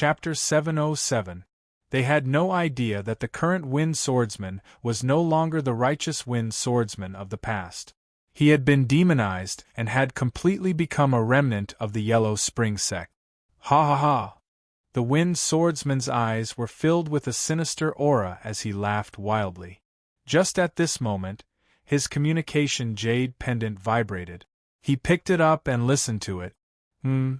Chapter 707. They had no idea that the current Wind Swordsman was no longer the righteous Wind Swordsman of the past. He had been demonized and had completely become a remnant of the Yellow Spring sect. Ha ha ha! The Wind Swordsman's eyes were filled with a sinister aura as he laughed wildly. Just at this moment, his communication jade pendant vibrated. He picked it up and listened to it.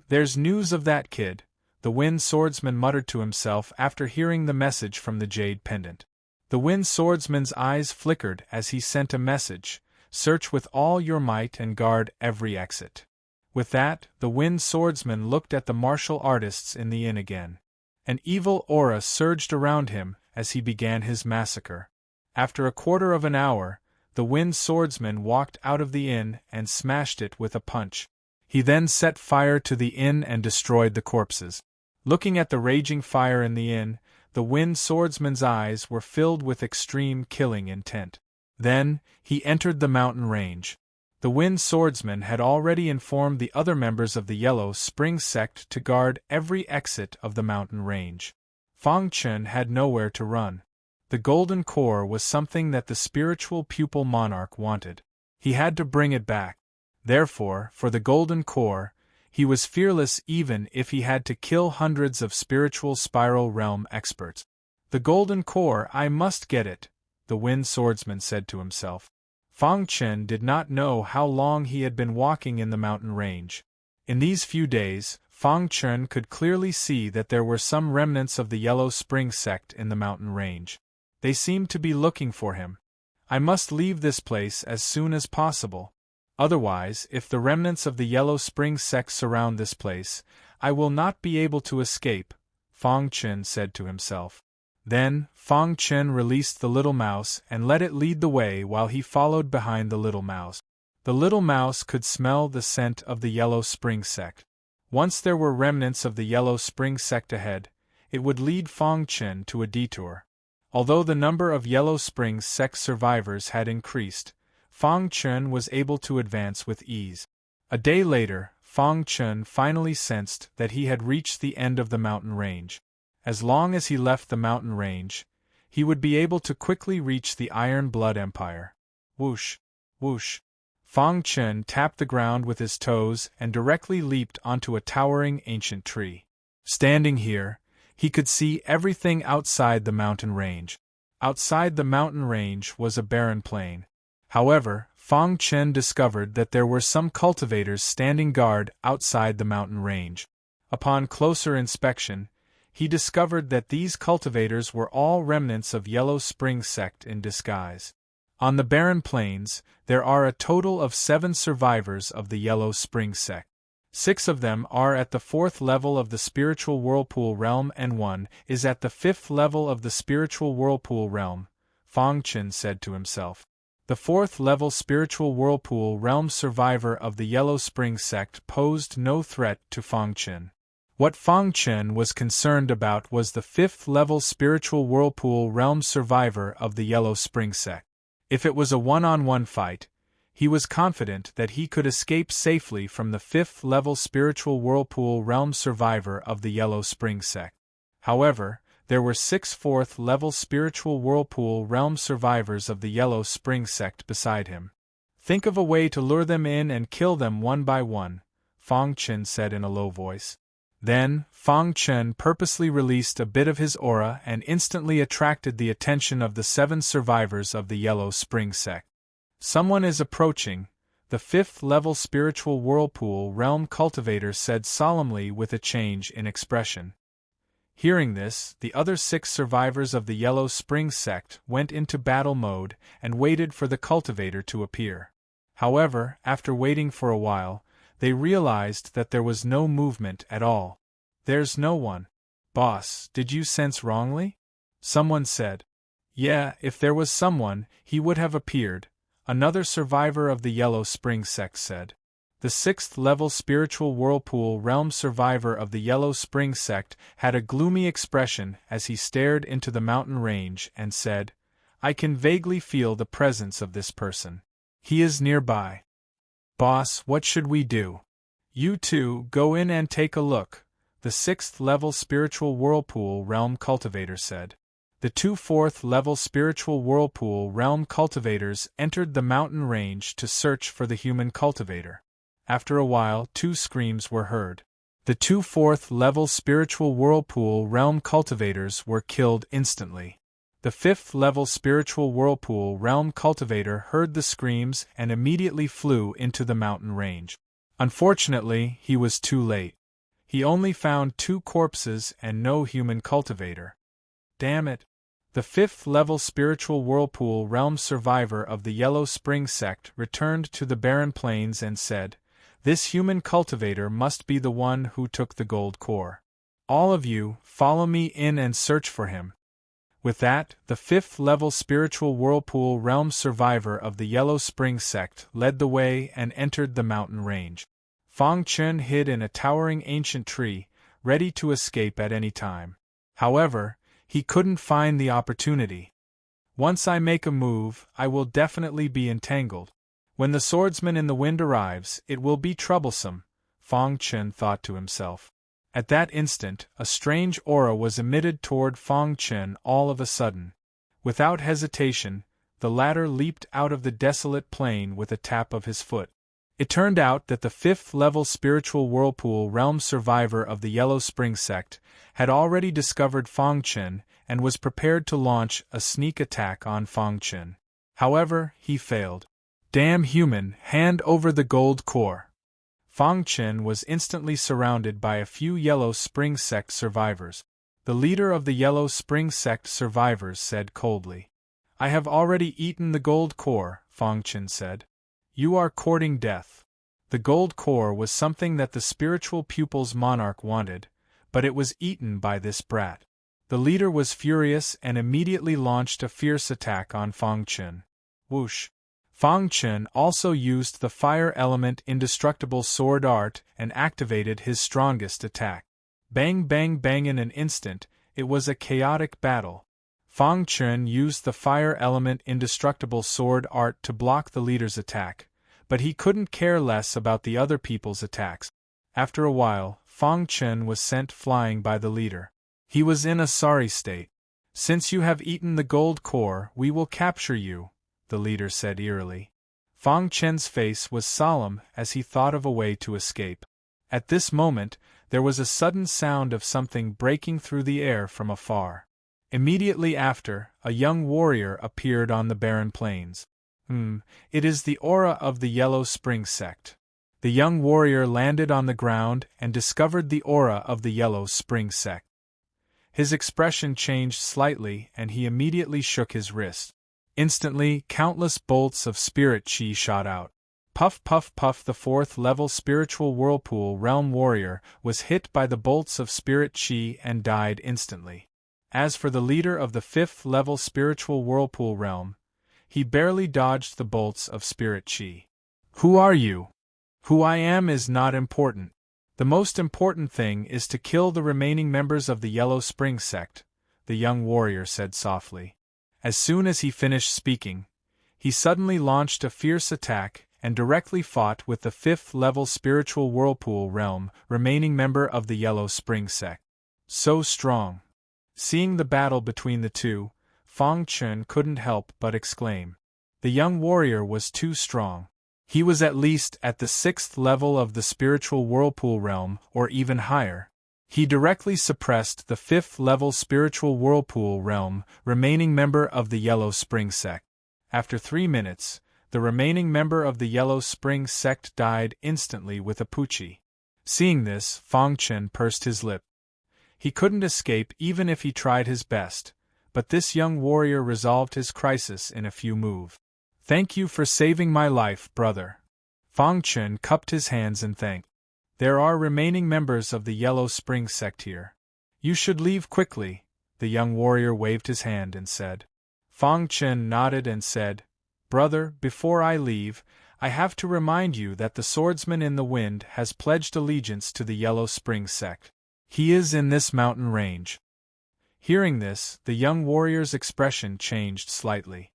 There's news of that kid, the Wind Swordsman muttered to himself after hearing the message from the jade pendant. The Wind Swordsman's eyes flickered as he sent a message: search with all your might and guard every exit. With that, the Wind Swordsman looked at the martial artists in the inn again. An evil aura surged around him as he began his massacre. After a quarter of an hour, the Wind Swordsman walked out of the inn and smashed it with a punch. He then set fire to the inn and destroyed the corpses. Looking at the raging fire in the inn, the Wind Swordsman's eyes were filled with extreme killing intent. Then, he entered the mountain range. The Wind Swordsman had already informed the other members of the Yellow Spring sect to guard every exit of the mountain range. Fang Chen had nowhere to run. The golden core was something that the spiritual pupil monarch wanted. He had to bring it back. Therefore, for the golden core, he was fearless even if he had to kill hundreds of spiritual spiral realm experts. The golden core, I must get it, the Wind Swordsman said to himself. Fang Chen did not know how long he had been walking in the mountain range. In these few days, Fang Chen could clearly see that there were some remnants of the Yellow Spring sect in the mountain range. They seemed to be looking for him. I must leave this place as soon as possible. Otherwise, if the remnants of the Yellow Spring sect surround this place, I will not be able to escape, Fang Chen said to himself. Then, Fang Chen released the little mouse and let it lead the way while he followed behind the little mouse. The little mouse could smell the scent of the Yellow Spring sect. Once there were remnants of the Yellow Spring sect ahead, it would lead Fang Chen to a detour. Although the number of Yellow Spring sect survivors had increased, Fang Chen was able to advance with ease. A day later, Fang Chen finally sensed that he had reached the end of the mountain range. As long as he left the mountain range, he would be able to quickly reach the Iron Blood Empire. Whoosh! Whoosh! Fang Chen tapped the ground with his toes and directly leaped onto a towering ancient tree. Standing here, he could see everything outside the mountain range. Outside the mountain range was a barren plain. However, Fang Chen discovered that there were some cultivators standing guard outside the mountain range. Upon closer inspection, he discovered that these cultivators were all remnants of Yellow Spring sect in disguise. On the barren plains, there are a total of 7 survivors of the Yellow Spring sect. 6 of them are at the 4th level of the Spiritual Whirlpool Realm and 1 is at the 5th level of the Spiritual Whirlpool Realm, Fang Chen said to himself. The 4th level Spiritual Whirlpool Realm survivor of the Yellow Spring sect posed no threat to Fang Chen. What Fang Chen was concerned about was the 5th level Spiritual Whirlpool Realm survivor of the Yellow Spring sect. If it was a one-on-one fight, he was confident that he could escape safely from the 5th level Spiritual Whirlpool Realm survivor of the Yellow Spring sect. However, there were 6 4th level Spiritual Whirlpool Realm survivors of the Yellow Spring sect beside him. Think of a way to lure them in and kill them one by one, Fang Chen said in a low voice. Then, Fang Chen purposely released a bit of his aura and instantly attracted the attention of the 7 survivors of the Yellow Spring sect. Someone is approaching, the 5th level Spiritual Whirlpool Realm cultivator said solemnly with a change in expression. Hearing this, the other 6 survivors of the Yellow Spring sect went into battle mode and waited for the cultivator to appear. However, after waiting for a while, they realized that there was no movement at all. There's no one. Boss, did you sense wrongly? Someone said. Yeah, if there was someone, he would have appeared, another survivor of the Yellow Spring sect said. The 6th level Spiritual Whirlpool Realm survivor of the Yellow Spring sect had a gloomy expression as he stared into the mountain range and said, I can vaguely feel the presence of this person. He is nearby. Boss, what should we do? You two, go in and take a look, the 6th level spiritual whirlpool realm cultivator said. The 2 4th level spiritual whirlpool realm cultivators entered the mountain range to search for the human cultivator. After a while, 2 screams were heard. The 2 4th level spiritual whirlpool realm cultivators were killed instantly. The 5th level spiritual whirlpool realm cultivator heard the screams and immediately flew into the mountain range. Unfortunately, he was too late. He only found 2 corpses and no human cultivator. Damn it! The 5th level spiritual whirlpool realm survivor of the Yellow Spring sect returned to the barren plains and said, "This human cultivator must be the one who took the gold core. All of you, follow me in and search for him." With that, the 5th level spiritual whirlpool realm survivor of the Yellow Spring sect led the way and entered the mountain range. Fang Chen hid in a towering ancient tree, ready to escape at any time. However, he couldn't find the opportunity. "Once I make a move, I will definitely be entangled. When the swordsman in the wind arrives, it will be troublesome," Fang Chen thought to himself. At that instant, a strange aura was emitted toward Fang Chen all of a sudden. Without hesitation, the latter leaped out of the desolate plain with a tap of his foot. It turned out that the 5th level spiritual whirlpool realm survivor of the Yellow Spring sect had already discovered Fang Chen and was prepared to launch a sneak attack on Fang Chen. However, he failed. "Damn human, hand over the gold core!" Fang Chen was instantly surrounded by a few Yellow Spring sect survivors. The leader of the Yellow Spring sect survivors said coldly, "I have already eaten the gold core," Fang Chen said. "You are courting death." The gold core was something that the spiritual pupil's monarch wanted, but it was eaten by this brat. The leader was furious and immediately launched a fierce attack on Fang Chen. Whoosh! Fang Chen also used the fire element indestructible sword art and activated his strongest attack. Bang bang bang! In an instant, it was a chaotic battle. Fang Chen used the fire element indestructible sword art to block the leader's attack, but he couldn't care less about the other people's attacks. After a while, Fang Chen was sent flying by the leader. He was in a sorry state. "Since you have eaten the gold core, we will capture you," the leader said eerily. Fang Chen's face was solemn as he thought of a way to escape. At this moment, there was a sudden sound of something breaking through the air from afar. Immediately after, a young warrior appeared on the barren plains. It is the aura of the Yellow Spring sect." The young warrior landed on the ground and discovered the aura of the Yellow Spring sect. His expression changed slightly and he immediately shook his wrist. Instantly, countless bolts of spirit chi shot out. Puff puff puff! The 4th level spiritual whirlpool realm warrior was hit by the bolts of spirit chi and died instantly. As for the leader of the 5th level spiritual whirlpool realm, he barely dodged the bolts of spirit chi. "Who are you?" "Who I am is not important. The most important thing is to kill the remaining members of the Yellow Spring sect," the young warrior said softly. As soon as he finished speaking, he suddenly launched a fierce attack and directly fought with the 5th level spiritual whirlpool realm remaining member of the Yellow Spring sect. So strong! Seeing the battle between the two, Fang Chen couldn't help but exclaim. The young warrior was too strong. He was at least at the 6th level of the spiritual whirlpool realm, or even higher. He directly suppressed the 5th level spiritual whirlpool realm remaining member of the Yellow Spring sect. After 3 minutes, the remaining member of the Yellow Spring sect died instantly with a pucci. Seeing this, Fang Chen pursed his lip. He couldn't escape even if he tried his best, but this young warrior resolved his crisis in a few moves. "Thank you for saving my life, brother." Fang Chen cupped his hands and thanked. "There are remaining members of the Yellow Spring sect here. You should leave quickly," the young warrior waved his hand and said. Fang Chen nodded and said, "Brother, before I leave, I have to remind you that the swordsman in the wind has pledged allegiance to the Yellow Spring sect. He is in this mountain range." Hearing this, the young warrior's expression changed slightly.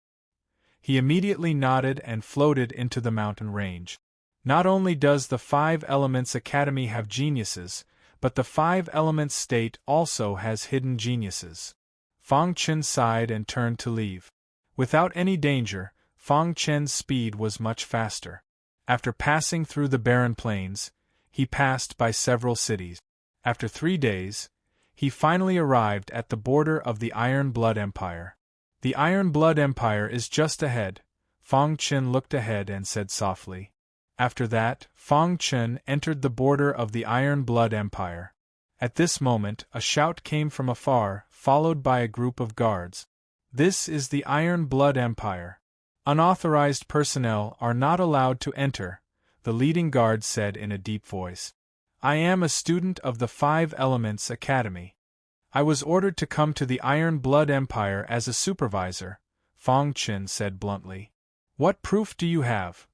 He immediately nodded and floated into the mountain range. Not only does the 5 Elements Academy have geniuses, But the five elements state also has hidden geniuses. Fang Chen sighed and turned to leave. Without any danger, Fang Chen's speed was much faster. After passing through the barren plains, he passed by several cities. After 3 days, he finally arrived at the border of the Iron Blood Empire. The Iron Blood Empire is just ahead. Fang Chen looked ahead and said softly. After that, Fang Chen entered the border of the Iron Blood Empire. At this moment, a shout came from afar, followed by a group of guards. This is the Iron Blood Empire. Unauthorized personnel are not allowed to enter, the leading guard said in a deep voice. I am a student of the Five Elements Academy. I was ordered to come to the Iron Blood Empire as a supervisor, Fang Chen said bluntly. What proof do you have?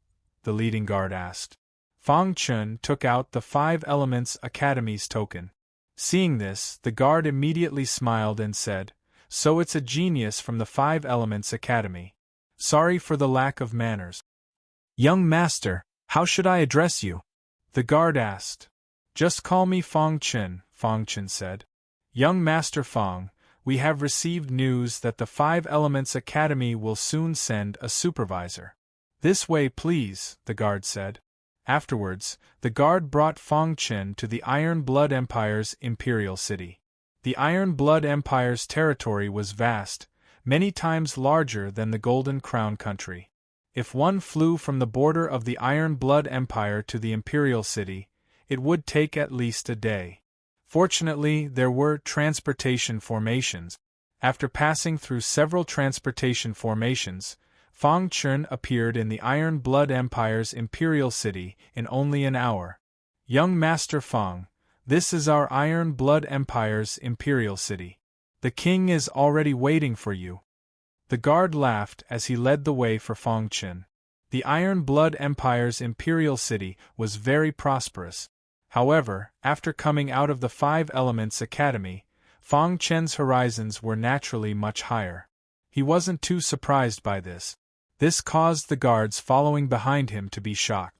The leading guard asked. Fang Chen took out the Five Elements Academy's token. Seeing this, the guard immediately smiled and said, So it's a genius from the Five Elements Academy. Sorry for the lack of manners. Young master, how should I address you? The guard asked. Just call me Fang Chen said. Young Master Fang, we have received news that the Five Elements Academy will soon send a supervisor. This way please, the guard said. Afterwards, the guard brought Fang Chen to the Iron Blood Empire's imperial city. The Iron Blood Empire's territory was vast, many times larger than the Golden Crown country. If one flew from the border of the Iron Blood Empire to the imperial city, it would take at least a day. Fortunately, there were transportation formations. After passing through several transportation formations, Fang Chen appeared in the Iron Blood Empire's imperial city in only an hour. Young Master Fang, this is our Iron Blood Empire's imperial city. The king is already waiting for you. The guard laughed as he led the way for Fang Chen. The Iron Blood Empire's imperial city was very prosperous. However, after coming out of the Five Elements Academy, Fang Chen's horizons were naturally much higher. He wasn't too surprised by this. This caused the guards following behind him to be shocked.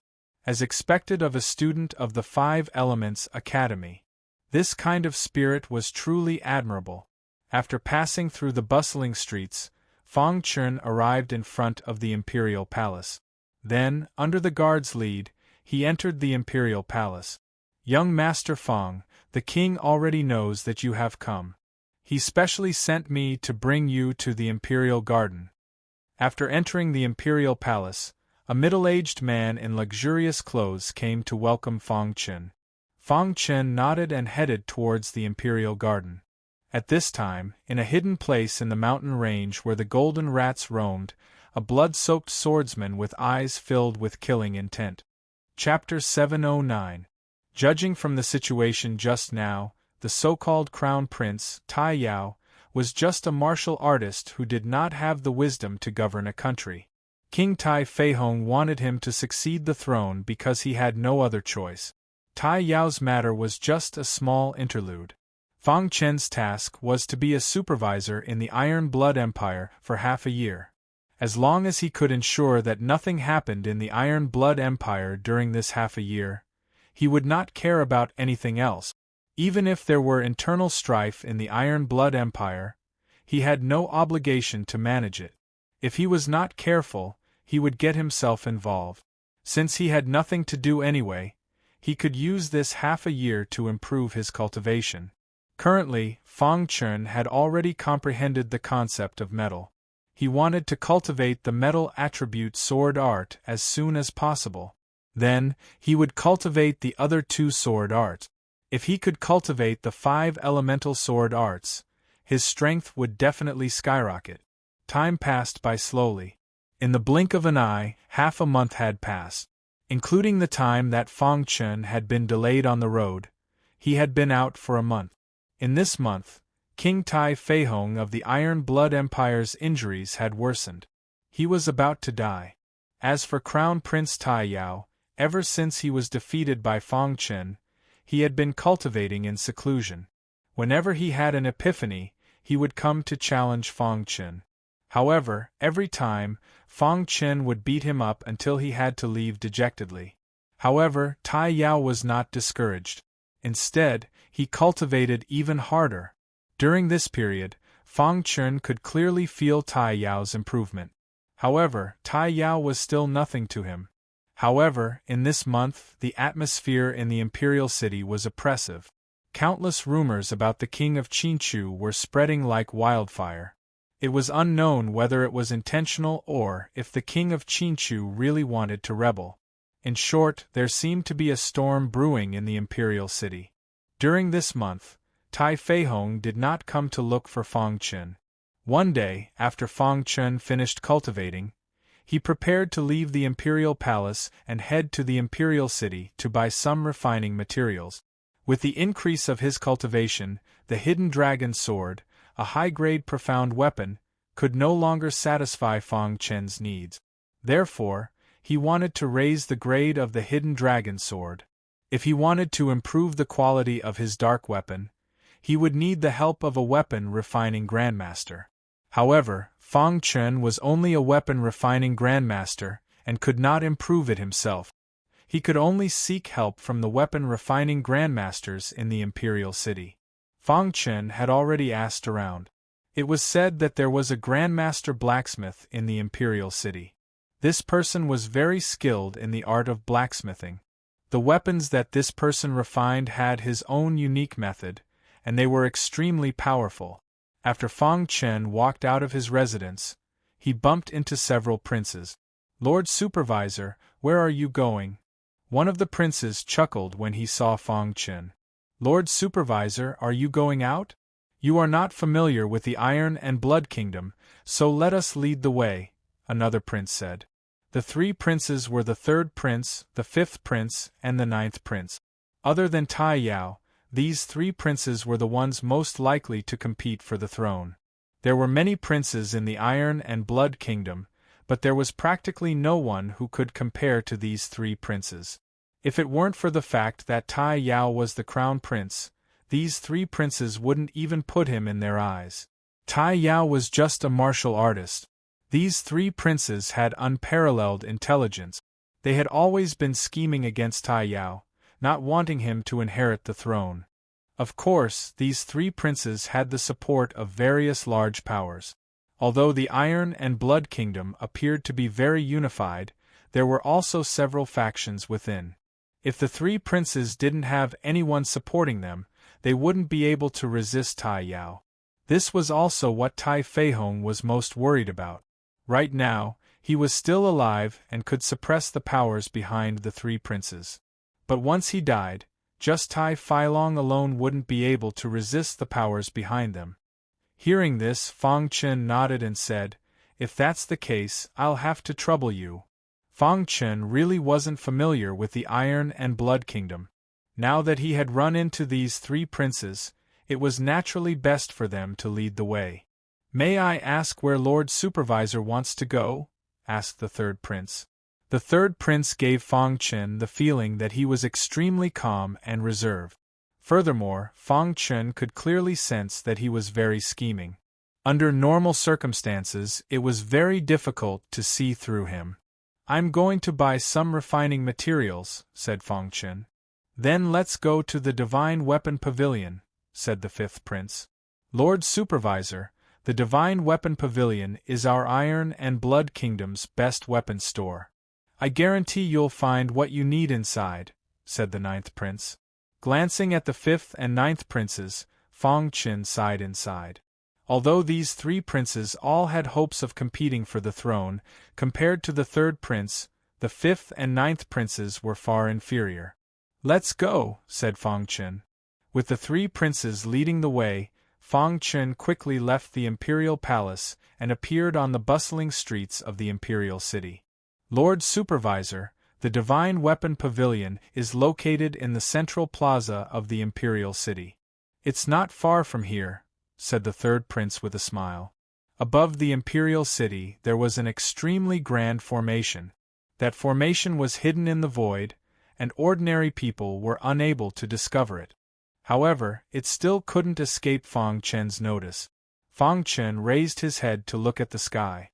As expected of a student of the Five Elements Academy, this kind of spirit was truly admirable. After passing through the bustling streets, Fang Chen arrived in front of the imperial palace. Then, under the guard's lead, he entered the imperial palace. Young Master Fang, the king already knows that you have come. He specially sent me to bring you to the imperial garden. After entering the imperial palace, a middle-aged man in luxurious clothes came to welcome Fang Chen. Fang Chen nodded and headed towards the imperial garden. At this time, in a hidden place in the mountain range where the golden rats roamed, a blood-soaked swordsman with eyes filled with killing intent. Chapter 709. Judging from the situation just now, the so-called Crown Prince, Tai Yao, was just a martial artist who did not have the wisdom to govern a country. King Tai Feihong wanted him to succeed the throne because he had no other choice. Tai Yao's matter was just a small interlude. Fang Chen's task was to be a supervisor in the Iron Blood Empire for half a year. As long as he could ensure that nothing happened in the Iron Blood Empire during this half a year, he would not care about anything else. Even if there were internal strife in the Iron Blood Empire, he had no obligation to manage it. If he was not careful, he would get himself involved. Since he had nothing to do anyway, he could use this half a year to improve his cultivation. Currently, Fang Chen had already comprehended the concept of metal. He wanted to cultivate the metal attribute sword art as soon as possible. Then, he would cultivate the other two sword arts. If he could cultivate the 5 elemental sword arts, his strength would definitely skyrocket. Time passed by slowly. In the blink of an eye, half a month had passed. Including the time that Fang Chen had been delayed on the road, he had been out for a month. In this month, King Tai Feihong of the Iron Blood Empire's injuries had worsened. He was about to die. As for Crown Prince Tai Yao, ever since he was defeated by Fang Chen, he had been cultivating in seclusion. Whenever he had an epiphany, he would come to challenge Fang Chen. However, every time, Fang Chen would beat him up until he had to leave dejectedly. However, Tai Yao was not discouraged. Instead, he cultivated even harder. During this period, Fang Chun could clearly feel Tai Yao's improvement. However, Tai Yao was still nothing to him. However, in this month, the atmosphere in the imperial city was oppressive. Countless rumors about the king of Qinchu were spreading like wildfire. It was unknown whether it was intentional or if the king of Qinchu really wanted to rebel. In short, there seemed to be a storm brewing in the imperial city. During this month, Tai Feihong did not come to look for Fang Chun. One day, after Fang Chun finished cultivating, he prepared to leave the imperial palace and head to the imperial city to buy some refining materials. With the increase of his cultivation, the hidden dragon sword, a high-grade profound weapon, could no longer satisfy Fang Chun's needs. Therefore, he wanted to raise the grade of the hidden dragon sword. If he wanted to improve the quality of his dark weapon, he would need the help of a weapon refining grandmaster. However, Fang Chun was only a weapon refining grandmaster and could not improve it himself. He could only seek help from the weapon refining grandmasters in the imperial city. Fang Chun had already asked around. It was said that there was a grandmaster blacksmith in the imperial city. This person was very skilled in the art of blacksmithing. The weapons that this person refined had his own unique method, and they were extremely powerful. After Fang Chun walked out of his residence, he bumped into several princes. "Lord Supervisor, where are you going?" One of the princes chuckled when he saw Fang Chun. "Lord Supervisor, are you going out? You are not familiar with the Iron and Blood Kingdom, so let us lead the way," another prince said. The three princes were the third prince, the fifth prince, and the ninth prince. Other than Tai Yao, these three princes were the ones most likely to compete for the throne. There were many princes in the Iron and Blood Kingdom, but there was practically no one who could compare to these three princes. If it weren't for the fact that Tai Yao was the crown prince, these three princes wouldn't even put him in their eyes. Tai Yao was just a martial artist. These three princes had unparalleled intelligence. They had always been scheming against Tai Yao, not wanting him to inherit the throne. Of course, these three princes had the support of various large powers. Although the Iron and Blood Kingdom appeared to be very unified, there were also several factions within. If the three princes didn't have anyone supporting them, they wouldn't be able to resist Tai Yao. This was also what Tai Feihong was most worried about. Right now, he was still alive and could suppress the powers behind the three princes. But once he died, just Tai Feilong alone wouldn't be able to resist the powers behind them. Hearing this, Fang Chun nodded and said, "If that's the case, I'll have to trouble you." Fang Chun really wasn't familiar with the Iron and Blood Kingdom. Now that he had run into these three princes, it was naturally best for them to lead the way. "May I ask where Lord Supervisor wants to go?" asked the third prince. The third prince gave Fang Chun the feeling that he was extremely calm and reserved. Furthermore, Fang Chun could clearly sense that he was very scheming. Under normal circumstances, it was very difficult to see through him. "I'm going to buy some refining materials," said Fang Chun. "Then let's go to the Divine Weapon Pavilion," said the fifth prince. "Lord Supervisor, the Divine Weapon Pavilion is our Iron and Blood Kingdom's best weapon store. I guarantee you'll find what you need inside," said the ninth prince. Glancing at the fifth and ninth princes, Fang Chun sighed inside. Although these three princes all had hopes of competing for the throne, compared to the third prince, the fifth and ninth princes were far inferior. "Let's go," said Fang Chun. With the three princes leading the way, Fang Chun quickly left the imperial palace and appeared on the bustling streets of the imperial city. "Lord Supervisor, the Divine Weapon Pavilion is located in the central plaza of the imperial city." "It's not far from here," said the third prince with a smile. Above the imperial city there was an extremely grand formation. That formation was hidden in the void, and ordinary people were unable to discover it. However, it still couldn't escape Fang Chun's notice. Fang Chun raised his head to look at the sky.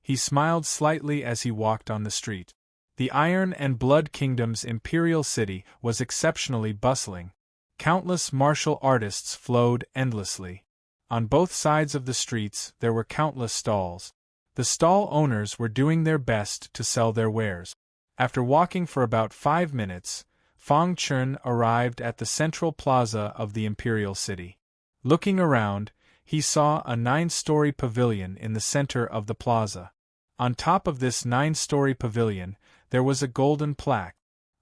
He smiled slightly as he walked on the street. The Iron and Blood Kingdom's imperial city was exceptionally bustling. Countless martial artists flowed endlessly. On both sides of the streets there were countless stalls. The stall owners were doing their best to sell their wares. After walking for about 5 minutes, Fang Chun arrived at the central plaza of the imperial city. Looking around, he saw a 9-story pavilion in the center of the plaza. On top of this 9-story pavilion, there was a golden plaque.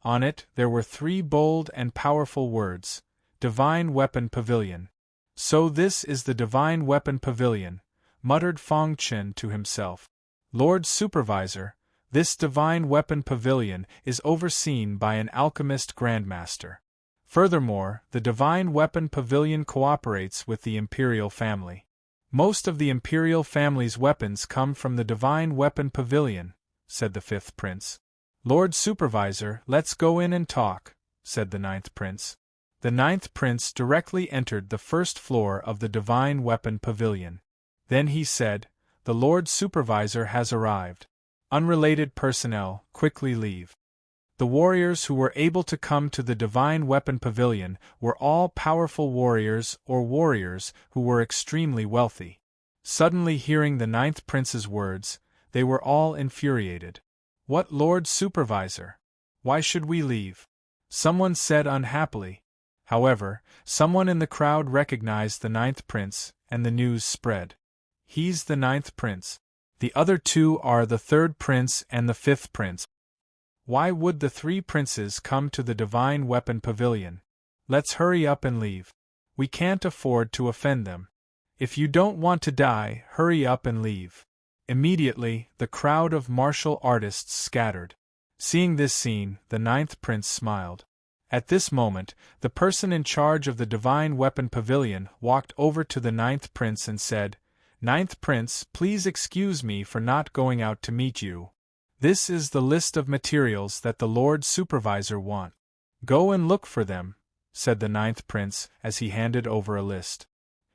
On it there were 3 bold and powerful words, Divine Weapon Pavilion. So this is the Divine Weapon Pavilion, muttered Fang Chun to himself. Lord Supervisor, this Divine Weapon Pavilion is overseen by an alchemist grandmaster. Furthermore, the Divine Weapon Pavilion cooperates with the Imperial family. Most of the Imperial family's weapons come from the Divine Weapon Pavilion, said the 5th Prince. Lord Supervisor, let's go in and talk, said the 9th Prince. The 9th Prince directly entered the 1st floor of the Divine Weapon Pavilion. Then he said, the Lord Supervisor has arrived. Unrelated personnel, quickly leave. The warriors who were able to come to the Divine Weapon Pavilion were all powerful warriors or warriors who were extremely wealthy. Suddenly hearing the 9th Prince's words, they were all infuriated. What Lord Supervisor? Why should we leave? Someone said unhappily. However, someone in the crowd recognized the 9th Prince, and the news spread. He's the 9th Prince. The other 2 are the 3rd Prince and the 5th Prince. Why would the 3 princes come to the Divine Weapon Pavilion? Let's hurry up and leave. We can't afford to offend them. If you don't want to die, hurry up and leave. Immediately, the crowd of martial artists scattered. Seeing this scene, the 9th Prince smiled. At this moment, the person in charge of the Divine Weapon Pavilion walked over to the 9th Prince and said, 9th Prince, please excuse me for not going out to meet you. This is the list of materials that the Lord Supervisor want. Go and look for them, said the 9th Prince as he handed over a list.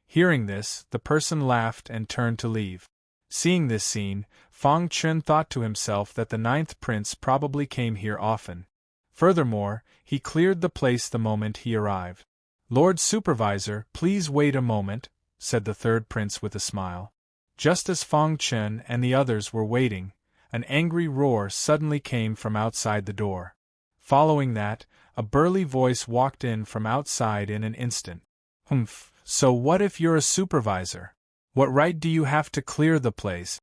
Hearing this, the person laughed and turned to leave. Seeing this scene, Fang Chun thought to himself that the 9th Prince probably came here often. Furthermore, he cleared the place the moment he arrived. Lord Supervisor, please wait a moment, said the 3rd Prince with a smile. Just as Fang Chun and the others were waiting, an angry roar suddenly came from outside the door. Following that, a burly voice walked in from outside in an instant. Humph, so what if you're a supervisor? What right do you have to clear the place?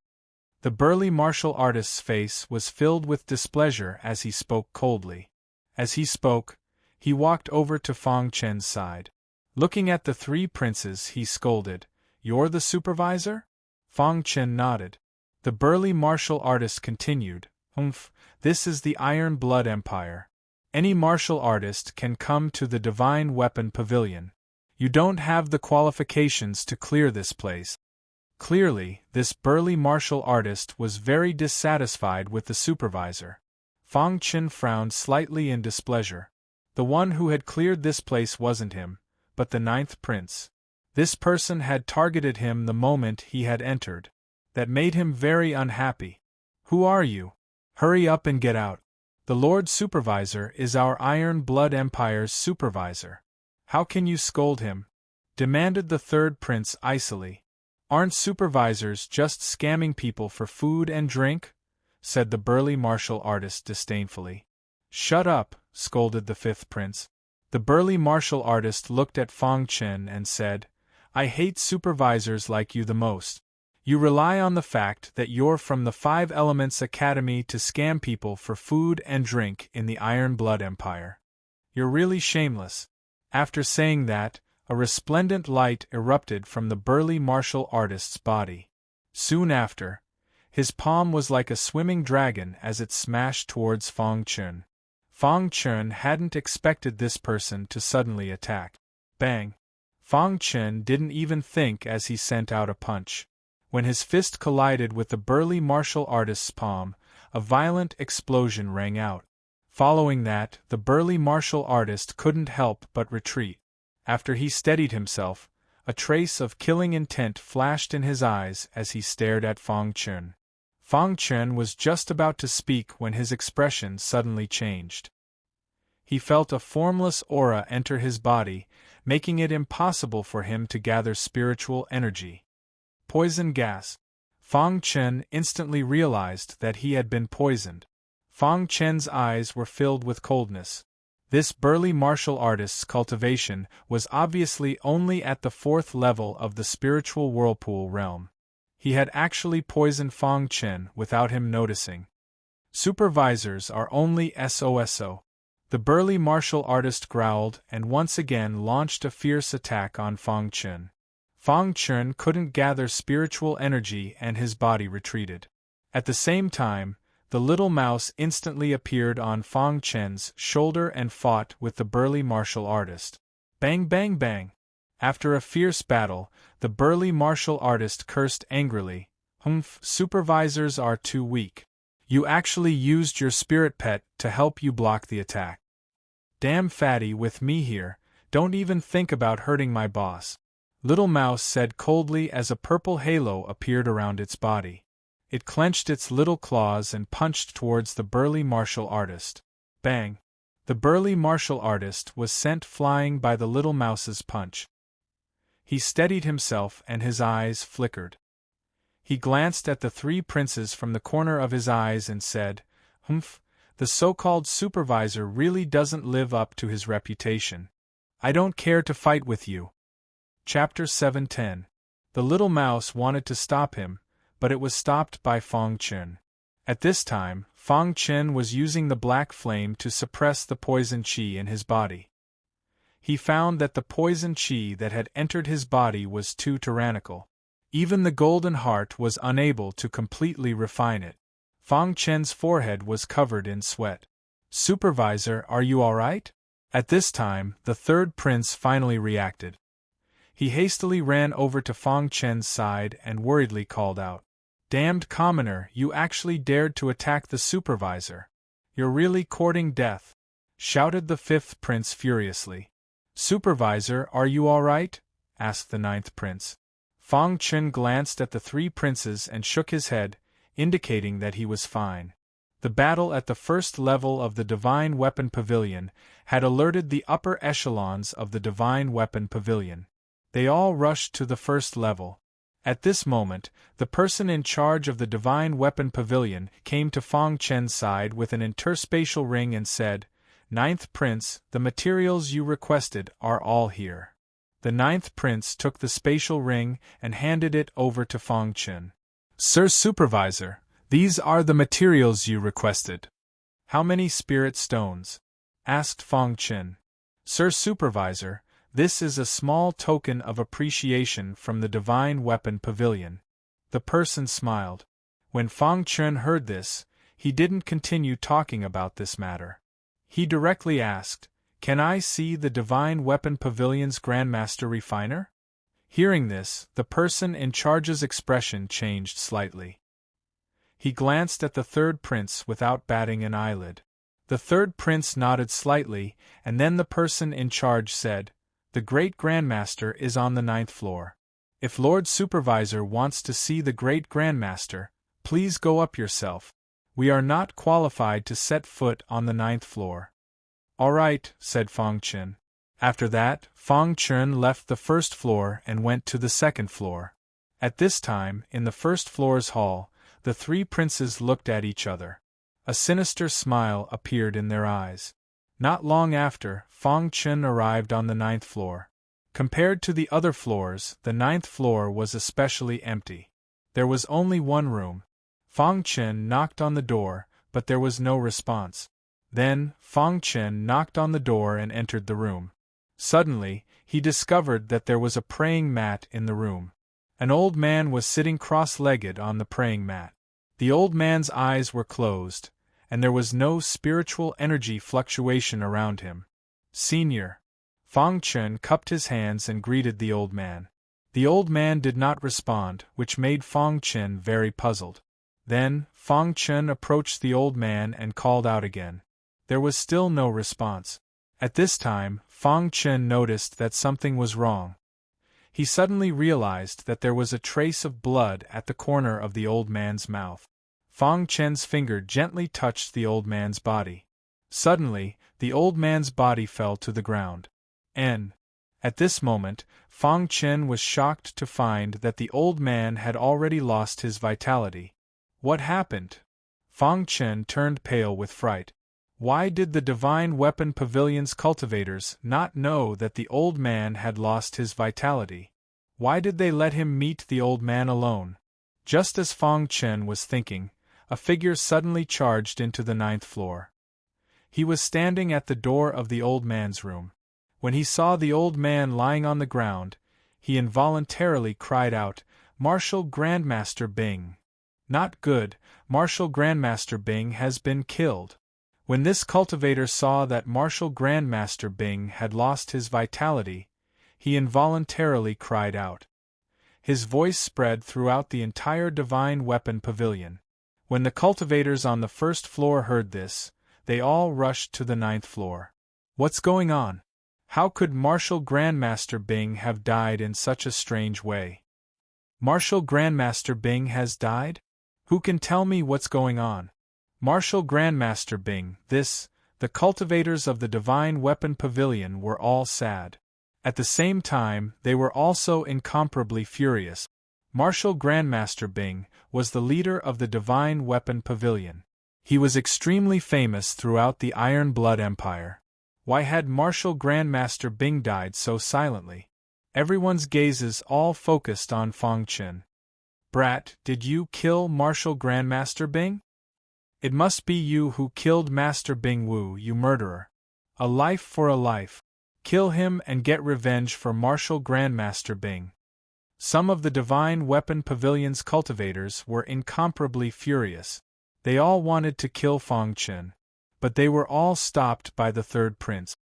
The burly martial artist's face was filled with displeasure as he spoke coldly. As he spoke, he walked over to Fang Chun's side. Looking at the 3 princes, he scolded, "You're the supervisor?" Fang Chun nodded. The burly martial artist continued, This is the Iron Blood Empire. Any martial artist can come to the Divine Weapon Pavilion. You don't have the qualifications to clear this place." Clearly, this burly martial artist was very dissatisfied with the supervisor. Fang Chun frowned slightly in displeasure. The one who had cleared this place wasn't him, but the 9th Prince. This person had targeted him the moment he had entered. That made him very unhappy. "Who are you? Hurry up and get out. The Lord Supervisor is our Iron Blood Empire's supervisor. How can you scold him?" demanded the 3rd Prince icily. "Aren't supervisors just scamming people for food and drink?" said the burly martial artist disdainfully. "Shut up," scolded the 5th Prince. The burly martial artist looked at Fang Chun and said, "I hate supervisors like you the most. You rely on the fact that you're from the 5 Elements Academy to scam people for food and drink in the Iron Blood Empire. You're really shameless." After saying that, a resplendent light erupted from the burly martial artist's body. Soon after, his palm was like a swimming dragon as it smashed towards Fang Chun. Fang Chun hadn't expected this person to suddenly attack. Bang! Fang Chun didn't even think as he sent out a punch. When his fist collided with the burly martial artist's palm, a violent explosion rang out. Following that, the burly martial artist couldn't help but retreat. After he steadied himself, a trace of killing intent flashed in his eyes as he stared at Fang Chun. Fang Chen was just about to speak when his expression suddenly changed. He felt a formless aura enter his body, making it impossible for him to gather spiritual energy. Poison gas. Fang Chen instantly realized that he had been poisoned. Fang Chen's eyes were filled with coldness. This burly martial artist's cultivation was obviously only at the 4th level of the spiritual whirlpool realm. He had actually poisoned Fang Chen without him noticing. Supervisors are only SOSO. The burly martial artist growled and once again launched a fierce attack on Fang Chen. Fang Chen couldn't gather spiritual energy and his body retreated. At the same time, the little mouse instantly appeared on Fang Chen's shoulder and fought with the burly martial artist. Bang bang bang! After a fierce battle, the burly martial artist cursed angrily. Humph, supervisors are too weak. You actually used your spirit pet to help you block the attack. Damn fatty, with me here, don't even think about hurting my boss. Little Mouse said coldly as a purple halo appeared around its body. It clenched its little claws and punched towards the burly martial artist. Bang! The burly martial artist was sent flying by the little mouse's punch. He steadied himself and his eyes flickered. He glanced at the 3 princes from the corner of his eyes and said, "Humph, the so-called supervisor really doesn't live up to his reputation. I don't care to fight with you." Chapter 710. The little mouse wanted to stop him, but it was stopped by Fang Chen. At this time, Fang Chen was using the black flame to suppress the poison qi in his body. He found that the poison qi that had entered his body was too tyrannical. Even the golden heart was unable to completely refine it. Fang Chen's forehead was covered in sweat. "Supervisor, are you all right?" At this time, the 3rd prince finally reacted. He hastily ran over to Fang Chen's side and worriedly called out, "Damned commoner, you actually dared to attack the supervisor. You're really courting death," shouted the 5th prince furiously. "Supervisor, are you all right?" asked the 9th prince. Fang Chen glanced at the 3 princes and shook his head, indicating that he was fine. The battle at the 1st level of the Divine Weapon Pavilion had alerted the upper echelons of the Divine Weapon Pavilion. They all rushed to the 1st level. At this moment, the person in charge of the Divine Weapon Pavilion came to Fang Chen's side with an interspatial ring and said, "9th Prince, the materials you requested are all here." The 9th Prince took the spatial ring and handed it over to Fang Chen. "Sir Supervisor, these are the materials you requested." "How many spirit stones?" asked Fang Chen. "Sir Supervisor, this is a small token of appreciation from the Divine Weapon Pavilion." The person smiled. When Fang Chen heard this, he didn't continue talking about this matter. He directly asked, "Can I see the Divine Weapon Pavilion's Grandmaster Refiner?" Hearing this, the person in charge's expression changed slightly. He glanced at the 3rd prince without batting an eyelid. The 3rd prince nodded slightly, and then the person in charge said, "The Great Grandmaster is on the 9th floor. If Lord Supervisor wants to see the Great Grandmaster, please go up yourself. We are not qualified to set foot on the 9th floor." "All right," said Fang Chen. After that, Fang Chen left the 1st floor and went to the 2nd floor. At this time, in the 1st floor's hall, the 3 princes looked at each other. A sinister smile appeared in their eyes. Not long after, Fang Chen arrived on the 9th floor. Compared to the other floors, the 9th floor was especially empty. There was only one room. Fang Chen knocked on the door, but there was no response. Then, Fang Chen knocked on the door and entered the room. Suddenly, he discovered that there was a praying mat in the room. An old man was sitting cross-legged on the praying mat. The old man's eyes were closed, and there was no spiritual energy fluctuation around him. "Senior." Fang Chen cupped his hands and greeted the old man. The old man did not respond, which made Fang Chen very puzzled. Then, Fang Chen approached the old man and called out again. There was still no response. At this time, Fang Chen noticed that something was wrong. He suddenly realized that there was a trace of blood at the corner of the old man's mouth. Fang Chen's finger gently touched the old man's body. Suddenly, the old man's body fell to the ground. At this moment, Fang Chen was shocked to find that the old man had already lost his vitality. What happened? Fang Chen turned pale with fright. Why did the Divine Weapon Pavilion's cultivators not know that the old man had lost his vitality? Why did they let him meet the old man alone? Just as Fang Chen was thinking, a figure suddenly charged into the 9th floor. He was standing at the door of the old man's room. When he saw the old man lying on the ground, he involuntarily cried out, "Martial Grandmaster Bing! Not good, Martial Grandmaster Bing has been killed." When this cultivator saw that Martial Grandmaster Bing had lost his vitality, he involuntarily cried out. His voice spread throughout the entire Divine Weapon Pavilion. When the cultivators on the 1st floor heard this, they all rushed to the 9th floor. What's going on? How could Martial Grandmaster Bing have died in such a strange way? Martial Grandmaster Bing has died? Who can tell me what's going on? Martial Grandmaster Bing, the cultivators of the Divine Weapon Pavilion were all sad. At the same time, they were also incomparably furious. Martial Grandmaster Bing was the leader of the Divine Weapon Pavilion. He was extremely famous throughout the Iron Blood Empire. Why had Martial Grandmaster Bing died so silently? Everyone's gazes all focused on Fang Chen. "Brat, did you kill Martial Grandmaster Bing? It must be you who killed Master Bing Wu, you murderer. A life for a life. Kill him and get revenge for Martial Grandmaster Bing." Some of the Divine Weapon Pavilion's cultivators were incomparably furious. They all wanted to kill Fang Chen. But they were all stopped by the 3rd prince.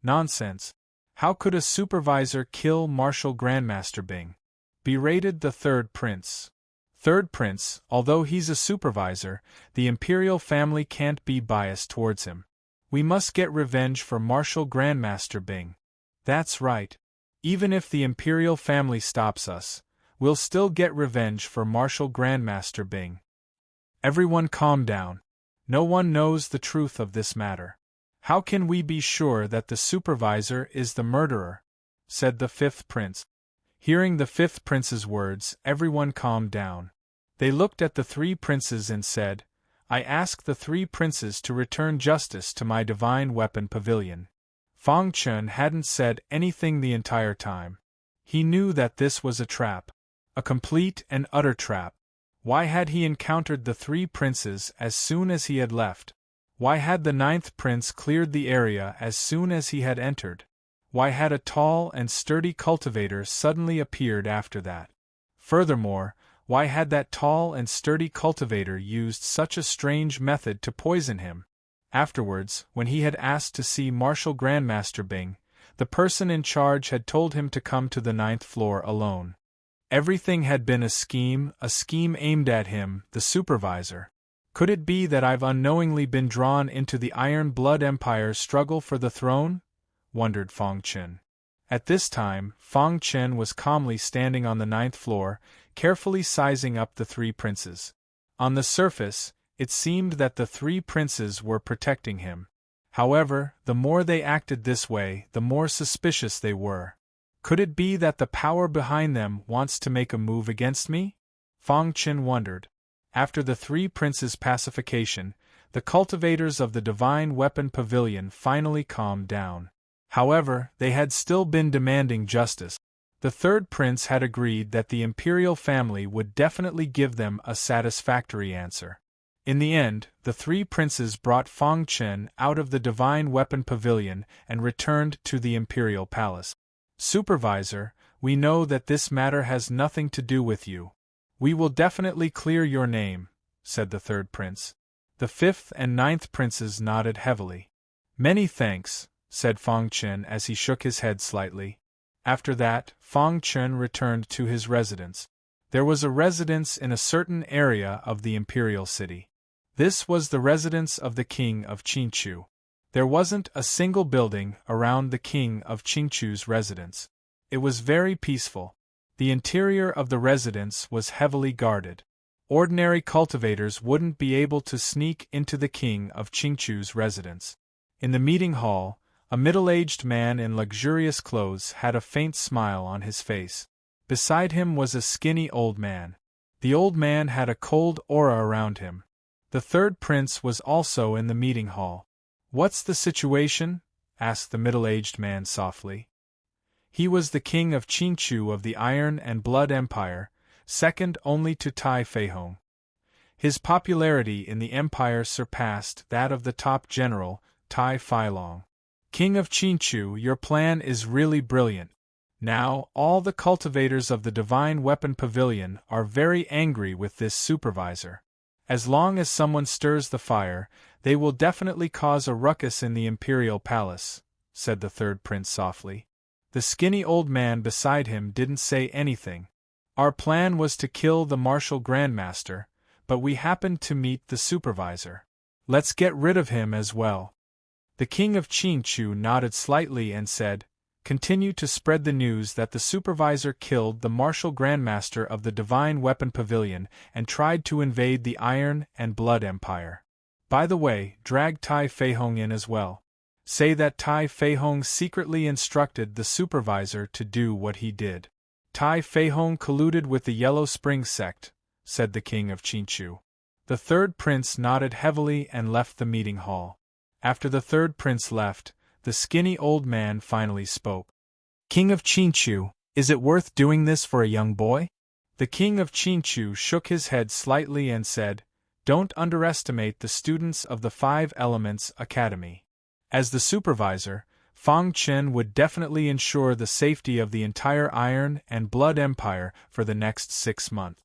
Nonsense! How could a supervisor kill Martial Grandmaster Bing? Berated the 3rd prince. 3rd prince, although he's a supervisor, the imperial family can't be biased towards him. We must get revenge for Martial Grandmaster Bing. That's right. Even if the imperial family stops us, we'll still get revenge for Martial Grandmaster Bing. Everyone calm down. No one knows the truth of this matter. How can we be sure that the supervisor is the murderer? Said the 5th prince. Hearing the 5th prince's words, everyone calmed down. They looked at the 3 princes and said, "I ask the 3 princes to return justice to my Divine Weapon Pavilion." Fang Chen hadn't said anything the entire time. He knew that this was a trap. A complete and utter trap. Why had he encountered the 3 princes as soon as he had left? Why had the 9th prince cleared the area as soon as he had entered? Why had a tall and sturdy cultivator suddenly appeared after that? Furthermore, why had that tall and sturdy cultivator used such a strange method to poison him? Afterwards, when he had asked to see Martial Grandmaster Bing, the person in charge had told him to come to the 9th floor alone. Everything had been a scheme aimed at him, the supervisor. Could it be that I've unknowingly been drawn into the Iron Blood Empire's struggle for the throne? Wondered Fang Chen. At this time, Fang Chen was calmly standing on the 9th floor, carefully sizing up the 3 princes. On the surface, it seemed that the 3 princes were protecting him. However, the more they acted this way, the more suspicious they were. Could it be that the power behind them wants to make a move against me? Fang Chen wondered. After the 3 princes' pacification, the cultivators of the Divine Weapon Pavilion finally calmed down. However, they had still been demanding justice. The 3rd prince had agreed that the imperial family would definitely give them a satisfactory answer. In the end, the 3 princes brought Fang Chen out of the Divine Weapon Pavilion and returned to the imperial palace. "Supervisor, we know that this matter has nothing to do with you. We will definitely clear your name," said the 3rd prince. The 5th and 9th princes nodded heavily. "Many thanks," said Fang Chen as he shook his head slightly. After that, Fang Chen returned to his residence. There was a residence in a certain area of the imperial city. This was the residence of the king of Qingchu. There wasn't a single building around the king of Qingchu's residence. It was very peaceful. The interior of the residence was heavily guarded. Ordinary cultivators wouldn't be able to sneak into the king of Qingchu's residence. In the meeting hall, a middle-aged man in luxurious clothes had a faint smile on his face. Beside him was a skinny old man. The old man had a cold aura around him. The third prince was also in the meeting hall. "What's the situation?" asked the middle-aged man softly. He was the king of Qingchu of the Iron and Blood Empire, second only to Tai Feihong. His popularity in the empire surpassed that of the top general, Tai Feilong. "King of Qingchu, your plan is really brilliant. Now, all the cultivators of the Divine Weapon Pavilion are very angry with this supervisor. As long as someone stirs the fire, they will definitely cause a ruckus in the Imperial Palace," said the third prince softly. The skinny old man beside him didn't say anything. "Our plan was to kill the martial grandmaster, but we happened to meet the supervisor. Let's get rid of him as well." The king of Qingchu nodded slightly and said, "Continue to spread the news that the supervisor killed the martial grandmaster of the Divine Weapon Pavilion and tried to invade the Iron and Blood Empire. By the way, drag Tai Feihong in as well. Say that Tai Feihong secretly instructed the supervisor to do what he did." "Tai Feihong colluded with the Yellow Spring sect," said the king of Qingchu. The third prince nodded heavily and left the meeting hall. After the third prince left, the skinny old man finally spoke. "King of Qingchu, is it worth doing this for a young boy?" The king of Qingchu shook his head slightly and said, "Don't underestimate the students of the Five Elements Academy. As the supervisor, Fang Chen would definitely ensure the safety of the entire Iron and Blood Empire for the next 6 months.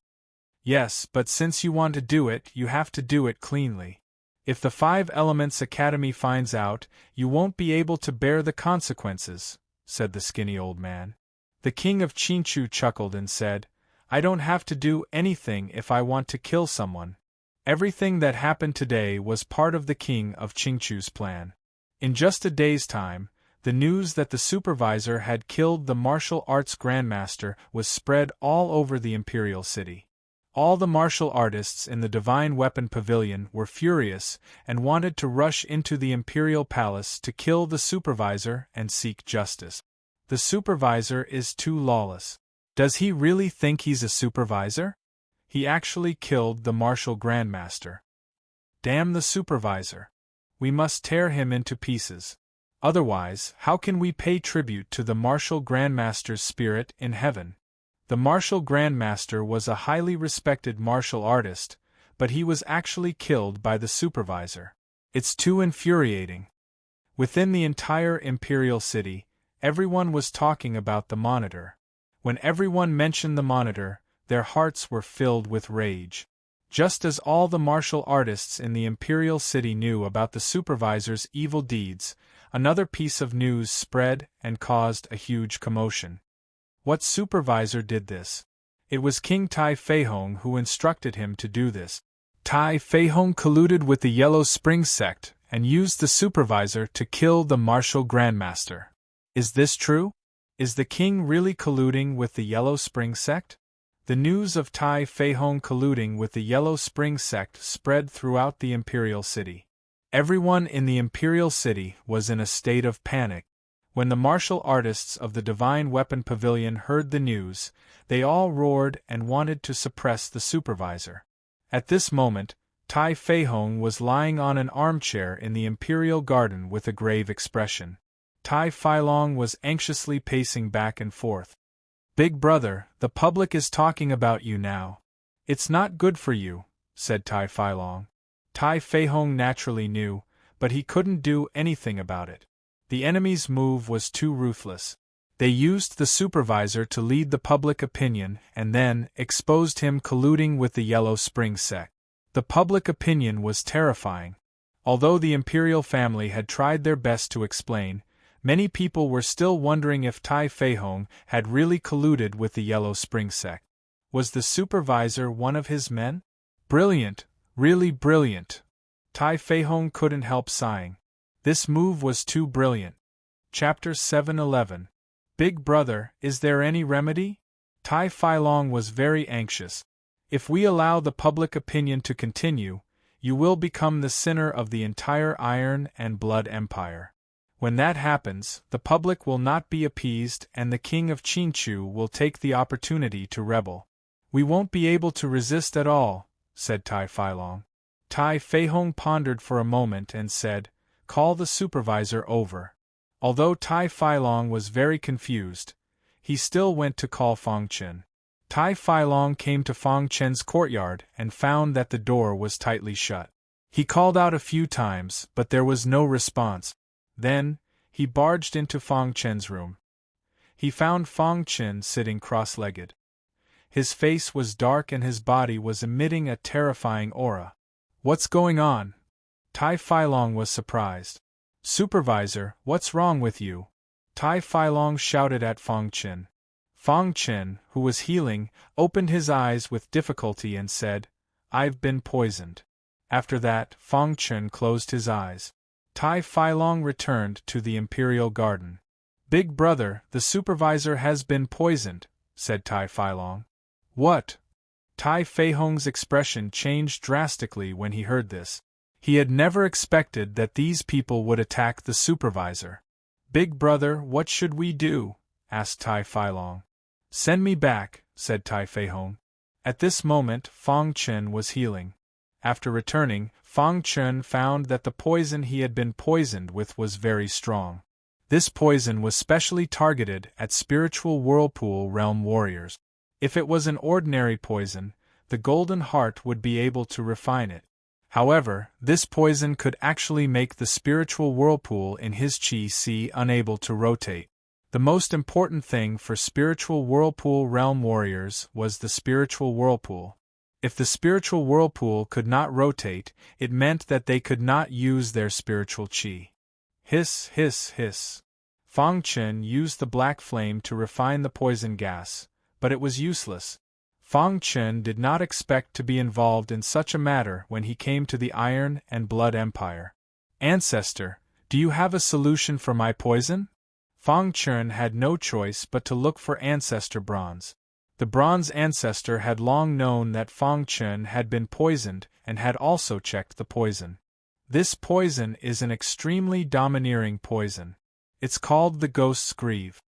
Yes, but since you want to do it, you have to do it cleanly. If the Five Elements Academy finds out, you won't be able to bear the consequences," said the skinny old man. The king of Qingchu chuckled and said, "I don't have to do anything if I want to kill someone. Everything that happened today was part of the king of Qingchu's plan." In just a day's time, the news that the supervisor had killed the martial arts grandmaster was spread all over the imperial city. All the martial artists in the Divine Weapon Pavilion were furious and wanted to rush into the imperial palace to kill the supervisor and seek justice. The supervisor is too lawless. Does he really think he's a supervisor? He actually killed the martial grandmaster. Damn the supervisor. We must tear him into pieces. Otherwise, how can we pay tribute to the martial grandmaster's spirit in heaven? The martial grandmaster was a highly respected martial artist, but he was actually killed by the supervisor. It's too infuriating. Within the entire imperial city, everyone was talking about the monitor. When everyone mentioned the monitor, their hearts were filled with rage. Just as all the martial artists in the imperial city knew about the supervisor's evil deeds, another piece of news spread and caused a huge commotion. What supervisor did this? It was King Tai Feihong who instructed him to do this. Tai Feihong colluded with the Yellow Spring sect and used the supervisor to kill the martial grandmaster. Is this true? Is the king really colluding with the Yellow Spring sect? The news of Tai Feihong colluding with the Yellow Spring sect spread throughout the imperial city. Everyone in the imperial city was in a state of panic. When the martial artists of the Divine Weapon Pavilion heard the news, they all roared and wanted to suppress the supervisor. At this moment, Tai Feihong was lying on an armchair in the imperial garden with a grave expression. Tai Feilong was anxiously pacing back and forth. "Big brother, the public is talking about you now. It's not good for you," said Tai Feilong. Tai Feihong naturally knew, but he couldn't do anything about it. The enemy's move was too ruthless. They used the supervisor to lead the public opinion and then exposed him colluding with the Yellow Spring sect. The public opinion was terrifying. Although the imperial family had tried their best to explain, many people were still wondering if Tai Feihong had really colluded with the Yellow Spring sect. Was the supervisor one of his men? Brilliant, really brilliant. Tai Feihong couldn't help sighing. This move was too brilliant. Chapter 711. Big brother, is there any remedy? Tai Feilong was very anxious. If we allow the public opinion to continue, you will become the sinner of the entire Iron and Blood Empire. When that happens, the public will not be appeased and the king of Qinchu will take the opportunity to rebel. We won't be able to resist at all, said Tai Feilong. Tai Feihong pondered for a moment and said, "Call the supervisor over." Although Tai Feilong was very confused, he still went to call Fong Chen. Tai Feilong came to Fong Chen's courtyard and found that the door was tightly shut. He called out a few times, but there was no response. Then, he barged into Fong Chen's room. He found Fong Chen sitting cross-legged. His face was dark and his body was emitting a terrifying aura. "What's going on?" Tai Feilong was surprised. "Supervisor, what's wrong with you?" Tai Feilong shouted at Fong Chen. Fong Chen, who was healing, opened his eyes with difficulty and said, "I've been poisoned." After that, Fong Chen closed his eyes. Tai Feilong returned to the Imperial Garden. "Big brother, the supervisor has been poisoned," said Tai Feilong. "What?" Tai Feihong's expression changed drastically when he heard this. He had never expected that these people would attack the supervisor. "Big brother, what should we do?" asked Tai Feilong. "Send me back," said Tai Feihong. At this moment, Fong Chen was healing. After returning, Fong Chen found that the poison he had been poisoned with was very strong. This poison was specially targeted at spiritual whirlpool realm warriors. If it was an ordinary poison, the Golden Heart would be able to refine it. However, this poison could actually make the spiritual whirlpool in his Qi unable to rotate. The most important thing for spiritual whirlpool realm warriors was the spiritual whirlpool. If the spiritual whirlpool could not rotate, it meant that they could not use their spiritual Qi. Hiss, hiss, hiss. Fong Chen used the black flame to refine the poison gas, but it was useless. Fong Chen did not expect to be involved in such a matter when he came to the Iron and Blood Empire. "Ancestor, do you have a solution for my poison?" Fong Chen had no choice but to look for Ancestor Bronze. The Bronze Ancestor had long known that Fong Chen had been poisoned and had also checked the poison. This poison is an extremely domineering poison. It's called the Ghost's Greave.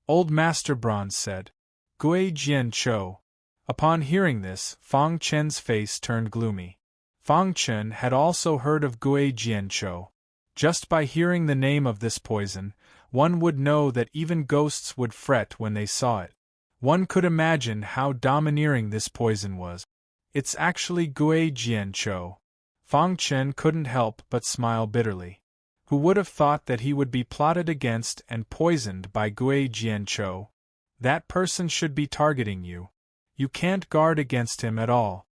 Old Master Bronze said. "Gui Jian Cho." Upon hearing this, Fong Chen's face turned gloomy. Fong Chen had also heard of Gui Jian Cho. Just by hearing the name of this poison, one would know that even ghosts would fret when they saw it. One could imagine how domineering this poison was. "It's actually Gui Jian Cho." Fong Chen couldn't help but smile bitterly. Who would have thought that he would be plotted against and poisoned by Gui Jian Cho? That person should be targeting you. You can't guard against him at all.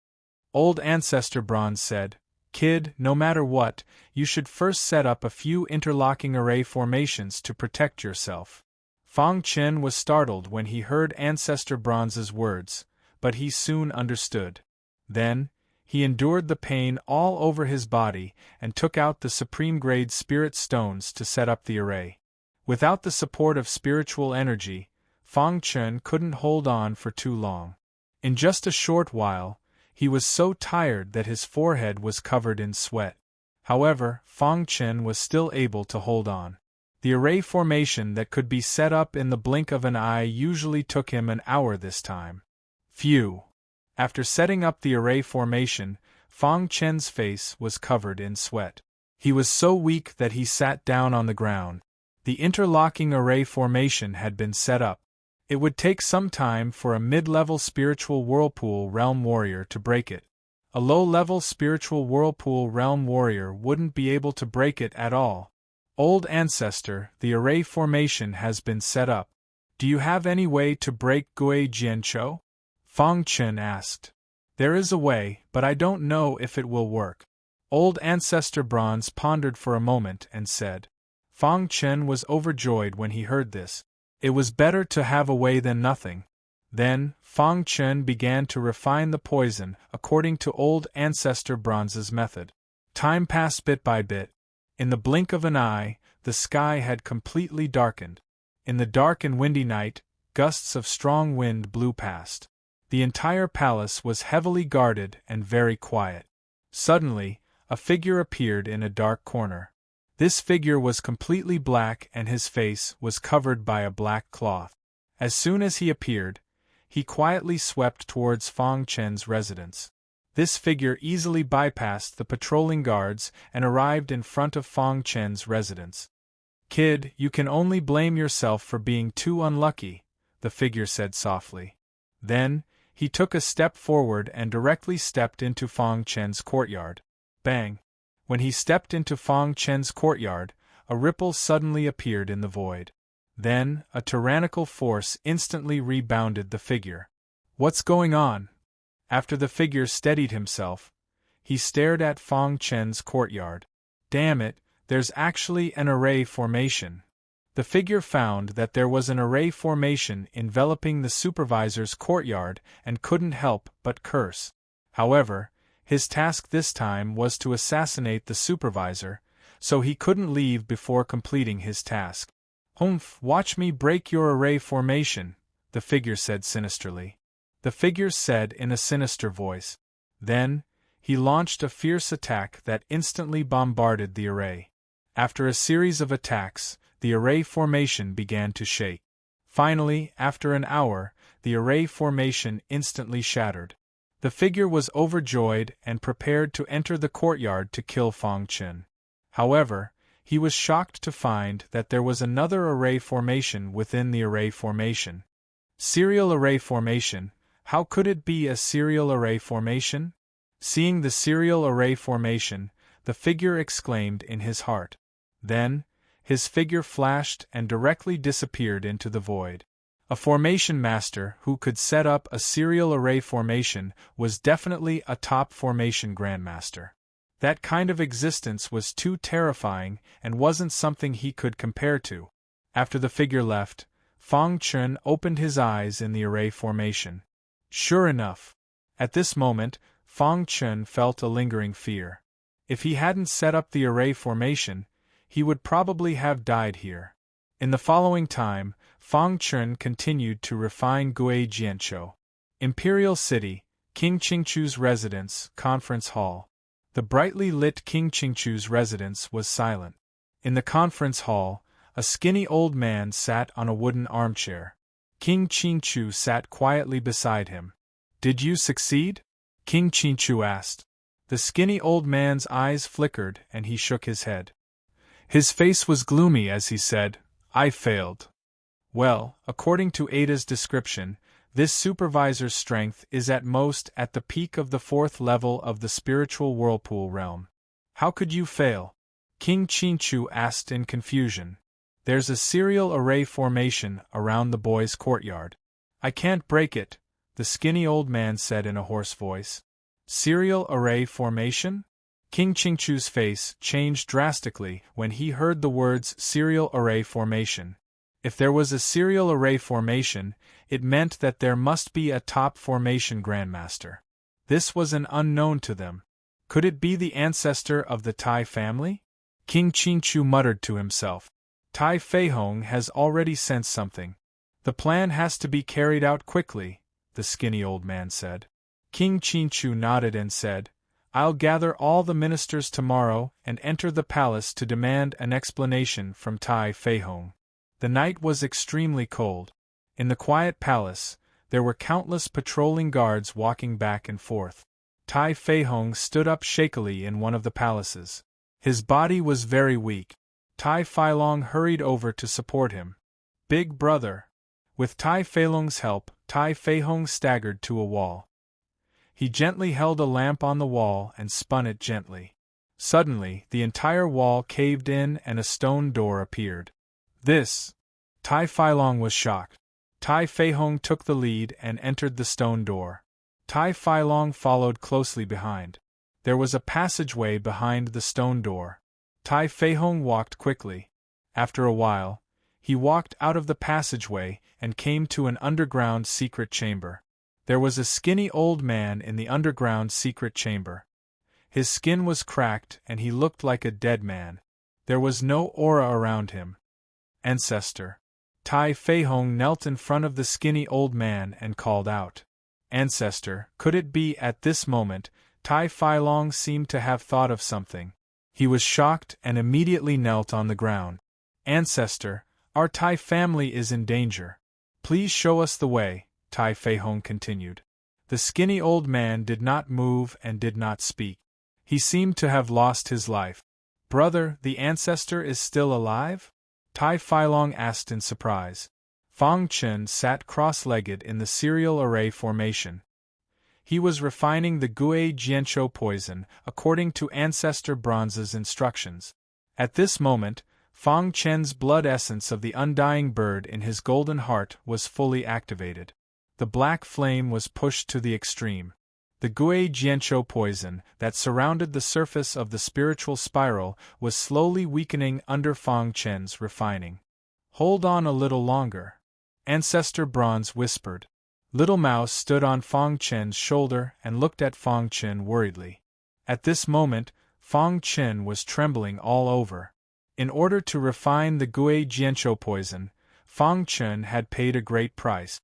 Old Ancestor Bronze said, "Kid, no matter what, you should first set up a few interlocking array formations to protect yourself." Fong Chen was startled when he heard Ancestor Bronze's words, but he soon understood. Then, he endured the pain all over his body and took out the supreme-grade spirit stones to set up the array. Without the support of spiritual energy, Fong Chen couldn't hold on for too long. In just a short while, he was so tired that his forehead was covered in sweat. However, Fong Chen was still able to hold on. The array formation that could be set up in the blink of an eye usually took him an hour this time. Phew! After setting up the array formation, Fong Chen's face was covered in sweat. He was so weak that he sat down on the ground. The interlocking array formation had been set up. It would take some time for a mid-level spiritual whirlpool realm warrior to break it. A low-level spiritual whirlpool realm warrior wouldn't be able to break it at all. "Old Ancestor, the array formation has been set up. Do you have any way to break Gui Jian Cho?" Fong Chen asked. "There is a way, but I don't know if it will work." Old Ancestor Bronze pondered for a moment and said. Fong Chen was overjoyed when he heard this. It was better to have a way than nothing. Then, Fong Chen began to refine the poison according to Old Ancestor Bronze's method. Time passed bit by bit. In the blink of an eye, the sky had completely darkened. In the dark and windy night, gusts of strong wind blew past. The entire palace was heavily guarded and very quiet. Suddenly, a figure appeared in a dark corner. This figure was completely black and his face was covered by a black cloth. As soon as he appeared, he quietly swept towards Fang Chen's residence. This figure easily bypassed the patrolling guards and arrived in front of Fang Chen's residence. "Kid, you can only blame yourself for being too unlucky," the figure said softly. Then, he took a step forward and directly stepped into Fang Chen's courtyard. Bang! When he stepped into Fang Chen's courtyard, a ripple suddenly appeared in the void. Then, a tyrannical force instantly rebounded the figure. "What's going on?" After the figure steadied himself, he stared at Fang Chen's courtyard. "Damn it, there's actually an array formation." The figure found that there was an array formation enveloping the supervisor's courtyard and couldn't help but curse. However, his task this time was to assassinate the supervisor, so he couldn't leave before completing his task. "Humph, watch me break your array formation," the figure said sinisterly. The figure said in a sinister voice. Then, he launched a fierce attack that instantly bombarded the array. After a series of attacks, the array formation began to shake. Finally, after an hour, the array formation instantly shattered. The figure was overjoyed and prepared to enter the courtyard to kill Fang Chen. However, he was shocked to find that there was another array formation within the array formation. Serial array formation? How could it be a serial array formation? Seeing the serial array formation, the figure exclaimed in his heart. Then, his figure flashed and directly disappeared into the void. A formation master who could set up a serial array formation was definitely a top formation grandmaster. That kind of existence was too terrifying and wasn't something he could compare to. After the figure left, Fang Chen opened his eyes in the array formation. Sure enough, at this moment, Fang Chen felt a lingering fear. If he hadn't set up the array formation, he would probably have died here. In the following time, Fang Chen continued to refine Gui Jianqiu. Imperial City, King Qingchu's residence, conference hall. The brightly lit King Qingchu's residence was silent. In the conference hall, a skinny old man sat on a wooden armchair. King Qingchu sat quietly beside him. "Did you succeed?" King Qingchu asked. The skinny old man's eyes flickered and he shook his head. His face was gloomy as he said, "I failed." "Well, according to Ada's description, this supervisor's strength is at most at the peak of the 4th level of the spiritual whirlpool realm. How could you fail?" King Qingchu asked in confusion. "There's a serial array formation around the boy's courtyard. I can't break it," the skinny old man said in a hoarse voice. "Serial array formation?" King Qingchu's face changed drastically when he heard the words serial array formation. If there was a serial array formation, it meant that there must be a top formation grandmaster. This was an unknown to them. Could it be the ancestor of the Tai family? King Qingchu muttered to himself. Tai Feihong has already sensed something. The plan has to be carried out quickly, the skinny old man said. King Qingchu nodded and said, "I'll gather all the ministers tomorrow and enter the palace to demand an explanation from Tai Feihong." The night was extremely cold. In the quiet palace, there were countless patrolling guards walking back and forth. Tai Feihong stood up shakily in one of the palaces. His body was very weak. Tai Feilong hurried over to support him. "Big brother." With Tai Feilong's help, Tai Feihong staggered to a wall. He gently held a lamp on the wall and spun it gently. Suddenly, the entire wall caved in and a stone door appeared. "This!" Tai Feilong was shocked. Tai Feihong took the lead and entered the stone door. Tai Feilong followed closely behind. There was a passageway behind the stone door. Tai Feihong walked quickly. After a while, he walked out of the passageway and came to an underground secret chamber. There was a skinny old man in the underground secret chamber. His skin was cracked and he looked like a dead man. There was no aura around him. "Ancestor." Tai Feihong knelt in front of the skinny old man and called out. Ancestor, could it be? At this moment, Tai Fai Long seemed to have thought of something. He was shocked and immediately knelt on the ground. Ancestor, our Tai family is in danger. Please show us the way, Tai Fei Hong continued. The skinny old man did not move and did not speak. He seemed to have lost his life. Brother, the ancestor is still alive? Tai Fai Long asked in surprise. Fang Chen sat cross-legged in the serial array formation. He was refining the Gui Jianqiu poison according to Ancestor Bronze's instructions. At this moment, Fang Chen's blood essence of the undying bird in his golden heart was fully activated. The black flame was pushed to the extreme. The Gui Jianqiu poison that surrounded the surface of the spiritual spiral was slowly weakening under Fang Chen's refining. Hold on a little longer, Ancestor Bronze whispered. Little Mouse stood on Fang Chen's shoulder and looked at Fang Chen worriedly. At this moment, Fang Chen was trembling all over. In order to refine the Gui Jianqiu poison, Fang Chen had paid a great price.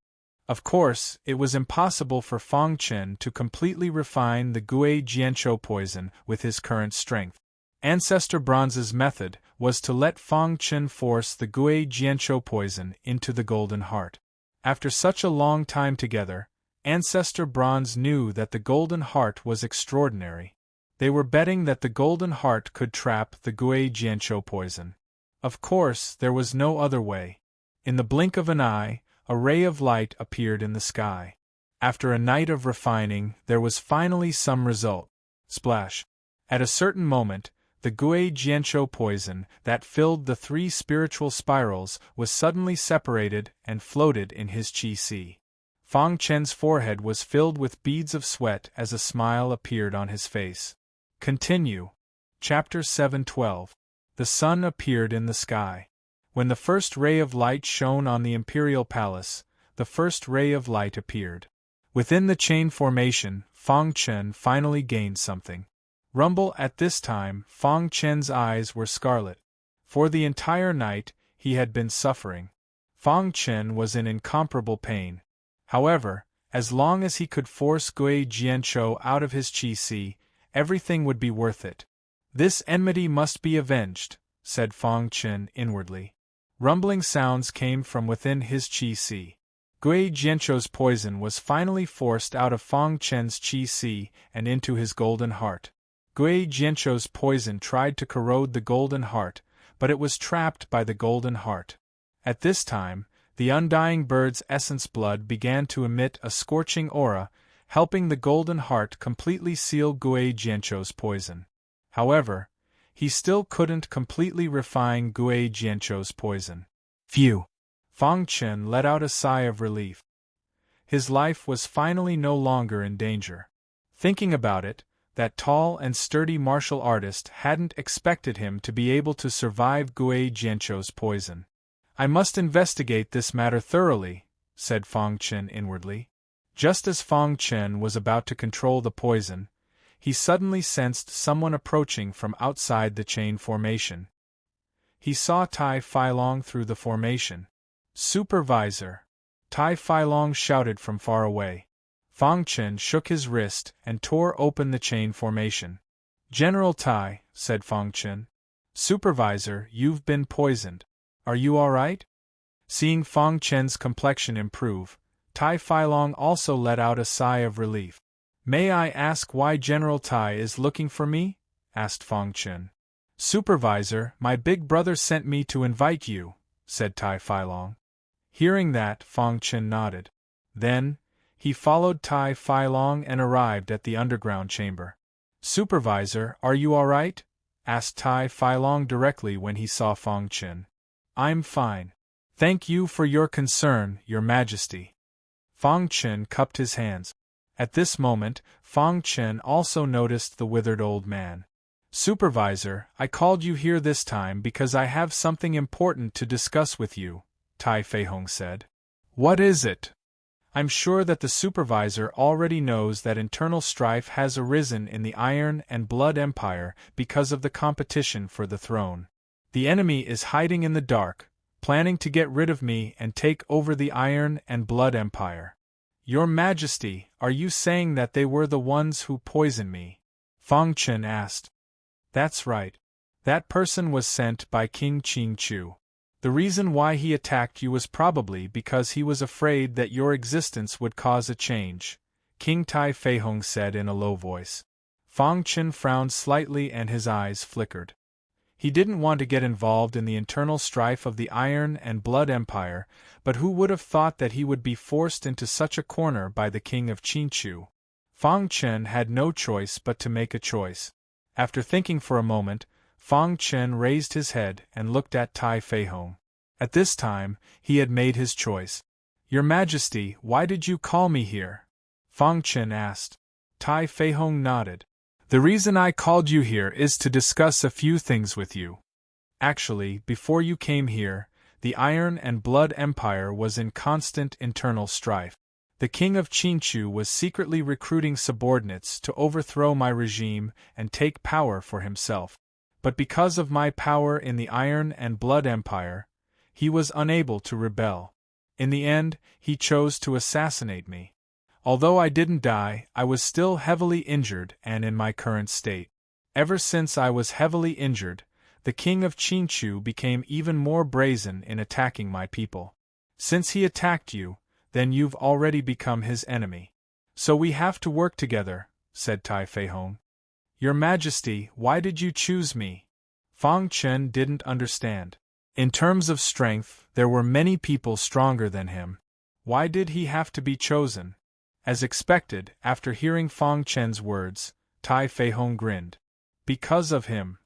Of course, it was impossible for Fang Chen to completely refine the Gui Jianqiu poison with his current strength. Ancestor Bronze's method was to let Fang Chen force the Gui Jianqiu poison into the golden heart. After such a long time together, Ancestor Bronze knew that the golden heart was extraordinary. They were betting that the golden heart could trap the Gui Jianqiu poison. Of course, there was no other way. In the blink of an eye, a ray of light appeared in the sky. After a night of refining, there was finally some result. Splash! At a certain moment, the Gui Jianqiu poison that filled the three spiritual spirals was suddenly separated and floated in his qi si. Fang Chen's forehead was filled with beads of sweat as a smile appeared on his face. Continue. Chapter 7:12. The sun appeared in the sky. When the first ray of light shone on the imperial palace, the first ray of light appeared. Within the chain formation, Fang Chen finally gained something. Rumble. At this time, Fang Chen's eyes were scarlet. For the entire night, he had been suffering. Fang Chen was in incomparable pain. However, as long as he could force Gui Jianqiu out of his qi si, everything would be worth it. This enmity must be avenged, said Fang Chen inwardly. Rumbling sounds came from within his qi si. Gui Jianqiu's poison was finally forced out of Fang Chen's qi si and into his golden heart. Gui Jianqiu's poison tried to corrode the golden heart, but it was trapped by the golden heart. At this time, the undying bird's essence blood began to emit a scorching aura, helping the golden heart completely seal Gui Jianqiu's poison. However, he still couldn't completely refine Gui Jianqiu's poison. Phew! Fang Chen let out a sigh of relief. His life was finally no longer in danger. Thinking about it, that tall and sturdy martial artist hadn't expected him to be able to survive Gui Jianqiu's poison. I must investigate this matter thoroughly, said Fang Chen inwardly. Just as Fang Chen was about to control the poison, he suddenly sensed someone approaching from outside the chain formation. He saw Tai Fai Long through the formation. Supervisor! Tai Fai Long shouted from far away. Fang Chen shook his wrist and tore open the chain formation. General Tai, said Fang Chen. Supervisor, you've been poisoned. Are you all right? Seeing Fang Chen's complexion improve, Tai Fai Long also let out a sigh of relief. May I ask why General Tai is looking for me? Asked Fang Chen. Supervisor, my big brother sent me to invite you, said Tai Fai Long. Hearing that, Fang Chen nodded. Then, he followed Tai Fai Long and arrived at the underground chamber. Supervisor, are you all right? Asked Tai Fai Long directly when he saw Fang Chen. I'm fine. Thank you for your concern, Your Majesty. Fang Chen cupped his hands. At this moment, Fang Chen also noticed the withered old man. Supervisor, I called you here this time because I have something important to discuss with you, Tai Fei Hong said. What is it? I'm sure that the supervisor already knows that internal strife has arisen in the Iron and Blood Empire because of the competition for the throne. The enemy is hiding in the dark, planning to get rid of me and take over the Iron and Blood Empire. Your Majesty, are you saying that they were the ones who poisoned me? Fang Chen asked. That's right. That person was sent by King Qing Chu. The reason why he attacked you was probably because he was afraid that your existence would cause a change, King Tai Feihong said in a low voice. Fang Chen frowned slightly and his eyes flickered. He didn't want to get involved in the internal strife of the Iron and Blood Empire, but who would have thought that he would be forced into such a corner by the king of Qinchu? Fang Chen had no choice but to make a choice. After thinking for a moment, Fang Chen raised his head and looked at Tai Feihong. At this time, he had made his choice. Your Majesty, why did you call me here? Fang Chen asked. Tai Feihong nodded. The reason I called you here is to discuss a few things with you. Actually, before you came here, the Iron and Blood Empire was in constant internal strife. The king of Qinchu was secretly recruiting subordinates to overthrow my regime and take power for himself. But because of my power in the Iron and Blood Empire, he was unable to rebel. In the end, he chose to assassinate me. Although I didn't die, I was still heavily injured and in my current state. Ever since I was heavily injured, the king of Qinchu became even more brazen in attacking my people. Since he attacked you, then you've already become his enemy. So we have to work together, said Tai Feihong. Your Majesty, why did you choose me? Fang Chen didn't understand. In terms of strength, there were many people stronger than him. Why did he have to be chosen? As expected, after hearing Fang Chen's words, Tai Feihong grinned. Because of him.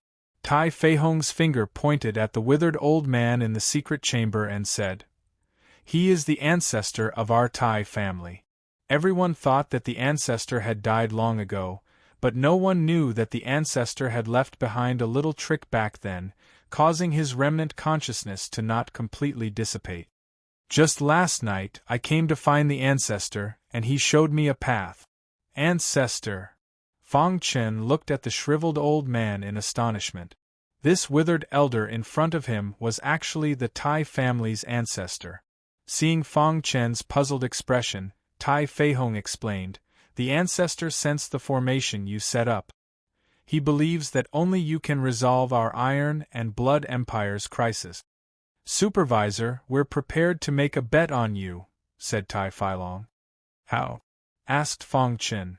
Tai Feihong's finger pointed at the withered old man in the secret chamber and said, He is the ancestor of our Tai family. Everyone thought that the ancestor had died long ago, but no one knew that the ancestor had left behind a little trick back then, causing his remnant consciousness to not completely dissipate. Just last night, I came to find the ancestor, and he showed me a path. Ancestor. Fang Chen looked at the shriveled old man in astonishment. This withered elder in front of him was actually the Tai family's ancestor. Seeing Fang Chen's puzzled expression, Tai Feihong explained, The ancestor sensed the formation you set up. He believes that only you can resolve our Iron and Blood Empire's crisis. Supervisor, we're prepared to make a bet on you, said Tai Feilong. How? Asked Fang Chen.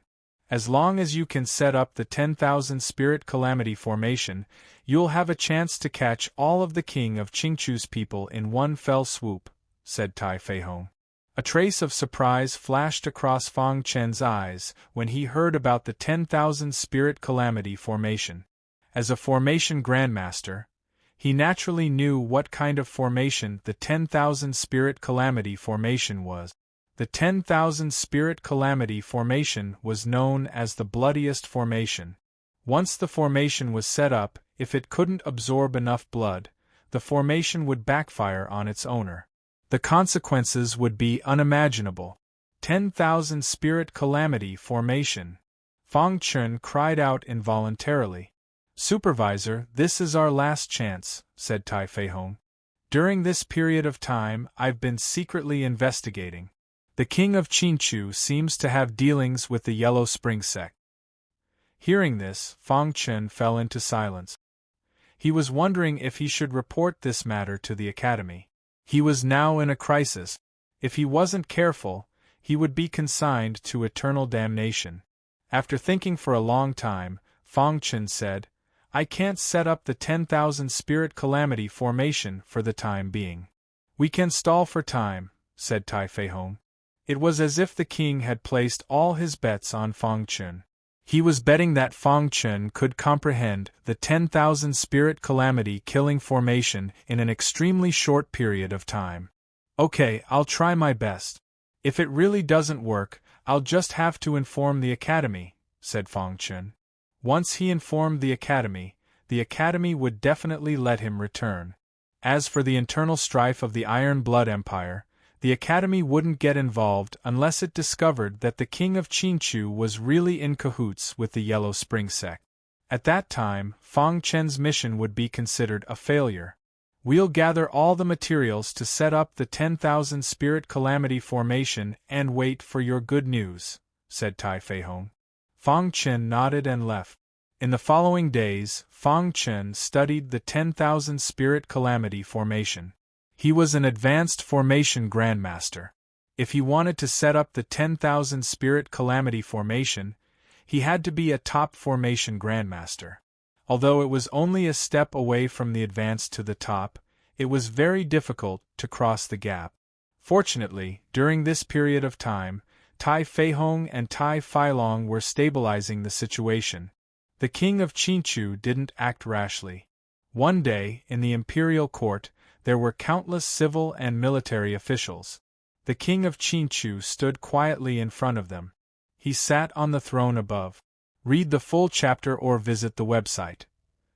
As long as you can set up the 10,000 Spirit Calamity formation, you'll have a chance to catch all of the king of Qingchu's people in one fell swoop, said Tai Feihong. A trace of surprise flashed across Fang Chen's eyes when he heard about the 10,000 Spirit Calamity formation. As a formation grandmaster, he naturally knew what kind of formation the 10,000 Spirit Calamity formation was. The 10,000 Spirit Calamity formation was known as the bloodiest formation. Once the formation was set up, if it couldn't absorb enough blood, the formation would backfire on its owner. The consequences would be unimaginable. 10,000 Spirit Calamity formation. Fang Chen cried out involuntarily. Supervisor, this is our last chance, said Tai Feihong. During this period of time, I've been secretly investigating. The king of Qinchu seems to have dealings with the Yellow Spring sect. Hearing this, Fang Chen fell into silence. He was wondering if he should report this matter to the academy. He was now in a crisis. If he wasn't careful, he would be consigned to eternal damnation. After thinking for a long time, Fang Chen said, I can't set up the 10,000 Spirit Calamity formation for the time being. We can stall for time, said Tai Feihong. It was as if the king had placed all his bets on Fang Chen. He was betting that Fang Chen could comprehend the 10,000 Spirit Calamity killing formation in an extremely short period of time. Okay, I'll try my best. If it really doesn't work, I'll just have to inform the academy, said Fang Chen. Once he informed the academy would definitely let him return. As for the internal strife of the Iron Blood Empire, the academy wouldn't get involved unless it discovered that the king of Qinchu was really in cahoots with the Yellow Spring sect. At that time, Fang Chen's mission would be considered a failure. We'll gather all the materials to set up the 10,000 Spirit Calamity formation and wait for your good news, said Tai Feihong. Fang Chen nodded and left. In the following days, Fang Chen studied the 10,000 Spirit Calamity formation. He was an advanced formation grandmaster. If he wanted to set up the 10,000 Spirit Calamity formation, he had to be a top formation grandmaster. Although it was only a step away from the advance to the top, it was very difficult to cross the gap. Fortunately, during this period of time, Tai Feihong and Tai Feilong were stabilizing the situation. The king of Qinchu didn't act rashly. One day, in the imperial court, there were countless civil and military officials. The king of Qinchu stood quietly in front of them. He sat on the throne above. Read the full chapter or visit the website.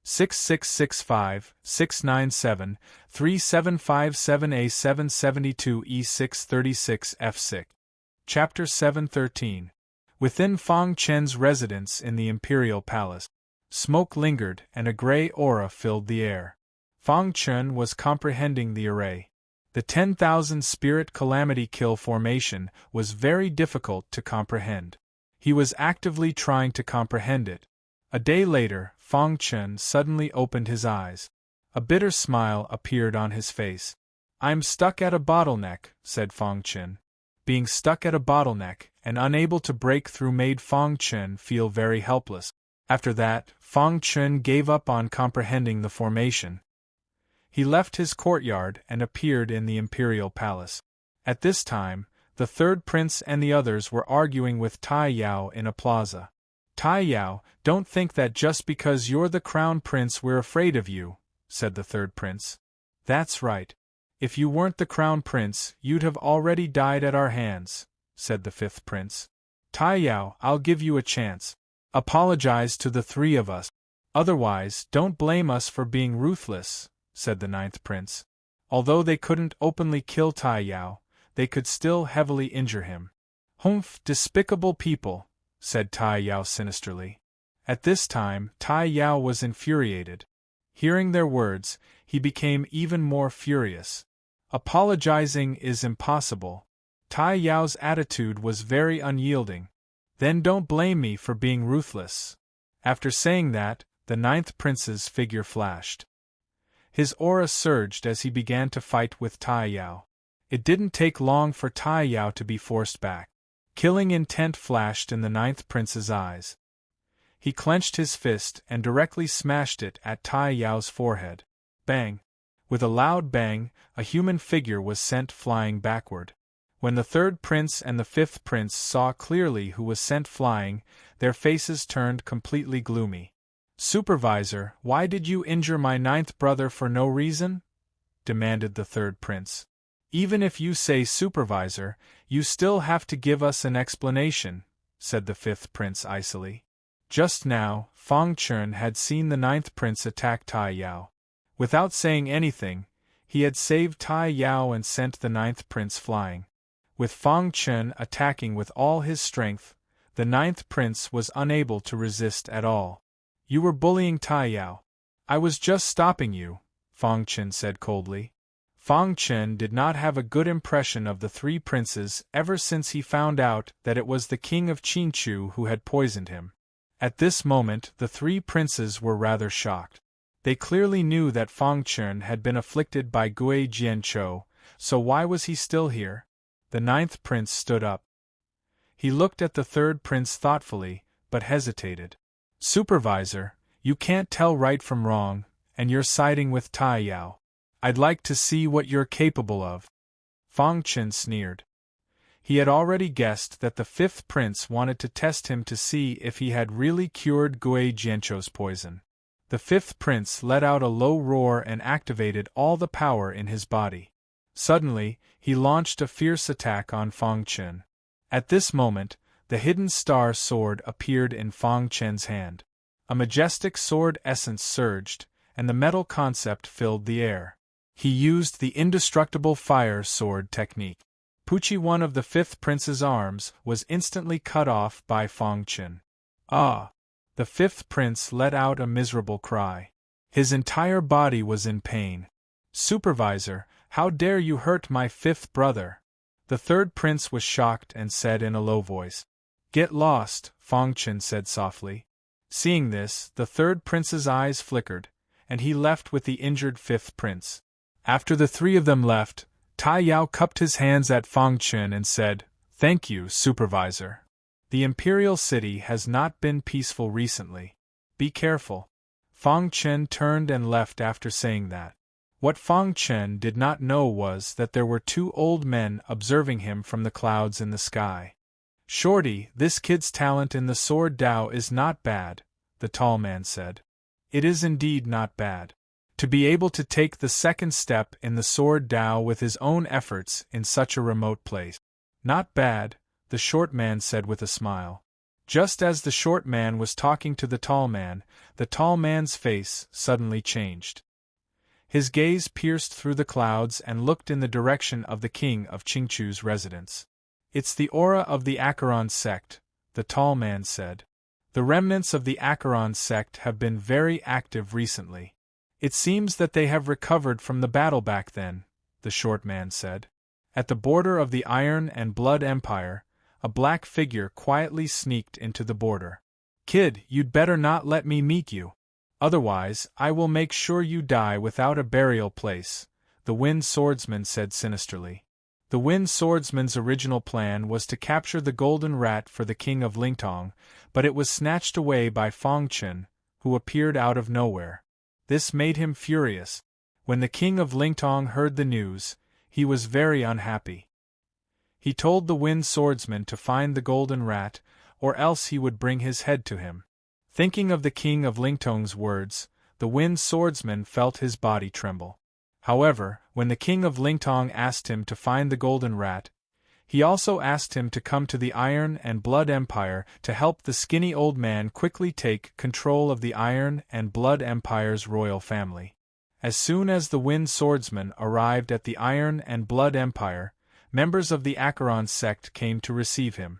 6665-6757A772E636F6. Chapter 713. Within Fang Chen's residence in the imperial palace. Smoke lingered and a gray aura filled the air. Fang Chen was comprehending the array. The 10,000 Spirit Calamity Kill formation was very difficult to comprehend. He was actively trying to comprehend it. A day later, Fang Chen suddenly opened his eyes. A bitter smile appeared on his face. "I'm stuck at a bottleneck," said Fang Chen. Being stuck at a bottleneck and unable to break through made Fang Chen feel very helpless. After that, Fang Chen gave up on comprehending the formation. He left his courtyard and appeared in the imperial palace. At this time, the third prince and the others were arguing with Tai Yao in a plaza. "Tai Yao, don't think that just because you're the crown prince we're afraid of you," said the third prince. "That's right. If you weren't the crown prince, you'd have already died at our hands," said the fifth prince. "Tai Yao, I'll give you a chance. Apologize to the three of us. Otherwise, don't blame us for being ruthless," said the ninth prince. Although they couldn't openly kill Tai Yao, they could still heavily injure him. "Humph, despicable people," said Tai Yao sinisterly. At this time, Tai Yao was infuriated. Hearing their words, he became even more furious. "Apologizing is impossible." Tai Yao's attitude was very unyielding. "Then don't blame me for being ruthless." After saying that, the ninth prince's figure flashed. His aura surged as he began to fight with Tai Yao. It didn't take long for Tai Yao to be forced back. Killing intent flashed in the ninth prince's eyes. He clenched his fist and directly smashed it at Tai Yao's forehead. Bang! With a loud bang, a human figure was sent flying backward. When the third prince and the fifth prince saw clearly who was sent flying, their faces turned completely gloomy. "Supervisor, why did you injure my ninth brother for no reason?" demanded the third prince. "Even if you say supervisor, you still have to give us an explanation," said the fifth prince icily. Just now, Fang Chen had seen the ninth prince attack Tai Yao. Without saying anything, he had saved Tai Yao and sent the ninth prince flying. With Fang Chen attacking with all his strength, the ninth prince was unable to resist at all. "You were bullying Tai Yao." "I was just stopping you," Fang Chen said coldly. Fang Chen did not have a good impression of the three princes ever since he found out that it was the king of Qinchu who had poisoned him. At this moment the three princes were rather shocked. They clearly knew that Fang Chen had been afflicted by Gui Jianchou, so why was he still here? The ninth prince stood up. He looked at the third prince thoughtfully, but hesitated. "Supervisor, you can't tell right from wrong, and you're siding with Tai Yao. I'd like to see what you're capable of." Fang Chen sneered. He had already guessed that the fifth prince wanted to test him to see if he had really cured Gui Jianchou's poison. The fifth prince let out a low roar and activated all the power in his body. Suddenly, he launched a fierce attack on Fang Chen. At this moment, the hidden star sword appeared in Fang Chen's hand. A majestic sword essence surged, and the metal concept filled the air. He used the indestructible fire sword technique. Puchi, one of the fifth prince's arms, was instantly cut off by Fang Chen. "Ah!" The fifth prince let out a miserable cry. His entire body was in pain. "Supervisor, how dare you hurt my fifth brother?" The third prince was shocked and said in a low voice. "Get lost," Fong Chen said softly. Seeing this, the third prince's eyes flickered, and he left with the injured fifth prince. After the three of them left, Tai Yao cupped his hands at Fong Chen and said, "Thank you, Supervisor. The Imperial City has not been peaceful recently. Be careful." Fong Chen turned and left after saying that. What Fong Chen did not know was that there were two old men observing him from the clouds in the sky. "Shorty, this kid's talent in the sword Dao is not bad," the tall man said. "It is indeed not bad. To be able to take the second step in the sword Dao with his own efforts in such a remote place. Not bad," the short man said with a smile. Just as the short man was talking to the tall man's face suddenly changed. His gaze pierced through the clouds and looked in the direction of the king of Qingchu's residence. "It's the aura of the Acheron sect," the tall man said. "The remnants of the Acheron sect have been very active recently. It seems that they have recovered from the battle back then," the short man said. At the border of the Iron and Blood Empire, a black figure quietly sneaked into the border. "Kid, you'd better not let me meet you. Otherwise, I will make sure you die without a burial place," the Wind Swordsman said sinisterly. The Wind Swordsman's original plan was to capture the golden rat for the king of Lingtong, but it was snatched away by Fong Chen, who appeared out of nowhere. This made him furious. When the king of Lingtong heard the news, he was very unhappy. He told the Wind Swordsman to find the golden rat, or else he would bring his head to him. Thinking of the king of Lingtong's words, the Wind Swordsman felt his body tremble. However, when the king of Lingtong asked him to find the golden rat, he also asked him to come to the Iron and Blood Empire to help the skinny old man quickly take control of the Iron and Blood Empire's royal family. As soon as the Wind Swordsman arrived at the Iron and Blood Empire, members of the Acheron sect came to receive him.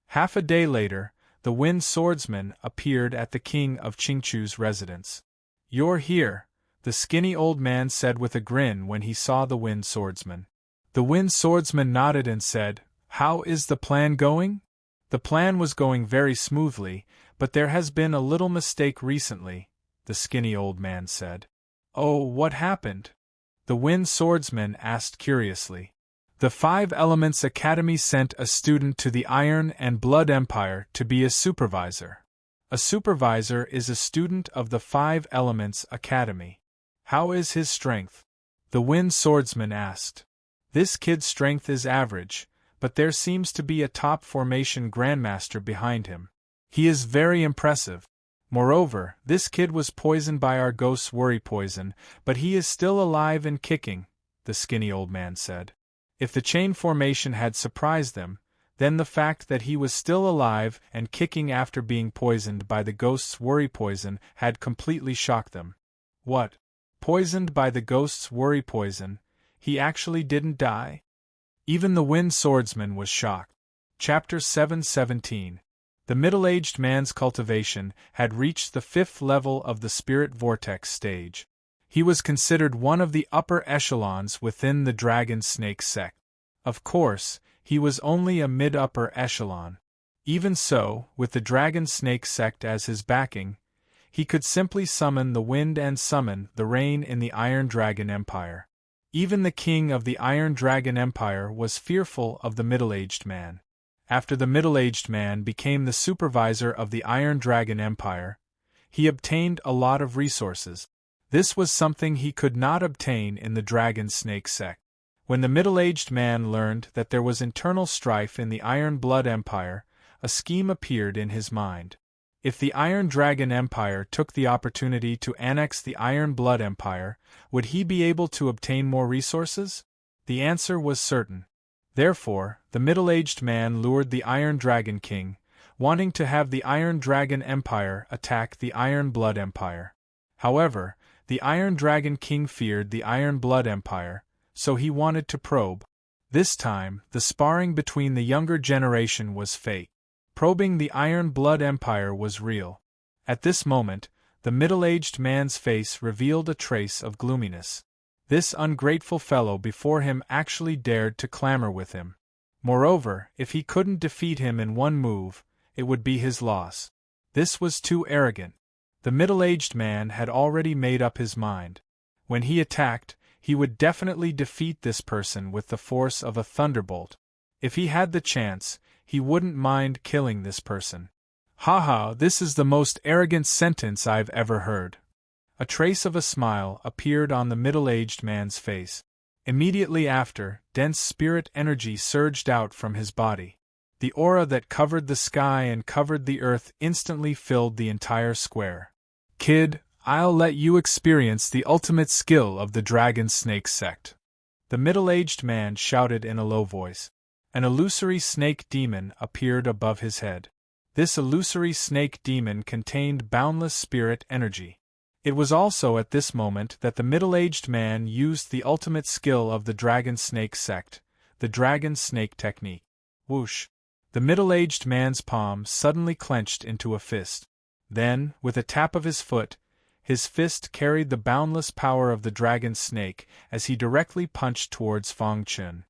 Half a day later, the Wind Swordsman appeared at the king of Qingchu's residence. "You're here," the skinny old man said with a grin when he saw the Wind Swordsman. The Wind Swordsman nodded and said, "How is the plan going?" "The plan was going very smoothly, but there has been a little mistake recently," the skinny old man said. "Oh, what happened?" the Wind Swordsman asked curiously. "The Five Elements Academy sent a student to the Iron and Blood Empire to be a supervisor. A supervisor is a student of the Five Elements Academy. How is his strength?" the Wind Swordsman asked. "This kid's strength is average, but there seems to be a top formation grandmaster behind him. He is very impressive. Moreover, this kid was poisoned by our ghost's worry poison, but he is still alive and kicking," the skinny old man said. If the chain formation had surprised them, then the fact that he was still alive and kicking after being poisoned by the ghost's worry poison had completely shocked them. What? Poisoned by the ghost's worry poison? He actually didn't die? Even the Wind Swordsman was shocked. Chapter 717. The middle-aged man's cultivation had reached the 5th level of the Spirit Vortex stage. He was considered one of the upper echelons within the Dragon Snake sect. Of course, he was only a mid-upper echelon. Even so, with the Dragon Snake sect as his backing, he could simply summon the wind and summon the rain in the Iron Dragon Empire. Even the king of the Iron Dragon Empire was fearful of the middle-aged man. After the middle-aged man became the supervisor of the Iron Dragon Empire, he obtained a lot of resources. This was something he could not obtain in the Dragon Snake sect. When the middle-aged man learned that there was internal strife in the Iron Blood Empire, a scheme appeared in his mind. If the Iron Dragon Empire took the opportunity to annex the Iron Blood Empire, would he be able to obtain more resources? The answer was certain. Therefore, the middle-aged man lured the Iron Dragon King, wanting to have the Iron Dragon Empire attack the Iron Blood Empire. However, the Iron Dragon King feared the Iron Blood Empire, so he wanted to probe. This time, the sparring between the younger generation was fake. Probing the Iron Blood Empire was real. At this moment, the middle-aged man's face revealed a trace of gloominess. This ungrateful fellow before him actually dared to clamor with him. Moreover, if he couldn't defeat him in one move, it would be his loss. This was too arrogant. The middle-aged man had already made up his mind. When he attacked, he would definitely defeat this person with the force of a thunderbolt. If he had the chance, he wouldn't mind killing this person. "Haha, this is the most arrogant sentence I've ever heard." A trace of a smile appeared on the middle-aged man's face. Immediately after, dense spirit energy surged out from his body. The aura that covered the sky and covered the earth instantly filled the entire square. "Kid, I'll let you experience the ultimate skill of the Dragon Snake sect," the middle-aged man shouted in a low voice. An illusory snake demon appeared above his head. This illusory snake demon contained boundless spirit energy. It was also at this moment that the middle-aged man used the ultimate skill of the Dragon Snake sect, the Dragon Snake technique. Whoosh! The middle-aged man's palm suddenly clenched into a fist. Then, with a tap of his foot, his fist carried the boundless power of the Dragon Snake as he directly punched towards Fang Chen.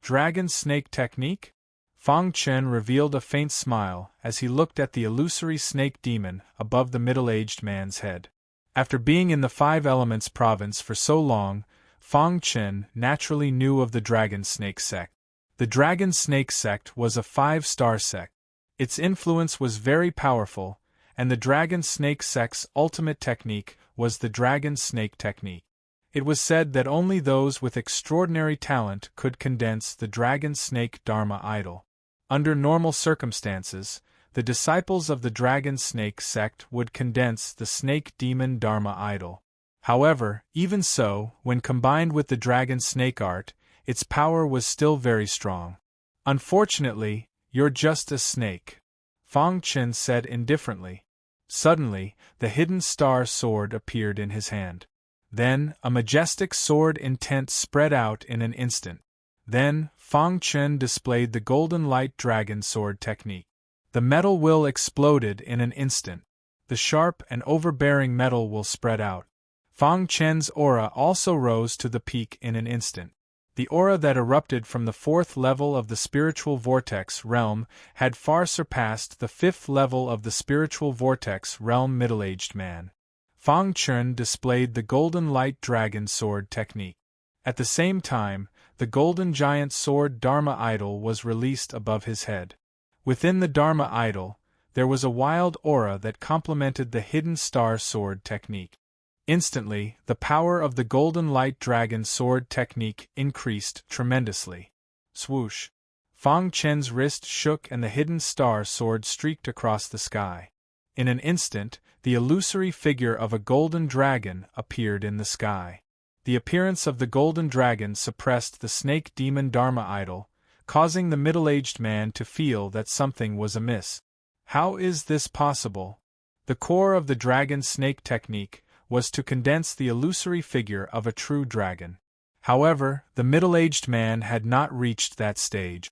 Dragon Snake technique? Fang Chen revealed a faint smile as he looked at the illusory snake demon above the middle-aged man's head. After being in the Five Elements province for so long, Fang Chen naturally knew of the Dragon Snake sect. The Dragon Snake sect was a 5-star sect. Its influence was very powerful, and the Dragon Snake sect's ultimate technique was the Dragon Snake technique. It was said that only those with extraordinary talent could condense the Dragon Snake Dharma idol. Under normal circumstances, the disciples of the Dragon Snake sect would condense the Snake Demon Dharma idol. However, even so, when combined with the Dragon Snake art, its power was still very strong. "Unfortunately, you're just a snake," Fang Chen said indifferently. Suddenly, the hidden star sword appeared in his hand. Then, a majestic sword intent spread out in an instant. Then, Fang Chen displayed the Golden Light Dragon Sword technique. The metal will exploded in an instant. The sharp and overbearing metal will spread out. Fang Chen's aura also rose to the peak in an instant. The aura that erupted from the 4th level of the spiritual vortex realm had far surpassed the 5th level of the spiritual vortex realm middle-aged man. Fang Chen displayed the Golden Light Dragon Sword technique. At the same time, the Golden Giant Sword Dharma idol was released above his head. Within the Dharma idol, there was a wild aura that complemented the Hidden Star Sword technique. Instantly, the power of the Golden Light Dragon Sword technique increased tremendously. Swoosh! Fang Chen's wrist shook and the Hidden Star Sword streaked across the sky. In an instant, the illusory figure of a golden dragon appeared in the sky. The appearance of the golden dragon suppressed the Snake Demon Dharma idol, causing the middle-aged man to feel that something was amiss. How is this possible? The core of the Dragon Snake technique was to condense the illusory figure of a true dragon. However, the middle-aged man had not reached that stage.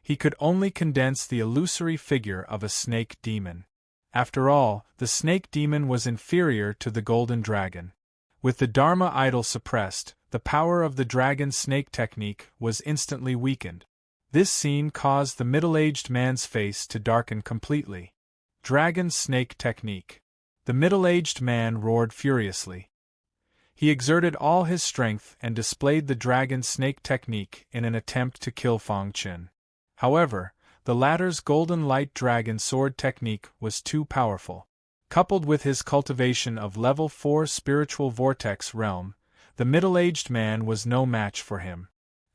He could only condense the illusory figure of a snake demon. After all, the snake demon was inferior to the golden dragon. With the Dharma idol suppressed, the power of the Dragon Snake technique was instantly weakened. This scene caused the middle-aged man's face to darken completely. Dragon Snake technique. The middle-aged man roared furiously. He exerted all his strength and displayed the Dragon Snake technique in an attempt to kill Fang Chen. However, the latter's Golden Light Dragon Sword technique was too powerful. Coupled with his cultivation of Level 4 Spiritual Vortex realm, the middle-aged man was no match for him.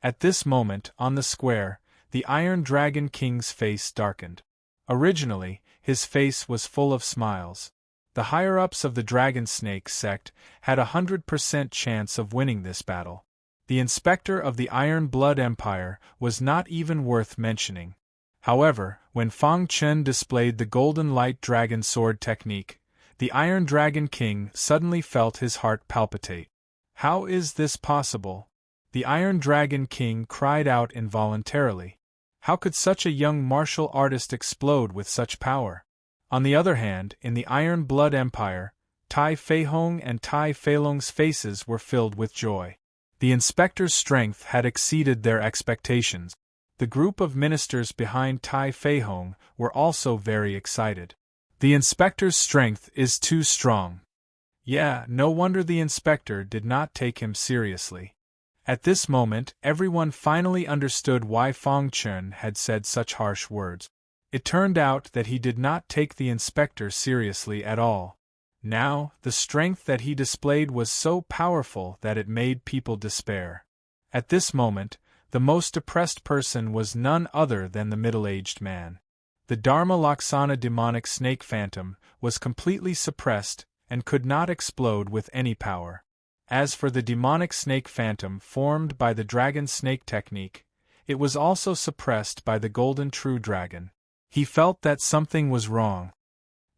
At this moment, on the square, the Iron Dragon King's face darkened. Originally, his face was full of smiles. The higher-ups of the Dragon Snake sect had 100% chance of winning this battle. The inspector of the Iron Blood Empire was not even worth mentioning. However, when Fang Chen displayed the Golden Light Dragon Sword technique, the Iron Dragon King suddenly felt his heart palpitate. How is this possible? The Iron Dragon King cried out involuntarily. How could such a young martial artist explode with such power? On the other hand, in the Iron Blood Empire, Tai Feihong and Tai Feilong's faces were filled with joy. The inspector's strength had exceeded their expectations. The group of ministers behind Tai Feihong were also very excited. The inspector's strength is too strong. Yeah, no wonder the inspector did not take him seriously. At this moment, everyone finally understood why Fong Chen had said such harsh words. It turned out that he did not take the inspector seriously at all. Now, the strength that he displayed was so powerful that it made people despair. At this moment, the most depressed person was none other than the middle-aged man. The Dharma Laksana demonic snake phantom was completely suppressed and could not explode with any power. As for the demonic snake phantom formed by the dragon snake technique, it was also suppressed by the golden true dragon. He felt that something was wrong.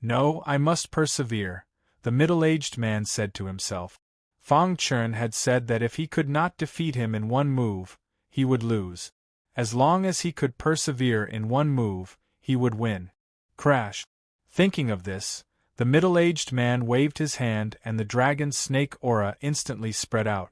No, I must persevere, the middle-aged man said to himself. Fong Chen had said that if he could not defeat him in one move, he would lose. As long as he could persevere in one move, he would win. Crash. Thinking of this, the middle-aged man waved his hand and the dragon's snake aura instantly spread out.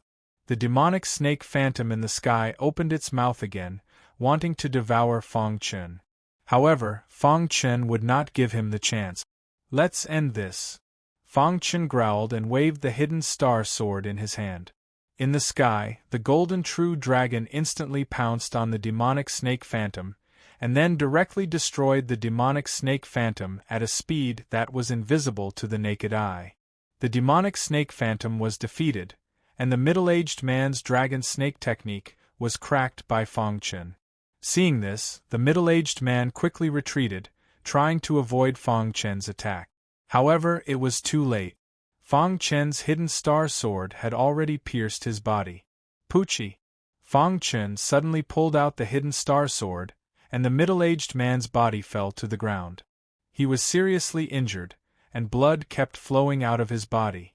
The demonic snake phantom in the sky opened its mouth again, wanting to devour Fong Chen. However, Fong Chen would not give him the chance. Let's end this. Fong Chen growled and waved the hidden star sword in his hand. In the sky, the golden true dragon instantly pounced on the demonic snake phantom, and then directly destroyed the demonic snake phantom at a speed that was invisible to the naked eye. The demonic snake phantom was defeated, and the middle-aged man's dragon snake technique was cracked by Fong Chen. Seeing this, the middle-aged man quickly retreated, trying to avoid Fong Chen's attack. However, it was too late. Fong Chen's hidden star sword had already pierced his body. Poochie! Fong Chen suddenly pulled out the hidden star sword, and the middle-aged man's body fell to the ground. He was seriously injured, and blood kept flowing out of his body.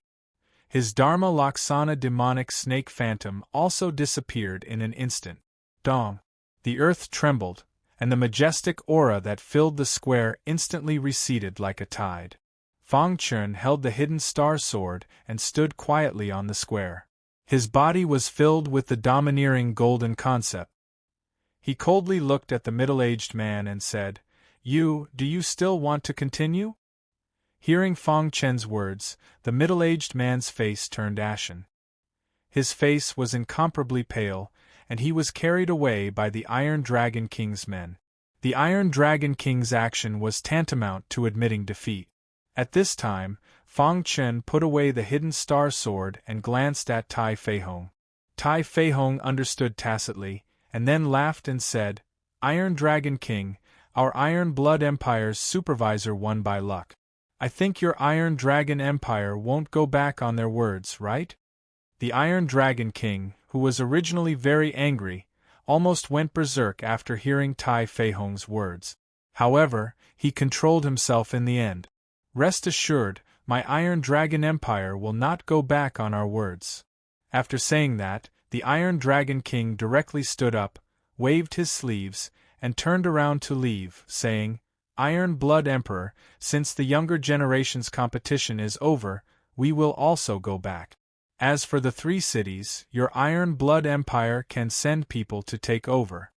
His Dharma Laksana demonic snake phantom also disappeared in an instant. Dong! The earth trembled, and the majestic aura that filled the square instantly receded like a tide. Fong Chen held the hidden star sword and stood quietly on the square. His body was filled with the domineering golden concept. He coldly looked at the middle-aged man and said, do you still want to continue? Hearing Fong Chen's words, the middle-aged man's face turned ashen. His face was incomparably pale, and he was carried away by the Iron Dragon King's men. The Iron Dragon King's action was tantamount to admitting defeat. At this time, Fong Chen put away the hidden star sword and glanced at Tai Feihong. Tai Feihong understood tacitly, and then laughed and said, Iron Dragon King, our Iron Blood Empire's supervisor won by luck. I think your Iron Dragon Empire won't go back on their words, right? The Iron Dragon King, who was originally very angry, almost went berserk after hearing Tai Feihong's words. However, he controlled himself in the end. Rest assured, my Iron Dragon Empire will not go back on our words. After saying that, the Iron Dragon King directly stood up, waved his sleeves, and turned around to leave, saying, Iron Blood Emperor, since the younger generation's competition is over, we will also go back. As for the 3 cities, your Iron Blood Empire can send people to take over.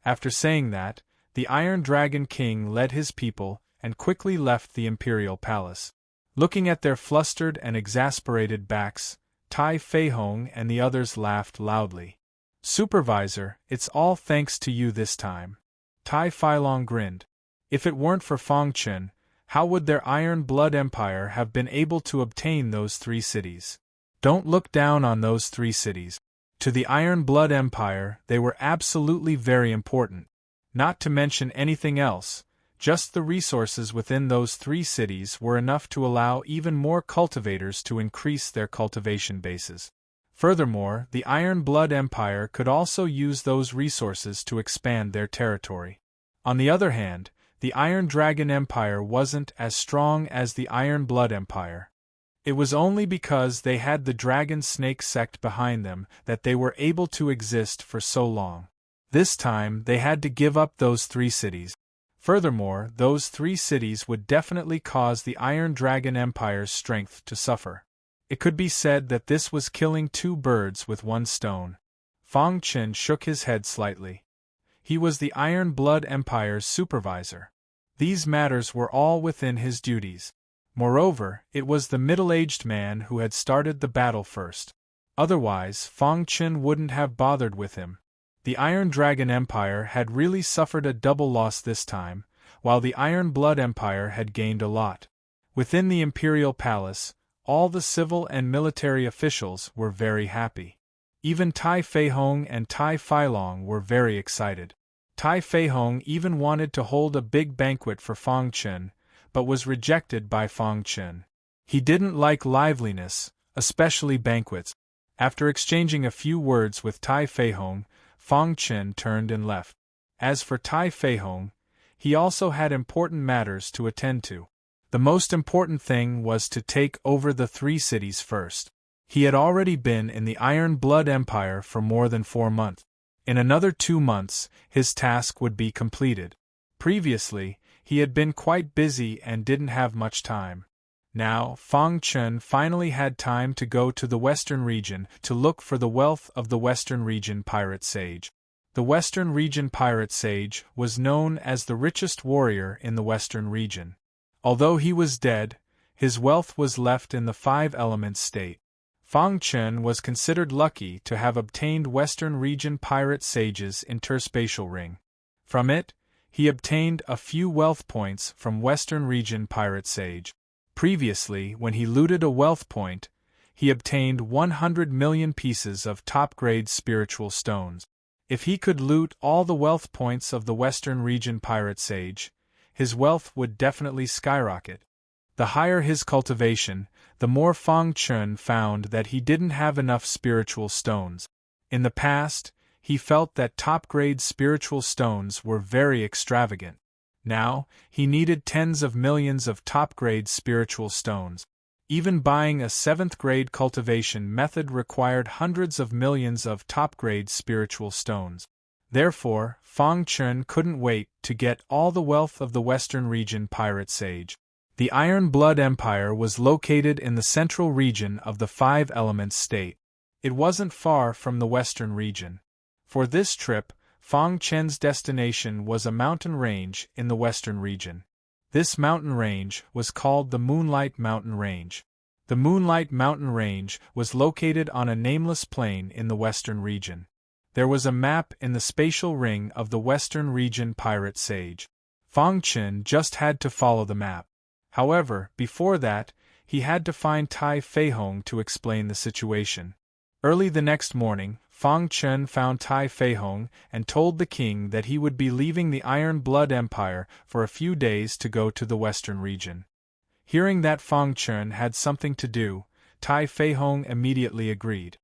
After saying that, the Iron Dragon King led his people and quickly left the imperial palace. Looking at their flustered and exasperated backs, Tai Feihong and the others laughed loudly. Supervisor, it's all thanks to you this time. Tai Feilong grinned. If it weren't for Fong Chen, how would their Iron Blood Empire have been able to obtain those 3 cities? Don't look down on those 3 cities. To the Iron Blood Empire, they were absolutely very important. Not to mention anything else, just the resources within those 3 cities were enough to allow even more cultivators to increase their cultivation bases. Furthermore, the Iron Blood Empire could also use those resources to expand their territory. On the other hand, the Iron Dragon Empire wasn't as strong as the Iron Blood Empire. It was only because they had the Dragon Snake sect behind them that they were able to exist for so long. This time, they had to give up those 3 cities. Furthermore, those 3 cities would definitely cause the Iron Dragon Empire's strength to suffer. It could be said that this was killing two birds with one stone. Fang Chen shook his head slightly. He was the Iron Blood Empire's supervisor. These matters were all within his duties. Moreover, it was the middle-aged man who had started the battle first. Otherwise, Fang Chen wouldn't have bothered with him. The Iron Dragon Empire had really suffered a double loss this time, while the Iron Blood Empire had gained a lot. Within the Imperial Palace, all the civil and military officials were very happy. Even Tai Feihong and Tai Feilong were very excited. Tai Feihong even wanted to hold a big banquet for Fang Chen, but was rejected by Fang Chen. He didn't like liveliness, especially banquets. After exchanging a few words with Tai Feihong, Fang Chen turned and left. As for Tai Feihong, he also had important matters to attend to. The most important thing was to take over the three cities first. He had already been in the Iron Blood Empire for more than 4 months. In another 2 months, his task would be completed. Previously, he had been quite busy and didn't have much time. Now, Fang Chen finally had time to go to the Western region to look for the wealth of the Western region pirate sage. The Western region pirate sage was known as the richest warrior in the Western region. Although he was dead, his wealth was left in the 5 elements state. Fang Chen was considered lucky to have obtained Western region pirate sage's interspatial ring. From it, he obtained a few wealth points from Western region pirate sage. Previously, when he looted a wealth point, he obtained 100 million pieces of top-grade spiritual stones. If he could loot all the wealth points of the Western region pirate sage, his wealth would definitely skyrocket. The higher his cultivation, the more Fang Chen found that he didn't have enough spiritual stones. In the past, he felt that top-grade spiritual stones were very extravagant. Now, he needed tens of millions of top-grade spiritual stones. Even buying a 7th-grade cultivation method required hundreds of millions of top-grade spiritual stones. Therefore, Fang Chen couldn't wait to get all the wealth of the Western region pirate sage. The Iron Blood Empire was located in the central region of the 5 elements state. It wasn't far from the Western region. For this trip, Fang Chen's destination was a mountain range in the Western region. This mountain range was called the Moonlight Mountain Range. The Moonlight Mountain Range was located on a nameless plain in the Western region. There was a map in the spatial ring of the Western region pirate sage. Fang Chen just had to follow the map. However, before that, he had to find Tai Feihong to explain the situation. Early the next morning, Fang Chen found Tai Feihong and told the king that he would be leaving the Iron Blood Empire for a few days to go to the Western region. Hearing that Fang Chen had something to do, Tai Feihong immediately agreed.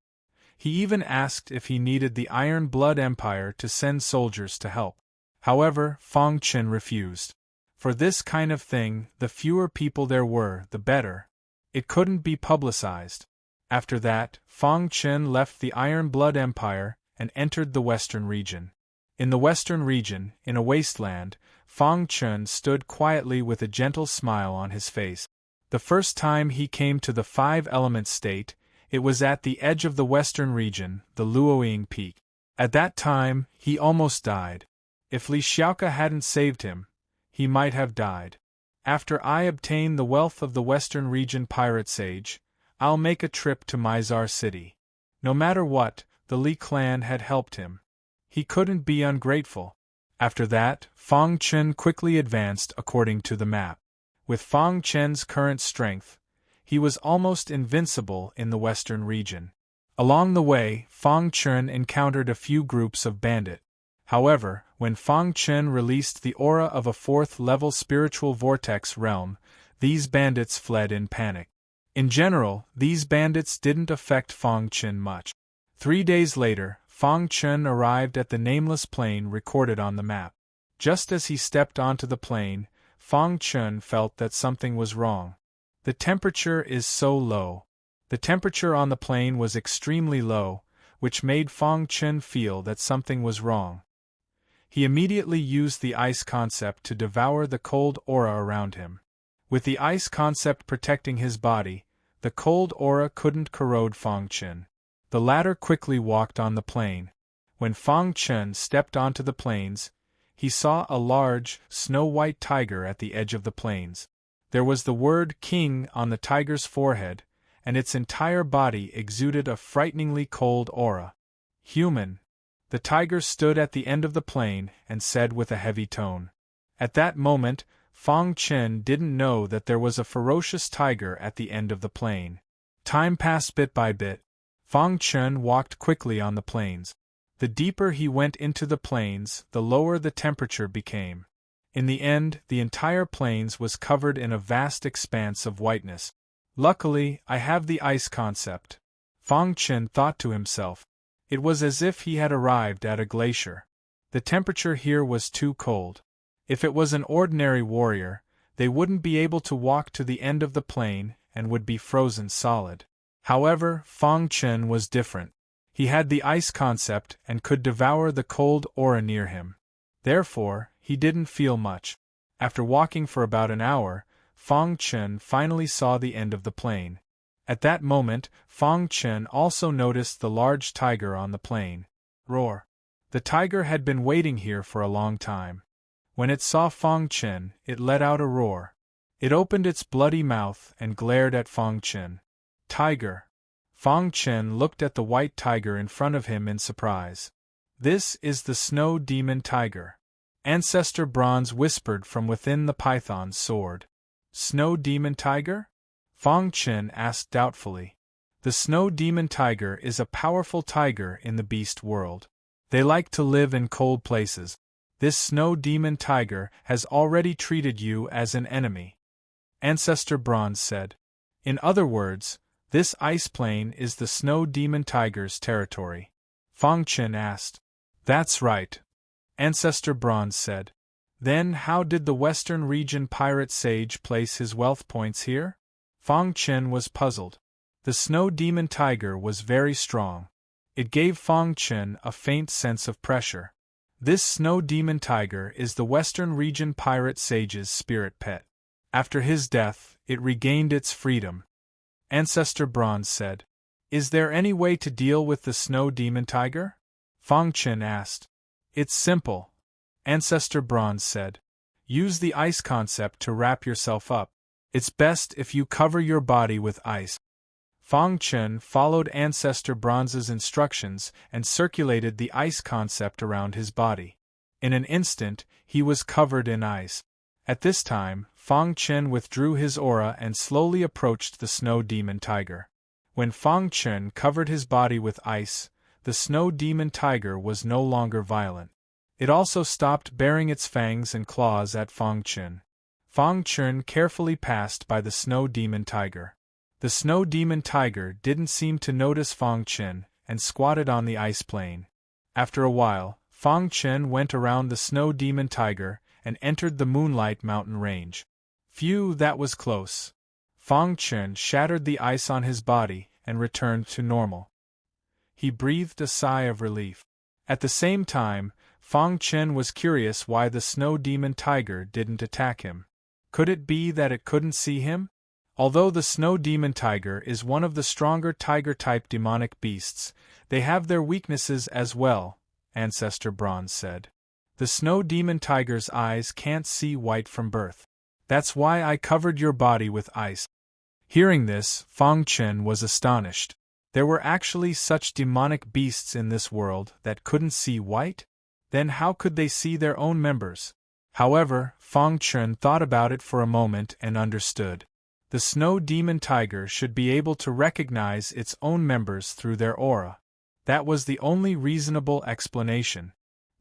He even asked if he needed the Iron Blood Empire to send soldiers to help. However, Fang Chen refused. For this kind of thing, the fewer people there were, the better. It couldn't be publicized. After that, Fang Chen left the Iron Blood Empire and entered the Western region. In the Western region, in a wasteland, Fang Chen stood quietly with a gentle smile on his face. The first time he came to the 5 elements state, it was at the edge of the Western region, the Luoying Peak. At that time, he almost died. If Li Xiaoke hadn't saved him, he might have died. After I obtain the wealth of the Western region pirate sage, I'll make a trip to Mizar City. No matter what, the Li clan had helped him. He couldn't be ungrateful. After that, Fang Chen quickly advanced according to the map. With Fang Chen's current strength, he was almost invincible in the Western region. Along the way, Fang Chen encountered a few groups of bandits. However, when Fang Chen released the aura of a 4th-level spiritual vortex realm, these bandits fled in panic. In general, these bandits didn't affect Fang Chen much. 3 days later, Fang Chen arrived at the nameless plain recorded on the map. Just as he stepped onto the plain, Fang Chen felt that something was wrong. The temperature is so low. The temperature on the plain was extremely low, which made Fang Chen feel that something was wrong. He immediately used the ice concept to devour the cold aura around him. With the ice concept protecting his body, The cold aura couldn't corrode Fang Chen. The latter quickly walked on the plain. When Fang Chen stepped onto the plains, he saw a large, snow-white tiger at the edge of the plains. There was the word King on the tiger's forehead, and its entire body exuded a frighteningly cold aura. Human. The tiger stood at the end of the plain and said with a heavy tone. At that moment, Fang Chen didn't know that there was a ferocious tiger at the end of the plain. Time passed bit by bit. Fang Chen walked quickly on the plains. The deeper he went into the plains, the lower the temperature became. In the end, the entire plains was covered in a vast expanse of whiteness. Luckily, I have the ice concept, Fang Chen thought to himself. It was as if he had arrived at a glacier. The temperature here was too cold. If it was an ordinary warrior, they wouldn't be able to walk to the end of the plain and would be frozen solid. However, Fang Chen was different. He had the ice concept and could devour the cold aura near him. Therefore, he didn't feel much. After walking for about an hour, Fang Chen finally saw the end of the plain. At that moment, Fang Chen also noticed the large tiger on the plain. Roar! The tiger had been waiting here for a long time. When it saw Fang Chen, it let out a roar. It opened its bloody mouth and glared at Fang Chen. Tiger! Fang Chen looked at the white tiger in front of him in surprise. This is the snow demon tiger. Ancestor Bronze whispered from within the python's sword. Snow demon tiger? Fang Chen asked doubtfully. The snow demon tiger is a powerful tiger in the beast world. They like to live in cold places. This snow demon tiger has already treated you as an enemy, Ancestor Bronze said. In other words, this ice plain is the snow demon tiger's territory. Fang Chen asked. That's right, Ancestor Bronze said. Then how did the Western Region pirate sage place his wealth points here? Fang Chen was puzzled. The snow demon tiger was very strong. It gave Fang Chen a faint sense of pressure. This snow demon tiger is the Western Region pirate sage's spirit pet. After his death, it regained its freedom. Ancestor Bronze said. Is there any way to deal with the snow demon tiger? Fang Chen asked. It's simple, Ancestor Bronze said. Use the ice concept to wrap yourself up. It's best if you cover your body with ice. Fang Chen followed Ancestor Bronze's instructions and circulated the ice concept around his body. In an instant, he was covered in ice. At this time, Fang Chen withdrew his aura and slowly approached the snow demon tiger. When Fang Chen covered his body with ice, the snow demon tiger was no longer violent. It also stopped baring its fangs and claws at Fang Chen. Fang Chen carefully passed by the snow demon tiger. The snow demon tiger didn't seem to notice Fang Chen and squatted on the ice plain. After a while, Fang Chen went around the snow demon tiger and entered the Moonlight Mountain range. Phew, that was close. Fang Chen shattered the ice on his body and returned to normal. He breathed a sigh of relief. At the same time, Fang Chen was curious why the snow demon tiger didn't attack him. Could it be that it couldn't see him? Although the snow demon tiger is one of the stronger tiger-type demonic beasts, they have their weaknesses as well, Ancestor Bronze said. The snow demon tiger's eyes can't see white from birth. That's why I covered your body with ice. Hearing this, Fang Chen was astonished. There were actually such demonic beasts in this world that couldn't see white? Then how could they see their own members? However, Fang Chen thought about it for a moment and understood. The snow demon tiger should be able to recognize its own members through their aura. That was the only reasonable explanation.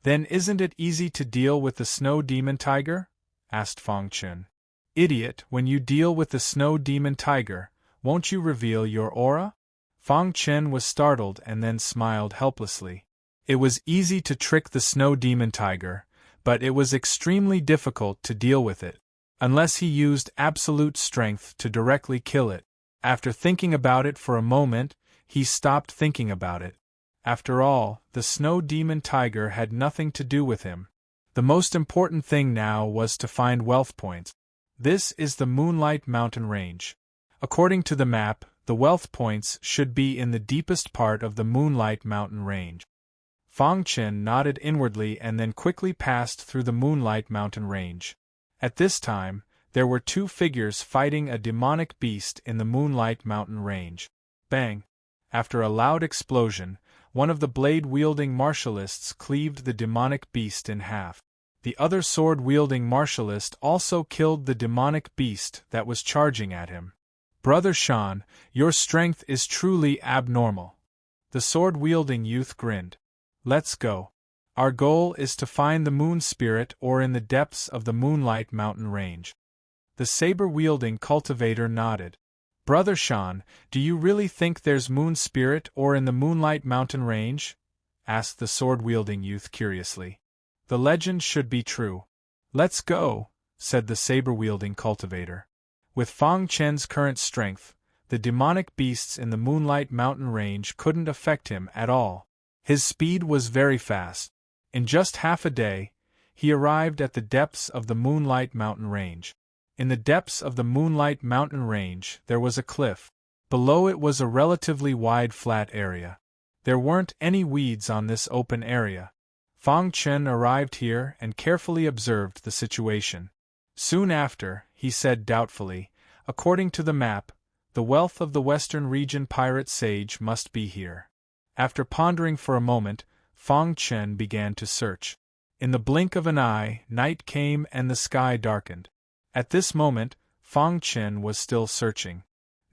Then isn't it easy to deal with the snow demon tiger? Asked Fang Chen. Idiot, when you deal with the snow demon tiger, won't you reveal your aura? Fang Chen was startled and then smiled helplessly. It was easy to trick the snow demon tiger, but it was extremely difficult to deal with it, unless he used absolute strength to directly kill it. After thinking about it for a moment, he stopped thinking about it. After all, the snow demon tiger had nothing to do with him. The most important thing now was to find wealth points. This is the Moonlight Mountain Range. According to the map, the wealth points should be in the deepest part of the Moonlight Mountain range. Fang Chen nodded inwardly and then quickly passed through the Moonlight Mountain range. At this time, there were two figures fighting a demonic beast in the Moonlight Mountain range. Bang! After a loud explosion, one of the blade-wielding martialists cleaved the demonic beast in half. The other sword-wielding martialist also killed the demonic beast that was charging at him. Brother Shan, your strength is truly abnormal. The sword-wielding youth grinned. Let's go. Our goal is to find the moon spirit ore in the depths of the Moonlight Mountain range. The saber-wielding cultivator nodded. Brother Shan, do you really think there's moon spirit ore in the Moonlight Mountain range? Asked the sword-wielding youth curiously. The legend should be true. Let's go, said the saber-wielding cultivator. With Fang Chen's current strength, the demonic beasts in the Moonlight Mountain range couldn't affect him at all. His speed was very fast. In just half a day, he arrived at the depths of the Moonlight Mountain range. In the depths of the Moonlight Mountain range there was a cliff. Below it was a relatively wide flat area. There weren't any weeds on this open area. Fang Chen arrived here and carefully observed the situation. Soon after, he said doubtfully, according to the map, the wealth of the Western Region Pirate Sage must be here. After pondering for a moment, Fang Chen began to search. In the blink of an eye, night came and the sky darkened. At this moment, Fang Chen was still searching.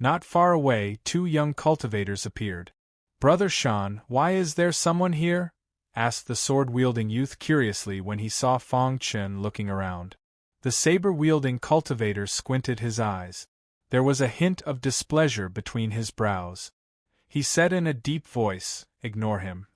Not far away, two young cultivators appeared. Brother Shan, why is there someone here? Asked the sword-wielding youth curiously when he saw Fang Chen looking around. The saber-wielding cultivator squinted his eyes. There was a hint of displeasure between his brows. He said in a deep voice, "Ignore him."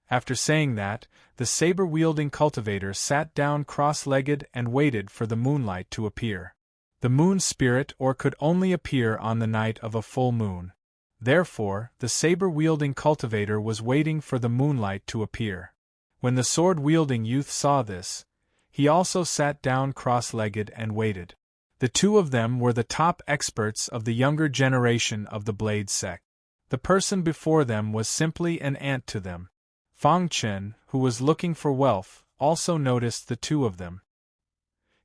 After saying that, the saber-wielding cultivator sat down cross-legged and waited for the moonlight to appear. The moon spirit ore could only appear on the night of a full moon. Therefore, the saber-wielding cultivator was waiting for the moonlight to appear. When the sword-wielding youth saw this, he also sat down cross-legged and waited. The two of them were the top experts of the younger generation of the Blade sect. The person before them was simply an ant to them. Fang Chen, who was looking for wealth, also noticed the two of them.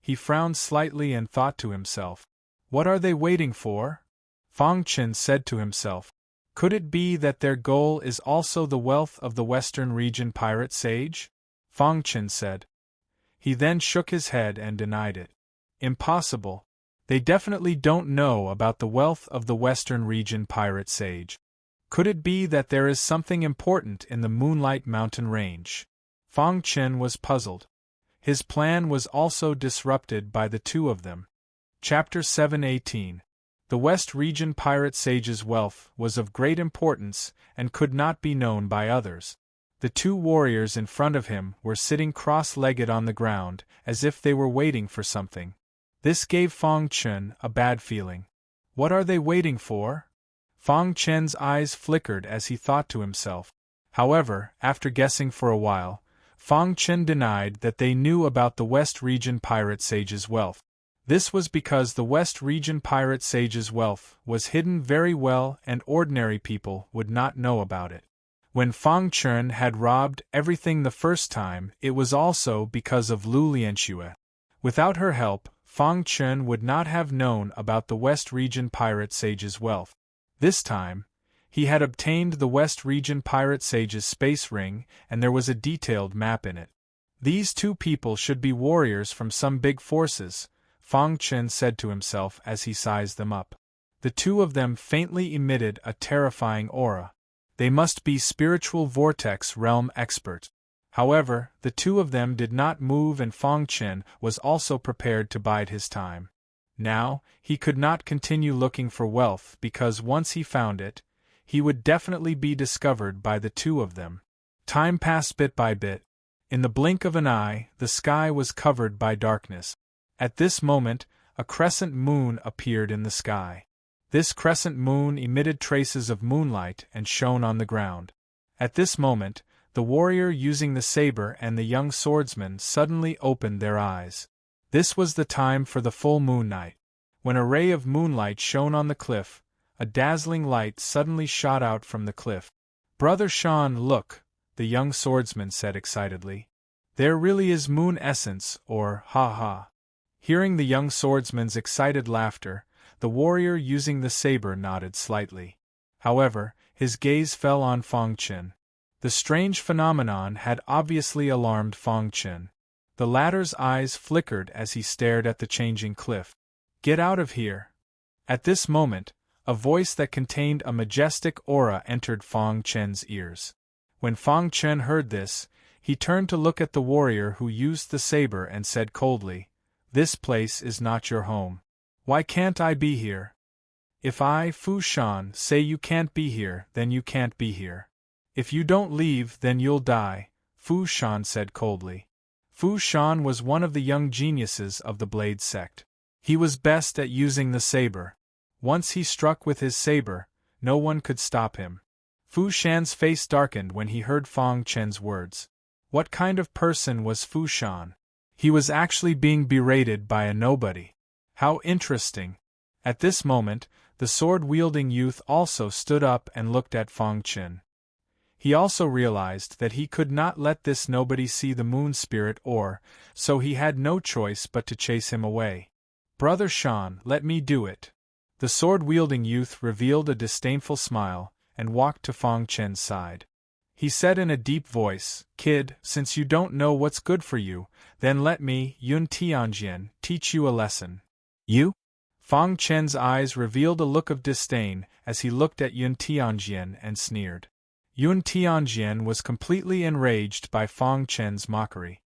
He frowned slightly and thought to himself, "What are they waiting for?" Fang Chen said to himself, "Could it be that their goal is also the wealth of the Western Region Pirate Sage?" Fang Chen said. He then shook his head and denied it. "Impossible. They definitely don't know about the wealth of the Western Region Pirate Sage. Could it be that there is something important in the Moonlight Mountain range?" Fang Chen was puzzled. His plan was also disrupted by the two of them. Chapter 7:18. The West Region Pirate Sage's wealth was of great importance and could not be known by others. The two warriors in front of him were sitting cross-legged on the ground, as if they were waiting for something. This gave Fang Chen a bad feeling. What are they waiting for? Fang Chen's eyes flickered as he thought to himself. However, after guessing for a while, Fang Chen denied that they knew about the West Region Pirate Sage's wealth. This was because the West Region Pirate Sage's wealth was hidden very well and ordinary people would not know about it. When Fang Chen had robbed everything the first time, it was also because of Lu Lianxue. Without her help, Fang Chen would not have known about the West Region Pirate Sage's wealth. This time, he had obtained the West Region Pirate Sage's space ring, and there was a detailed map in it. These two people should be warriors from some big forces, Fang Chen said to himself as he sized them up. The two of them faintly emitted a terrifying aura. They must be spiritual vortex realm experts. However, the two of them did not move and Fang Chen was also prepared to bide his time. Now, he could not continue looking for wealth because once he found it, he would definitely be discovered by the two of them. Time passed bit by bit. In the blink of an eye, the sky was covered by darkness. At this moment, a crescent moon appeared in the sky. This crescent moon emitted traces of moonlight and shone on the ground. At this moment, the warrior using the saber and the young swordsman suddenly opened their eyes. This was the time for the full moon night. When a ray of moonlight shone on the cliff, A dazzling light suddenly shot out from the cliff. "Brother Shan, look," the young swordsman said excitedly. "There really is moon essence, or ha." Hearing the young swordsman's excited laughter, the warrior using the saber nodded slightly. However, his gaze fell on Fong Qin. The strange phenomenon had obviously alarmed Fong Qin. The latter's eyes flickered as he stared at the changing cliff. "Get out of here!" At this moment, a voice that contained a majestic aura entered Fong Qin's ears. When Fong Qin heard this, he turned to look at the warrior who used the saber and said coldly, "This place is not your home. Why can't I be here? If I, Fu Shan, say you can't be here, then you can't be here. If you don't leave, then you'll die," Fu Shan said coldly. Fu Shan was one of the young geniuses of the Blade sect. He was best at using the saber. Once he struck with his saber, no one could stop him. Fu Shan's face darkened when he heard Fong Qin's words. What kind of person was Fu Shan? He was actually being berated by a nobody. How interesting! At this moment, the sword-wielding youth also stood up and looked at Fong Qin. He also realized that he could not let this nobody see the moon spirit so he had no choice but to chase him away. "Brother Shan, let me do it." The sword-wielding youth revealed a disdainful smile, and walked to Fong Qin's side. He said in a deep voice, "Kid, since you don't know what's good for you, then let me, Yun Tianjian, teach you a lesson." "You?" Fong Qin's eyes revealed a look of disdain as he looked at Yun Tianjian and sneered. Yun Tianjian was completely enraged by Fong Qin's mockery.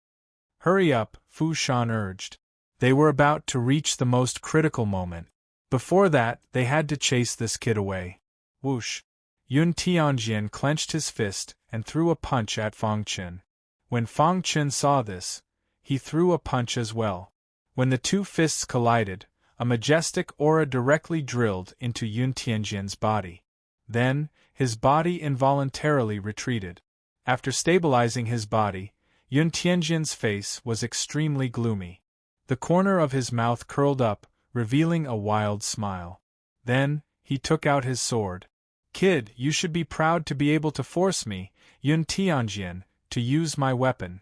"Hurry up," Fu Shan urged. They were about to reach the most critical moment. Before that, they had to chase this kid away. Whoosh! Yun Tianjian clenched his fist and threw a punch at Fong Qin. When Fong Qin saw this, he threw a punch as well. When the two fists collided, a majestic aura directly drilled into Yun Tianjian's body. Then, his body involuntarily retreated. After stabilizing his body, Yun Tianjian's face was extremely gloomy. The corner of his mouth curled up, revealing a wild smile. Then, he took out his sword. "Kid, you should be proud to be able to force me, Yun Tianjian, to use my weapon."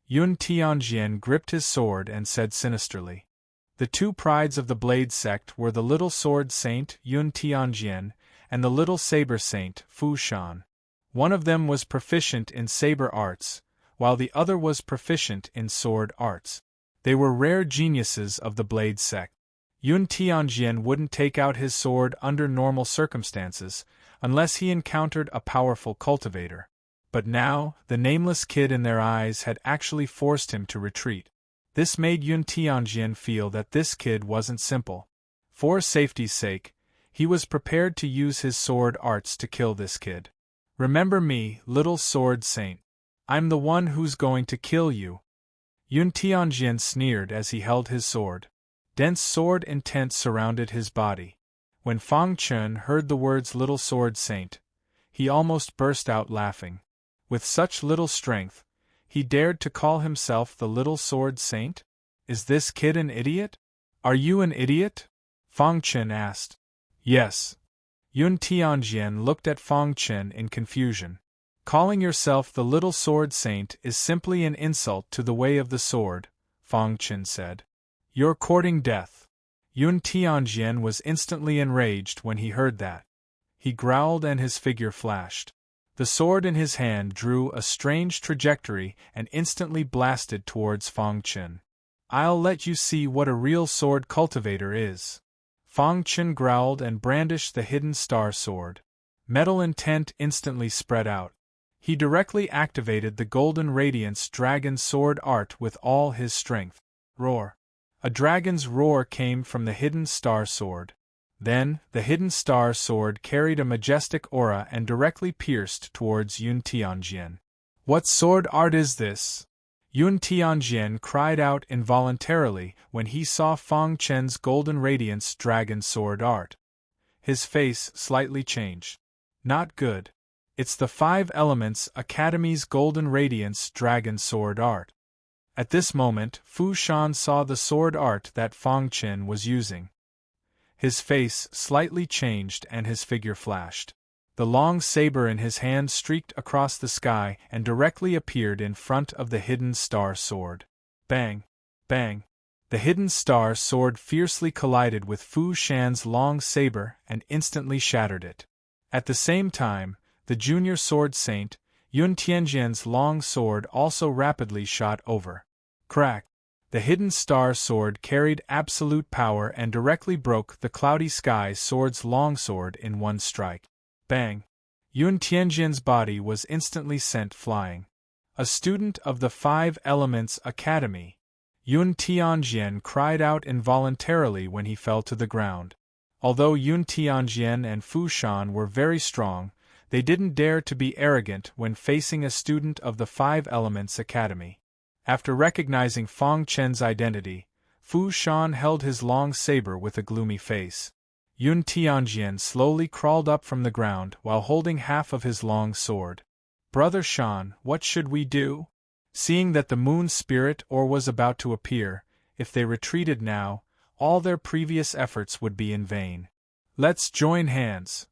Yun Tianjian gripped his sword and said sinisterly. The two prides of the Blade sect were the little sword saint, Yun Tianjian, and the little saber saint, Fu Shan. One of them was proficient in saber arts, while the other was proficient in sword arts. They were rare geniuses of the Blade sect. Yun Tianjian wouldn't take out his sword under normal circumstances, unless he encountered a powerful cultivator. But now, the nameless kid in their eyes had actually forced him to retreat. This made Yun Tianjian feel that this kid wasn't simple. For safety's sake, he was prepared to use his sword arts to kill this kid. "Remember me, little sword saint. I'm the one who's going to kill you." Yun Tianjian sneered as he held his sword. Dense sword intent surrounded his body. When Fong Qin heard the words "little sword saint," he almost burst out laughing. With such little strength, he dared to call himself the little sword saint? Is this kid an idiot? "Are you an idiot?" Fong Qin asked. "Yes." Yun Tianjian looked at Fong Qin in confusion. "Calling yourself the little sword saint is simply an insult to the way of the sword," Fong Qin said. "You're courting death." Yun Tianjian was instantly enraged when he heard that. He growled and his figure flashed. The sword in his hand drew a strange trajectory and instantly blasted towards Fong Qin. "I'll let you see what a real sword cultivator is." Fong Qin growled and brandished the hidden star sword. Metal intent instantly spread out. He directly activated the Golden Radiance Dragon Sword art with all his strength. Roar! A dragon's roar came from the hidden star sword. Then, the hidden star sword carried a majestic aura and directly pierced towards Yun Tianjian. "What sword art is this?" Yun Tianjian cried out involuntarily when he saw Fong Qin's Golden Radiance Dragon Sword art. His face slightly changed. "Not good. It's the 5 Elements Academy's Golden Radiance Dragon Sword art." At this moment, Fu Shan saw the sword art that Fong Qin was using. His face slightly changed and his figure flashed. The long saber in his hand streaked across the sky and directly appeared in front of the hidden star sword. Bang! Bang! The hidden star sword fiercely collided with Fu Shan's long saber and instantly shattered it. At the same time, the junior sword saint, Yun Tianjian's long sword also rapidly shot over. Crack! The hidden star sword carried absolute power and directly broke the cloudy sky sword's longsword in one strike. Bang! Yun Tianjian's body was instantly sent flying. A student of the Five Elements Academy, Yun Tianjian cried out involuntarily when he fell to the ground. Although Yun Tianjian and Fu Shan were very strong, they didn't dare to be arrogant when facing a student of the Five Elements Academy. After recognizing Fang Chen's identity, Fu Shan held his long saber with a gloomy face. Yun Tianjian slowly crawled up from the ground while holding half of his long sword. "Brother Shan, what should we do?" Seeing that the moon spirit ore was about to appear, if they retreated now, all their previous efforts would be in vain. "Let's join hands,"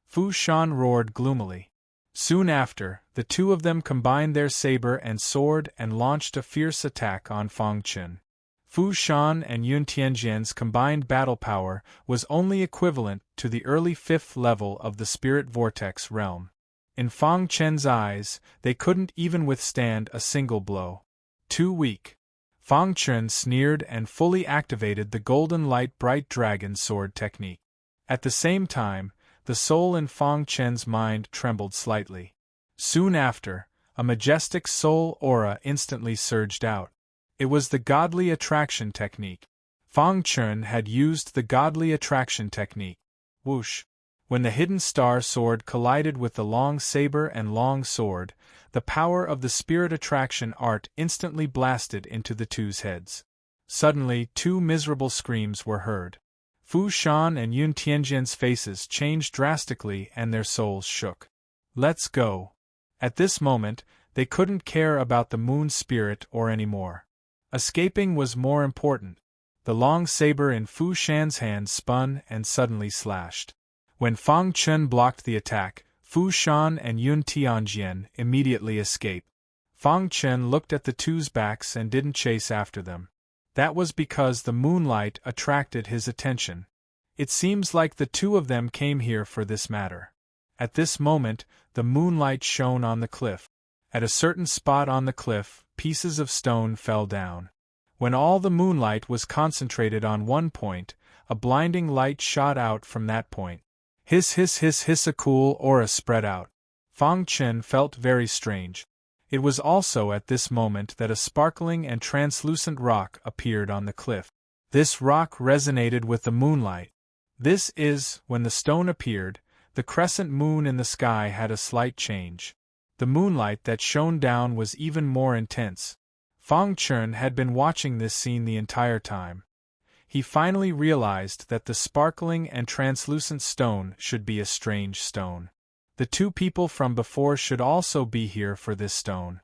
Fu Shan roared gloomily. Soon after, the two of them combined their saber and sword and launched a fierce attack on Fang Chen. Fu Shan and Yun Tianjian's combined battle power was only equivalent to the early 5th level of the Spirit Vortex realm. In Fang Chen's eyes, they couldn't even withstand a single blow. Too weak. Fang Chen sneered and fully activated the Golden Light Bright Dragon Sword technique. At the same time, the soul in Fang Chen's mind trembled slightly. Soon after, a majestic soul aura instantly surged out. It was the Godly Attraction technique. Fang Chen had used the Godly Attraction technique. Whoosh! When the hidden star sword collided with the long saber and long sword, the power of the spirit attraction art instantly blasted into the two's heads. Suddenly, two miserable screams were heard. Fu Shan and Yun Tianjian's faces changed drastically and their souls shook. "Let's go." At this moment, they couldn't care about the moon spirit or anymore. Escaping was more important. The long saber in Fu Shan's hand spun and suddenly slashed. When Fang Chen blocked the attack, Fu Shan and Yun Tianjian immediately escaped. Fang Chen looked at the two's backs and didn't chase after them. That was because the moonlight attracted his attention. It seems like the two of them came here for this matter. At this moment, the moonlight shone on the cliff. At a certain spot on the cliff, pieces of stone fell down. When all the moonlight was concentrated on one point, a blinding light shot out from that point. Hiss hiss hiss hiss, a cool aura spread out. Fang Chen felt very strange. It was also at this moment that a sparkling and translucent rock appeared on the cliff. This rock resonated with the moonlight. This is, when the stone appeared, the crescent moon in the sky had a slight change. The moonlight that shone down was even more intense. Fang Chen had been watching this scene the entire time. He finally realized that the sparkling and translucent stone should be a strange stone. The two people from before should also be here for this stone.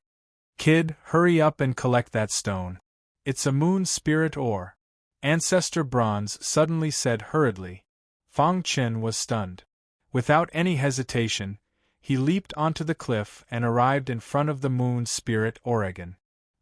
"Kid, hurry up and collect that stone. It's a moon spirit ore," Ancestor Bronze suddenly said hurriedly. Fang Chen was stunned. Without any hesitation, he leaped onto the cliff and arrived in front of the moon spirit Oregon.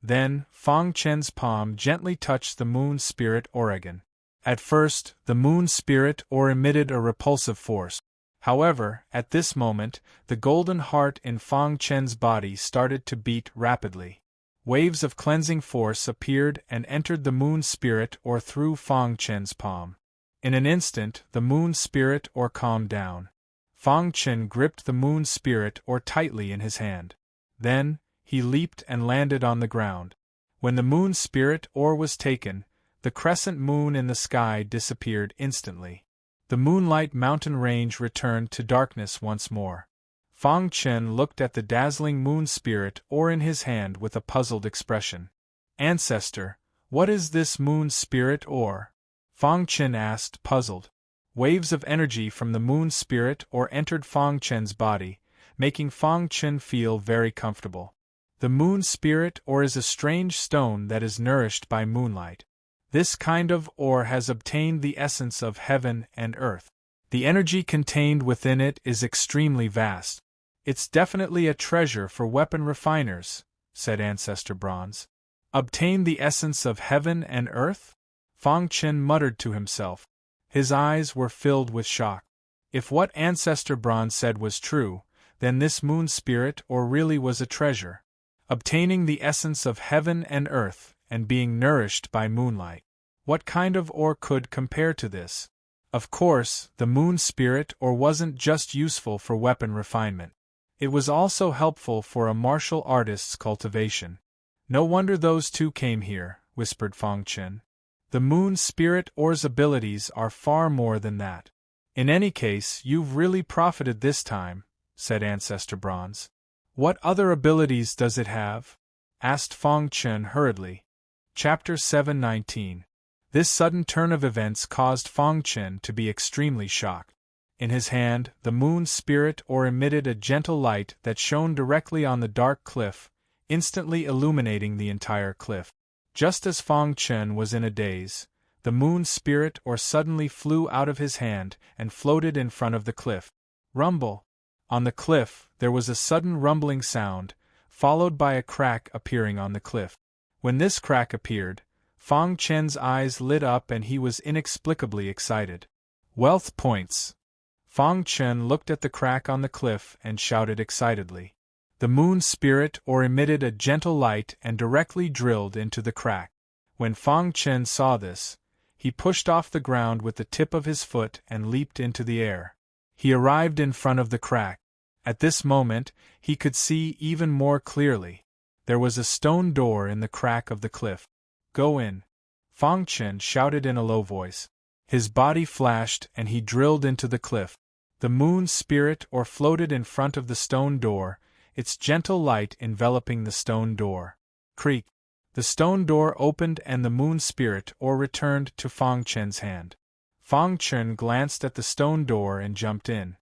Then, Fang Chen's palm gently touched the moon spirit Oregon. At first, the moon spirit ore emitted a repulsive force. However, at this moment, the golden heart in Fang Chen's body started to beat rapidly. Waves of cleansing force appeared and entered the moon spirit ore through Fang Chen's palm. In an instant, the moon spirit ore calmed down. Fang Chen gripped the moon spirit ore tightly in his hand. Then, he leaped and landed on the ground. When the moon spirit ore was taken, the crescent moon in the sky disappeared instantly. The Moonlight Mountain Range returned to darkness once more. Fang Chen looked at the dazzling moon spirit ore in his hand with a puzzled expression. "Ancestor, what is this moon spirit ore?" Fang Chen asked, puzzled. Waves of energy from the moon spirit ore entered Fang Chen's body, making Fang Chen feel very comfortable. The moon spirit ore is a strange stone that is nourished by moonlight. This kind of ore has obtained the essence of heaven and earth. The energy contained within it is extremely vast. It's definitely a treasure for weapon refiners, said Ancestor Bronze. Obtain the essence of heaven and earth? Fang Chen muttered to himself. His eyes were filled with shock. If what Ancestor Bronze said was true, then this moon spirit ore really was a treasure. Obtaining the essence of heaven and earth, and being nourished by moonlight. What kind of ore could compare to this? Of course, the moon spirit ore wasn't just useful for weapon refinement. It was also helpful for a martial artist's cultivation. No wonder those two came here, whispered Fang Chen. The moon spirit ore's abilities are far more than that. In any case, you've really profited this time, said Ancestor Bronze. What other abilities does it have? Asked Fang Chen hurriedly. Chapter 719. This sudden turn of events caused Fang Chen to be extremely shocked. In his hand, the moon spirit ore emitted a gentle light that shone directly on the dark cliff, instantly illuminating the entire cliff. Just as Fang Chen was in a daze, the moon spirit ore suddenly flew out of his hand and floated in front of the cliff. Rumble! On the cliff, there was a sudden rumbling sound, followed by a crack appearing on the cliff. When this crack appeared, Fang Chen's eyes lit up and he was inexplicably excited. Wealth points! Fang Chen looked at the crack on the cliff and shouted excitedly. The moon spirit ore emitted a gentle light and directly drilled into the crack. When Fang Chen saw this, he pushed off the ground with the tip of his foot and leaped into the air. He arrived in front of the crack. At this moment, he could see even more clearly. There was a stone door in the crack of the cliff. Go in! Fang Chen shouted in a low voice. His body flashed and he drilled into the cliff. The moon spirit ore floated in front of the stone door, its gentle light enveloping the stone door. Creak! The stone door opened and the moon spirit ore returned to Fang Chen's hand. Fang Chen glanced at the stone door and jumped in.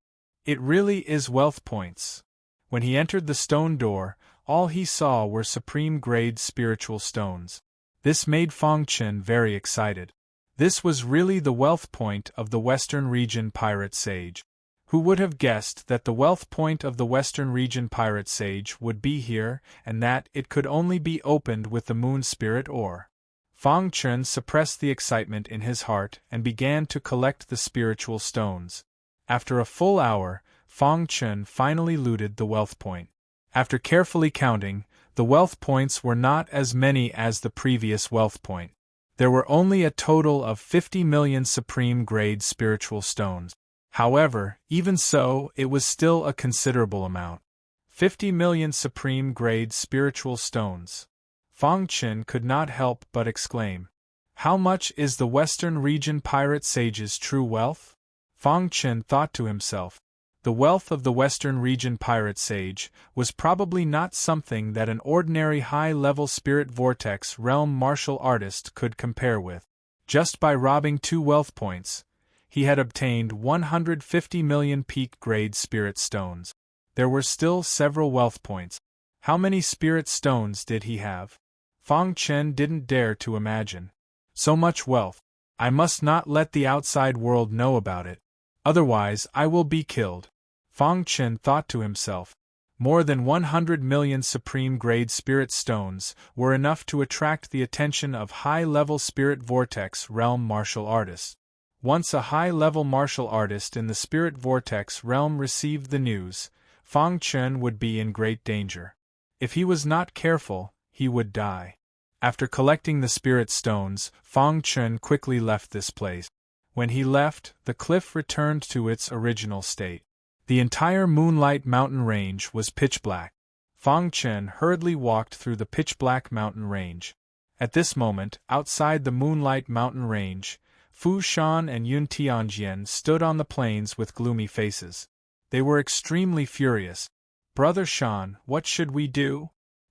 It really is wealth points. When he entered the stone door, all he saw were supreme-grade spiritual stones. This made Fang Chen very excited. This was really the wealth point of the Western Region Pirate Sage. Who would have guessed that the wealth point of the Western Region Pirate Sage would be here, and that it could only be opened with the moon spirit ore? Fang Chen suppressed the excitement in his heart and began to collect the spiritual stones. After a full hour, Fang Chen finally looted the wealth point. After carefully counting, the wealth points were not as many as the previous wealth point. There were only a total of 50 million supreme-grade spiritual stones. However, even so, it was still a considerable amount. 50 million supreme-grade spiritual stones. Fang Chen could not help but exclaim. How much is the Western Region Pirate Sage's true wealth? Fang Chen thought to himself. The wealth of the Western Region Pirate Sage was probably not something that an ordinary high-level Spirit Vortex Realm martial artist could compare with. Just by robbing 2 wealth points, he had obtained 150 million peak-grade spirit stones. There were still several wealth points. How many spirit stones did he have? Fang Chen didn't dare to imagine. So much wealth. I must not let the outside world know about it. Otherwise I will be killed. Fang Chen thought to himself. More than 100 million supreme-grade spirit stones were enough to attract the attention of high-level Spirit Vortex Realm martial artists. Once a high-level martial artist in the Spirit Vortex Realm received the news, Fang Chen would be in great danger. If he was not careful, he would die. After collecting the spirit stones, Fang Chen quickly left this place. When he left, the cliff returned to its original state. The entire Moonlight Mountain Range was pitch black. Fang Chen hurriedly walked through the pitch-black mountain range. At this moment, outside the Moonlight Mountain Range, Fu Shan and Yun Tianjian stood on the plains with gloomy faces. They were extremely furious. Brother Shan, what should we do?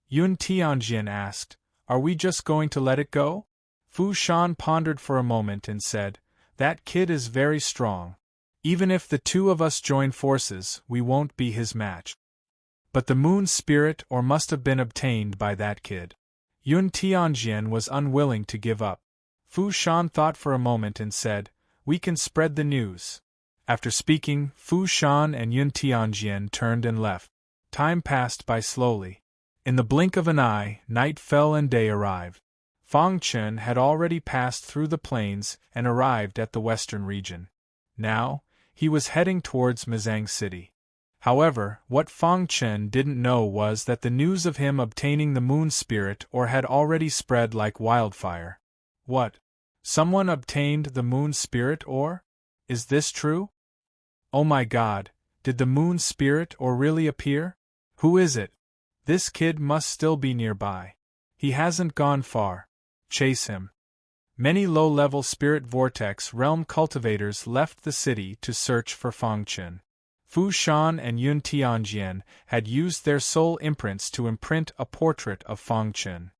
Yun Tianjian asked. Are we just going to let it go? Fu Shan pondered for a moment and said, That kid is very strong. Even if the 2 of us join forces, we won't be his match. But the moon spirit ore must have been obtained by that kid. Yun Tianjian was unwilling to give up. Fu Shan thought for a moment and said, "We can spread the news." After speaking, Fu Shan and Yun Tianjian turned and left. Time passed by slowly. In the blink of an eye, night fell and day arrived. Fang Chen had already passed through the plains and arrived at the western region. Now, he was heading towards Mizang City. However, what Fang Chen didn't know was that the news of him obtaining the moon spirit ore had already spread like wildfire. What? Someone obtained the moon spirit ore? Is this true? Oh my God, did the moon spirit ore really appear? Who is it? This kid must still be nearby. He hasn't gone far. Chase him. Many low-level spirit vortex realm cultivators left the city to search for Fang Chen. Fu Shan and Yun Tianjian had used their soul imprints to imprint a portrait of Fang Chen.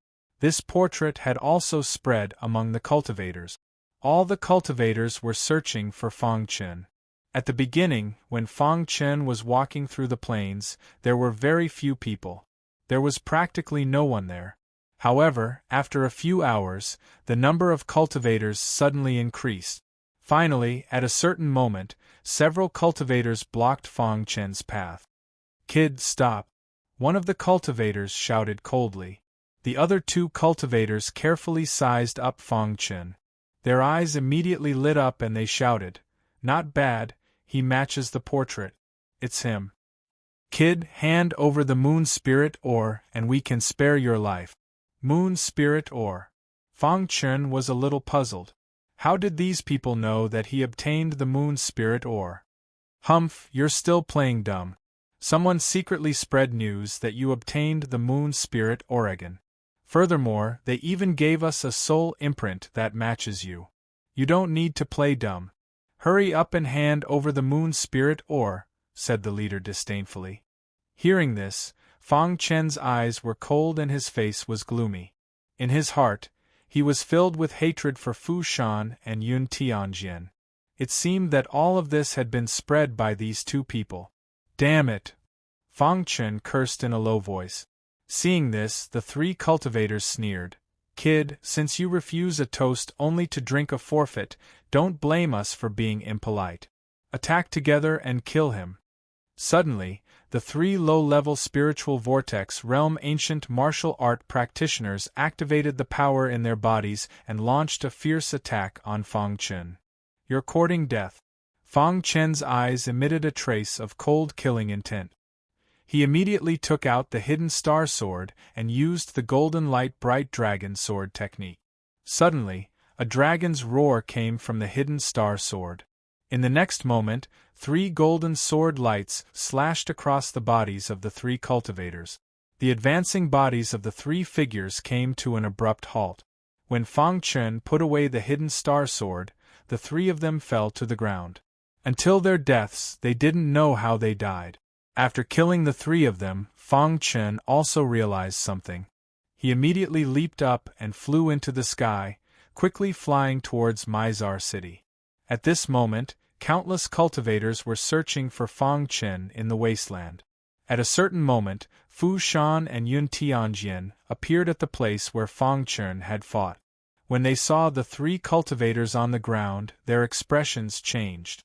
This portrait had also spread among the cultivators. All the cultivators were searching for Fang Chen. At the beginning, when Fang Chen was walking through the plains, there were very few people. There was practically no one there. However, after a few hours, the number of cultivators suddenly increased. Finally, at a certain moment, several cultivators blocked Fang Chen's path. "Kid, stop!" One of the cultivators shouted coldly. The other two cultivators carefully sized up Fang Chen. Their eyes immediately lit up and they shouted, "Not bad, he matches the portrait. It's him. Kid, hand over the moon spirit ore and we can spare your life." Moon spirit ore. Fang Chen was a little puzzled. How did these people know that he obtained the moon spirit ore? Humph, you're still playing dumb. Someone secretly spread news that you obtained the moon spirit Oregon. Furthermore, they even gave us a soul imprint that matches you. You don't need to play dumb. Hurry up and hand over the moon spirit ore, said the leader disdainfully. Hearing this, Fang Chen's eyes were cold and his face was gloomy. In his heart, he was filled with hatred for Fu Shan and Yun Tianjian. It seemed that all of this had been spread by these two people. Damn it! Fang Chen cursed in a low voice. Seeing this, the three cultivators sneered. Kid, since you refuse a toast only to drink a forfeit, don't blame us for being impolite. Attack together and kill him. Suddenly, the three low-level spiritual vortex realm ancient martial art practitioners activated the power in their bodies and launched a fierce attack on Fang Chen. You're courting death. Fang Chen's eyes emitted a trace of cold killing intent. He immediately took out the hidden star sword and used the golden light bright dragon sword technique. Suddenly, a dragon's roar came from the hidden star sword. In the next moment, 3 golden sword lights slashed across the bodies of the 3 cultivators. The advancing bodies of the 3 figures came to an abrupt halt. When Fang Chen put away the hidden star sword, the 3 of them fell to the ground. Until their deaths, they didn't know how they died. After killing the 3 of them, Fang Chen also realized something. He immediately leaped up and flew into the sky, quickly flying towards Mizar City. At this moment, countless cultivators were searching for Fang Chen in the wasteland. At a certain moment, Fu Shan and Yun Tianjian appeared at the place where Fang Chen had fought. When they saw the 3 cultivators on the ground, their expressions changed.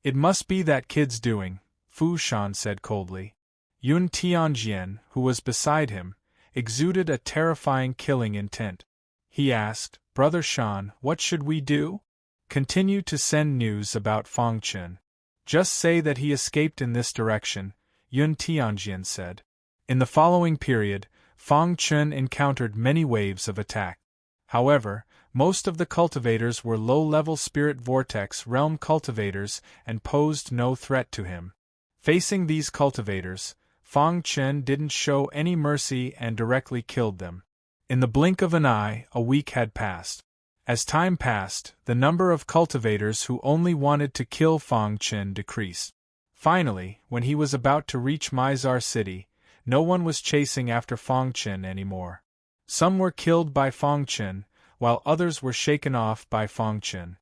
"It must be that kid's doing," Fu Shan said coldly. Yun Tianjian, who was beside him, exuded a terrifying killing intent. He asked, "Brother Shan, what should we do?" "Continue to send news about Fang Chen. Just say that he escaped in this direction," Yun Tianjian said. In the following period, Fang Chen encountered many waves of attack. However, most of the cultivators were low-level spirit vortex realm cultivators and posed no threat to him. Facing these cultivators, Fang Chen didn't show any mercy and directly killed them. In the blink of an eye, a week had passed. As time passed, the number of cultivators who only wanted to kill Fang Chen decreased. Finally, when he was about to reach Mizar City, no one was chasing after Fang Chen anymore. Some were killed by Fang Chen, while others were shaken off by Fang Chen.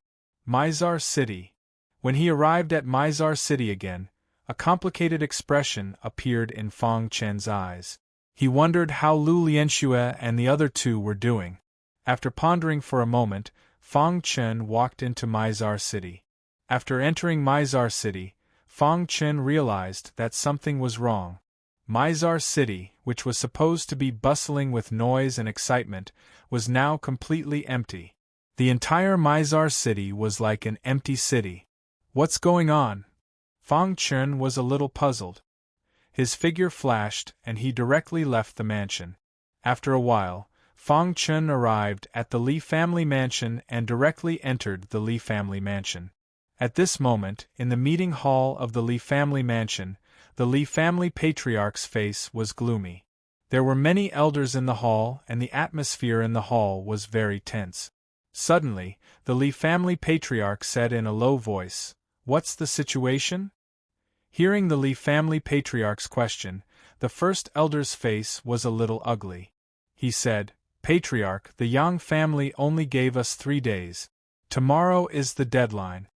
Mizar City. When he arrived at Mizar City again, a complicated expression appeared in Fang Chen's eyes. He wondered how Lu Lianxue and the other 2 were doing. After pondering for a moment, Fang Chen walked into Mizar City. After entering Mizar City, Fang Chen realized that something was wrong. Mizar City, which was supposed to be bustling with noise and excitement, was now completely empty. The entire Mizar City was like an empty city. What's going on? Fang Chen was a little puzzled. His figure flashed and he directly left the mansion. After a while, Fang Chen arrived at the Li family mansion and directly entered the Li family mansion. At this moment, in the meeting hall of the Li family mansion, the Li family patriarch's face was gloomy. There were many elders in the hall and the atmosphere in the hall was very tense. Suddenly, the Li family patriarch said in a low voice, "What's the situation?" Hearing the Li family patriarch's question, the first elder's face was a little ugly. He said, "Patriarch, the Yang family only gave us 3 days. Tomorrow is the deadline."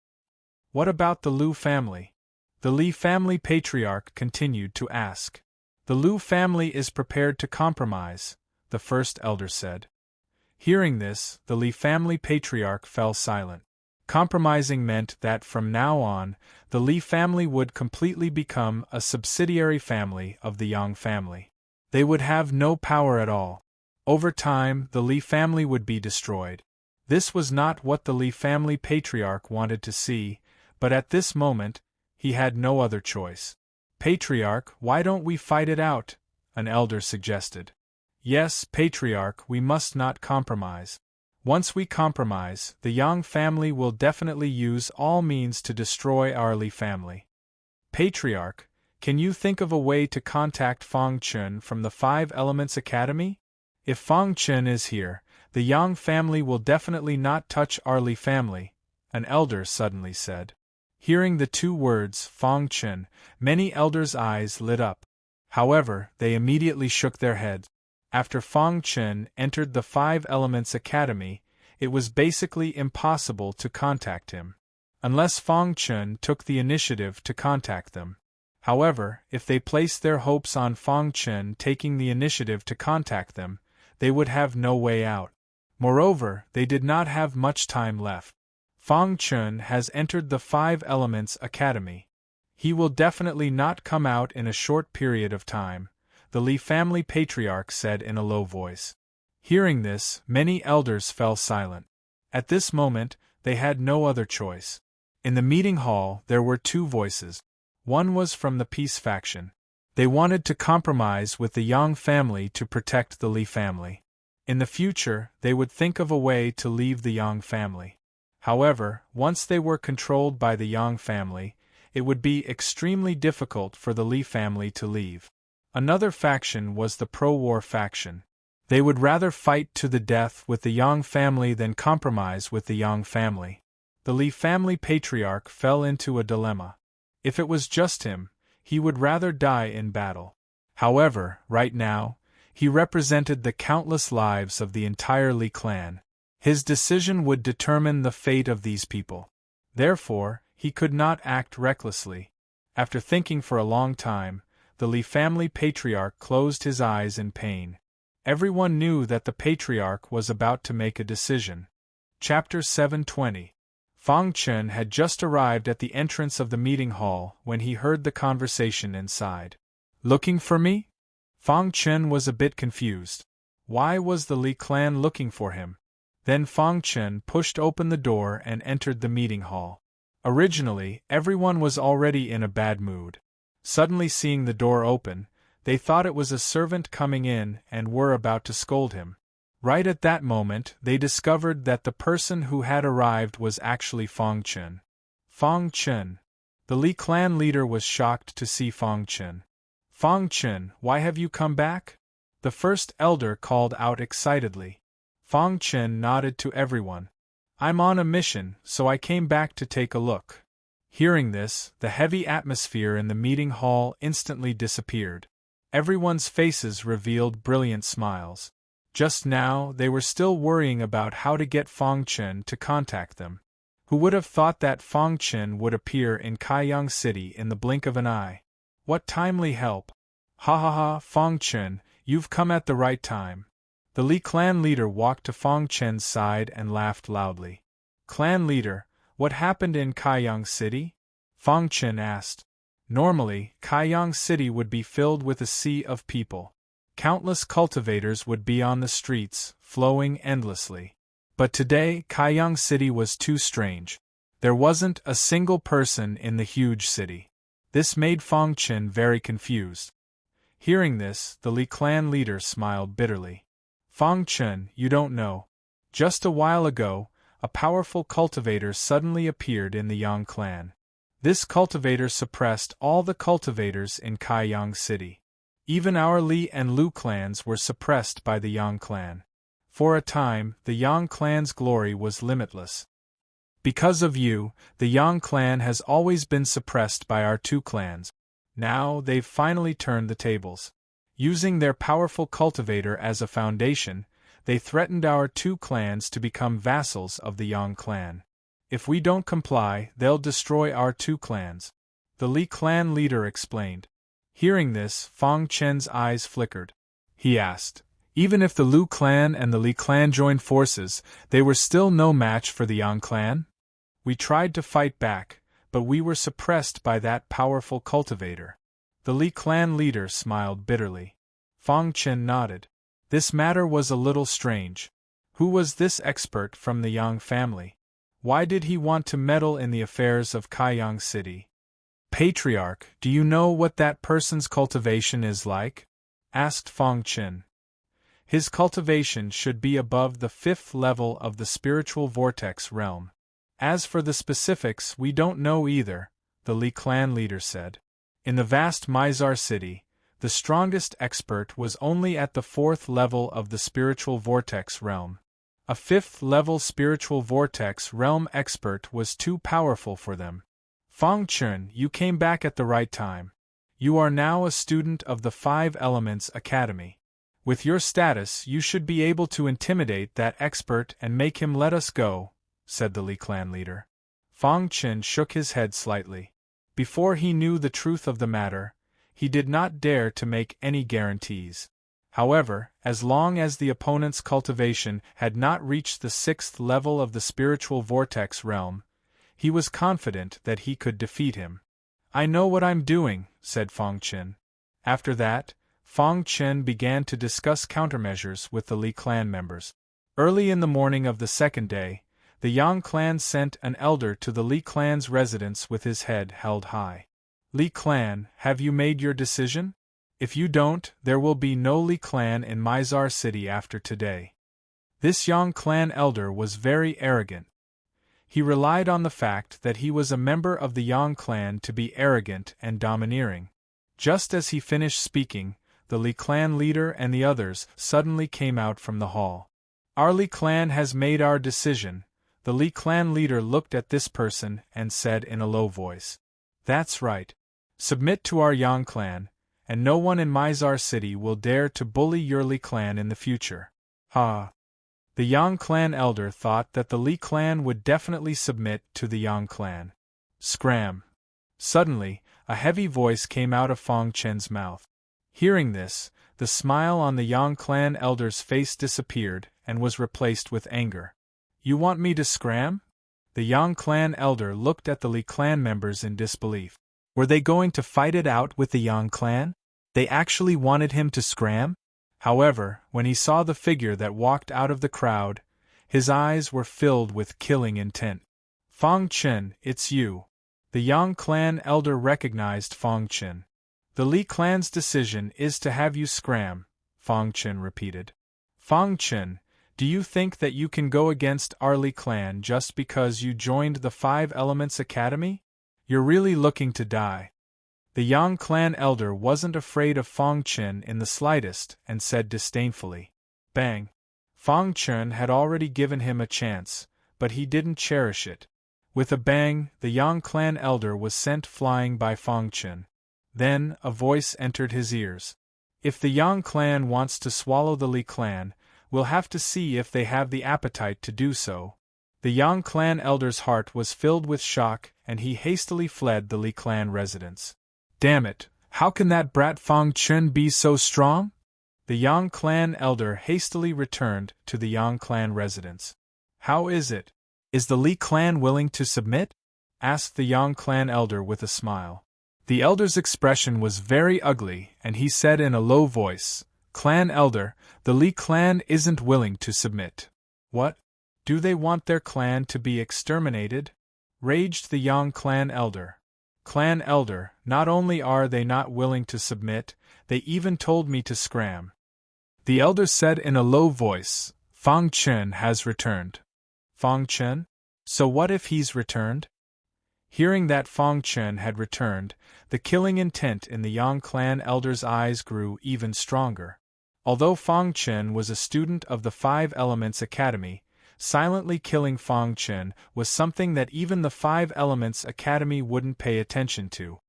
"What about the Lu family?" The Li family patriarch continued to ask. "The Lu family is prepared to compromise," the first elder said. Hearing this, the Li family patriarch fell silent. Compromising meant that from now on, the Li family would completely become a subsidiary family of the Yang family. They would have no power at all. Over time, the Li family would be destroyed. This was not what the Li family patriarch wanted to see, but at this moment, he had no other choice. "Patriarch, why don't we fight it out?" an elder suggested. "Yes, Patriarch, we must not compromise. Once we compromise, the Yang family will definitely use all means to destroy our Li family." "Patriarch, can you think of a way to contact Fang Chen from the 5 Elements Academy? If Fang Chen is here, the Yang family will definitely not touch our Li family," an elder suddenly said. Hearing the 2 words, Fang Chen, many elders' eyes lit up. However, they immediately shook their heads. After Fang Chen entered the 5 Elements Academy, it was basically impossible to contact him. Unless Fang Chen took the initiative to contact them. However, if they placed their hopes on Fang Chen taking the initiative to contact them, they would have no way out. Moreover, they did not have much time left. Fang Chen has entered the 5 Elements Academy. He will definitely not come out in a short period of time, the Li family patriarch said in a low voice. Hearing this, many elders fell silent. At this moment, they had no other choice. In the meeting hall, there were 2 voices. One was from the peace faction. They wanted to compromise with the Yang family to protect the Li family. In the future, they would think of a way to leave the Yang family. However, once they were controlled by the Yang family, it would be extremely difficult for the Li family to leave. Another faction was the pro-war faction. They would rather fight to the death with the Yang family than compromise with the Yang family. The Li family patriarch fell into a dilemma. If it was just him, he would rather die in battle. However, right now, he represented the countless lives of the entire Li clan. His decision would determine the fate of these people. Therefore, he could not act recklessly. After thinking for a long time, the Li family patriarch closed his eyes in pain. Everyone knew that the patriarch was about to make a decision. Chapter 720. Fang Chen had just arrived at the entrance of the meeting hall when he heard the conversation inside. "Looking for me?" Fang Chen was a bit confused. Why was the Li clan looking for him? Then Fang Chen pushed open the door and entered the meeting hall. Originally, everyone was already in a bad mood. Suddenly seeing the door open, they thought it was a servant coming in and were about to scold him. Right at that moment, they discovered that the person who had arrived was actually Fang Chen. Fang Chen. The Li clan leader was shocked to see Fang Chen. "Fang Chen, why have you come back?" the first elder called out excitedly. Fang Chen nodded to everyone. "I'm on a mission, so I came back to take a look." Hearing this, the heavy atmosphere in the meeting hall instantly disappeared. Everyone's faces revealed brilliant smiles. Just now, they were still worrying about how to get Fang Chen to contact them. Who would have thought that Fang Chen would appear in Kaiyang City in the blink of an eye? What timely help! Ha ha ha, Fang Chen, you've come at the right time. The Li clan leader walked to Fang Chen's side and laughed loudly. Clan leader, what happened in Kaiyang City? Fang Chen asked. Normally, Kaiyang City would be filled with a sea of people. Countless cultivators would be on the streets, flowing endlessly. But today, Kaiyang City was too strange. There wasn't a single person in the huge city. This made Fang Chen very confused. Hearing this, the Li clan leader smiled bitterly. Fang Chen, you don't know. Just a while ago, a powerful cultivator suddenly appeared in the Yang clan. This cultivator suppressed all the cultivators in Kaiyang City. Even our Li and Lu clans were suppressed by the Yang clan. For a time, the Yang clan's glory was limitless. Because of you, the Yang clan has always been suppressed by our two clans. Now they've finally turned the tables. Using their powerful cultivator as a foundation, they threatened our two clans to become vassals of the Yang clan. If we don't comply, they'll destroy our two clans. The Li clan leader explained. Hearing this, Fang Chen's eyes flickered. He asked, even if the Lu clan and the Li clan joined forces, they were still no match for the Yang clan? We tried to fight back, but we were suppressed by that powerful cultivator. The Li clan leader smiled bitterly. Fang Chen nodded. This matter was a little strange. Who was this expert from the Yang family? Why did he want to meddle in the affairs of Kaiyang City? Patriarch, do you know what that person's cultivation is like? Asked Fang Chen. His cultivation should be above the 5th level of the spiritual vortex realm. As for the specifics, we don't know either, the Li clan leader said. In the vast Mizar city, the strongest expert was only at the 4th level of the spiritual vortex realm. A 5th level spiritual vortex realm expert was too powerful for them. Fang Chen, you came back at the right time. You are now a student of the 5 Elements Academy. With your status, you should be able to intimidate that expert and make him let us go, said the Li clan leader. Fang Chen shook his head slightly. Before he knew the truth of the matter, he did not dare to make any guarantees. However, as long as the opponent's cultivation had not reached the 6th level of the spiritual vortex realm, he was confident that he could defeat him. I know what I'm doing, said Fang Chen. After that, Fang Chen began to discuss countermeasures with the Li clan members. Early in the morning of the second day, the Yang clan sent an elder to the Li clan's residence with his head held high. Li clan, have you made your decision? If you don't, there will be no Li clan in Mizar City after today. This Yang clan elder was very arrogant. He relied on the fact that he was a member of the Yang clan to be arrogant and domineering. Just as he finished speaking, the Li clan leader and the others suddenly came out from the hall. Our Li clan has made our decision. The Li clan leader looked at this person and said in a low voice. That's right. Submit to our Yang clan, and no one in Mizar City will dare to bully your Li clan in the future. Ha! The Yang clan elder thought that the Li clan would definitely submit to the Yang clan. Scram! Suddenly, a heavy voice came out of Fang Chen's mouth. Hearing this, the smile on the Yang clan elder's face disappeared and was replaced with anger. You want me to scram? The Yang clan elder looked at the Li clan members in disbelief. Were they going to fight it out with the Yang clan? They actually wanted him to scram? However, when he saw the figure that walked out of the crowd, his eyes were filled with killing intent. Fang Chen, it's you. The Yang clan elder recognized Fang Chen. The Li clan's decision is to have you scram, Fang Chen repeated. Fang Chen, do you think that you can go against our Li clan just because you joined the 5 Elements Academy? You're really looking to die. The Yang clan elder wasn't afraid of Fang Chen in the slightest and said disdainfully. Bang! Fang Chen had already given him a chance, but he didn't cherish it. With a bang, the Yang clan elder was sent flying by Fang Chen. Then, a voice entered his ears. If the Yang clan wants to swallow the Li clan, we'll have to see if they have the appetite to do so. The Yang clan elder's heart was filled with shock and he hastily fled the Li clan residence. Damn it, how can that brat Fang Chen be so strong? The Yang clan elder hastily returned to the Yang clan residence. How is it? Is the Li clan willing to submit? Asked the Yang clan elder with a smile. The elder's expression was very ugly, and he said in a low voice, "Clan elder, the Li clan isn't willing to submit." "What? Do they want their clan to be exterminated?" raged the Yang clan elder. "Clan elder, not only are they not willing to submit, they even told me to scram." The elder said in a low voice, "Fang Chen has returned." "Fang Chen? So what if he's returned?" Hearing that Fang Chen had returned, the killing intent in the Yang clan elder's eyes grew even stronger. Although Fang Chen was a student of the Five Elements Academy, silently killing Fang Chen was something that even the Five Elements Academy wouldn't pay attention to.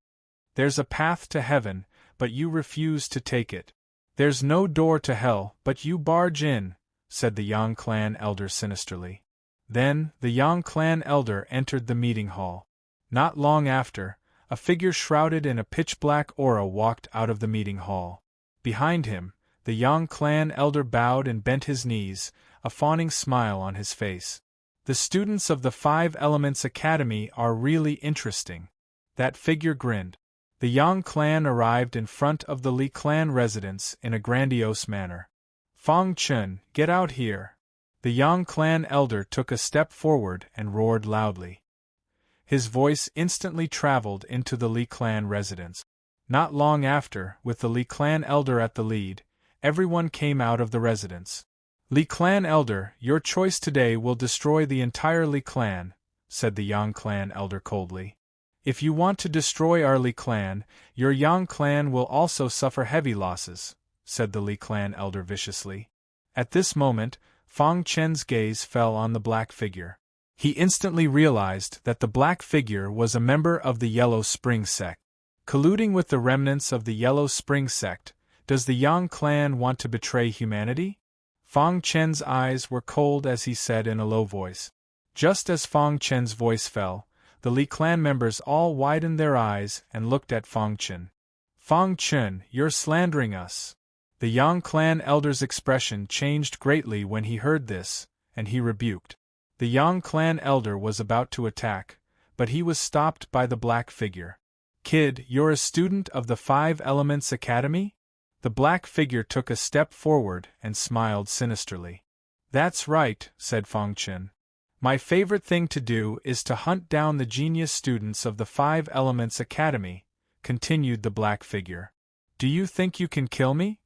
"There's a path to heaven, but you refuse to take it. There's no door to hell, but you barge in," said the Yang clan elder sinisterly. Then, the Yang clan elder entered the meeting hall. Not long after, a figure shrouded in a pitch-black aura walked out of the meeting hall. Behind him, the Yang clan elder bowed and bent his knees, a fawning smile on his face. "The students of the Five Elements Academy are really interesting." That figure grinned. The Yang clan arrived in front of the Li clan residence in a grandiose manner. "Fang Chen, get out here!" The Yang clan elder took a step forward and roared loudly. His voice instantly traveled into the Li clan residence. Not long after, with the Li clan elder at the lead, everyone came out of the residence. "Li clan elder, your choice today will destroy the entire Li clan," said the Yang clan elder coldly. "If you want to destroy our Li clan, your Yang clan will also suffer heavy losses," said the Li clan elder viciously. At this moment, Fang Chen's gaze fell on the black figure. He instantly realized that the black figure was a member of the Yellow Spring sect. Colluding with the remnants of the Yellow Spring sect, does the Yang clan want to betray humanity? Fang Chen's eyes were cold as he said in a low voice. Just as Fang Chen's voice fell, the Li clan members all widened their eyes and looked at Fang Chen. "Fang Chen, you're slandering us." The Yang clan elder's expression changed greatly when he heard this, and he rebuked. The Yang clan elder was about to attack, but he was stopped by the black figure. "Kid, you're a student of the Five Elements Academy?" The black figure took a step forward and smiled sinisterly. "That's right," said Fang Chen. "My favorite thing to do is to hunt down the genius students of the Five Elements Academy," continued the black figure. "Do you think you can kill me?"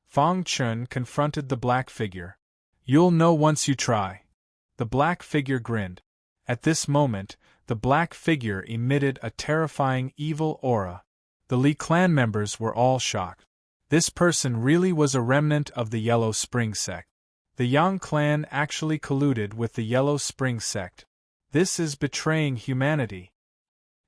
Fang Chen confronted the black figure. "You'll know once you try." The black figure grinned. At this moment, the black figure emitted a terrifying evil aura. The Li clan members were all shocked. This person really was a remnant of the Yellow Spring sect. The Yang clan actually colluded with the Yellow Spring sect. This is betraying humanity.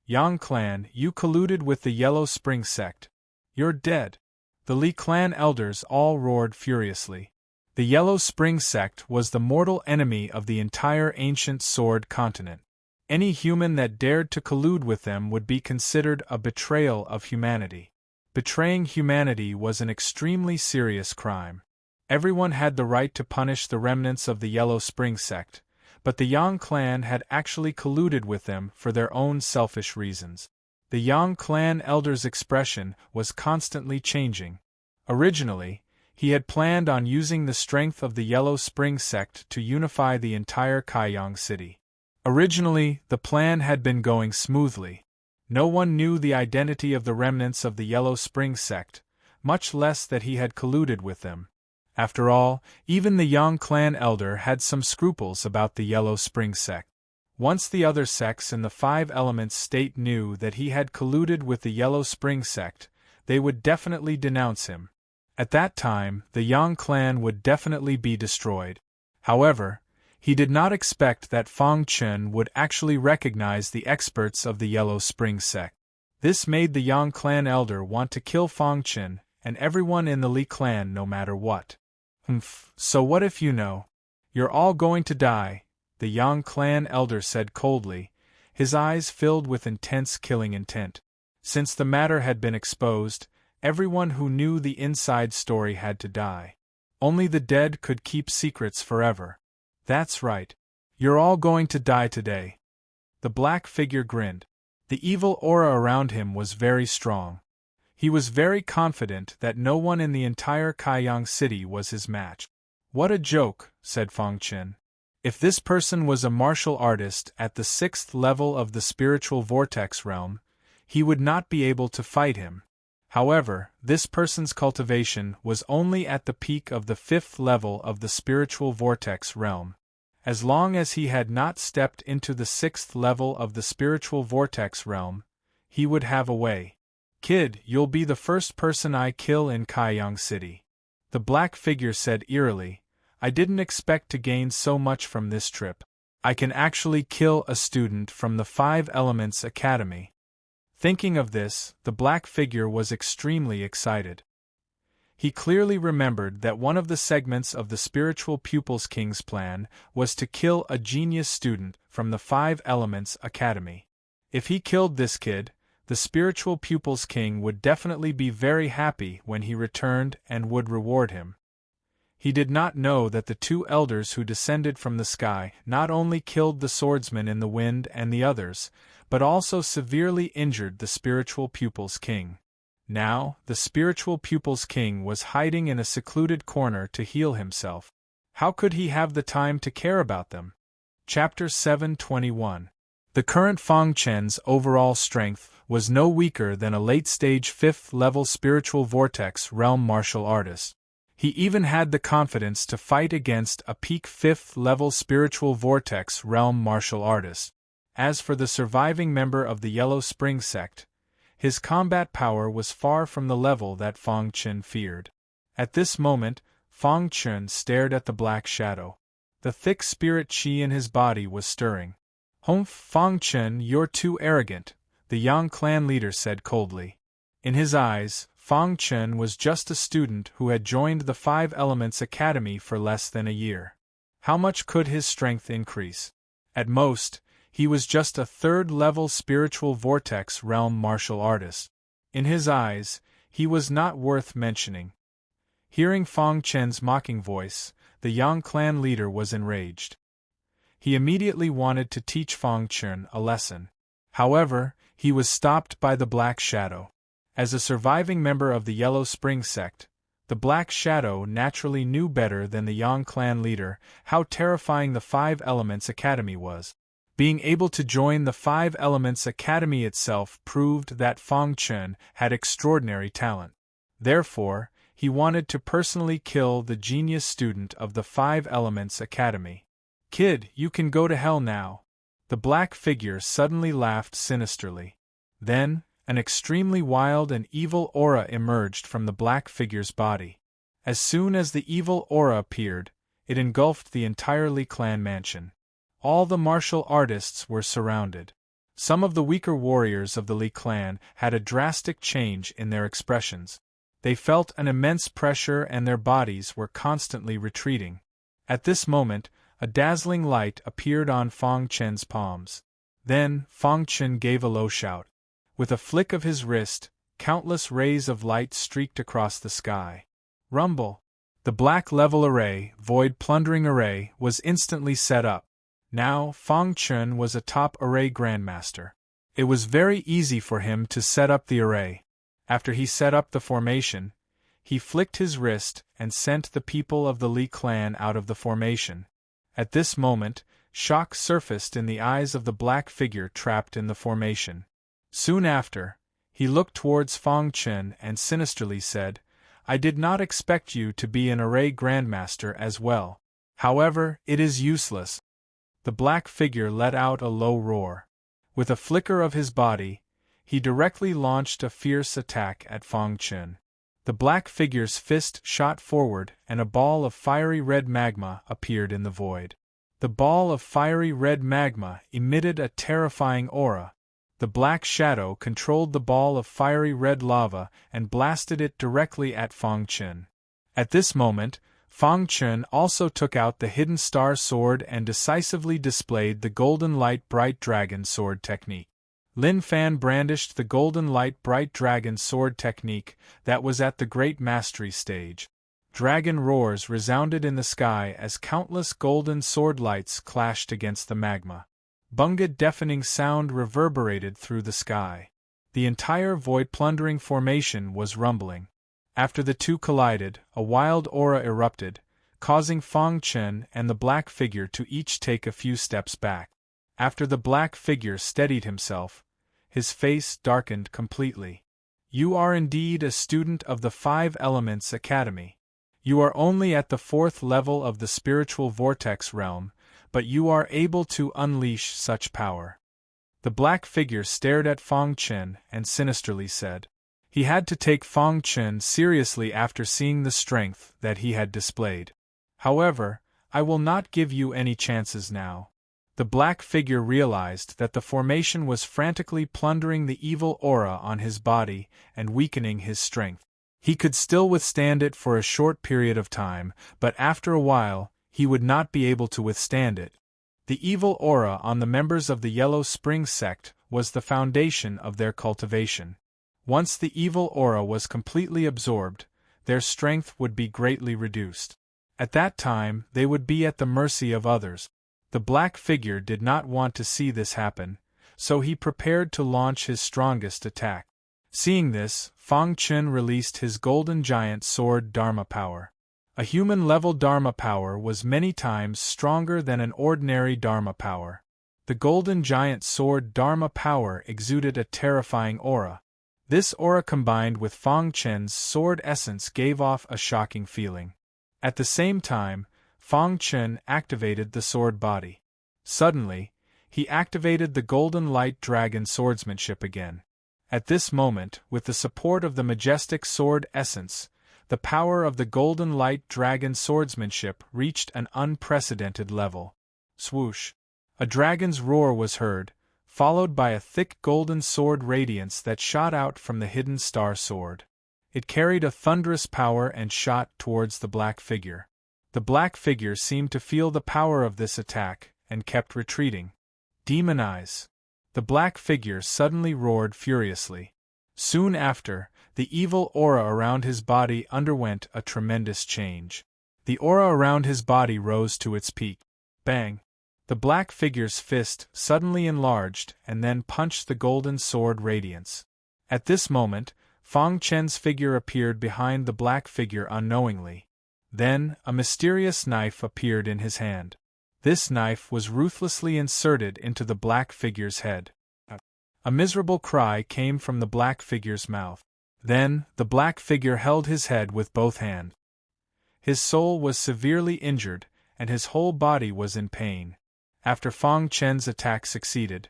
"Yang clan, you colluded with the Yellow Spring sect. You're dead." The Li clan elders all roared furiously. The Yellow Spring sect was the mortal enemy of the entire ancient Sword continent. Any human that dared to collude with them would be considered a betrayal of humanity. Betraying humanity was an extremely serious crime. Everyone had the right to punish the remnants of the Yellow Spring sect, but the Yang clan had actually colluded with them for their own selfish reasons. The Yang clan elder's expression was constantly changing. Originally, he had planned on using the strength of the Yellow Spring sect to unify the entire Kaiyang city. Originally, the plan had been going smoothly. No one knew the identity of the remnants of the Yellow Spring sect, much less that he had colluded with them. After all, even the Yang clan elder had some scruples about the Yellow Spring sect. Once the other sects in the Five Elements state knew that he had colluded with the Yellow Spring sect, they would definitely denounce him. At that time, the Yang clan would definitely be destroyed. However, he did not expect that Fang Chen would actually recognize the experts of the Yellow Spring sect. This made the Yang clan elder want to kill Fang Chen and everyone in the Li clan no matter what. So what if you know? You're all going to die, the Yang clan elder said coldly, his eyes filled with intense killing intent. Since the matter had been exposed, everyone who knew the inside story had to die. Only the dead could keep secrets forever. That's right. You're all going to die today. The black figure grinned. The evil aura around him was very strong. He was very confident that no one in the entire Kaiyang city was his match. What a joke, said Fang Chen. If this person was a martial artist at the 6th level of the spiritual vortex realm, he would not be able to fight him. However, this person's cultivation was only at the peak of the 5th level of the spiritual vortex realm. As long as he had not stepped into the 6th level of the spiritual vortex realm, he would have a way. Kid, you'll be the first person I kill in Kaiyang City. The black figure said eerily, I didn't expect to gain so much from this trip. I can actually kill a student from the 5 Elements Academy. Thinking of this, the black figure was extremely excited. He clearly remembered that one of the segments of the Spiritual Pupils King's plan was to kill a genius student from the 5 Elements Academy. If he killed this kid, the Spiritual Pupils King would definitely be very happy when he returned and would reward him. He did not know that the 2 elders who descended from the sky not only killed the swordsman in the wind and the others, but also severely injured the Spiritual Pupils King. Now, the Spiritual Pupils King was hiding in a secluded corner to heal himself. How could he have the time to care about them? Chapter 721. The current Fang Chen's overall strength was no weaker than a late-stage 5th-level spiritual vortex realm martial artist. He even had the confidence to fight against a peak 5th-level spiritual vortex realm martial artist. As for the surviving member of the Yellow Spring sect, his combat power was far from the level that Fang Chen feared. At this moment, Fang Chen stared at the black shadow. The thick spirit qi in his body was stirring. Humph, Fang Chen, you're too arrogant, the Yang clan leader said coldly. In his eyes, Fang Chen was just a student who had joined the 5 Elements Academy for less than a year. How much could his strength increase? At most, he was just a 3rd-level spiritual vortex realm martial artist. In his eyes, he was not worth mentioning. Hearing Fang Chen's mocking voice, the Yang clan leader was enraged. He immediately wanted to teach Fang Chen a lesson. However, he was stopped by the Black Shadow. As a surviving member of the Yellow Spring sect, the Black Shadow naturally knew better than the Yang clan leader how terrifying the 5 Elements Academy was. Being able to join the 5 Elements Academy itself proved that Fang Chen had extraordinary talent. Therefore, he wanted to personally kill the genius student of the 5 Elements Academy. Kid, you can go to hell now. The black figure suddenly laughed sinisterly. Then, an extremely wild and evil aura emerged from the black figure's body. As soon as the evil aura appeared, it engulfed the entire Li clan mansion. All the martial artists were surrounded. Some of the weaker warriors of the Li clan had a drastic change in their expressions. They felt an immense pressure and their bodies were constantly retreating. At this moment, a dazzling light appeared on Fang Chen's palms. Then, Fang Chen gave a low shout. With a flick of his wrist, countless rays of light streaked across the sky. Rumble! The black level array, void plundering array, was instantly set up. Now, Fang Chen was a top array grandmaster. It was very easy for him to set up the array. After he set up the formation, he flicked his wrist and sent the people of the Li clan out of the formation. At this moment, shock surfaced in the eyes of the black figure trapped in the formation. Soon after, he looked towards Fang Chen and sinisterly said, I did not expect you to be an array grandmaster as well. However, it is useless. The black figure let out a low roar. With a flicker of his body, he directly launched a fierce attack at Fang Chen. The black figure's fist shot forward and a ball of fiery red magma appeared in the void. The ball of fiery red magma emitted a terrifying aura. The black shadow controlled the ball of fiery red lava and blasted it directly at Fang Chen. At this moment, Fang Chen also took out the hidden star sword and decisively displayed the golden light bright dragon sword technique. Lin Fan brandished the golden light bright dragon sword technique that was at the great mastery stage. Dragon roars resounded in the sky as countless golden sword lights clashed against the magma. Bunga deafening sound reverberated through the sky. The entire void-plundering formation was rumbling. After the two collided, a wild aura erupted, causing Fang Chen and the black figure to each take a few steps back. After the black figure steadied himself, his face darkened completely. You are indeed a student of the Five Elements Academy. You are only at the 4th level of the spiritual vortex realm, but you are able to unleash such power. The black figure stared at Fang Chen and sinisterly said. He had to take Fang Chen seriously after seeing the strength that he had displayed. However, I will not give you any chances now. The black figure realized that the formation was frantically plundering the evil aura on his body and weakening his strength. He could still withstand it for a short period of time, but after a while, he would not be able to withstand it. The evil aura on the members of the Yellow Spring sect was the foundation of their cultivation. Once the evil aura was completely absorbed, their strength would be greatly reduced. At that time, they would be at the mercy of others. The black figure did not want to see this happen, so he prepared to launch his strongest attack. Seeing this, Fang Chen released his golden giant sword Dharma power. A human-level Dharma power was many times stronger than an ordinary Dharma power. The golden giant sword Dharma power exuded a terrifying aura. This aura combined with Fang Chen's sword essence gave off a shocking feeling. At the same time, Fang Chen activated the sword body. Suddenly, he activated the golden light dragon swordsmanship again. At this moment, with the support of the majestic sword essence, the power of the golden light dragon swordsmanship reached an unprecedented level. Swoosh! A dragon's roar was heard, followed by a thick golden sword radiance that shot out from the hidden star sword. It carried a thunderous power and shot towards the black figure. The black figure seemed to feel the power of this attack, and kept retreating. Demon eyes! The black figure suddenly roared furiously. Soon after, the evil aura around his body underwent a tremendous change. The aura around his body rose to its peak. Bang! The black figure's fist suddenly enlarged and then punched the golden sword radiance. At this moment, Fang Chen's figure appeared behind the black figure unknowingly. Then, a mysterious knife appeared in his hand. This knife was ruthlessly inserted into the black figure's head. A miserable cry came from the black figure's mouth. Then, the black figure held his head with both hands. His soul was severely injured, and his whole body was in pain. After Fang Chen's attack succeeded,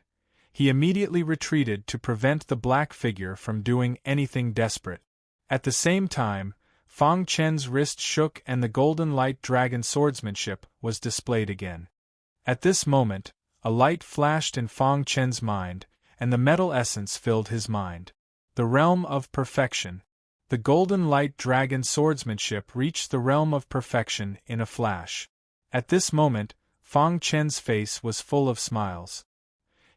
he immediately retreated to prevent the black figure from doing anything desperate. At the same time, Fang Chen's wrist shook and the golden light dragon swordsmanship was displayed again. At this moment, a light flashed in Fang Chen's mind, and the metal essence filled his mind. The realm of perfection. The golden light dragon swordsmanship reached the realm of perfection in a flash. At this moment, Fang Chen's face was full of smiles.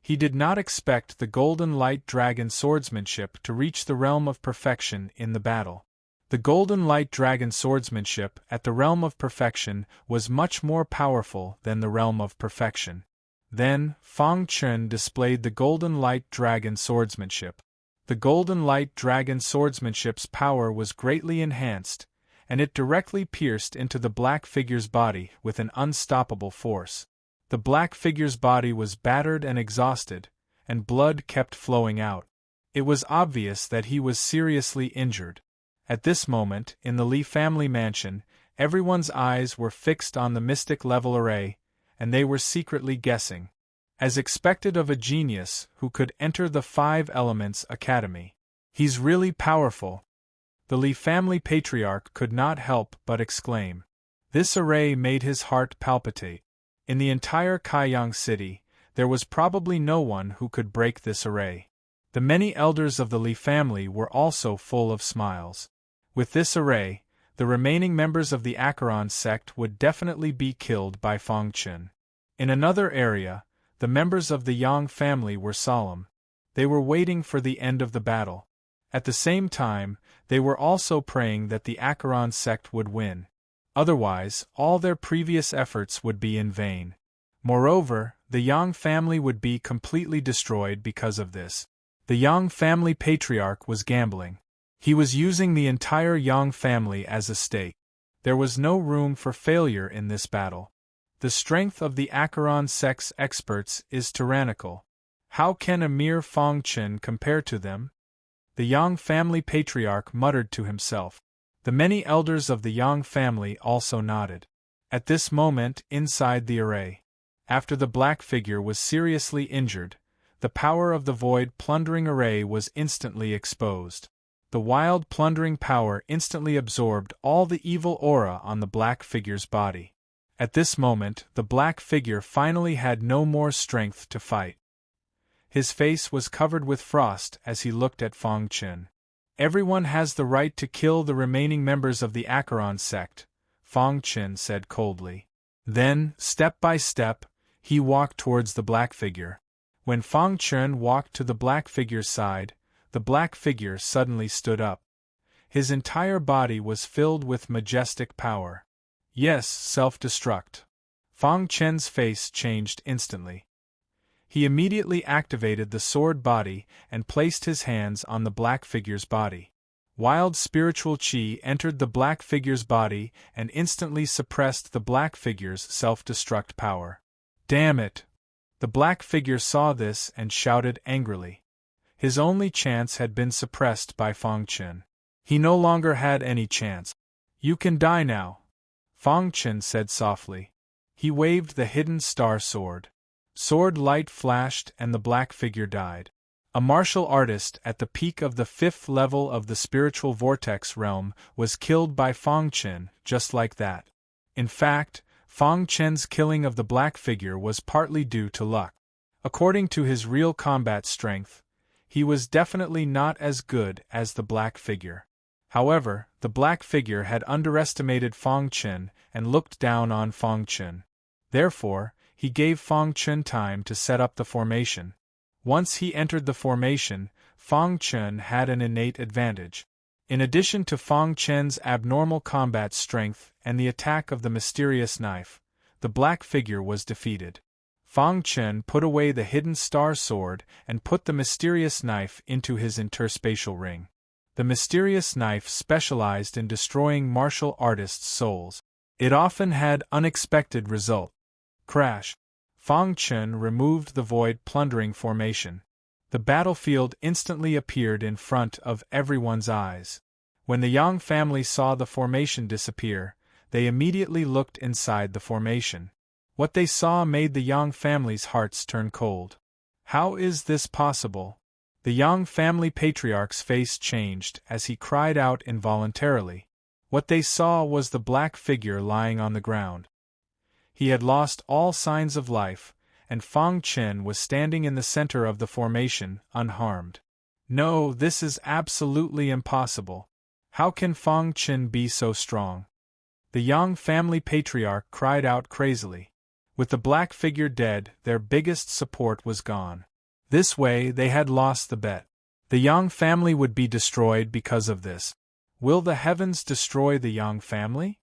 He did not expect the golden light dragon swordsmanship to reach the realm of perfection in the battle. The golden light dragon swordsmanship at the realm of perfection was much more powerful than the realm of perfection. Then, Fang Chen displayed the golden light dragon swordsmanship. The golden light dragon swordsmanship's power was greatly enhanced, and it directly pierced into the black figure's body with an unstoppable force. The black figure's body was battered and exhausted, and blood kept flowing out. It was obvious that he was seriously injured. At this moment, in the Li family mansion, everyone's eyes were fixed on the mystic level array, and they were secretly guessing. As expected of a genius who could enter the Five Elements Academy. He's really powerful. The Li family patriarch could not help but exclaim. This array made his heart palpitate. In the entire Kaiyang city, there was probably no one who could break this array. The many elders of the Li family were also full of smiles. With this array, the remaining members of the Acheron sect would definitely be killed by Fang Chen. In another area, the members of the Yang family were solemn. They were waiting for the end of the battle. At the same time, they were also praying that the Acheron sect would win. Otherwise, all their previous efforts would be in vain. Moreover, the Yang family would be completely destroyed because of this. The Yang family patriarch was gambling. He was using the entire Yang family as a stake. There was no room for failure in this battle. The strength of the Acheron sect's experts is tyrannical. How can a mere Feng Chen compare to them? The Yang family patriarch muttered to himself. The many elders of the Yang family also nodded. At this moment, inside the array, after the black figure was seriously injured, the power of the void plundering array was instantly exposed. The wild plundering power instantly absorbed all the evil aura on the black figure's body. At this moment, the black figure finally had no more strength to fight. His face was covered with frost as he looked at Feng Chen. Everyone has the right to kill the remaining members of the Acheron sect, Feng Chen said coldly. Then, step by step, he walked towards the black figure. When Feng Chen walked to the black figure's side, the black figure suddenly stood up. His entire body was filled with majestic power. Yes, self-destruct. Feng Chen's face changed instantly. He immediately activated the sword body and placed his hands on the black figure's body. Wild spiritual chi entered the black figure's body and instantly suppressed the black figure's self-destruct power. Damn it! The black figure saw this and shouted angrily. His only chance had been suppressed by Feng Chen. He no longer had any chance. You can die now, Feng Chen said softly. He waved the hidden star sword. Sword light flashed and the black figure died. A martial artist at the peak of the 5th level of the spiritual vortex realm was killed by Feng Chen just like that. In fact, Feng Chen's killing of the black figure was partly due to luck. According to his real combat strength, he was definitely not as good as the black figure. However, the black figure had underestimated Feng Chen and looked down on Feng Chen. Therefore, he gave Feng Chen time to set up the formation. Once he entered the formation, Feng Chen had an innate advantage. In addition to Feng Chen's abnormal combat strength and the attack of the mysterious knife, the black figure was defeated. Feng Chen put away the hidden star sword and put the mysterious knife into his interspatial ring. The mysterious knife specialized in destroying martial artists' souls. It often had unexpected result. Crash. Feng Chen removed the void plundering formation. The battlefield instantly appeared in front of everyone's eyes. When the Yang family saw the formation disappear, they immediately looked inside the formation. What they saw made the Yang family's hearts turn cold. How is this possible? The Yang family patriarch's face changed as he cried out involuntarily. What they saw was the black figure lying on the ground. He had lost all signs of life, and Feng Chen was standing in the center of the formation, unharmed. No, this is absolutely impossible. How can Feng Chen be so strong? The Yang family patriarch cried out crazily. With the black figure dead, their biggest support was gone. This way, they had lost the bet. The Yang family would be destroyed because of this. Will the heavens destroy the Yang family?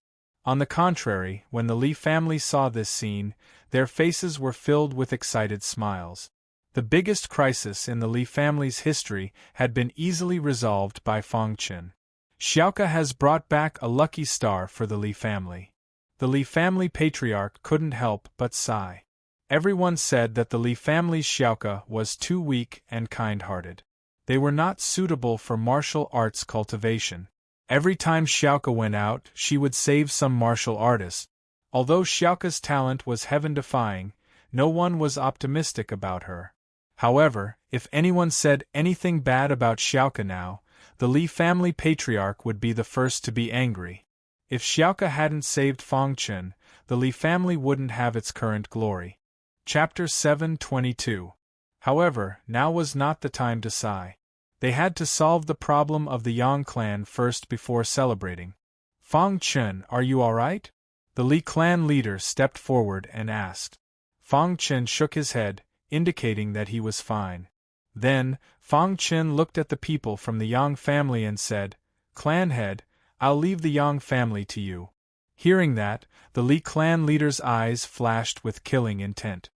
On the contrary, when the Li family saw this scene, their faces were filled with excited smiles. The biggest crisis in the Li family's history had been easily resolved by Feng Chen. Xiaoke has brought back a lucky star for the Li family. The Li family patriarch couldn't help but sigh. Everyone said that the Li family's Xiaoke was too weak and kind-hearted. They were not suitable for martial arts cultivation. Every time Xiaoke went out, she would save some martial artist. Although Xiaoke's talent was heaven-defying, no one was optimistic about her. However, if anyone said anything bad about Xiaoke now, the Li family patriarch would be the first to be angry. If Xiaoke hadn't saved Feng Chen, the Li family wouldn't have its current glory. Chapter 722. However, now was not the time to sigh. They had to solve the problem of the Yang clan first before celebrating. Feng Chen, are you alright? The Li clan leader stepped forward and asked. Feng Chen shook his head, indicating that he was fine. Then, Fang Chen looked at the people from the Yang family and said, "Clan head, I'll leave the Yang family to you." Hearing that, the Li clan leader's eyes flashed with killing intent.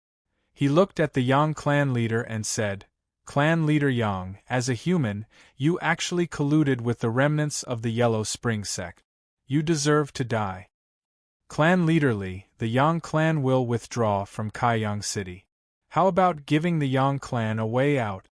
He looked at the Yang clan leader and said, "Clan leader Yang, as a human, you actually colluded with the remnants of the Yellow Spring sect. You deserve to die. Clan leader Li, the Yang clan will withdraw from Kaiyang City. How about giving the Yang clan a way out?"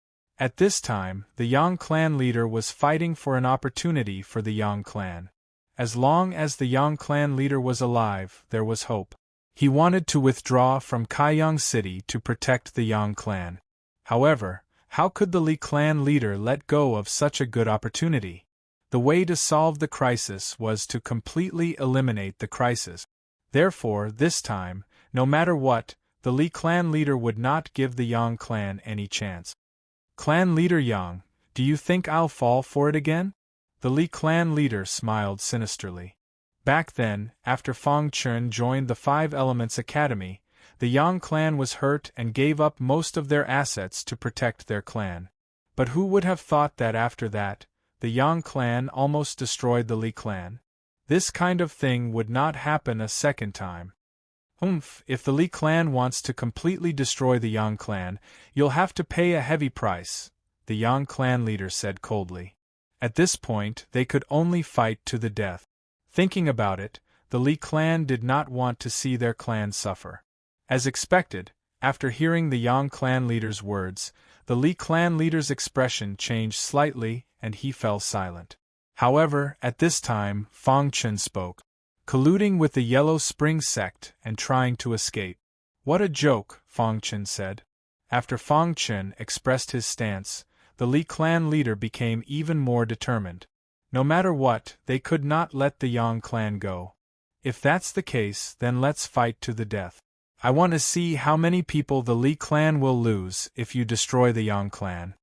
At this time, the Yang clan leader was fighting for an opportunity for the Yang clan. As long as the Yang clan leader was alive, there was hope. He wanted to withdraw from Kaiyang City to protect the Yang clan. However, how could the Li clan leader let go of such a good opportunity? The way to solve the crisis was to completely eliminate the crisis. Therefore, this time, no matter what, the Li clan leader would not give the Yang clan any chance. "Clan leader Yang, do you think I'll fall for it again?" The Li clan leader smiled sinisterly. Back then, after Fang Chen joined the Five Elements Academy, the Yang clan was hurt and gave up most of their assets to protect their clan. But who would have thought that after that, the Yang clan almost destroyed the Li clan? This kind of thing would not happen a second time. If the Li clan wants to completely destroy the Yang clan, you'll have to pay a heavy price, the Yang clan leader said coldly. At this point, they could only fight to the death. Thinking about it, the Li clan did not want to see their clan suffer. As expected, after hearing the Yang clan leader's words, the Li clan leader's expression changed slightly and he fell silent. However, at this time, Fang Chen spoke. "Colluding with the Yellow Spring sect and trying to escape. What a joke," Fang Chen said. After Fang Chen expressed his stance, the Li clan leader became even more determined. No matter what, they could not let the Yang clan go. "If that's the case, then let's fight to the death. I want to see how many people the Li clan will lose if you destroy the Yang clan."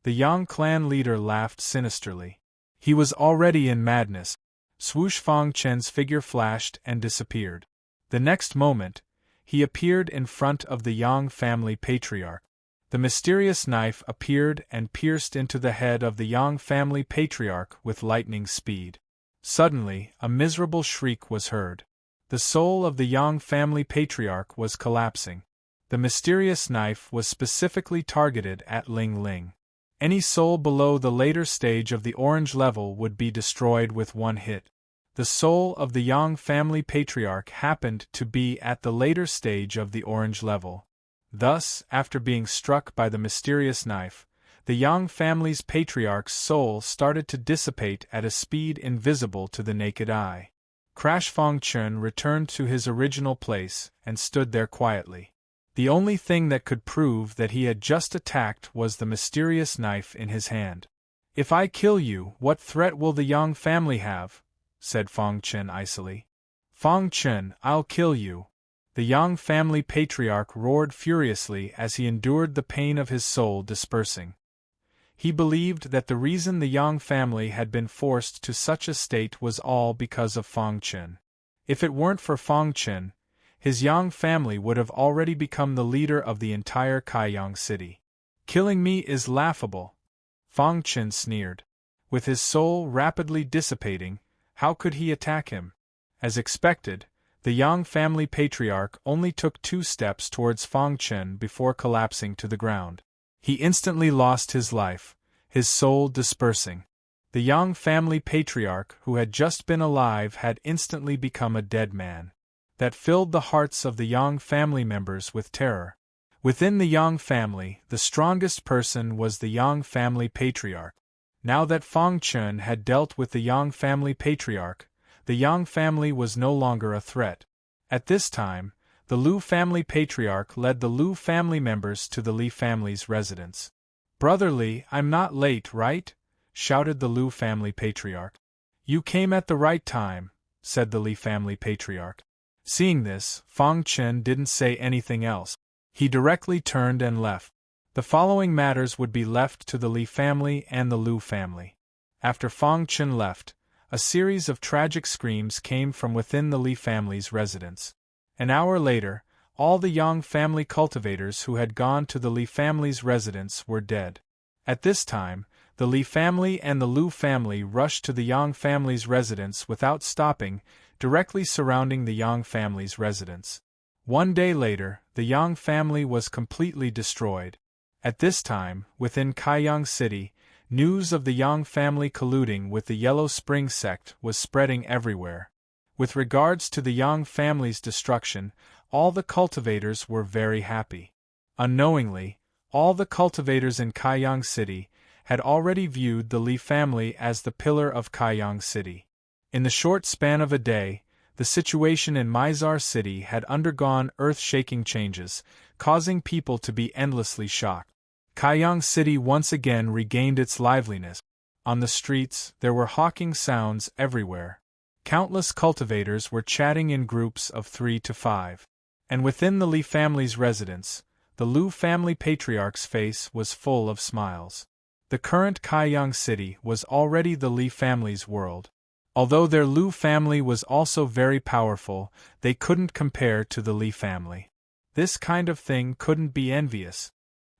The Yang clan leader laughed sinisterly. He was already in madness. Swoosh, Fang Chen's figure flashed and disappeared. The next moment, he appeared in front of the Yang family patriarch. The mysterious knife appeared and pierced into the head of the Yang family patriarch with lightning speed. Suddenly, a miserable shriek was heard. The soul of the Yang family patriarch was collapsing. The mysterious knife was specifically targeted at Ling Ling. Any soul below the later stage of the orange level would be destroyed with one hit. The soul of the Yang family patriarch happened to be at the later stage of the orange level. Thus, after being struck by the mysterious knife, the Yang family's patriarch's soul started to dissipate at a speed invisible to the naked eye. Crash. Fang Chen returned to his original place and stood there quietly. The only thing that could prove that he had just attacked was the mysterious knife in his hand. "If I kill you, what threat will the Yang family have?" said Fang Chen icily. "Fang Chen, I'll kill you." The Yang family patriarch roared furiously as he endured the pain of his soul dispersing. He believed that the reason the Yang family had been forced to such a state was all because of Fang Chen. If it weren't for Fang Chen, his Yang family would have already become the leader of the entire Kaiyang city. "Killing me is laughable," Fang Chen sneered. With his soul rapidly dissipating, how could he attack him? As expected, the Yang family patriarch only took 2 steps towards Fang Chen before collapsing to the ground. He instantly lost his life, his soul dispersing. The Yang family patriarch who had just been alive had instantly become a dead man. That filled the hearts of the Yang family members with terror. Within the Yang family, the strongest person was the Yang family patriarch. Now that Fang Chen had dealt with the Yang family patriarch, the Yang family was no longer a threat. At this time, the Lu family patriarch led the Lu family members to the Li family's residence. "Brother Li, I'm not late, right?" shouted the Lu family patriarch. "You came at the right time," said the Li family patriarch. Seeing this, Fang Chen didn't say anything else. He directly turned and left. The following matters would be left to the Li family and the Lu family. After Fang Chen left, a series of tragic screams came from within the Li family's residence. An hour later, all the Yang family cultivators who had gone to the Li family's residence were dead. At this time, the Li family and the Lu family rushed to the Yang family's residence without stopping, directly surrounding the Yang family's residence. One day later, the Yang family was completely destroyed. At this time, within Kaiyang City, news of the Yang family colluding with the Yellow Spring sect was spreading everywhere. With regards to the Yang family's destruction, all the cultivators were very happy. Unknowingly, all the cultivators in Kaiyang City had already viewed the Li family as the pillar of Kaiyang City. In the short span of a day, the situation in Mizar City had undergone earth-shaking changes, causing people to be endlessly shocked. Kaiyang City once again regained its liveliness. On the streets, there were hawking sounds everywhere. Countless cultivators were chatting in groups of 3 to 5. And within the Li family's residence, the Lu family patriarch's face was full of smiles. The current Kaiyang City was already the Li family's world. Although their Lu family was also very powerful, they couldn't compare to the Li family. This kind of thing couldn't be envious.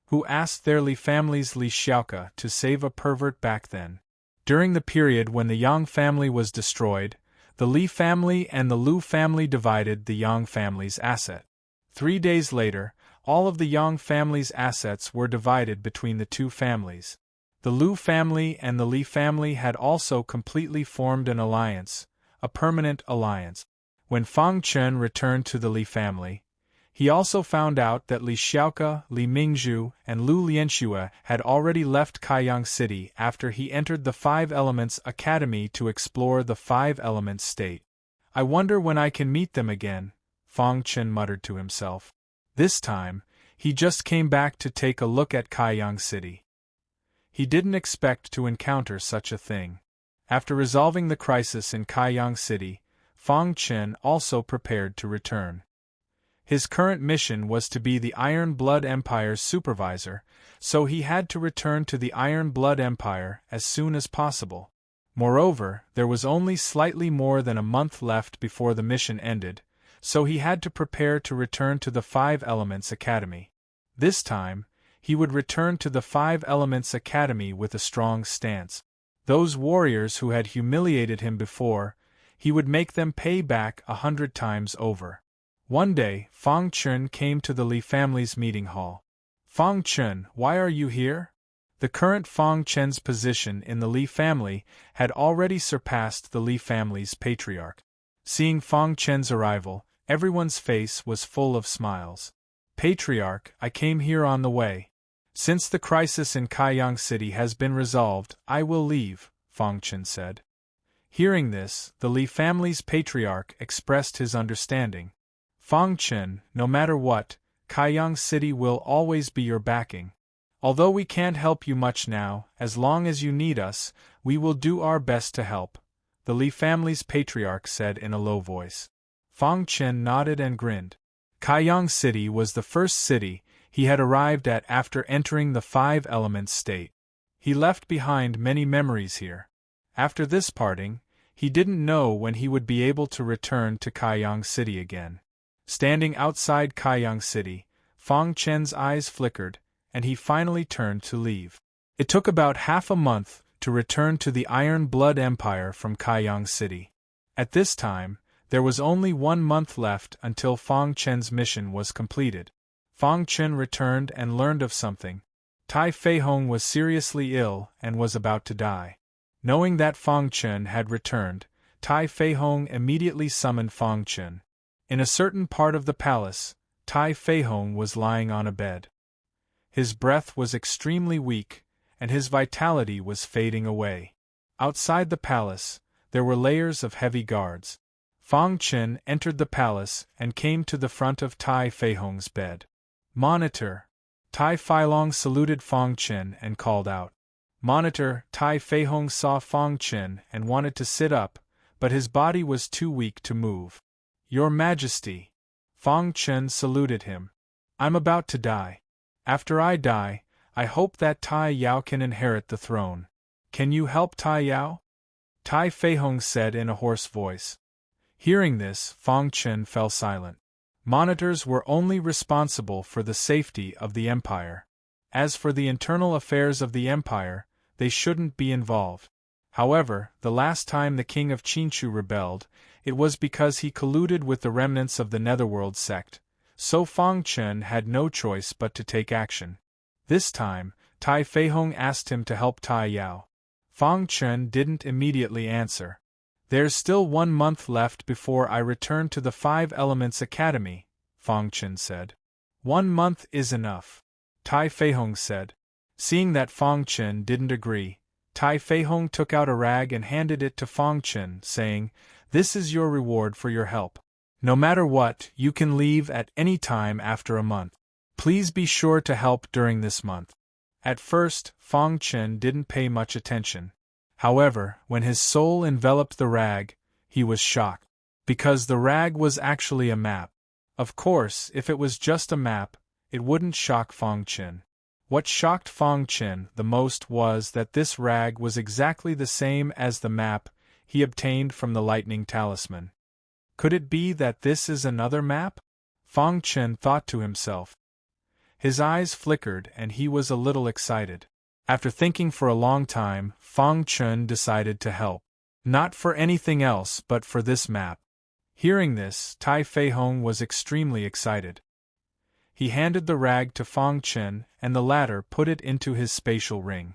Who asked their Li family's Li Xiaoka to save a pervert back then? During the period when the Yang family was destroyed, the Li family and the Lu family divided the Yang family's asset. 3 days later, all of the Yang family's assets were divided between the two families. The Lu family and the Li family had also completely formed an alliance, a permanent alliance. When Fang Chen returned to the Li family, he also found out that Li Xiaoka, Li Mingzhu, and Lu Lianxue had already left Kaiyang City after he entered the Five Elements Academy to explore the Five Elements state. I wonder when I can meet them again, Fang Chen muttered to himself. This time, he just came back to take a look at Kaiyang City. He didn't expect to encounter such a thing. After resolving the crisis in Kaiyang City, Fang Chen also prepared to return. His current mission was to be the Iron Blood Empire's supervisor, so he had to return to the Iron Blood Empire as soon as possible. Moreover, there was only slightly more than a month left before the mission ended, so he had to prepare to return to the Five Elements Academy. This time, he would return to the Five Elements Academy with a strong stance. Those warriors who had humiliated him before, he would make them pay back 100 times over. One day, Fang Chen came to the Li family's meeting hall. Fang Chen, why are you here? The current Fang Chen's position in the Li family had already surpassed the Li family's patriarch. Seeing Fang Chen's arrival, everyone's face was full of smiles. Patriarch, I came here on the way. Since the crisis in Kaiyang City has been resolved, I will leave, Fang Chen said. Hearing this, the Li family's patriarch expressed his understanding. Fang Chen, no matter what, Kaiyang City will always be your backing. Although we can't help you much now, as long as you need us, we will do our best to help, the Li family's patriarch said in a low voice. Fang Chen nodded and grinned. Kaiyang City was the first city he had arrived at after entering the Five Elements state. He left behind many memories here. After this parting, he didn't know when he would be able to return to Kaiyang City again. Standing outside Kaiyang City, Fang Chen's eyes flickered, and he finally turned to leave. It took about half a month to return to the Iron Blood Empire from Kaiyang City. At this time, there was only 1 month left until Fang Chen's mission was completed. Fang Chen returned and learned of something. Tai Feihong was seriously ill and was about to die. Knowing that Fang Chen had returned, Tai Feihong immediately summoned Fang Chen. In a certain part of the palace, Tai Feihong was lying on a bed. His breath was extremely weak, and his vitality was fading away. Outside the palace, there were layers of heavy guards. Fang Chen entered the palace and came to the front of Tai Feihong's bed. Monitor! Tai Feilong saluted Fang Chen and called out. Monitor! Tai Feihong saw Fang Chen and wanted to sit up, but his body was too weak to move. Your Majesty! Fang Chen saluted him. I'm about to die. After I die, I hope that Tai Yao can inherit the throne. Can you help Tai Yao? Tai Feihong said in a hoarse voice. Hearing this, Fang Chen fell silent. Monitors were only responsible for the safety of the empire. As for the internal affairs of the empire, they shouldn't be involved. However, the last time the king of Qinchu rebelled, it was because he colluded with the remnants of the Netherworld sect, so Fang Chen had no choice but to take action. This time, Tai Feihong asked him to help Tai Yao. Fang Chen didn't immediately answer. "There's still 1 month left before I return to the Five Elements Academy," Fang Chen said. 1 month is enough, Tai Feihong said. Seeing that Fang Chen didn't agree, Tai Feihong took out a rag and handed it to Fang Chen, saying, "This is your reward for your help. No matter what, you can leave at any time after a month. Please be sure to help during this month." At first, Fang Chen didn't pay much attention. However, when his soul enveloped the rag, he was shocked. Because the rag was actually a map. Of course, if it was just a map, it wouldn't shock Fang Chen. What shocked Fang Chen the most was that this rag was exactly the same as the map he obtained from the lightning talisman. Could it be that this is another map? Fang Chen thought to himself. His eyes flickered and he was a little excited. After thinking for a long time, Fang Chen decided to help. Not for anything else but for this map. Hearing this, Tai Feihong was extremely excited. He handed the rag to Fang Chen and the latter put it into his spatial ring.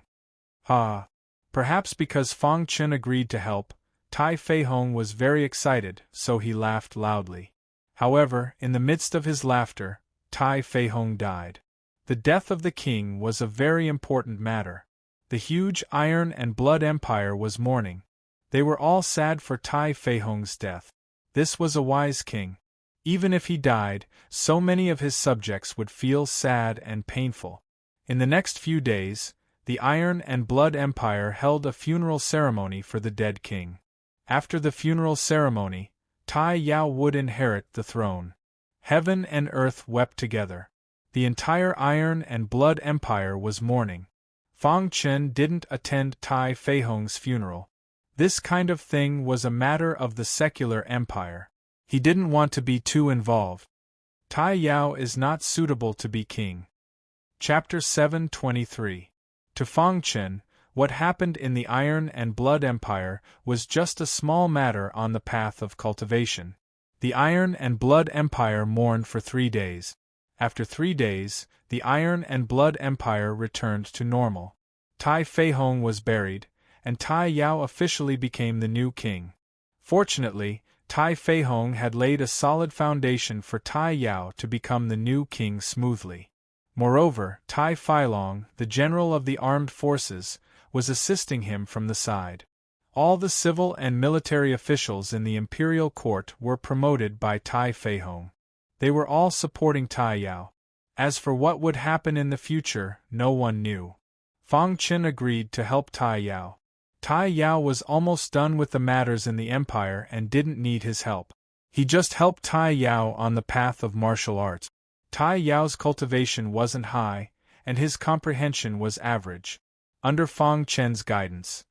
Perhaps because Fang Chen agreed to help, Tai Feihong was very excited, so he laughed loudly. However, in the midst of his laughter, Tai Feihong died. The death of the king was a very important matter. The huge Iron and Blood Empire was mourning. They were all sad for Tai Feihong's death. This was a wise king. Even if he died, so many of his subjects would feel sad and painful. In the next few days, the Iron and Blood Empire held a funeral ceremony for the dead king. After the funeral ceremony, Tai Yao would inherit the throne. Heaven and earth wept together. The entire Iron and Blood Empire was mourning. Fang Chen didn't attend Tai Feihong's funeral. This kind of thing was a matter of the secular empire. He didn't want to be too involved. Tai Yao is not suitable to be king. Chapter 723. To Fang Chen, what happened in the Iron and Blood Empire was just a small matter on the path of cultivation. The Iron and Blood Empire mourned for 3 days. After 3 days, the Iron and Blood Empire returned to normal. Tai Feihong was buried, and Tai Yao officially became the new king. Fortunately, Tai Feihong had laid a solid foundation for Tai Yao to become the new king smoothly. Moreover, Tai Feilong, the general of the armed forces, was assisting him from the side. All the civil and military officials in the imperial court were promoted by Tai Feihong. They were all supporting Tai Yao. As for what would happen in the future, no one knew. Fang Chen agreed to help Tai Yao. Tai Yao was almost done with the matters in the empire and didn't need his help. He just helped Tai Yao on the path of martial arts. Tai Yao's cultivation wasn't high, and his comprehension was average. Under Fang Chen's guidance,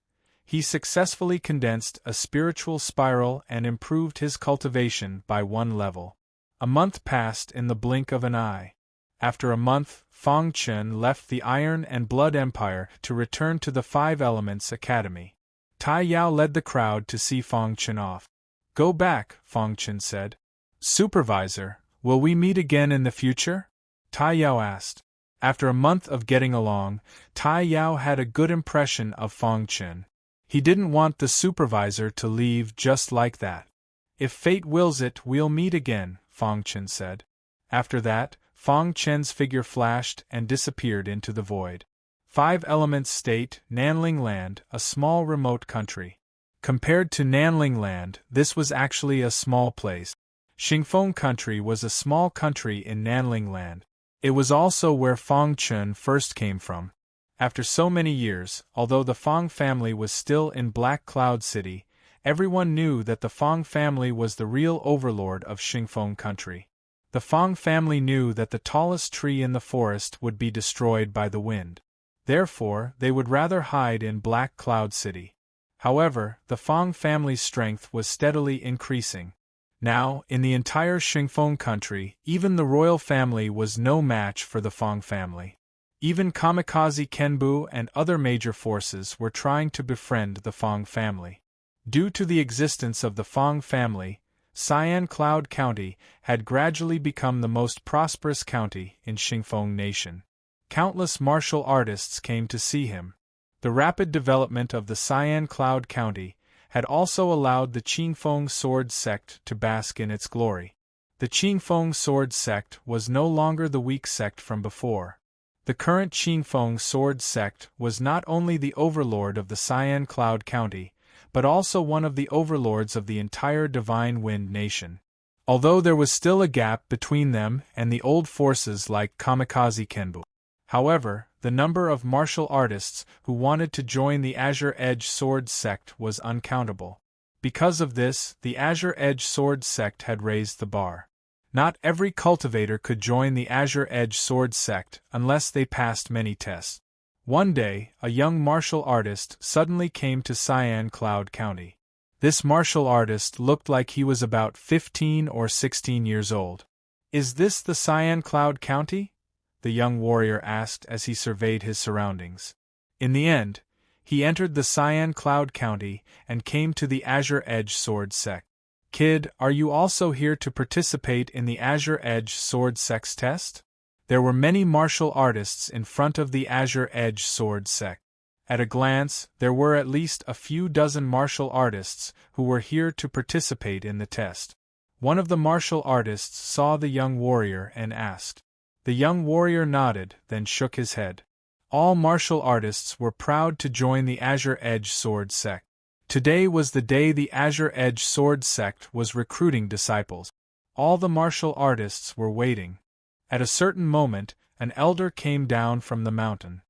he successfully condensed a spiritual spiral and improved his cultivation by 1 level. A month passed in the blink of an eye. After a month, Fang Chen left the Iron and Blood Empire to return to the Five Elements Academy. Tai Yao led the crowd to see Fang Chen off. "Go back," Fang Chen said. "Supervisor, will we meet again in the future?" Tai Yao asked. After a month of getting along, Tai Yao had a good impression of Fang Chen. He didn't want the supervisor to leave just like that. "If fate wills it, we'll meet again," Fang Chen said. After that, Fang Chen's figure flashed and disappeared into the void. Five Elements State, Nanling Land, a small remote country. Compared to Nanling Land, this was actually a small place. Xingfeng Country was a small country in Nanling Land. It was also where Fang Chen first came from. After so many years, although the Fang family was still in Black Cloud City, everyone knew that the Fang family was the real overlord of Xingfeng Country. The Fang family knew that the tallest tree in the forest would be destroyed by the wind. Therefore, they would rather hide in Black Cloud City. However, the Fang family's strength was steadily increasing. Now, in the entire Xingfeng country, even the royal family was no match for the Fang family. Even Kamikaze Kenbu and other major forces were trying to befriend the Fang family. Due to the existence of the Fang family, Sian Cloud County had gradually become the most prosperous county in Xingfeng Nation. Countless martial artists came to see him. The rapid development of the Sian Cloud County had also allowed the Qingfeng Sword Sect to bask in its glory. The Qingfeng Sword Sect was no longer the weak sect from before. The current Qingfeng Sword Sect was not only the overlord of the Sian Cloud County, but also one of the overlords of the entire Divine Wind Nation. Although there was still a gap between them and the old forces like Kamikaze Kenbu. However, the number of martial artists who wanted to join the Azure Edge Sword Sect was uncountable. Because of this, the Azure Edge Sword Sect had raised the bar. Not every cultivator could join the Azure Edge Sword Sect unless they passed many tests. One day, a young martial artist suddenly came to Sian Cloud County. This martial artist looked like he was about 15 or 16 years old. "Is this the Sian Cloud County?" the young warrior asked as he surveyed his surroundings. In the end, he entered the Sian Cloud County and came to the Azure Edge Sword Sect. "Kid, are you also here to participate in the Azure Edge Sword Sect's test?" There were many martial artists in front of the Azure Edge Sword Sect. At a glance, there were at least a few dozen martial artists who were here to participate in the test. One of the martial artists saw the young warrior and asked. The young warrior nodded, then shook his head. All martial artists were proud to join the Azure Edge Sword Sect. Today was the day the Azure Edge Sword Sect was recruiting disciples. All the martial artists were waiting. At a certain moment, an elder came down from the mountain.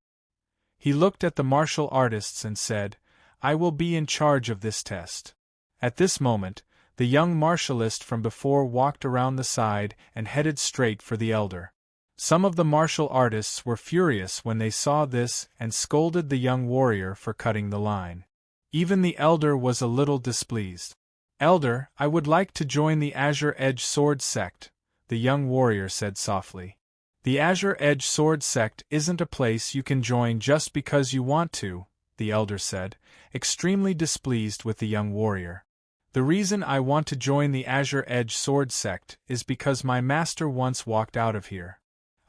He looked at the martial artists and said, "I will be in charge of this test." At this moment, the young martialist from before walked around the side and headed straight for the elder. Some of the martial artists were furious when they saw this and scolded the young warrior for cutting the line. Even the elder was a little displeased. "Elder, I would like to join the Azure Edge Sword Sect," the young warrior said softly. "The Azure Edge Sword Sect isn't a place you can join just because you want to," the elder said, extremely displeased with the young warrior. "The reason I want to join the Azure Edge Sword Sect is because my master once walked out of here.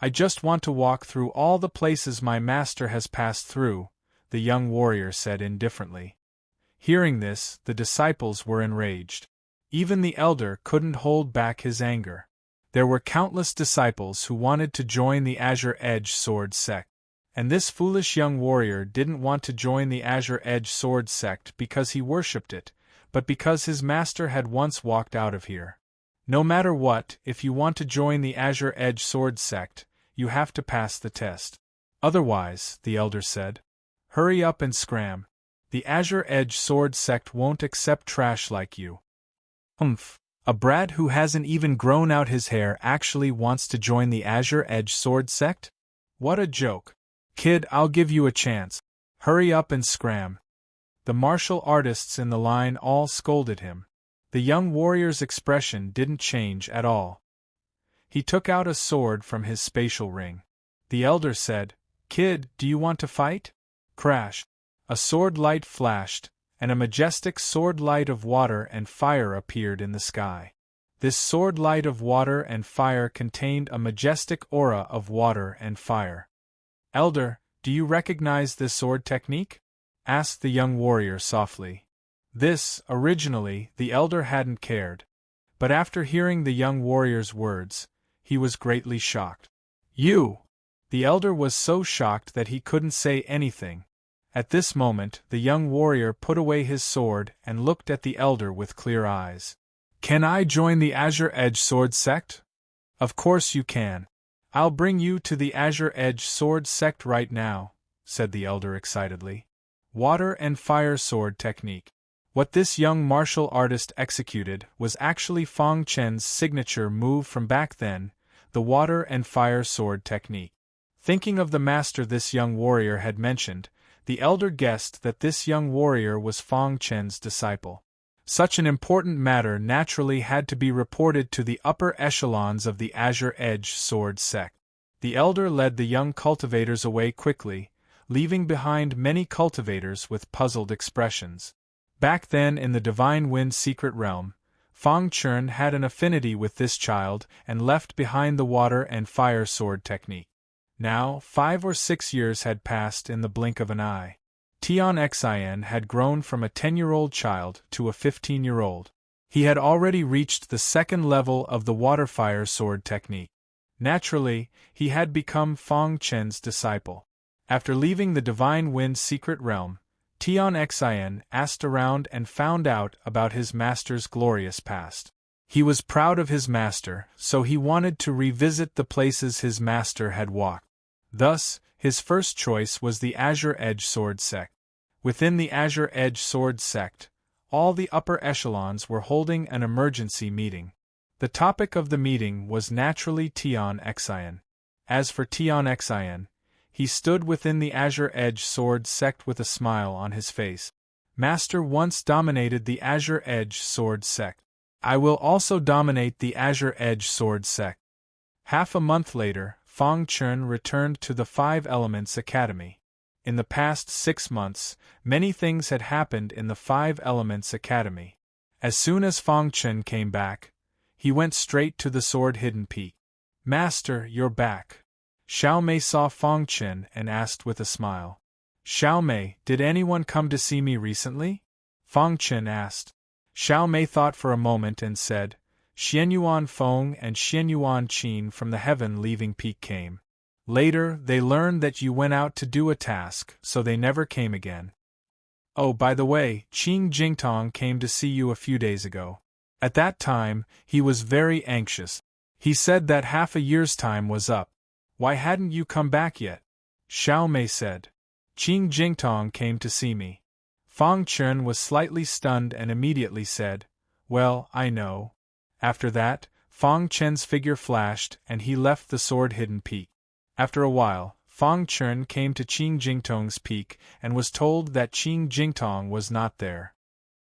I just want to walk through all the places my master has passed through," the young warrior said indifferently. Hearing this, the disciples were enraged. Even the elder couldn't hold back his anger. There were countless disciples who wanted to join the Azure Edge Sword Sect. And this foolish young warrior didn't want to join the Azure Edge Sword Sect because he worshipped it, but because his master had once walked out of here. No matter what, if you want to join the Azure Edge Sword Sect, you have to pass the test. Otherwise, the elder said, hurry up and scram. The Azure Edge Sword Sect won't accept trash like you. Humph. A brat who hasn't even grown out his hair actually wants to join the Azure Edge Sword Sect? What a joke. Kid, I'll give you a chance. Hurry up and scram. The martial artists in the line all scolded him. The young warrior's expression didn't change at all. He took out a sword from his spatial ring. The elder said, Kid, do you want to fight? Crash. A sword light flashed, and a majestic sword light of water and fire appeared in the sky. This sword light of water and fire contained a majestic aura of water and fire. Elder, do you recognize this sword technique? Asked the young warrior softly. This, originally, the elder hadn't cared. But after hearing the young warrior's words, he was greatly shocked. You! The elder was so shocked that he couldn't say anything. At this moment, the young warrior put away his sword and looked at the elder with clear eyes. Can I join the Azure Edge Sword Sect? Of course you can. I'll bring you to the Azure Edge Sword Sect right now, said the elder excitedly. Water and Fire Sword Technique. What this young martial artist executed was actually Fang Chen's signature move from back then, the Water and Fire Sword Technique. Thinking of the master this young warrior had mentioned, the elder guessed that this young warrior was Fang Chen's disciple. Such an important matter naturally had to be reported to the upper echelons of the Azure Edge Sword sect. The elder led the young cultivators away quickly, leaving behind many cultivators with puzzled expressions. Back then in the Divine Wind secret realm, Fang Chun had an affinity with this child and left behind the water and fire sword technique. Now, 5 or 6 years had passed in the blink of an eye. Tian Xin had grown from a 10-year-old child to a 15-year-old. He had already reached the second level of the water-fire sword technique. Naturally, he had become Fang Chen's disciple. After leaving the Divine Wind secret realm, Tian Xin asked around and found out about his master's glorious past. He was proud of his master, so he wanted to revisit the places his master had walked. Thus, his first choice was the Azure Edge Sword sect. Within the Azure Edge Sword sect, all the upper echelons were holding an emergency meeting. The topic of the meeting was naturally Tian Xin. As for Tian Xin, he stood within the Azure Edge Sword sect with a smile on his face. Master once dominated the Azure Edge Sword sect. I will also dominate the Azure Edge Sword sect. Half a month later, Fang Chun returned to the Five Elements Academy. In the past 6 months, many things had happened in the Five Elements Academy. As soon as Fang Chun came back, he went straight to the sword-hidden peak. Master, you're back. Xiao Mei saw Fang Chun and asked with a smile. Xiao Mei, did anyone come to see me recently? Fang Chun asked. Xiao Mei thought for a moment and said, Xianyuan Feng and Xianyuan Qin from the heaven-leaving peak came. Later, they learned that you went out to do a task, so they never came again. Oh, by the way, Qing Jingtong came to see you a few days ago. At that time, he was very anxious. He said that half a year's time was up. Why hadn't you come back yet? Xiao Mei said. Qing Jingtong came to see me. Fang Chun was slightly stunned and immediately said, Well, I know. After that, Fang Chen's figure flashed and he left the sword-hidden peak. After a while, Fang Chun came to Qing Jingtong's peak and was told that Qing Jingtong was not there.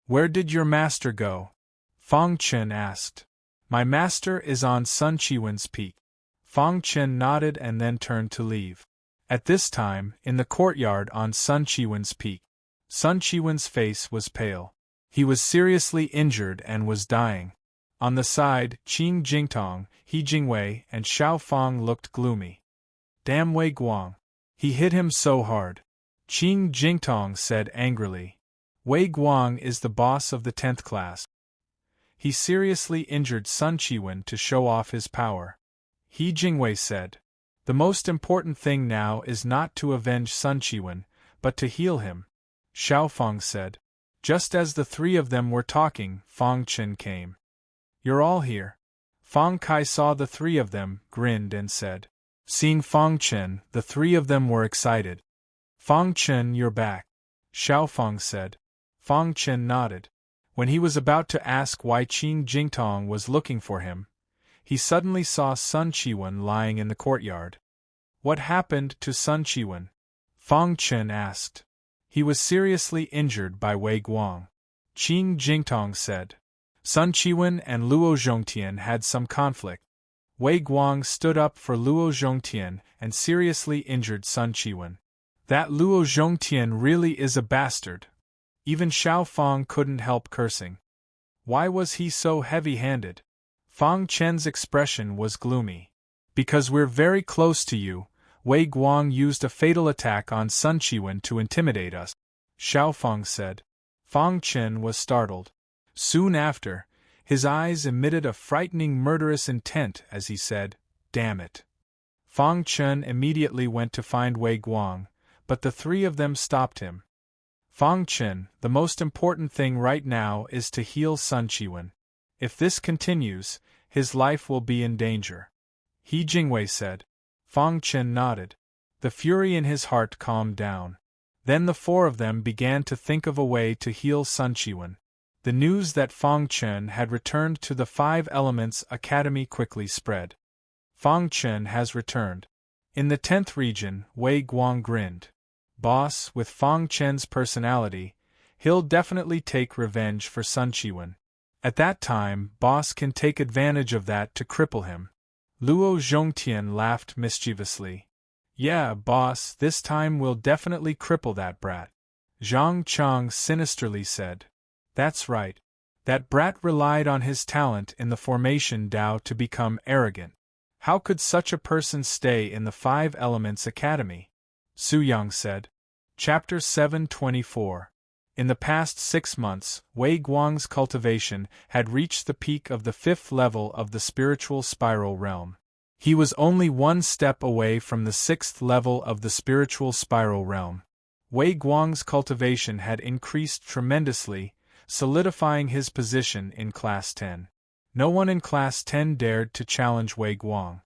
Where did your master go? Fang Chun asked. My master is on Sun Chiwen's peak. Fang Chun nodded and then turned to leave. At this time, in the courtyard on Sun Chiwen's peak, Sun Chiwen's face was pale. He was seriously injured and was dying. On the side, Qing Jingtong, He Jingwei, and Xiao Fang looked gloomy. Damn Wei Guang. He hit him so hard. Qing Jingtong said angrily. Wei Guang is the boss of the 10th class. He seriously injured Sun Chiwen to show off his power. He Jingwei said. The most important thing now is not to avenge Sun Chiwen, but to heal him. Xiao Fang said. Just as the three of them were talking, Fang Chun came. You're all here. Fang Kai saw the three of them, grinned and said. Seeing Fang Chun, the three of them were excited. Fang Chun, you're back. Xiao Fang said. Fang Chun nodded. When he was about to ask why Qing Jingtong was looking for him, he suddenly saw Sun Chiwen lying in the courtyard. What happened to Sun Chiwen? Fang Chun asked. He was seriously injured by Wei Guang. Qing Jingtong said. Sun Chiwen and Luo Zhongtian had some conflict. Wei Guang stood up for Luo Zhongtian and seriously injured Sun Chiwen. That Luo Zhongtian really is a bastard. Even Xiao Fang couldn't help cursing. Why was he so heavy-handed? Fang Chen's expression was gloomy. Because we're very close to you, Wei Guang used a fatal attack on Sun Chiwen to intimidate us, Xiao Fang said. Fang Chen was startled. Soon after, his eyes emitted a frightening murderous intent as he said, Damn it. Fang Chen immediately went to find Wei Guang, but the three of them stopped him. Fang Chen, the most important thing right now is to heal Sun Chiwen. If this continues, his life will be in danger. He Jingwei said. Fang Chen nodded. The fury in his heart calmed down. Then the four of them began to think of a way to heal Sun Chiwen. The news that Fang Chen had returned to the Five Elements Academy quickly spread. Fang Chen has returned. In the 10th region, Wei Guang grinned. Boss, with Fang Chen's personality, He'll definitely take revenge for Sun Chiwen. At that time, boss can take advantage of that to cripple him. Luo Zhongtian laughed mischievously. Yeah, boss, this time we'll definitely cripple that brat. Zhang Chang sinisterly said. That's right. That brat relied on his talent in the formation Dao to become arrogant. How could such a person stay in the Five Elements Academy? Su Yang said. Chapter 724. In the past 6 months, Wei Guang's cultivation had reached the peak of the 5th level of the spiritual spiral realm. He was only one step away from the 6th level of the spiritual spiral realm. Wei Guang's cultivation had increased tremendously, solidifying his position in Class 10. No one in Class 10 dared to challenge Wei Guang.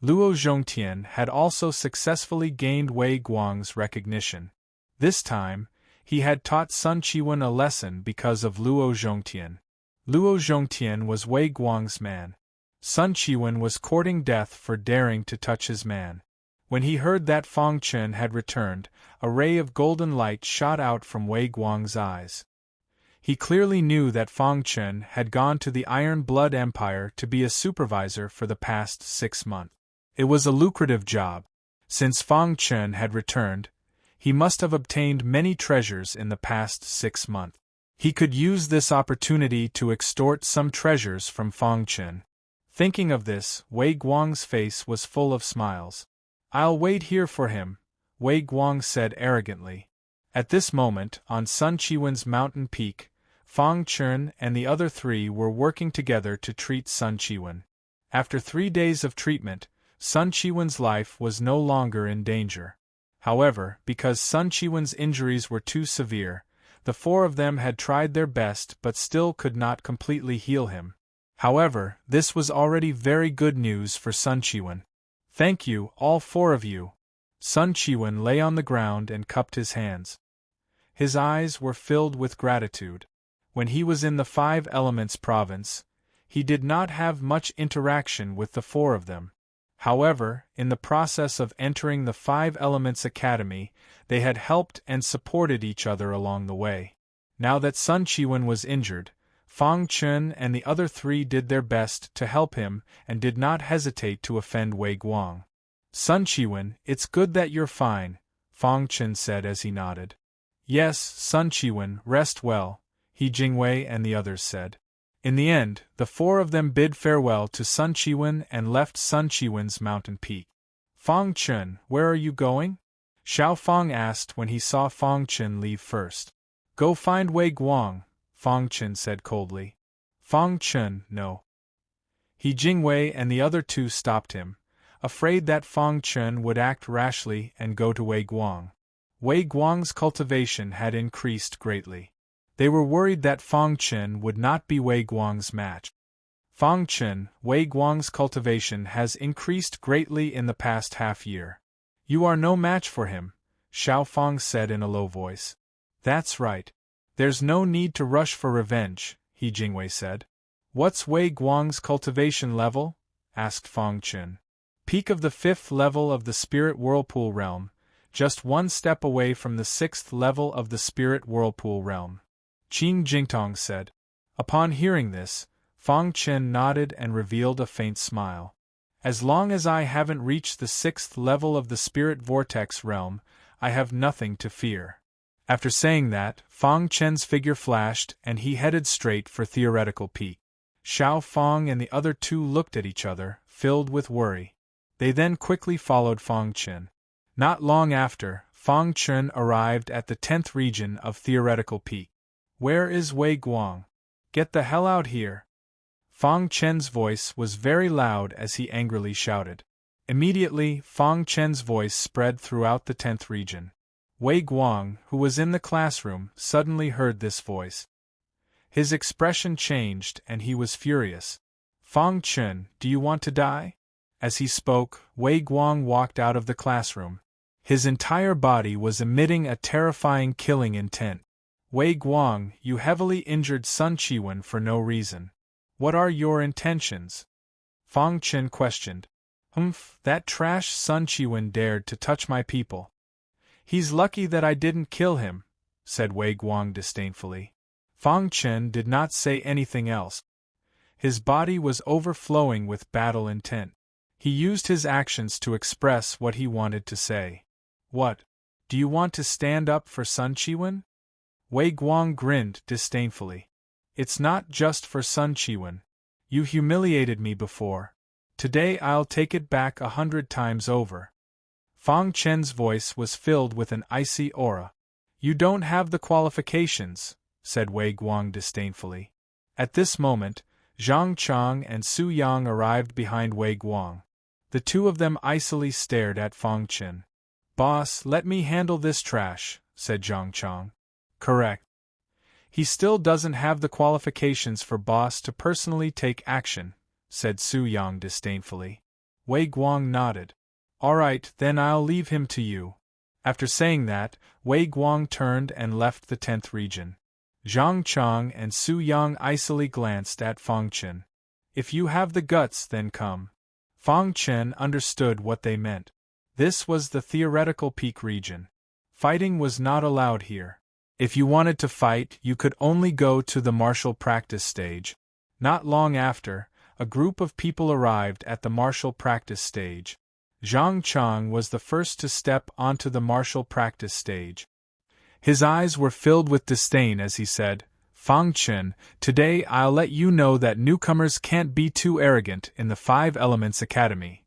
Luo Zhongtian had also successfully gained Wei Guang's recognition. This time, he had taught Sun Chiwen a lesson because of Luo Zhongtian. Luo Zhongtian was Wei Guang's man. Sun Chiwen was courting death for daring to touch his man. When he heard that Fang Chen had returned, a ray of golden light shot out from Wei Guang's eyes. He clearly knew that Fang Chen had gone to the Iron Blood Empire to be a supervisor for the past 6 months. It was a lucrative job. Since Fang Chen had returned, he must have obtained many treasures in the past 6 months. He could use this opportunity to extort some treasures from Fang Chen. Thinking of this, Wei Guang's face was full of smiles. I'll wait here for him, Wei Guang said arrogantly. At this moment, on Sun Chiwen's mountain peak, Fang Chen and the other 3 were working together to treat Sun Chiwen. After 3 days of treatment, Sun Chiwen's life was no longer in danger. However, because Sun Chiwen's injuries were too severe, the 4 of them had tried their best but still could not completely heal him. However, this was already very good news for Sun Chiwen. Thank you, all 4 of you. Sun Chiwen lay on the ground and cupped his hands. His eyes were filled with gratitude. When he was in the 5 Elements province, he did not have much interaction with the 4 of them. However, in the process of entering the 5 Elements Academy, they had helped and supported each other along the way. Now that Sun Chiwen was injured, Fang Chen and the other 3 did their best to help him and did not hesitate to offend Wei Guang. Sun Chiwen, it's good that you're fine, Fang Chen said as he nodded. Yes, Sun Chiwen, rest well, He Jingwei and the others said. In the end, the 4 of them bid farewell to Sun Chiwen and left Sun Chiwen's mountain peak. Fang Chen, where are you going? Xiao Fang asked when he saw Fang Chen leave first. Go find Wei Guang, Fang Chen said coldly. Fang Chen, no. He Jingwei and the other 2 stopped him, afraid that Fang Chen would act rashly and go to Wei Guang. Wei Guang's cultivation had increased greatly. They were worried that Fang Chen would not be Wei Guang's match. Fang Chen, Wei Guang's cultivation has increased greatly in the past half-year. You are no match for him, Xiao Fang said in a low voice. That's right. There's no need to rush for revenge, He Jingwei said. What's Wei Guang's cultivation level? Asked Fang Chen. Peak of the 5th level of the Spirit Whirlpool Realm, just 1 step away from the 6th level of the Spirit Whirlpool Realm. Qing Jingtong said. Upon hearing this, Fang Chen nodded and revealed a faint smile. As long as I haven't reached the 6th level of the Spirit Vortex Realm, I have nothing to fear. After saying that, Fang Chen's figure flashed and he headed straight for Theoretical Peak. Xiao Fang and the other 2 looked at each other, filled with worry. They then quickly followed Fang Chen. Not long after, Fang Chen arrived at the 10th region of Theoretical Peak. Where is Wei Guang? Get the hell out here! Fang Chen's voice was very loud as he angrily shouted. Immediately, Fang Chen's voice spread throughout the 10th region. Wei Guang, who was in the classroom, suddenly heard this voice. His expression changed and he was furious. Fang Chen, do you want to die? As he spoke, Wei Guang walked out of the classroom. His entire body was emitting a terrifying killing intent. Wei Guang, you heavily injured Sun Chiwen for no reason. What are your intentions? Fang Chen questioned. That trash Sun Chiwen dared to touch my people. He's lucky that I didn't kill him, said Wei Guang disdainfully. Fang Chen did not say anything else. His body was overflowing with battle intent. He used his actions to express what he wanted to say. What? Do you want to stand up for Sun Chiwen? Wei Guang grinned disdainfully. It's not just for Sun Chiwen. You humiliated me before. Today I'll take it back 100 times over. Fang Chen's voice was filled with an icy aura. You don't have the qualifications, said Wei Guang disdainfully. At this moment, Zhang Chang and Su Yang arrived behind Wei Guang. The two of them icily stared at Fang Chen. Boss, let me handle this trash, said Zhang Chang. Correct. He still doesn't have the qualifications for boss to personally take action, said Su Yang disdainfully. Wei Guang nodded. All right, then I'll leave him to you. After saying that, Wei Guang turned and left the 10th region. Zhang Chang and Su Yang icily glanced at Fang Chen. If you have the guts, then come. Fang Chen understood what they meant. This was the theoretical peak region. Fighting was not allowed here. If you wanted to fight, you could only go to the martial practice stage. Not long after, a group of people arrived at the martial practice stage. Zhang Chang was the first to step onto the martial practice stage. His eyes were filled with disdain as he said, Fang Chen, today I'll let you know that newcomers can't be too arrogant in the 5 Elements Academy.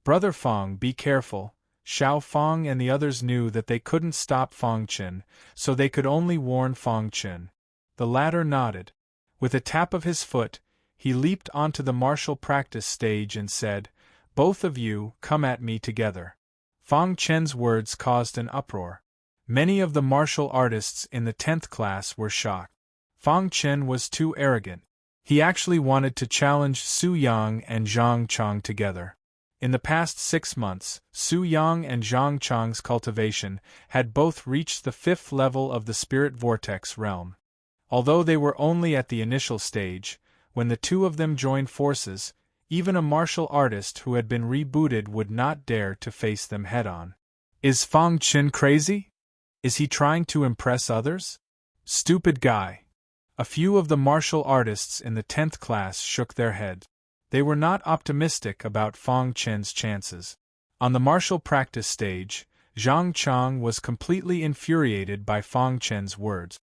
Brother Fang, be careful. Xiao Fang and the others knew that they couldn't stop Fang Chen, so they could only warn Fang Chen. The latter nodded. With a tap of his foot, he leaped onto the martial practice stage and said, Both of you, come at me together. Fang Chen's words caused an uproar. Many of the martial artists in the 10th class were shocked. Fang Chen was too arrogant. He actually wanted to challenge Su Yang and Zhang Chang together. In the past 6 months, Su Yang and Zhang Chang's cultivation had both reached the 5th level of the Spirit Vortex realm. Although they were only at the initial stage, when the two of them joined forces, even a martial artist who had been rebooted would not dare to face them head-on. Is Fang Chen crazy? Is he trying to impress others? Stupid guy. A few of the martial artists in the 10th class shook their heads. They were not optimistic about Fang Chen's chances. On the martial practice stage, Zhang Chang was completely infuriated by Fang Chen's words.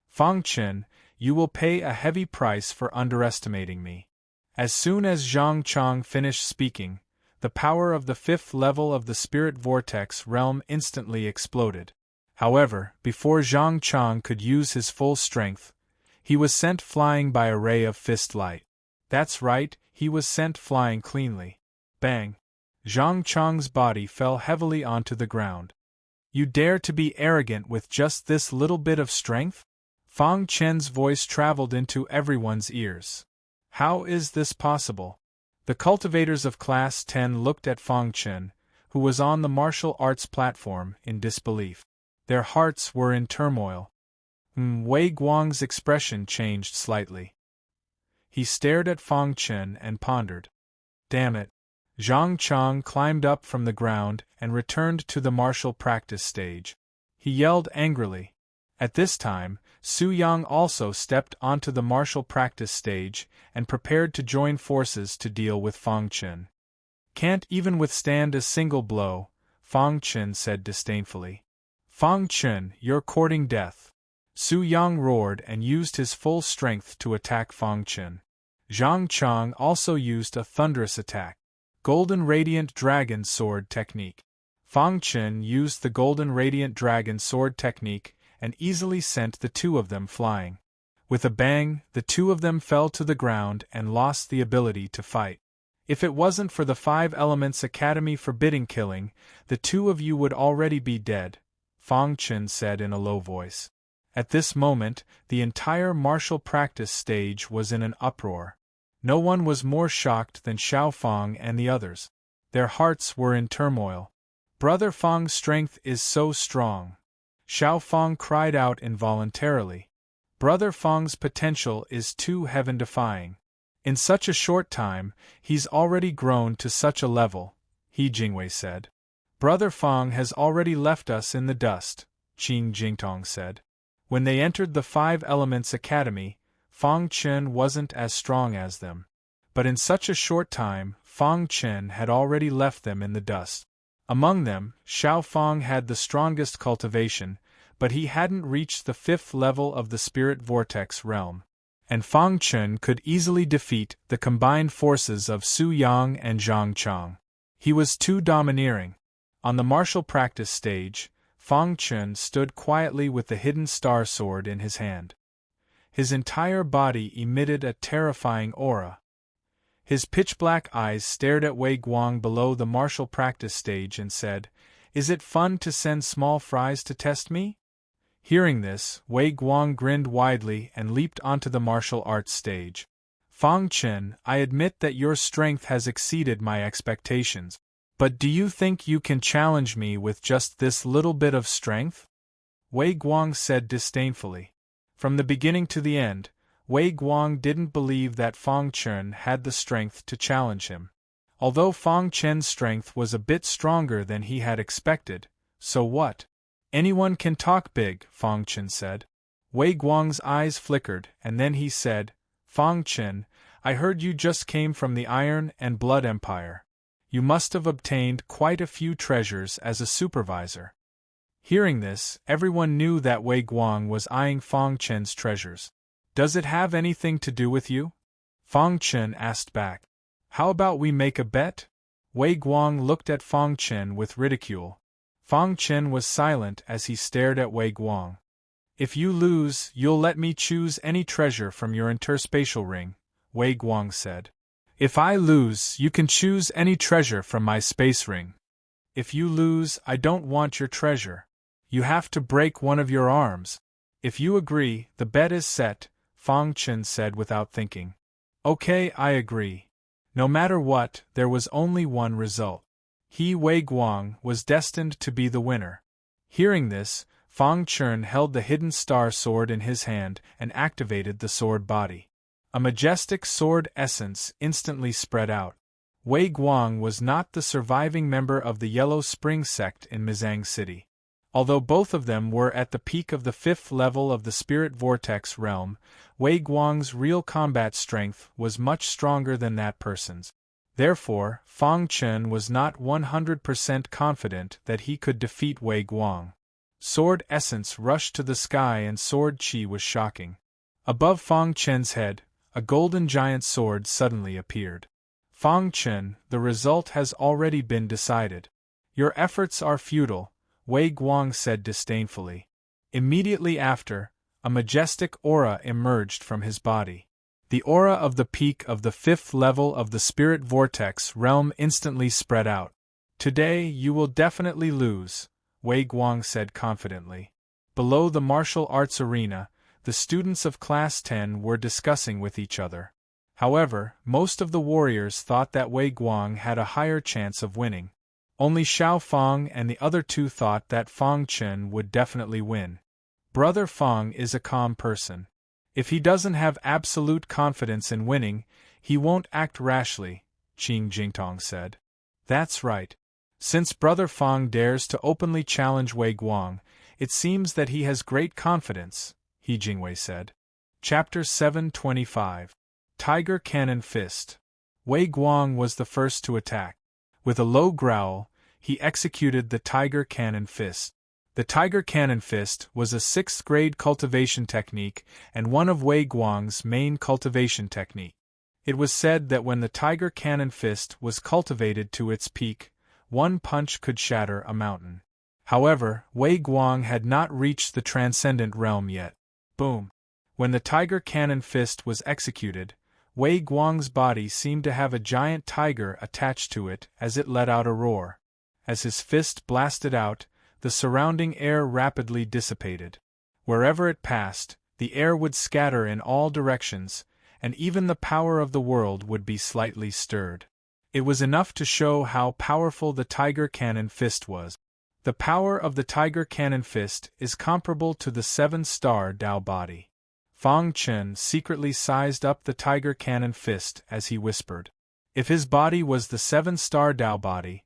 Fang Chen, you will pay a heavy price for underestimating me. As soon as Zhang Chang finished speaking, the power of the 5th level of the Spirit Vortex realm instantly exploded. However, before Zhang Chang could use his full strength, he was sent flying by a ray of fist light. That's right, he was sent flying cleanly. Bang! Zhang Chang's body fell heavily onto the ground. You dare to be arrogant with just this little bit of strength? Fang Chen's voice traveled into everyone's ears. How is this possible? The cultivators of Class 10 looked at Fang Chen, who was on the martial arts platform, in disbelief. Their hearts were in turmoil. Wei Guang's expression changed slightly. He stared at Fang Chen and pondered. Damn it. Zhang Chang climbed up from the ground and returned to the martial practice stage. He yelled angrily. At this time, Su Yang also stepped onto the martial practice stage and prepared to join forces to deal with Fang Chen. Can't even withstand a single blow, Fang Chen said disdainfully. Fang Chen, you're courting death. Su Yang roared and used his full strength to attack Fang Chen. Zhang Chang also used a thunderous attack. Golden Radiant Dragon Sword Technique. Fang Chen used the Golden Radiant Dragon Sword Technique and easily sent the two of them flying. With a bang, the two of them fell to the ground and lost the ability to fight. If it wasn't for the 5 Elements Academy forbidding killing, the two of you would already be dead, Fang Chen said in a low voice. At this moment, the entire martial practice stage was in an uproar. No one was more shocked than Xiao Fang and the others. Their hearts were in turmoil. Brother Fang's strength is so strong. Xiao Fang cried out involuntarily. Brother Fang's potential is too heaven-defying. In such a short time, he's already grown to such a level, He Jingwei said. Brother Fang has already left us in the dust, Qing Jingtong said. When they entered the Five Elements Academy, Fang Chen wasn't as strong as them. But in such a short time, Fang Chen had already left them in the dust. Among them, Xiao Fang had the strongest cultivation, but he hadn't reached the 5th level of the Spirit Vortex realm. And Fang Chen could easily defeat the combined forces of Su Yang and Zhang Chang. He was too domineering. On the martial practice stage, Fang Chen stood quietly with the hidden star sword in his hand. His entire body emitted a terrifying aura. His pitch-black eyes stared at Wei Guang below the martial practice stage and said, "Is it fun to send small fries to test me?" Hearing this, Wei Guang grinned widely and leaped onto the martial arts stage. "Fang Chen, I admit that your strength has exceeded my expectations. But do you think you can challenge me with just this little bit of strength?" Wei Guang said disdainfully. From the beginning to the end, Wei Guang didn't believe that Fang Chen had the strength to challenge him. Although Fang Chen's strength was a bit stronger than he had expected, so what? "Anyone can talk big," Fang Chen said. Wei Guang's eyes flickered, and then he said, "Fang Chen, I heard you just came from the Iron and Blood Empire. You must have obtained quite a few treasures as a supervisor." Hearing this, everyone knew that Wei Guang was eyeing Fang Chen's treasures. "Does it have anything to do with you?" Fang Chen asked back. "How about we make a bet?" Wei Guang looked at Fang Chen with ridicule. Fang Chen was silent as he stared at Wei Guang. "If you lose, you'll let me choose any treasure from your interspatial ring," Wei Guang said. "If I lose, you can choose any treasure from my space ring." "If you lose, I don't want your treasure. You have to break one of your arms." "If you agree, the bet is set," Fang Chen said without thinking. "Okay, I agree." No matter what, there was only one result. He, Wei Guang, was destined to be the winner. Hearing this, Fang Chen held the hidden star sword in his hand and activated the sword body. A majestic sword essence instantly spread out. Wei Guang was not the surviving member of the Yellow Spring sect in Mizang City. Although both of them were at the peak of the 5th level of the Spirit Vortex realm, Wei Guang's real combat strength was much stronger than that person's. Therefore, Fang Chen was not 100% confident that he could defeat Wei Guang. Sword essence rushed to the sky and sword chi was shocking. Above Fang Chen's head, a golden giant sword suddenly appeared. "Fang Chen, the result has already been decided. Your efforts are futile," Wei Guang said disdainfully. Immediately after, a majestic aura emerged from his body. The aura of the peak of the 5th level of the Spirit Vortex realm instantly spread out. "Today you will definitely lose," Wei Guang said confidently. Below the martial arts arena, the students of Class 10 were discussing with each other. However, most of the warriors thought that Wei Guang had a higher chance of winning. Only Xiao Fang and the other two thought that Fang Chen would definitely win. Brother Fang is a calm person. If he doesn't have absolute confidence in winning, he won't act rashly, Qing Jingtong said. That's right. Since Brother Fang dares to openly challenge Wei Guang, it seems that he has great confidence, He Jingwei said. Chapter 725. Tiger Cannon Fist. Wei Guang was the first to attack. With a low growl, he executed the Tiger Cannon Fist. The Tiger Cannon Fist was a 6th-grade cultivation technique and one of Wei Guang's main cultivation technique. It was said that when the Tiger Cannon Fist was cultivated to its peak, one punch could shatter a mountain. However, Wei Guang had not reached the transcendent realm yet. Boom! When the Tiger Cannon Fist was executed, Wei Guang's body seemed to have a giant tiger attached to it as it let out a roar. As his fist blasted out, the surrounding air rapidly dissipated. Wherever it passed, the air would scatter in all directions, and even the power of the world would be slightly stirred. It was enough to show how powerful the Tiger Cannon Fist was. The power of the Tiger Cannon Fist is comparable to the 7-star Dao body. Fang Chen secretly sized up the Tiger Cannon Fist as he whispered. If his body was the 7-star Dao body,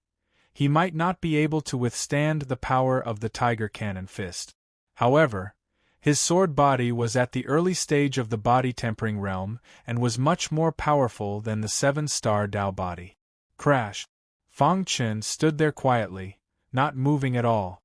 he might not be able to withstand the power of the Tiger Cannon Fist. However, His sword body was at the early stage of the body-tempering realm, and was much more powerful than the 7-star Dao body. Crash! Fang Chen stood there quietly, not moving at all.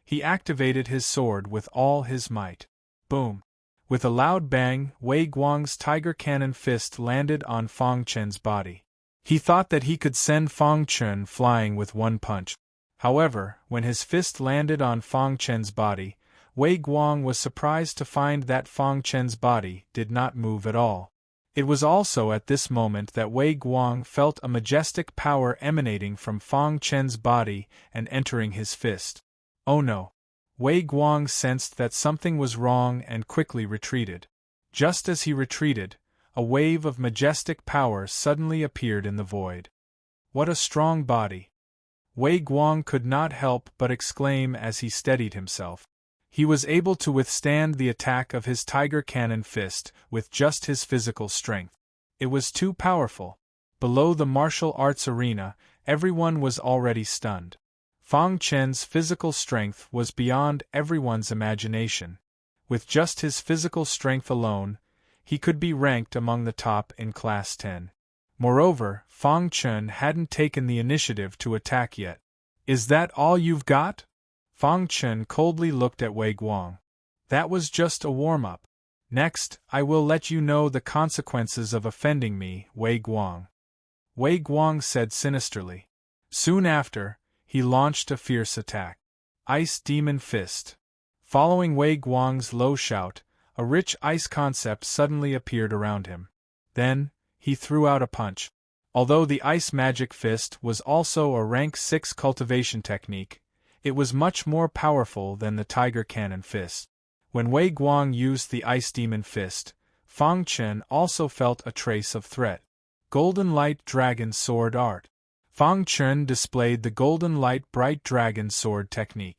He activated his sword with all his might. Boom! With a loud bang, Wei Guang's tiger cannon fist landed on Fang Chen's body. He thought that he could send Fang Chen flying with one punch. However, when his fist landed on Fang Chen's body, Wei Guang was surprised to find that Fang Chen's body did not move at all. It was also at this moment that Wei Guang felt a majestic power emanating from Fang Chen's body and entering his fist. Oh no! Wei Guang sensed that something was wrong and quickly retreated. Just as he retreated, a wave of majestic power suddenly appeared in the void. What a strong body! Wei Guang could not help but exclaim as he steadied himself. He was able to withstand the attack of his tiger cannon fist with just his physical strength. It was too powerful. Below the martial arts arena, everyone was already stunned. Fang Chen's physical strength was beyond everyone's imagination. With just his physical strength alone, he could be ranked among the top in Class 10. Moreover, Fang Chen hadn't taken the initiative to attack yet. Is that all you've got? Fang Chen coldly looked at Wei Guang. That was just a warm-up. Next, I will let you know the consequences of offending me, Wei Guang. Wei Guang said sinisterly. Soon after, he launched a fierce attack. Ice Demon Fist. Following Wei Guang's low shout, a rich ice concept suddenly appeared around him. Then, he threw out a punch. Although the Ice Magic Fist was also a rank 6 cultivation technique, it was much more powerful than the Tiger Cannon Fist. When Wei Guang used the Ice Demon Fist, Fang Chen also felt a trace of threat. Golden Light Dragon Sword Art. Fang Chen displayed the Golden Light Bright Dragon Sword technique.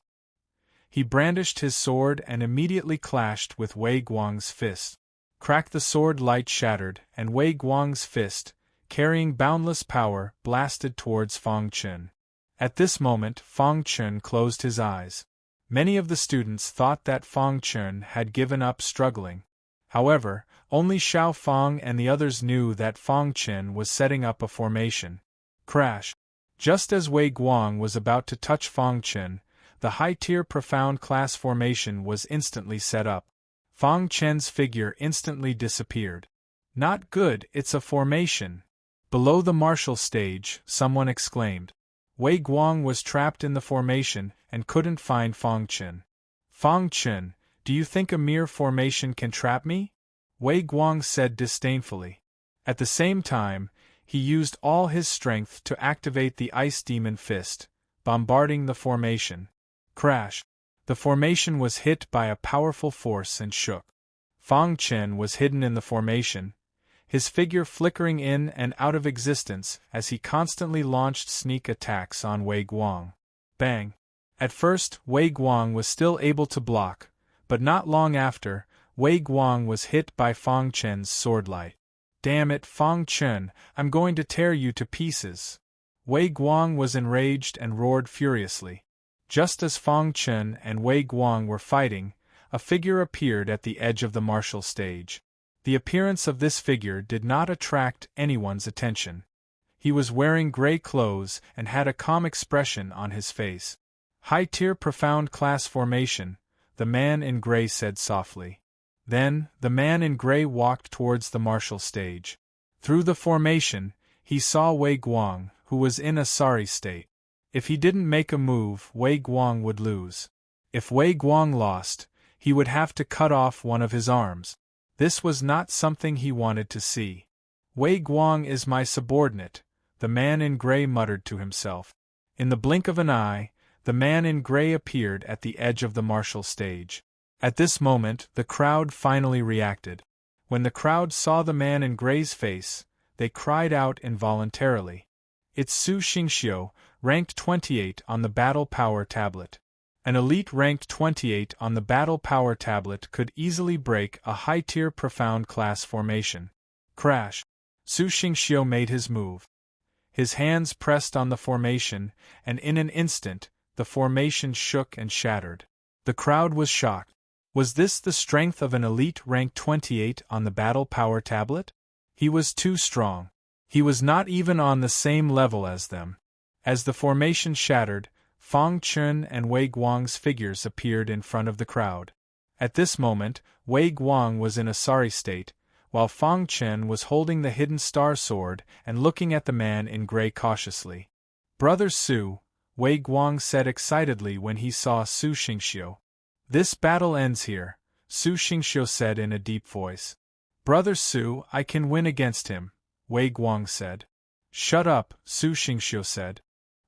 He brandished his sword and immediately clashed with Wei Guang's fist. Crack! The sword light shattered, and Wei Guang's fist, carrying boundless power, blasted towards Fang Chen. At this moment, Fang Chen closed his eyes. Many of the students thought that Fang Chen had given up struggling. However, only Xiao Fang and the others knew that Fang Chen was setting up a formation. Crash! Just as Wei Guang was about to touch Fang Chen, the high-tier profound class formation was instantly set up. Fang Chen's figure instantly disappeared. Not good, it's a formation. Below the martial stage, someone exclaimed. Wei Guang was trapped in the formation and couldn't find Fang Chen. Fang Chen, do you think a mere formation can trap me? Wei Guang said disdainfully. At the same time, he used all his strength to activate the Ice Demon Fist, bombarding the formation. Crash! The formation was hit by a powerful force and shook. Fang Chen was hidden in the formation, his figure flickering in and out of existence as he constantly launched sneak attacks on Wei Guang. Bang! At first, Wei Guang was still able to block, but not long after, Wei Guang was hit by Fang Chen's sword light. Damn it, Fang Chen, I'm going to tear you to pieces. Wei Guang was enraged and roared furiously. Just as Fang Chen and Wei Guang were fighting, a figure appeared at the edge of the martial stage. The appearance of this figure did not attract anyone's attention. He was wearing gray clothes and had a calm expression on his face. High-tier profound class formation, the man in gray said softly. Then, the man in gray walked towards the martial stage. Through the formation, he saw Wei Guang, who was in a sorry state. If he didn't make a move, Wei Guang would lose. If Wei Guang lost, he would have to cut off one of his arms. This was not something he wanted to see. Wei Guang is my subordinate, the man in gray muttered to himself. In the blink of an eye, the man in gray appeared at the edge of the martial stage. At this moment, the crowd finally reacted. When the crowd saw the man in gray's face, they cried out involuntarily. It's Su Xingxiu, ranked 28 on the Battle Power Tablet. An elite ranked 28 on the Battle Power Tablet could easily break a high-tier profound class formation. Crash! Su Xingxiu made his move. His hands pressed on the formation, and in an instant, the formation shook and shattered. The crowd was shocked. Was this the strength of an elite rank 28 on the battle power tablet? He was too strong. He was not even on the same level as them. As the formation shattered, Fang Chun and Wei Guang's figures appeared in front of the crowd. At this moment, Wei Guang was in a sorry state, while Fang Chen was holding the hidden star sword and looking at the man in gray cautiously. "Brother Su," Wei Guang said excitedly when he saw Su Xingxiu. "This battle ends here," Su Xingxiu said in a deep voice. "Brother Su, I can win against him," Wei Guang said. "Shut up," Su Xingxiu said.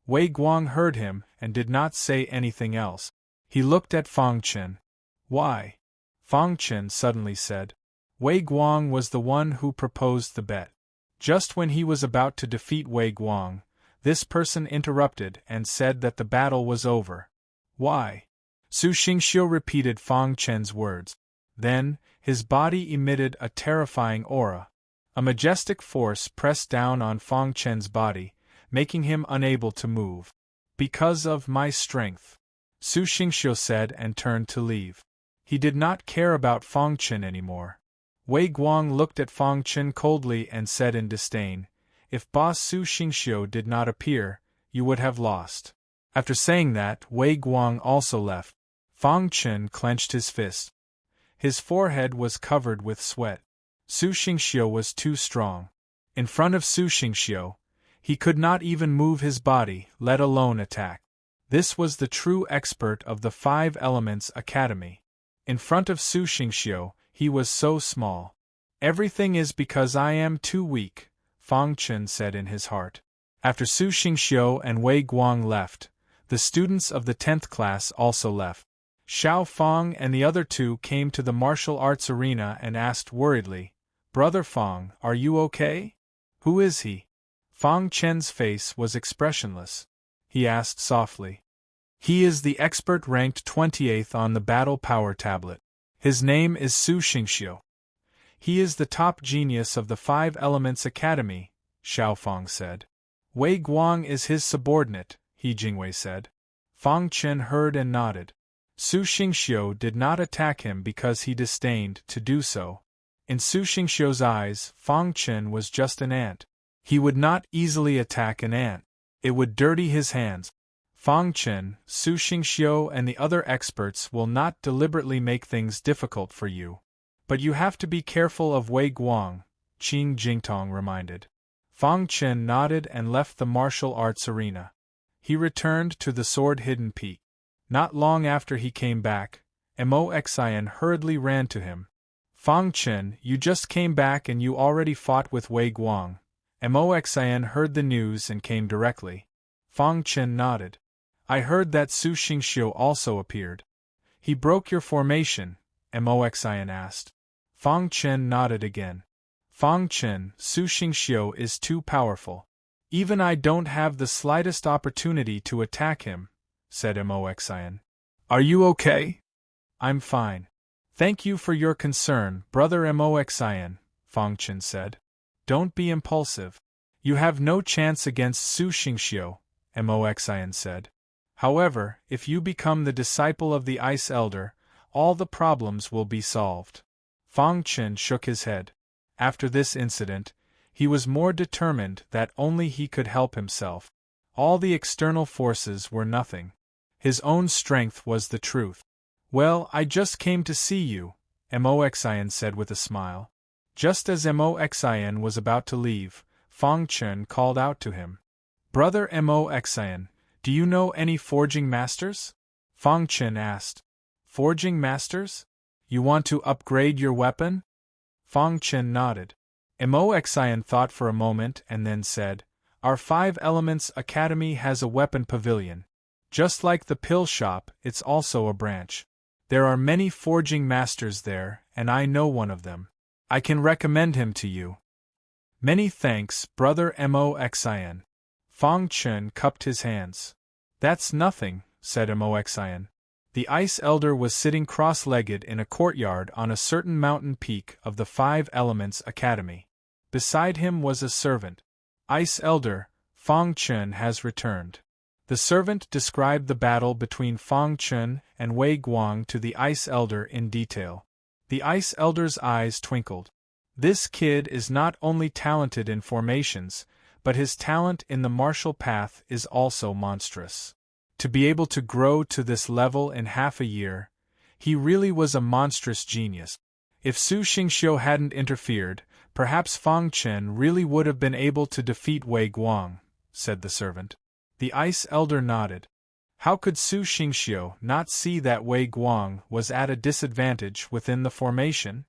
Wei Guang heard him and did not say anything else. He looked at Fang Chen. "Why?" Fang Chen suddenly said. Wei Guang was the one who proposed the bet. Just when he was about to defeat Wei Guang, this person interrupted and said that the battle was over. "Why?" Su Xingxiu repeated Fang Chen's words. Then, his body emitted a terrifying aura. A majestic force pressed down on Fang Chen's body, making him unable to move. "Because of my strength," Su Xingxiu said and turned to leave. He did not care about Fang Chen anymore. Wei Guang looked at Fang Chen coldly and said in disdain, "If boss Su Xingxiu did not appear, you would have lost." After saying that, Wei Guang also left. Fang Chen clenched his fist. His forehead was covered with sweat. Su Xingxiu was too strong. In front of Su Xingxiu, he could not even move his body, let alone attack. This was the true expert of the Five Elements Academy. In front of Su Xingxiu, he was so small. "Everything is because I am too weak," Fang Chen said in his heart. After Su Xingxiu and Wei Guang left, the students of the 10th class also left. Xiao Fang and the other two came to the martial arts arena and asked worriedly, "Brother Fang, are you okay?" "Who is he?" Fang Chen's face was expressionless. He asked softly. "He is the expert ranked 28th on the battle power tablet. His name is Su Xingxiu. He is the top genius of the Five Elements Academy," Xiao Fang said. "Wei Guang is his subordinate," He Jingwei said. Fang Chen heard and nodded. Su Xingxiu did not attack him because he disdained to do so. In Su Xingxiu's eyes, Fang Chen was just an ant. He would not easily attack an ant. It would dirty his hands. Fang Chen, Su Xingxiu and the other experts will not deliberately make things difficult for you. But you have to be careful of Wei Guang, Qing Jingtong reminded. Fang Chen nodded and left the martial arts arena. He returned to the sword-hidden peak. Not long after he came back, Mo Xian hurriedly ran to him. "Fang Chen, you just came back and you already fought with Wei Guang." Mo Xian heard the news and came directly. Fang Chen nodded. "I heard that Su Xingxiu also appeared." "He broke your formation?" Mo Xian asked. Fang Chen nodded again. "Fang Chen, Su Xingxiu is too powerful. Even I don't have the slightest opportunity to attack him," said Mo Xian. "Are you okay?" "I'm fine. Thank you for your concern, Brother Mo Xian," Fang Chen said. "Don't be impulsive. You have no chance against Su Xingxiu," Mo Xian said. "However, if you become the disciple of the Ice Elder, all the problems will be solved." Fang Chen shook his head. After this incident, he was more determined that only he could help himself. All the external forces were nothing. His own strength was the truth. "Well, I just came to see you," Mo Xian said with a smile. Just as Mo Xian was about to leave, Fang Chen called out to him. "Brother Mo Xian, do you know any forging masters?" Fang Chen asked. "Forging masters? You want to upgrade your weapon?" Fang Chen nodded. Mo Xian thought for a moment and then said, "Our Five Elements Academy has a weapon pavilion. Just like the pill shop, it's also a branch. There are many forging masters there, and I know one of them. I can recommend him to you." "Many thanks, Brother Mo Xian." Fang Chen cupped his hands. "That's nothing," said Mo Xian. The Ice Elder was sitting cross-legged in a courtyard on a certain mountain peak of the Five Elements Academy. Beside him was a servant. "Ice Elder, Fang Chen has returned." The servant described the battle between Fang Chun and Wei Guang to the Ice Elder in detail. The Ice Elder's eyes twinkled. This kid is not only talented in formations, but his talent in the martial path is also monstrous. To be able to grow to this level in half a year, he really was a monstrous genius. If Su Xingxiu hadn't interfered, perhaps Fang Chen really would have been able to defeat Wei Guang, said the servant. The Ice Elder nodded. How could Su Xingxiu not see that Wei Guang was at a disadvantage within the formation?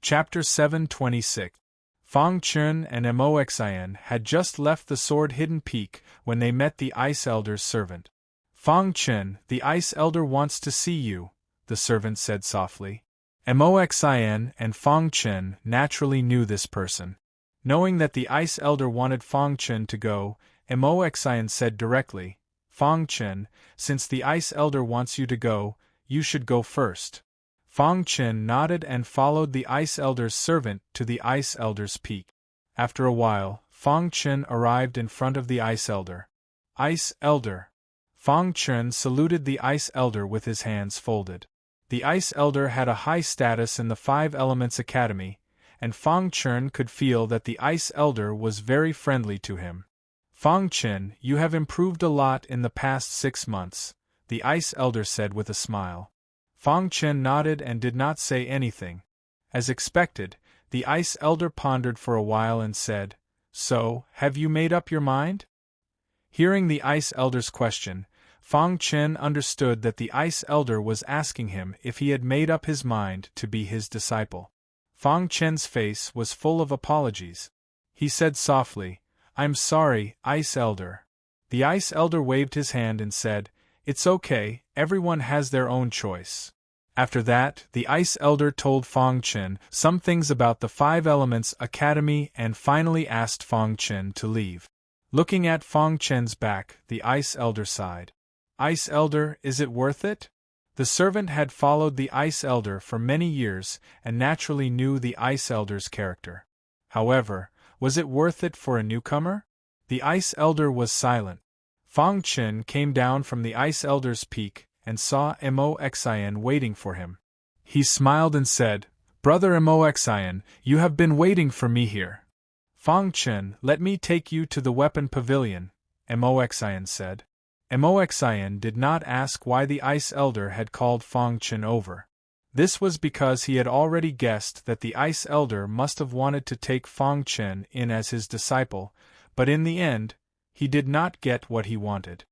Chapter 726. Fang Chun and Moxian had just left the sword-hidden peak when they met the Ice Elder's servant. Fang Chun, the Ice Elder wants to see you, the servant said softly. Moxian and Fang Chun naturally knew this person. Knowing that the Ice Elder wanted Fang Chun to go, Moxian said directly, Fang Chun, since the Ice Elder wants you to go, you should go first. Fang Chun nodded and followed the Ice Elder's servant to the Ice Elder's peak. After a while, Fang Chun arrived in front of the Ice Elder. Ice Elder. Fang Chun saluted the Ice Elder with his hands folded. The Ice Elder had a high status in the Five Elements Academy, and Fang Chun could feel that the Ice Elder was very friendly to him. Fang Chun, you have improved a lot in the past 6 months, the Ice Elder said with a smile. Fang Chun nodded and did not say anything. As expected, the Ice Elder pondered for a while and said, So, have you made up your mind? Hearing the Ice Elder's question, Fang Chun understood that the Ice Elder was asking him if he had made up his mind to be his disciple. Fang Chun's face was full of apologies. He said softly, I'm sorry, Ice Elder. The Ice Elder waved his hand and said, It's okay, everyone has their own choice. After that, the Ice Elder told Fang Chun some things about the Five Elements Academy and finally asked Fang Chun to leave. Looking at Fang Chun's back, the Ice Elder sighed. Ice Elder, is it worth it? The servant had followed the Ice Elder for many years and naturally knew the Ice Elder's character. However, was it worth it for a newcomer? The Ice Elder was silent. Fang Chun came down from the Ice Elder's peak and saw Moxian waiting for him. He smiled and said, Brother Moxian, you have been waiting for me here. Fang Chun, let me take you to the weapon pavilion, Moxian said. Moxian did not ask why the Ice Elder had called Fang Chun over. This was because he had already guessed that the Ice Elder must have wanted to take Fang Chun in as his disciple, but in the end, he did not get what he wanted.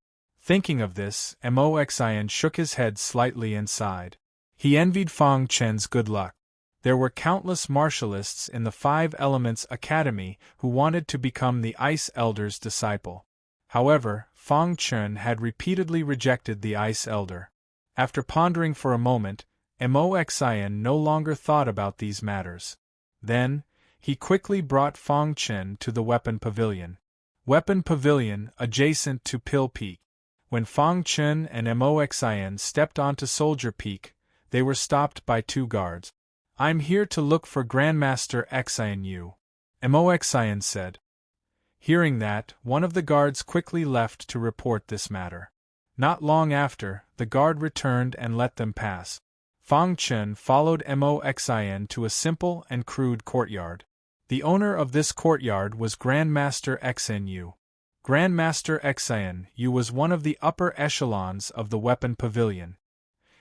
Thinking of this, Moxian shook his head slightly and sighed. He envied Fang Chun's good luck. There were countless martialists in the Five Elements Academy who wanted to become the Ice Elder's disciple. However, Fang Chun had repeatedly rejected the Ice Elder. After pondering for a moment, Moxian no longer thought about these matters. Then, he quickly brought Fang Chun to the weapon pavilion. Weapon pavilion adjacent to Pill Peak. When Fang Chun and Moxian stepped onto Soldier Peak, they were stopped by 2 guards. I'm here to look for Grandmaster Xian Yu, Moxian said. Hearing that, one of the guards quickly left to report this matter. Not long after, the guard returned and let them pass. Fang Chun followed Moxian to a simple and crude courtyard. The owner of this courtyard was Grandmaster Xian Yu. Grandmaster Xian Yu was one of the upper echelons of the weapon pavilion.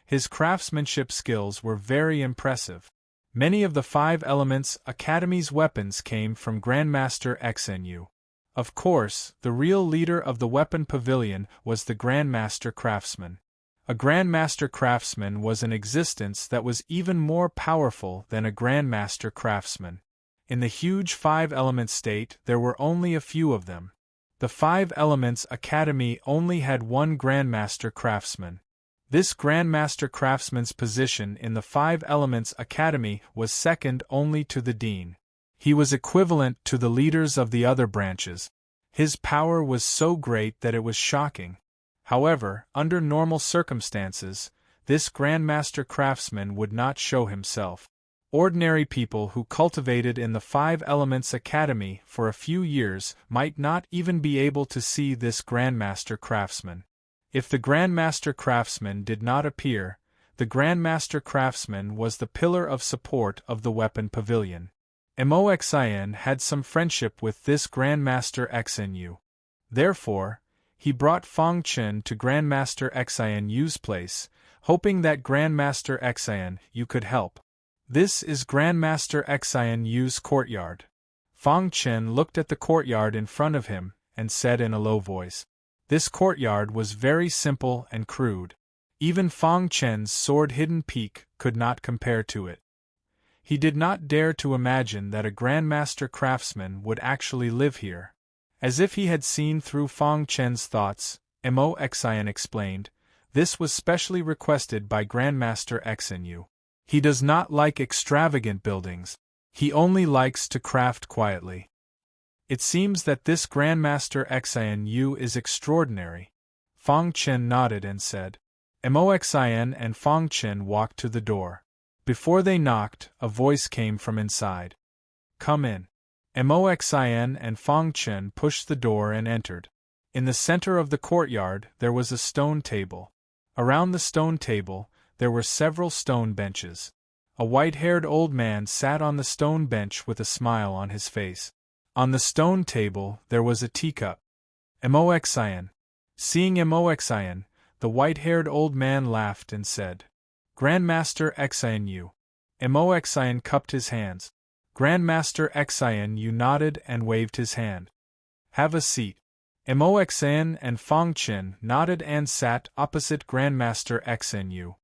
His craftsmanship skills were very impressive. Many of the Five Elements Academy's weapons came from Grandmaster Xian Yu. Of course, the real leader of the weapon pavilion was the Grandmaster Craftsman. A Grandmaster Craftsman was an existence that was even more powerful than a Grandmaster Craftsman. In the huge Five-Element state, there were only a few of them. The Five Elements Academy only had one Grandmaster Craftsman. This Grandmaster Craftsman's position in the Five Elements Academy was second only to the Dean. He was equivalent to the leaders of the other branches. His power was so great that it was shocking. However, under normal circumstances, this Grandmaster Craftsman would not show himself. Ordinary people who cultivated in the Five Elements Academy for a few years might not even be able to see this Grandmaster Craftsman. If the Grandmaster Craftsman did not appear, the Grandmaster Craftsman was the pillar of support of the weapon pavilion. Moxian had some friendship with this Grandmaster Xnu. Therefore, he brought Fang Chen to Grandmaster Xinu's place, hoping that Grandmaster Xinu could help. This is Grandmaster Xinu's courtyard. Fang Chen looked at the courtyard in front of him and said in a low voice. This courtyard was very simple and crude. Even Fang Chen's sword-hidden peak could not compare to it. He did not dare to imagine that a Grandmaster Craftsman would actually live here. As if he had seen through Fang Chen's thoughts, Moxian explained, this was specially requested by Grandmaster Xnu. He does not like extravagant buildings. He only likes to craft quietly. It seems that this Grandmaster Xnu is extraordinary. Fang Chen nodded and said. Moxian and Fang Chen walked to the door. Before they knocked, a voice came from inside. Come in. Moxian and Fang Chen pushed the door and entered. In the center of the courtyard there was a stone table. Around the stone table, there were several stone benches. A white-haired old man sat on the stone bench with a smile on his face. On the stone table there was a teacup. Moxian. Seeing Moxian, the white-haired old man laughed and said, Grandmaster Xinu. Moxian cupped his hands. Grandmaster Xinu nodded and waved his hand. Have a seat. Moxian and Fang Chen nodded and sat opposite Grandmaster Xinu.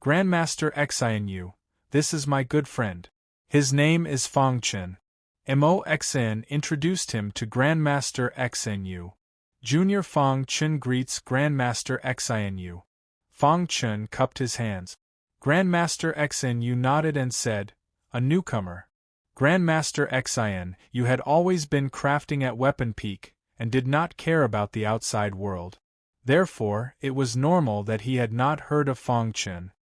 Grandmaster Xinu, this is my good friend. His name is Fang Chen. Moxian introduced him to Grandmaster Xinu. Junior Fang Chen greets Grandmaster Xinu. Fang Chen cupped his hands. Grandmaster Xinu nodded and said, a newcomer. Grandmaster Xinu, you had always been crafting at weapon peak, and did not care about the outside world. Therefore, it was normal that he had not heard of Fang Chen.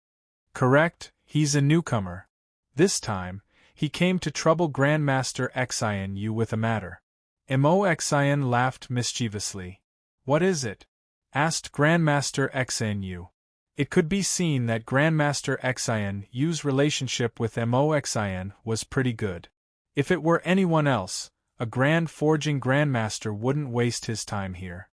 Correct, he's a newcomer. This time, he came to trouble Grandmaster Xinu with a matter. Moxian laughed mischievously. What is it? Asked Grandmaster Xinu. It could be seen that Grandmaster Xinu's relationship with Moxian was pretty good. If it were anyone else, a grand forging Grandmaster wouldn't waste his time here.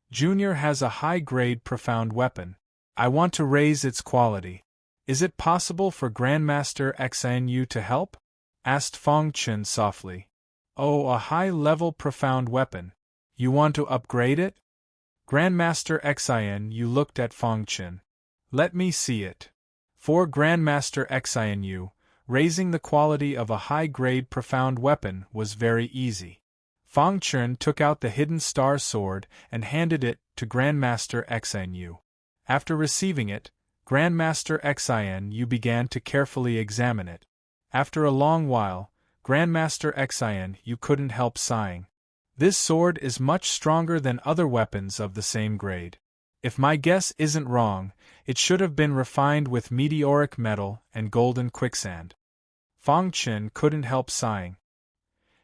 Junior has a high-grade profound weapon. I want to raise its quality. Is it possible for Grandmaster Xinu to help? Asked Fang Chen softly. Oh, a high-level profound weapon. You want to upgrade it? Grandmaster Xinu looked at Fang Chen. Let me see it. For Grandmaster Xinu, raising the quality of a high-grade profound weapon was very easy. Fang Chen took out the hidden star sword and handed it to Grandmaster Xinu. After receiving it, Grandmaster Xinu began to carefully examine it. After a long while, Grandmaster Xinu couldn't help sighing. This sword is much stronger than other weapons of the same grade. If my guess isn't wrong, it should have been refined with meteoric metal and golden quicksand. Fang Chen couldn't help sighing.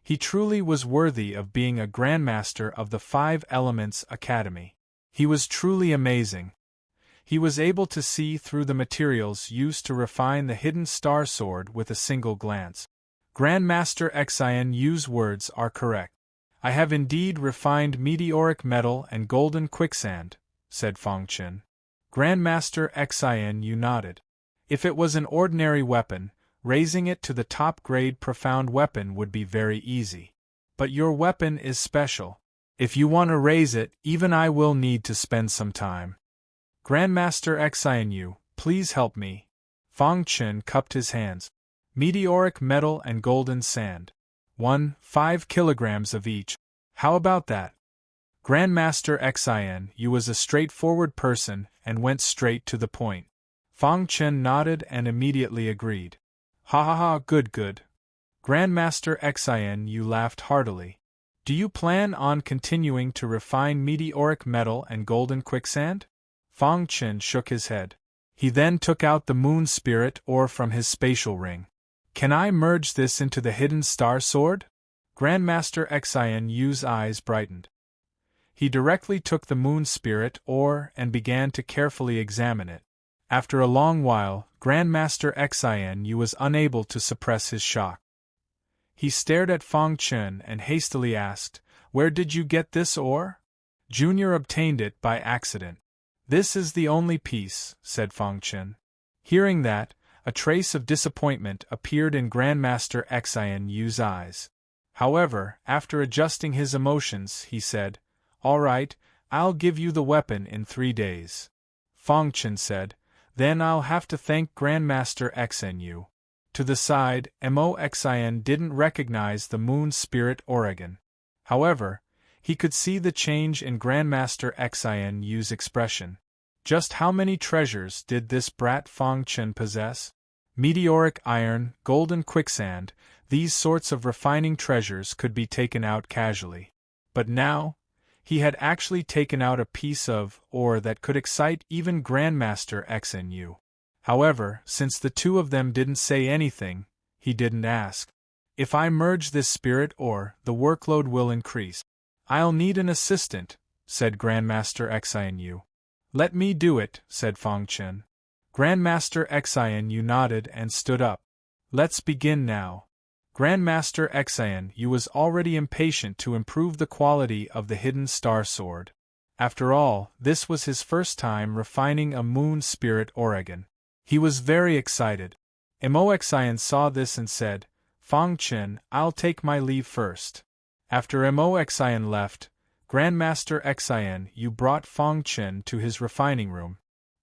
He truly was worthy of being a Grandmaster of the Five Elements Academy. He was truly amazing. He was able to see through the materials used to refine the hidden star sword with a single glance. Grandmaster Xinu's words are correct. I have indeed refined meteoric metal and golden quicksand, said Fang Chen. Grandmaster Xinu nodded. If it was an ordinary weapon, raising it to the top-grade profound weapon would be very easy. But your weapon is special. If you want to raise it, even I will need to spend some time. Grandmaster Xinu, please help me. Fang Chen cupped his hands. Meteoric metal and golden sand. 5 kilograms of each. How about that? Grandmaster Xinu was a straightforward person and went straight to the point. Fang Chen nodded and immediately agreed. Ha ha ha, good good. Grandmaster Xinu laughed heartily. Do you plan on continuing to refine meteoric metal and golden quicksand? Fang Chen shook his head. He then took out the moon spirit ore from his spatial ring. Can I merge this into the hidden star sword? Grandmaster Xian Yu's eyes brightened. He directly took the moon spirit ore and began to carefully examine it. After a long while, Grandmaster Xian Yu was unable to suppress his shock. He stared at Fang Chen and hastily asked, "Where did you get this ore?" "Junior obtained it by accident." "This is the only piece," said Fang Chen. Hearing that, a trace of disappointment appeared in Grandmaster Xian Yu's eyes. However, after adjusting his emotions, he said, "All right, I'll give you the weapon in 3 days." Fang Chen said, "Then I'll have to thank Grandmaster Xian Yu." To the side, Mo Xian didn't recognize the moon spirit Oregon. However, he could see the change in Grandmaster Xian Yu's expression. Just how many treasures did this brat Fang Chen possess? Meteoric iron, golden quicksand, these sorts of refining treasures could be taken out casually. But now, he had actually taken out a piece of ore that could excite even Grandmaster Xian Yu. However, since the two of them didn't say anything, he didn't ask. "If I merge this spirit ore, the workload will increase." "I'll need an assistant," said Grandmaster Xian Yu. "Let me do it," said Fang Chen. Grandmaster Xian Yu nodded and stood up. "Let's begin now." Grandmaster Xian Yu was already impatient to improve the quality of the hidden star sword. After all, this was his first time refining a moon spirit Oregon. He was very excited. Mo Xian saw this and said, "Fang Chen, I'll take my leave first." After Mo Xian left, Grandmaster Xian Yu brought Fang Chen to his refining room.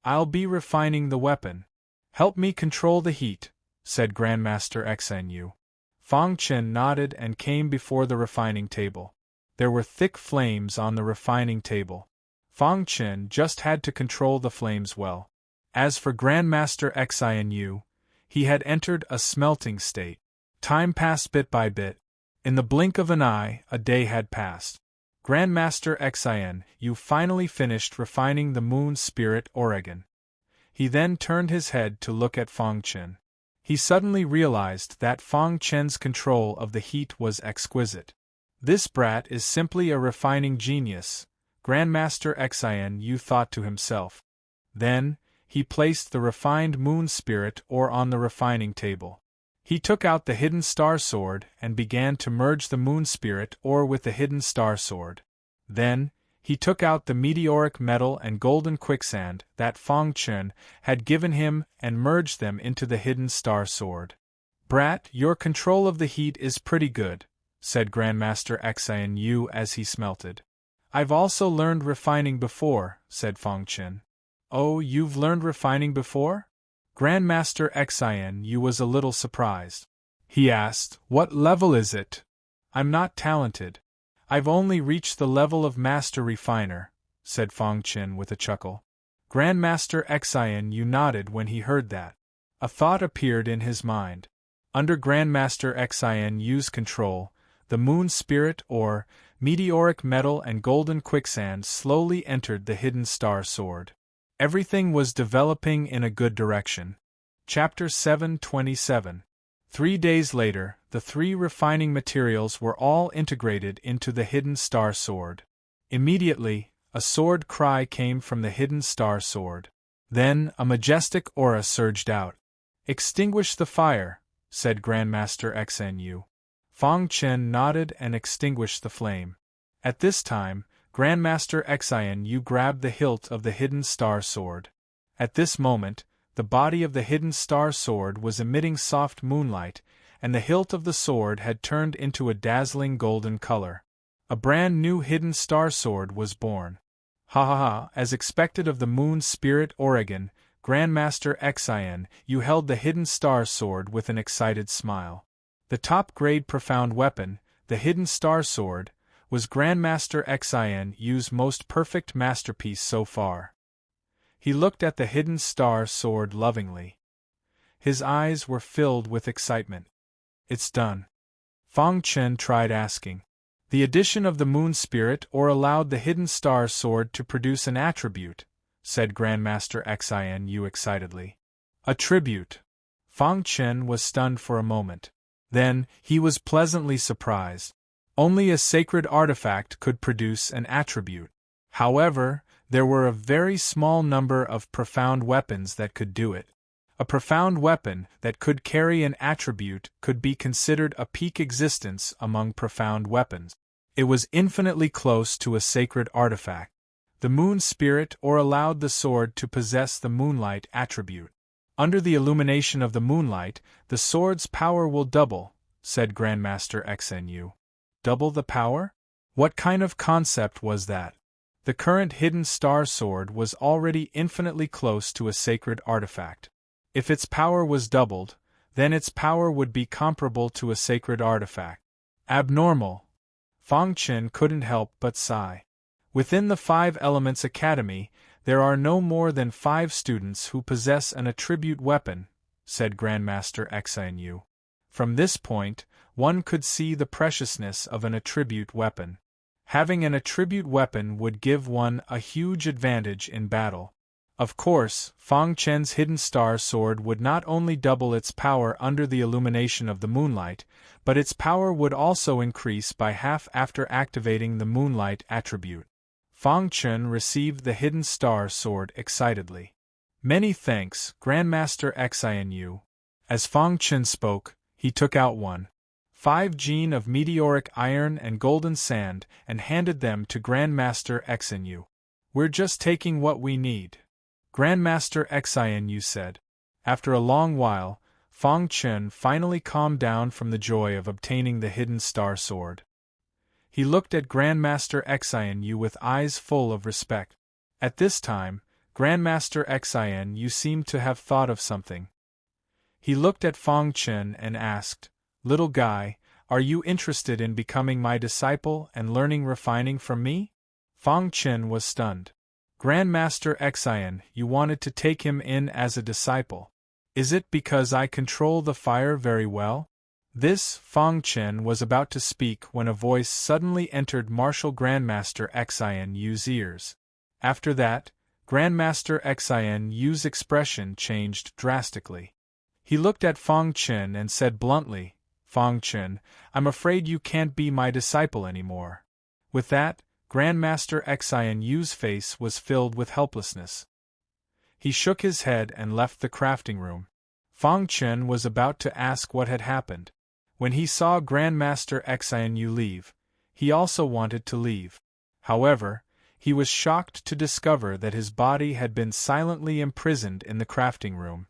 "I'll be refining the weapon. Help me control the heat," said Grandmaster Xian Yu. Fang Chen nodded and came before the refining table. There were thick flames on the refining table. Fang Chen just had to control the flames well. As for Grandmaster Xian Yu, he had entered a smelting state. Time passed bit by bit. In the blink of an eye, a day had passed. Grandmaster Xian Yu finally finished refining the moon spirit Oregon. He then turned his head to look at Fang Chen. He suddenly realized that Fang Chen's control of the heat was exquisite. "This brat is simply a refining genius," Grandmaster Xian Yu thought to himself. Then, he placed the refined moon spirit ore on the refining table. He took out the hidden star sword and began to merge the moon spirit ore with the hidden star sword. Then, he took out the meteoric metal and golden quicksand that Fang Chen had given him and merged them into the hidden star sword. "Brat, your control of the heat is pretty good," said Grandmaster Xian Yu as he smelted. "I've also learned refining before," said Fang Chen. "Oh, you've learned refining before?" Grandmaster Xian Yu was a little surprised. He asked, "What level is it?" "I'm not talented. I've only reached the level of Master Refiner," said Fang Chen with a chuckle. Grandmaster Xian Yu nodded when he heard that. A thought appeared in his mind. Under Grandmaster Xian Yu's control, the moon spirit ore, meteoric metal and golden quicksand slowly entered the hidden star sword. Everything was developing in a good direction. Chapter 727. 3 days later, the 3 refining materials were all integrated into the hidden star sword. Immediately, a sword cry came from the hidden star sword. Then, a majestic aura surged out. "Extinguish the fire," said Grandmaster Xian Yu. Fang Chen nodded and extinguished the flame. At this time, Grandmaster Xian Yu grabbed the hilt of the hidden star sword. At this moment, the body of the hidden star sword was emitting soft moonlight, and the hilt of the sword had turned into a dazzling golden color. A brand new hidden star sword was born. Ha ha ha! As expected of the moon spirit Oregon, Grandmaster Xian Yu held the hidden star sword with an excited smile. The top-grade profound weapon, the hidden star sword, was Grandmaster Xian Yu's most perfect masterpiece so far. He looked at the hidden star sword lovingly. His eyes were filled with excitement. "It's done." Fang Chen tried asking. "The addition of the moon spirit ore allowed the hidden star sword to produce an attribute," said Grandmaster Xian Yu excitedly. "Attribute?" Fang Chen was stunned for a moment. Then, he was pleasantly surprised. Only a sacred artifact could produce an attribute. However, there were a very small number of profound weapons that could do it. A profound weapon that could carry an attribute could be considered a peak existence among profound weapons. It was infinitely close to a sacred artifact. The moon spirit or allowed the sword to possess the moonlight attribute. Under the illumination of the moonlight, the sword's power will double, said Grandmaster Xnu. Double the power? What kind of concept was that? The current hidden star sword was already infinitely close to a sacred artifact. If its power was doubled, then its power would be comparable to a sacred artifact. Abnormal. Fang Chen couldn't help but sigh. Within the Five Elements Academy, there are no more than 5 students who possess an attribute weapon, said Grandmaster Xinu. From this point, one could see the preciousness of an attribute weapon. Having an attribute weapon would give one a huge advantage in battle. Of course, Fang Chen's hidden star sword would not only double its power under the illumination of the moonlight, but its power would also increase by half after activating the moonlight attribute. Fang Chen received the hidden star sword excitedly. Many thanks, Grandmaster Xinu. As Fang Chen spoke, he took out 5 gene of meteoric iron and golden sand and handed them to Grandmaster Xinu. We're just taking what we need, Grandmaster Xinu said. After a long while, Fang Chen finally calmed down from the joy of obtaining the hidden star sword. He looked at Grandmaster Xinu with eyes full of respect. At this time, Grandmaster Xinu seemed to have thought of something. He looked at Fang Chen and asked, "Little guy, are you interested in becoming my disciple and learning refining from me?" Fang Chen was stunned. Grandmaster Xinu, you wanted to take him in as a disciple. Is it because I control the fire very well? This, Fang Chen was about to speak when a voice suddenly entered Martial Grandmaster Xinu's ears. After that, Grandmaster Xinu's expression changed drastically. He looked at Fang Chen and said bluntly, "Fang Chen, I'm afraid you can't be my disciple anymore." With that, Grandmaster Xinu's face was filled with helplessness. He shook his head and left the crafting room. Fang Chen was about to ask what had happened. When he saw Grandmaster Xinu leave, he also wanted to leave. However, he was shocked to discover that his body had been silently imprisoned in the crafting room.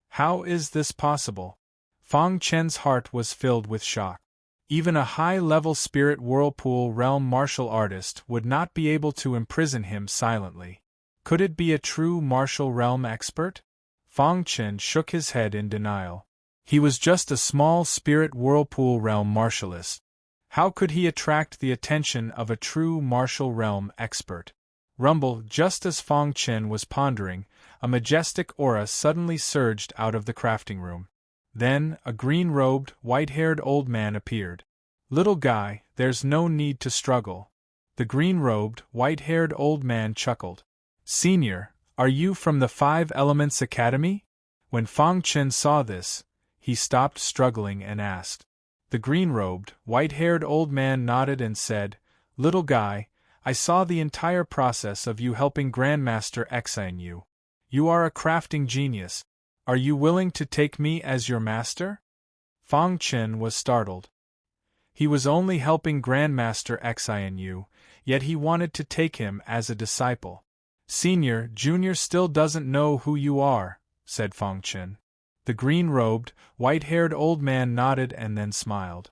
How is this possible? Fang Chen's heart was filled with shock. Even a high-level spirit whirlpool realm martial artist would not be able to imprison him silently. Could it be a true martial realm expert? Fang Chen shook his head in denial. He was just a small spirit whirlpool realm martialist. How could he attract the attention of a true martial realm expert? Rumble, just as Fang Chen was pondering, a majestic aura suddenly surged out of the crafting room. Then, a green-robed, white-haired old man appeared. "Little guy, there's no need to struggle." The green-robed, white-haired old man chuckled. "Senior, are you from the Five Elements Academy?" When Fang Chen saw this, he stopped struggling and asked. The green-robed, white-haired old man nodded and said, "Little guy, I saw the entire process of you helping Grandmaster Xinu. You are a crafting genius. Are you willing to take me as your master?" Fang Chen was startled. He was only helping Grandmaster Xinu, yet he wanted to take him as a disciple. "Senior, Junior still doesn't know who you are," said Fang Chen. The green-robed, white-haired old man nodded and then smiled.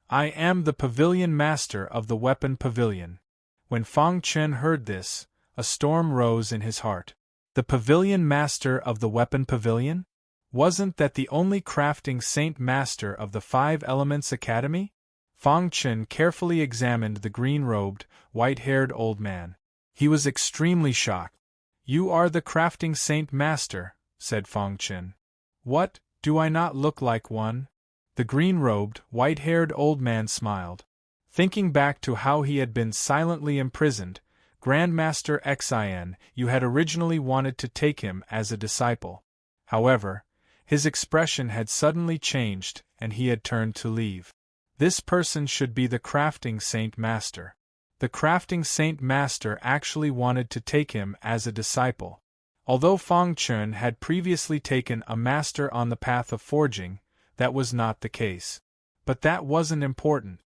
"I am the Pavilion Master of the Weapon Pavilion." When Fang Chen heard this, a storm rose in his heart. The Pavilion Master of the Weapon Pavilion? Wasn't that the only crafting saint master of the Five Elements Academy? Fang Chen carefully examined the green-robed, white-haired old man. He was extremely shocked. "You are the crafting saint master," said Fang Chen. "What, do I not look like one?" The green-robed, white-haired old man smiled. Thinking back to how he had been silently imprisoned, Grandmaster Xinu had originally wanted to take him as a disciple. However, His expression had suddenly changed, and he had turned to leave. This person should be the crafting Saint Master. The crafting Saint Master actually wanted to take him as a disciple. Although Fang Chun had previously taken a master on the path of forging, that was not the case. But that wasn't important.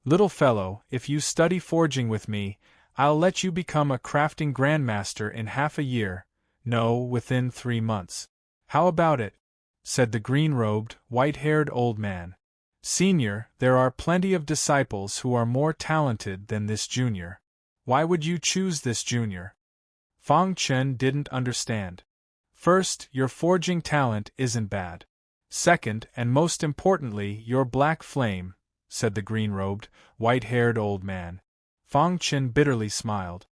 Little fellow, if you study forging with me, I'll let you become a crafting grandmaster in half a year, no, within 3 months. How about it? Said the green-robed, white-haired old man. Senior, there are plenty of disciples who are more talented than this junior. Why would you choose this junior? Fang Chen didn't understand. First, your forging talent isn't bad. Second, and most importantly, your black flame, said the green-robed, white-haired old man. Fang Chen bitterly smiled.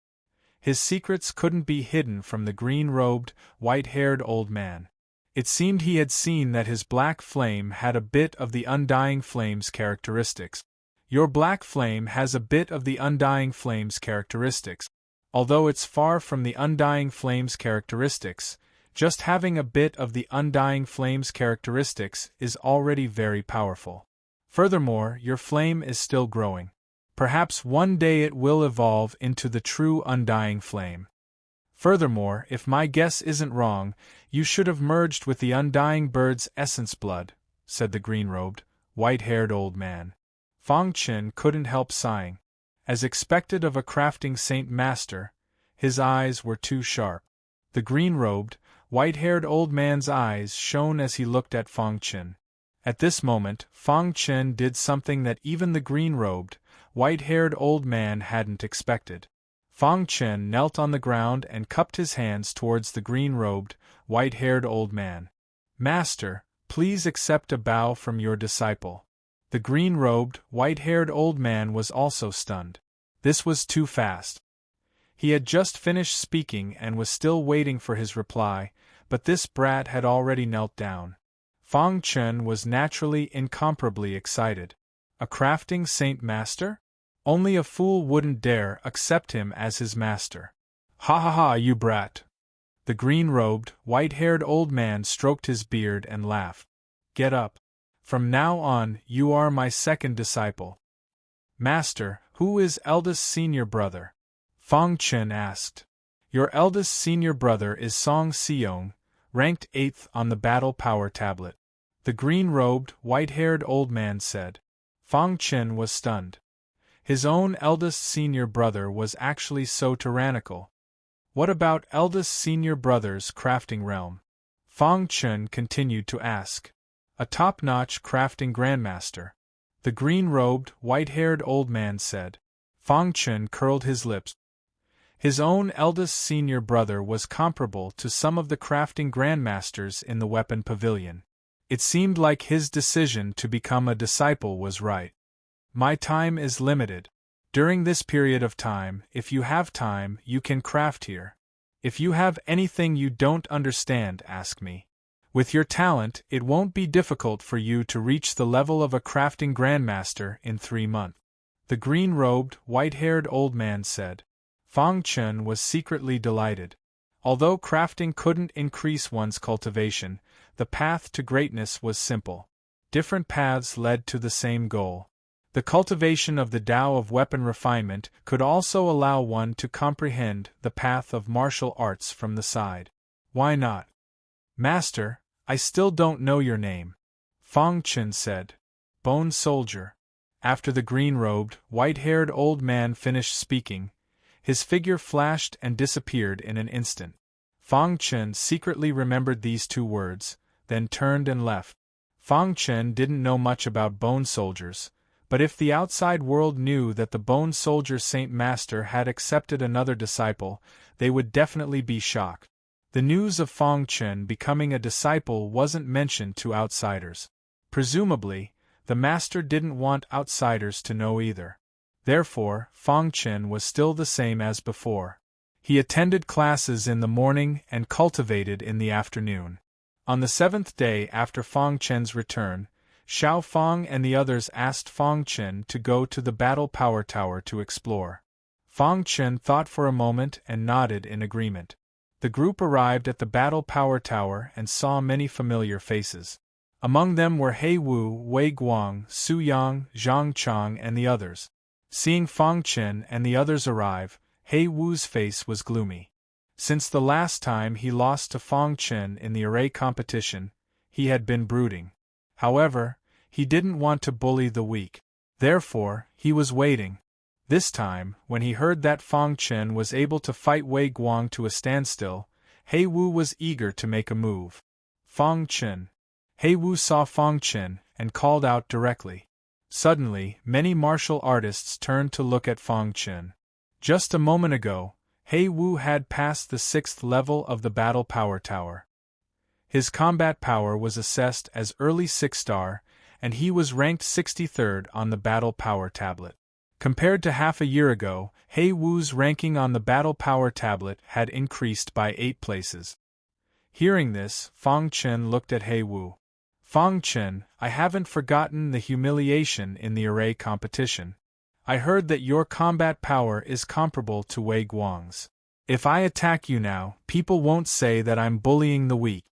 His secrets couldn't be hidden from the green-robed, white-haired old man. It seemed he had seen that his black flame had a bit of the undying flame's characteristics. Your black flame has a bit of the undying flame's characteristics. Although it's far from the undying flame's characteristics, just having a bit of the undying flame's characteristics is already very powerful. Furthermore, your flame is still growing. Perhaps one day it will evolve into the true undying flame. Furthermore, if my guess isn't wrong, you should have merged with the undying bird's essence blood, said the green-robed, white-haired old man. Fang Chen couldn't help sighing. As expected of a crafting Saint Master, his eyes were too sharp. The green-robed, white-haired old man's eyes shone as he looked at Fang Chen. At this moment, Fang Chen did something that even the green-robed, white-haired old man hadn't expected. Fang Chen knelt on the ground and cupped his hands towards the green-robed, white-haired old man. Master, please accept a bow from your disciple. The green-robed, white-haired old man was also stunned. This was too fast. He had just finished speaking and was still waiting for his reply, but this brat had already knelt down. Fang Chen was naturally incomparably excited. A crafting Saint Master? Only a fool wouldn't dare accept him as his master. Ha ha ha, you brat! The green-robed, white-haired old man stroked his beard and laughed. Get up. From now on, you are my second disciple. Master, who is eldest senior brother? Fang Chen asked. Your eldest senior brother is Song Xiong, ranked 8th on the battle power tablet. The green-robed, white-haired old man said. Fang Chen was stunned. His own eldest senior brother was actually so tyrannical. What about eldest senior brother's crafting realm? Fang Chen continued to ask. A top-notch crafting grandmaster. The green-robed, white-haired old man said. Fang Chen curled his lips. His own eldest senior brother was comparable to some of the crafting grandmasters in the weapon pavilion. It seemed like his decision to become a disciple was right. My time is limited. During this period of time, if you have time, you can craft here. If you have anything you don't understand, ask me. With your talent, it won't be difficult for you to reach the level of a crafting grandmaster in 3 months. The green-robed, white-haired old man said. Fang Chen was secretly delighted. Although crafting couldn't increase one's cultivation, the path to greatness was simple. Different paths led to the same goal. The cultivation of the Tao of weapon refinement could also allow one to comprehend the path of martial arts from the side. Why not? Master, I still don't know your name. Fang Chen said. Bone Soldier. After the green-robed, white-haired old man finished speaking, his figure flashed and disappeared in an instant. Fang Chen secretly remembered these 2 words, then turned and left. Fang Chen didn't know much about bone soldiers, but if the outside world knew that the Bone Soldier Saint Master had accepted another disciple, they would definitely be shocked. The news of Fang Chen becoming a disciple wasn't mentioned to outsiders. Presumably, the master didn't want outsiders to know either. Therefore, Fang Chen was still the same as before. He attended classes in the morning and cultivated in the afternoon. On the 7th day after Fang Chen's return, Xiao Fang and the others asked Fang Chen to go to the Battle Power Tower to explore. Fang Chen thought for a moment and nodded in agreement. The group arrived at the Battle Power Tower and saw many familiar faces. Among them were He Wu, Wei Guang, Su Yang, Zhang Chang and the others. Seeing Fang Chen and the others arrive, He Wu's face was gloomy. Since the last time he lost to Fang Chen in the array competition, he had been brooding. However, he didn't want to bully the weak. Therefore, he was waiting. This time, when he heard that Fang Chen was able to fight Wei Guang to a standstill, He Wu was eager to make a move. Fang Chen. He Wu saw Fang Chen and called out directly. Suddenly, many martial artists turned to look at Fang Chen. Just a moment ago, He Wu had passed the 6th level of the Battle Power Tower. His combat power was assessed as early 6-star, and he was ranked 63rd on the Battle Power Tablet. Compared to half a year ago, He Wu's ranking on the Battle Power Tablet had increased by 8 places. Hearing this, Fang Chen looked at He Wu. Fang Chen, I haven't forgotten the humiliation in the array competition. I heard that your combat power is comparable to Wei Guang's. If I attack you now, people won't say that I'm bullying the weak.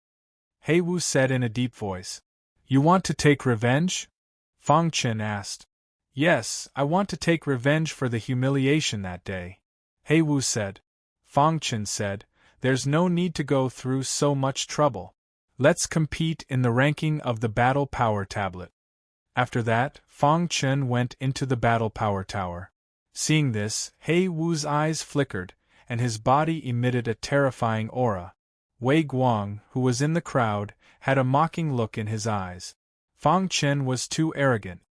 He Wu said in a deep voice. You want to take revenge? Fang Chen asked. Yes, I want to take revenge for the humiliation that day. He Wu said. Fang Chen said, there's no need to go through so much trouble. Let's compete in the ranking of the Battle Power Tablet. After that, Fang Chen went into the Battle Power Tower. Seeing this, He Wu's eyes flickered, and his body emitted a terrifying aura. Wei Guang, who was in the crowd, had a mocking look in his eyes. Fang Chen was too arrogant.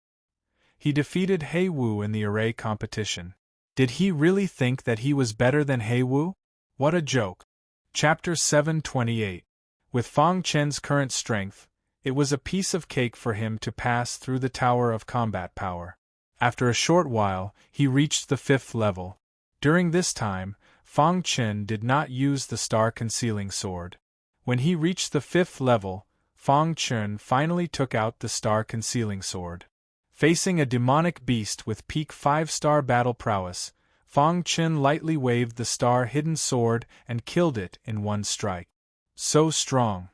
He defeated He Wu in the array competition. Did he really think that he was better than He Wu? What a joke. Chapter 728. With Fang Chen's current strength, it was a piece of cake for him to pass through the Tower of Combat Power. After a short while, he reached the 5th level. During this time, Fang Chen did not use the star-concealing sword. When he reached the 5th level, Fang Chen finally took out the star-concealing sword. Facing a demonic beast with peak 5-star battle prowess, Fang Chen lightly waved the star-hidden sword and killed it in one strike. So strong.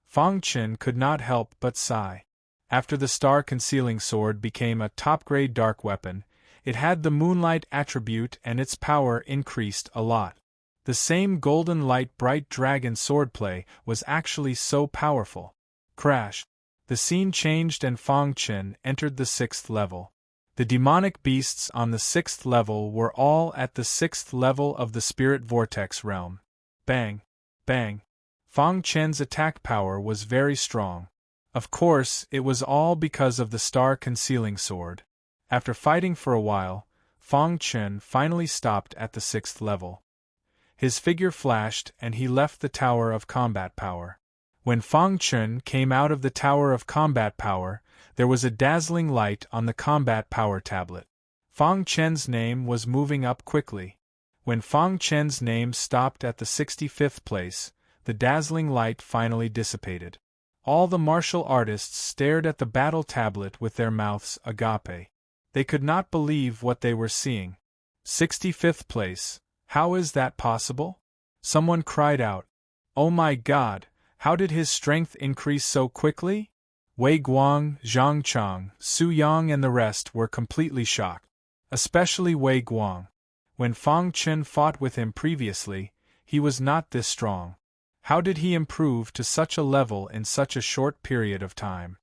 Fang Chen could not help but sigh. After the star-concealing sword became a top-grade dark weapon, it had the moonlight attribute and its power increased a lot. The same golden light bright dragon swordplay was actually so powerful. Crash! The scene changed and Fang Chen entered the 6th level. The demonic beasts on the 6th level were all at the 6th level of the Spirit Vortex realm. Bang! Bang! Fang Chen's attack power was very strong. Of course, it was all because of the star-concealing sword. After fighting for a while, Fang Chen finally stopped at the 6th level. His figure flashed and he left the Tower of Combat Power. When Fang Chen came out of the Tower of Combat Power, there was a dazzling light on the Combat Power Tablet. Fang Chen's name was moving up quickly. When Fang Chen's name stopped at the 65th place, the dazzling light finally dissipated. All the martial artists stared at the battle tablet with their mouths agape. They could not believe what they were seeing. 65th place, how is that possible? Someone cried out. Oh my God, how did his strength increase so quickly? Wei Guang, Zhang Chang, Su Yang and the rest were completely shocked. Especially Wei Guang. When Fang Chen fought with him previously, he was not this strong. How did he improve to such a level in such a short period of time?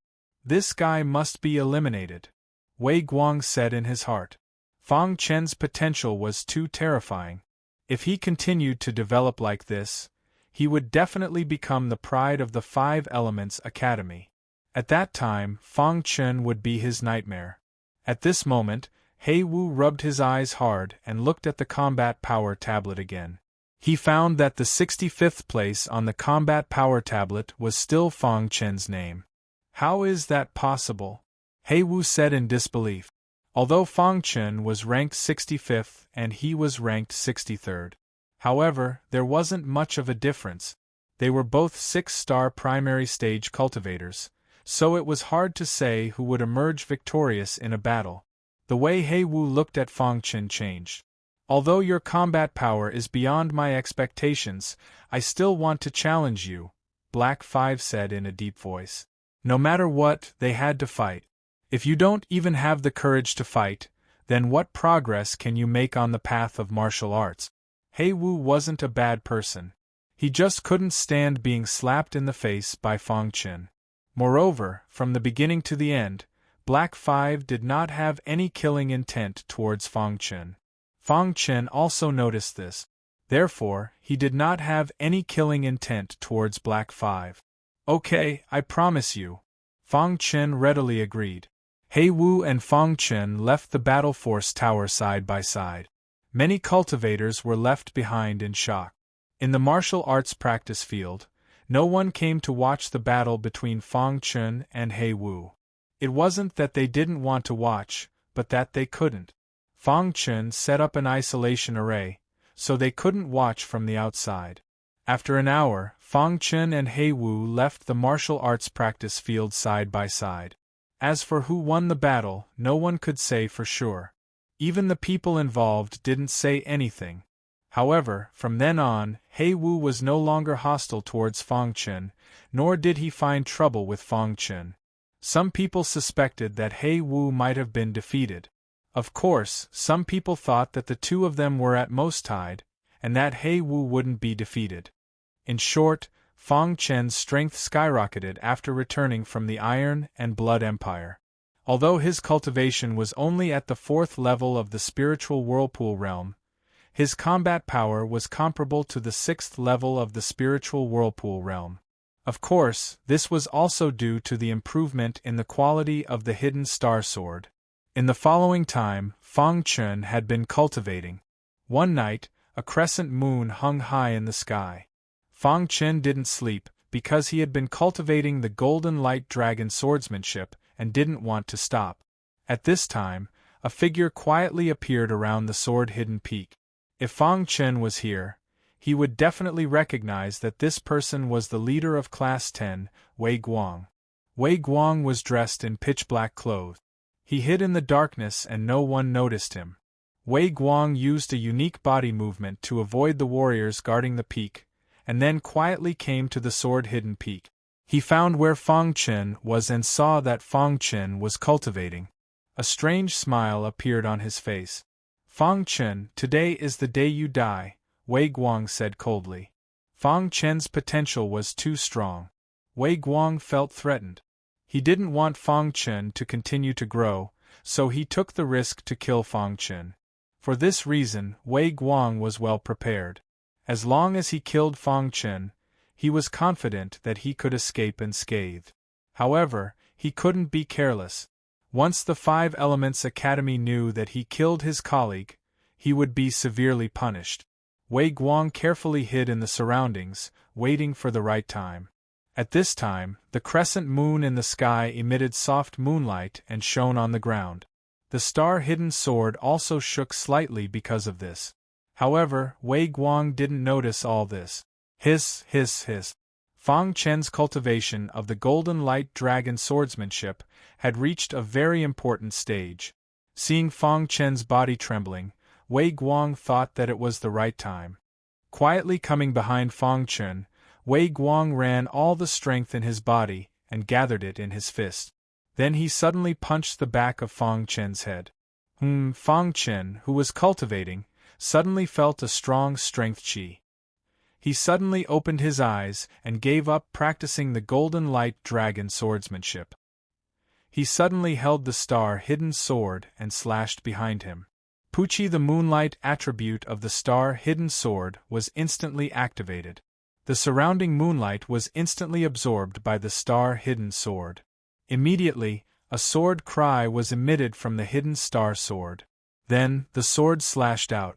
This guy must be eliminated, Wei Guang said in his heart. Fang Chen's potential was too terrifying. If he continued to develop like this, he would definitely become the pride of the 5 Elements Academy. At that time, Fang Chen would be his nightmare. At this moment, He Wu rubbed his eyes hard and looked at the combat power tablet again. He found that the 65th place on the combat power tablet was still Fang Chen's name. How is that possible? He Wu said in disbelief. Although Fang Chen was ranked 65th and he was ranked 63rd. However, there wasn't much of a difference. They were both 6-star primary stage cultivators, so it was hard to say who would emerge victorious in a battle. The way He Wu looked at Fang Chen changed. Although your combat power is beyond my expectations, I still want to challenge you, Black 5 said in a deep voice. No matter what, they had to fight. If you don't even have the courage to fight, then what progress can you make on the path of martial arts? Hei Wu wasn't a bad person. He just couldn't stand being slapped in the face by Fang Chen. Moreover, from the beginning to the end, Black 5 did not have any killing intent towards Fang Chen. Fang Chen also noticed this. Therefore, he did not have any killing intent towards Black 5. Okay, I promise you. Fang Chen readily agreed. Hei Wu and Fang Chen left the battle force tower side by side. Many cultivators were left behind in shock. In the martial arts practice field, no one came to watch the battle between Fang Chen and Hei Wu. It wasn't that they didn't want to watch, but that they couldn't. Fang Chen set up an isolation array, so they couldn't watch from the outside. After an hour, Fang Chen and Hei Wu left the martial arts practice field side by side. As for who won the battle, no one could say for sure. Even the people involved didn't say anything. However, from then on, Hei Wu was no longer hostile towards Fang Chen, nor did he find trouble with Fang Chen. Some people suspected that Hei Wu might have been defeated. Of course, some people thought that the two of them were at most tied, and that Hei Wu wouldn't be defeated. In short, Fang Chen's strength skyrocketed after returning from the Iron and Blood Empire. Although his cultivation was only at the 4th level of the spiritual whirlpool realm, his combat power was comparable to the 6th level of the spiritual whirlpool realm. Of course, this was also due to the improvement in the quality of the hidden star sword. In the following time, Fang Chen had been cultivating. One night, a crescent moon hung high in the sky. Fang Chen didn't sleep, because he had been cultivating the golden light dragon swordsmanship, and didn't want to stop. At this time, a figure quietly appeared around the sword-hidden peak. If Fang Chen was here, he would definitely recognize that this person was the leader of Class 10, Wei Guang. Wei Guang was dressed in pitch-black clothes. He hid in the darkness and no one noticed him. Wei Guang used a unique body movement to avoid the warriors guarding the peak, and then quietly came to the sword-hidden peak. He found where Fang Chen was and saw that Fang Chen was cultivating. A strange smile appeared on his face. Fang Chen, today is the day you die, Wei Guang said coldly. Fang Chen's potential was too strong. Wei Guang felt threatened. He didn't want Fang Chen to continue to grow, so he took the risk to kill Fang Chen. For this reason, Wei Guang was well prepared. As long as he killed Fang Chen, he was confident that he could escape unscathed. However, he couldn't be careless. Once the 5 Elements Academy knew that he killed his colleague, he would be severely punished. Wei Guang carefully hid in the surroundings, waiting for the right time. At this time, the crescent moon in the sky emitted soft moonlight and shone on the ground. The star-hidden sword also shook slightly because of this. However, Wei Guang didn't notice all this. Hiss, hiss, hiss. Fang Chen's cultivation of the golden light dragon swordsmanship had reached a very important stage. Seeing Fang Chen's body trembling, Wei Guang thought that it was the right time. Quietly coming behind Fang Chen, Wei Guang ran all the strength in his body and gathered it in his fist. Then he suddenly punched the back of Fang Chen's head. Fang Chen, who was cultivating, suddenly felt a strong strength chi. He suddenly opened his eyes and gave up practicing the golden light dragon swordsmanship. He suddenly held the star-hidden sword and slashed behind him. Puchi, the moonlight attribute of the star-hidden sword, was instantly activated. The surrounding moonlight was instantly absorbed by the star-hidden sword. Immediately, a sword cry was emitted from the hidden star sword. Then, the sword slashed out.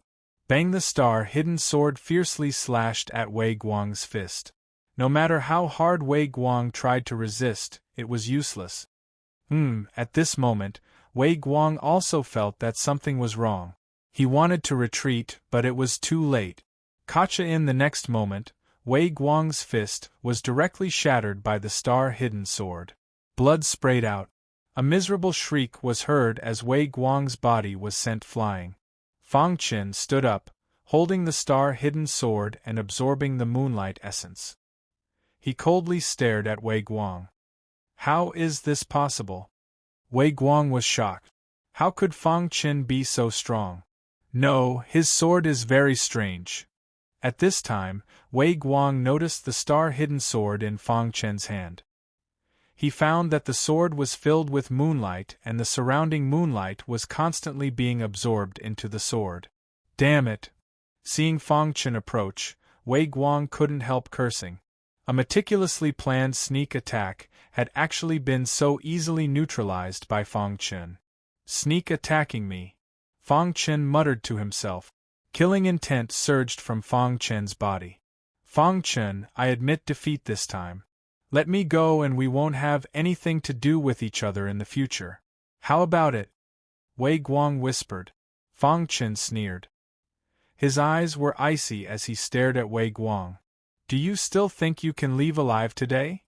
Bang! The star-hidden sword fiercely slashed at Wei Guang's fist. No matter how hard Wei Guang tried to resist, it was useless. At this moment, Wei Guang also felt that something was wrong. He wanted to retreat, but it was too late. Kacha! In the next moment, Wei Guang's fist was directly shattered by the star-hidden sword. Blood sprayed out. A miserable shriek was heard as Wei Guang's body was sent flying. Fang Qin stood up, holding the star-hidden sword and absorbing the moonlight essence. He coldly stared at Wei Guang. How is this possible? Wei Guang was shocked. How could Fang Qin be so strong? No, his sword is very strange. At this time, Wei Guang noticed the star-hidden sword in Fang Qin's hand. He found that the sword was filled with moonlight and the surrounding moonlight was constantly being absorbed into the sword. Damn it! Seeing Fang Qin approach, Wei Guang couldn't help cursing. A meticulously planned sneak attack had actually been so easily neutralized by Fang Qin. Sneak attacking me. Fang Qin muttered to himself. Killing intent surged from Fang Qin's body. Fang Qin, I admit defeat this time. Let me go and we won't have anything to do with each other in the future. How about it? Wei Guang whispered. Fang Qin sneered. His eyes were icy as he stared at Wei Guang. Do you still think you can leave alive today?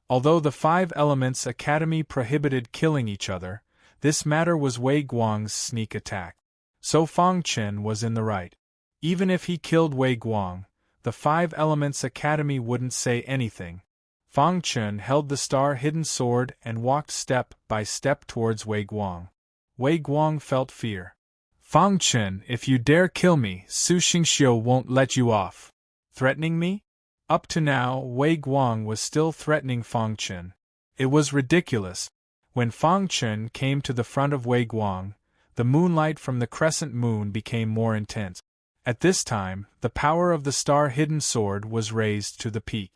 Although the Five Elements Academy prohibited killing each other, this matter was Wei Guang's sneak attack. So Fang Qin was in the right. Even if he killed Wei Guang, the Five Elements Academy wouldn't say anything. Fang Qin held the star-hidden sword and walked step by step towards Wei Guang. Wei Guang felt fear. Fang Qin, if you dare kill me, Su Xingxiu won't let you off. Threatening me? Up to now, Wei Guang was still threatening Fang Qin. It was ridiculous. When Fang Qin came to the front of Wei Guang, the moonlight from the crescent moon became more intense. At this time, the power of the star-hidden sword was raised to the peak.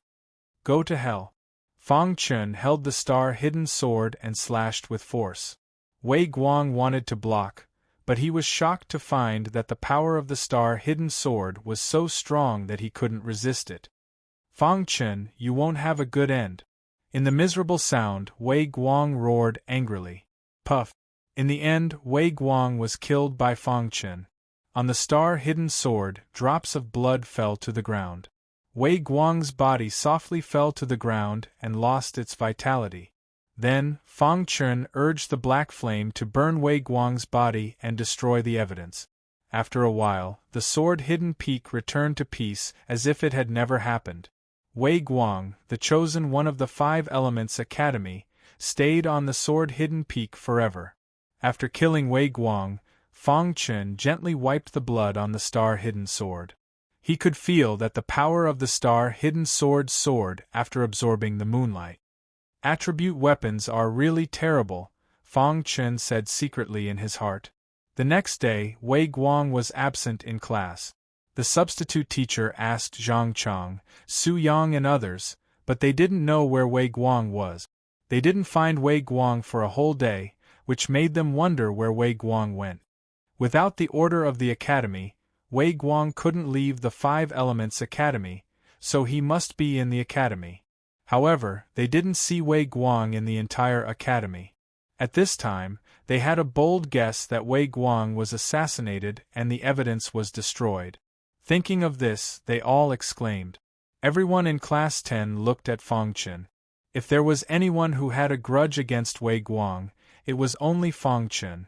Go to hell. Fang Qin held the star-hidden sword and slashed with force. Wei Guang wanted to block, but he was shocked to find that the power of the star-hidden sword was so strong that he couldn't resist it. Fang Qin, you won't have a good end. In the miserable sound, Wei Guang roared angrily. Puff. In the end, Wei Guang was killed by Fang Qin. On the star-hidden sword, drops of blood fell to the ground. Wei Guang's body softly fell to the ground and lost its vitality. Then, Fang Qin urged the black flame to burn Wei Guang's body and destroy the evidence. After a while, the sword-hidden peak returned to peace as if it had never happened. Wei Guang, the chosen one of the Five Elements Academy, stayed on the sword-hidden peak forever. After killing Wei Guang, Fang Qin gently wiped the blood on the star-hidden sword. He could feel that the power of the star-hidden sword soared after absorbing the moonlight. Attribute weapons are really terrible, Fang Qin said secretly in his heart. The next day, Wei Guang was absent in class. The substitute teacher asked Zhang Chang, Su Yang and others, but they didn't know where Wei Guang was. They didn't find Wei Guang for a whole day, which made them wonder where Wei Guang went. Without the order of the academy, Wei Guang couldn't leave the Five Elements Academy, so he must be in the academy. However, they didn't see Wei Guang in the entire academy. At this time, they had a bold guess that Wei Guang was assassinated and the evidence was destroyed. Thinking of this, they all exclaimed. Everyone in Class 10 looked at Fang Qin. If there was anyone who had a grudge against Wei Guang, it was only Fang Qin.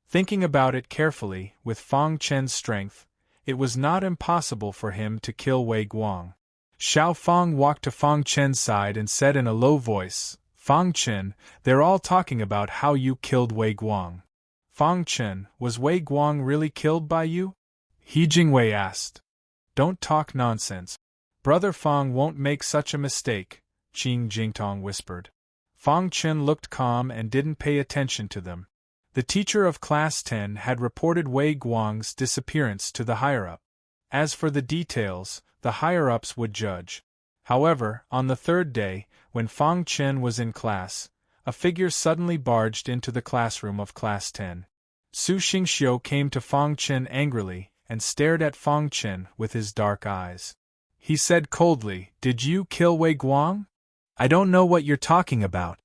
Thinking about it carefully, with Fang Qin's strength, it was not impossible for him to kill Wei Guang. Xiao Fang walked to Fang Qin's side and said in a low voice, Fang Qin, they're all talking about how you killed Wei Guang. Fang Qin, was Wei Guang really killed by you? He Jingwei asked. Don't talk nonsense. Brother Fang won't make such a mistake, Qing Jingtong whispered. Fang Qin looked calm and didn't pay attention to them. The teacher of Class 10 had reported Wei Guang's disappearance to the higher-up. As for the details, the higher-ups would judge. However, on the third day, when Fang Qin was in class, a figure suddenly barged into the classroom of Class 10. Su Xingxiu came to Fang Qin angrily and stared at Fang Qin with his dark eyes. He said coldly, Did you kill Wei Guang? I don't know what you're talking about.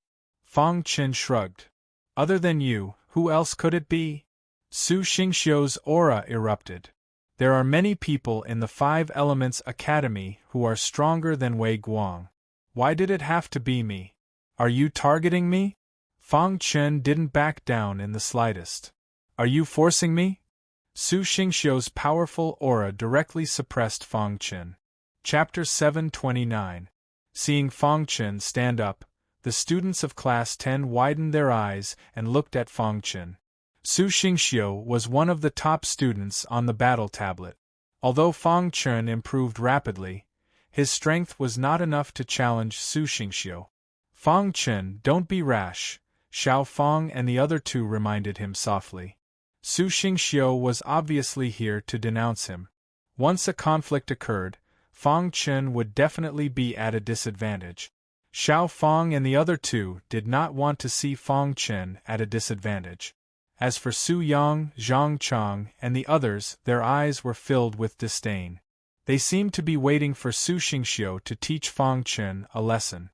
Fang Qin shrugged. Other than you, who else could it be? Su Xingxiu's aura erupted. There are many people in the Five Elements Academy who are stronger than Wei Guang. Why did it have to be me? Are you targeting me? Fang Qin didn't back down in the slightest. Are you forcing me? Su Xingxiu's powerful aura directly suppressed Fang Chen. Chapter 729. Seeing Fang Chen stand up, the students of Class 10 widened their eyes and looked at Fang Chen. Su Xingxiu was one of the top students on the battle tablet. Although Fang Chen improved rapidly, his strength was not enough to challenge Su Xingxiu. Fang Chen, don't be rash, Xiao Fang and the other two reminded him softly. Su Xingxiu was obviously here to denounce him. Once a conflict occurred, Fang Chen would definitely be at a disadvantage. Xiao Fang and the other two did not want to see Fang Chen at a disadvantage. As for Su Yang, Zhang Chang, and the others, their eyes were filled with disdain. They seemed to be waiting for Su Xingxiu to teach Fang Chen a lesson.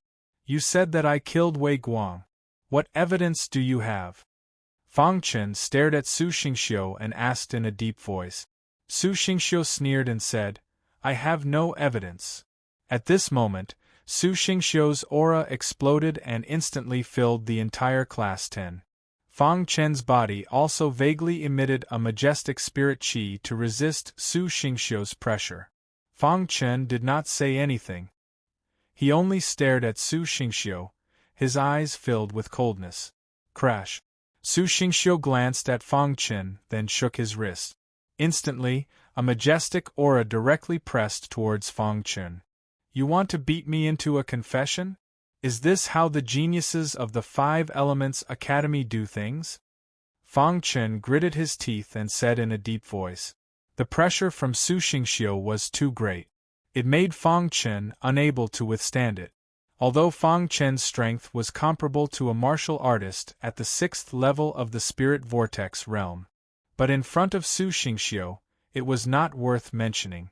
You said that I killed Wei Guang. What evidence do you have? Fang Chen stared at Su Xingxiu and asked in a deep voice. Su Xingxiu sneered and said, I have no evidence. At this moment, Su Xingxiu's aura exploded and instantly filled the entire Class 10. Fang Chen's body also vaguely emitted a majestic spirit qi to resist Su Xingxiu's pressure. Fang Chen did not say anything. He only stared at Su Xingxiu, his eyes filled with coldness. Crash. Su Xingxiu glanced at Fang Chen, then shook his wrist. Instantly, a majestic aura directly pressed towards Fang Chen. You want to beat me into a confession? Is this how the geniuses of the Five Elements Academy do things? Fang Chen gritted his teeth and said in a deep voice. The pressure from Su Xingxiu was too great. It made Fang Chen unable to withstand it. Although Fang Chen's strength was comparable to a martial artist at the 6th level of the Spirit Vortex realm. But in front of Su Xingxiu, it was not worth mentioning.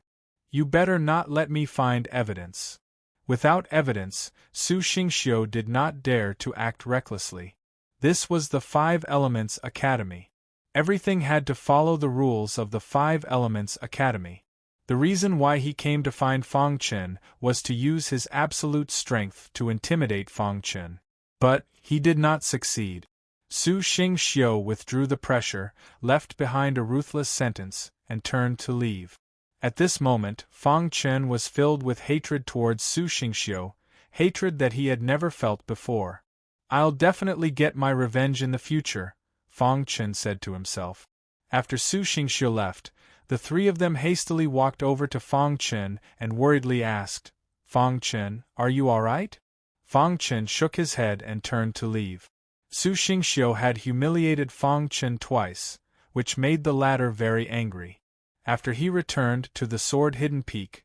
You better not let me find evidence. Without evidence, Su Xingxiu did not dare to act recklessly. This was the Five Elements Academy. Everything had to follow the rules of the Five Elements Academy. The reason why he came to find Fang Chen was to use his absolute strength to intimidate Fang Chen. But he did not succeed. Su Xingxiu withdrew the pressure, left behind a ruthless sentence, and turned to leave. At this moment, Fang Chen was filled with hatred towards Su Xingxiu, hatred that he had never felt before. I'll definitely get my revenge in the future, Fang Chen said to himself. After Su Xingxiu left, the three of them hastily walked over to Fang Chen and worriedly asked, Fang Chen, are you alright? Fang Chen shook his head and turned to leave. Su Xingxiu had humiliated Fang Chen twice, which made the latter very angry. After he returned to the Sword-Hidden Peak,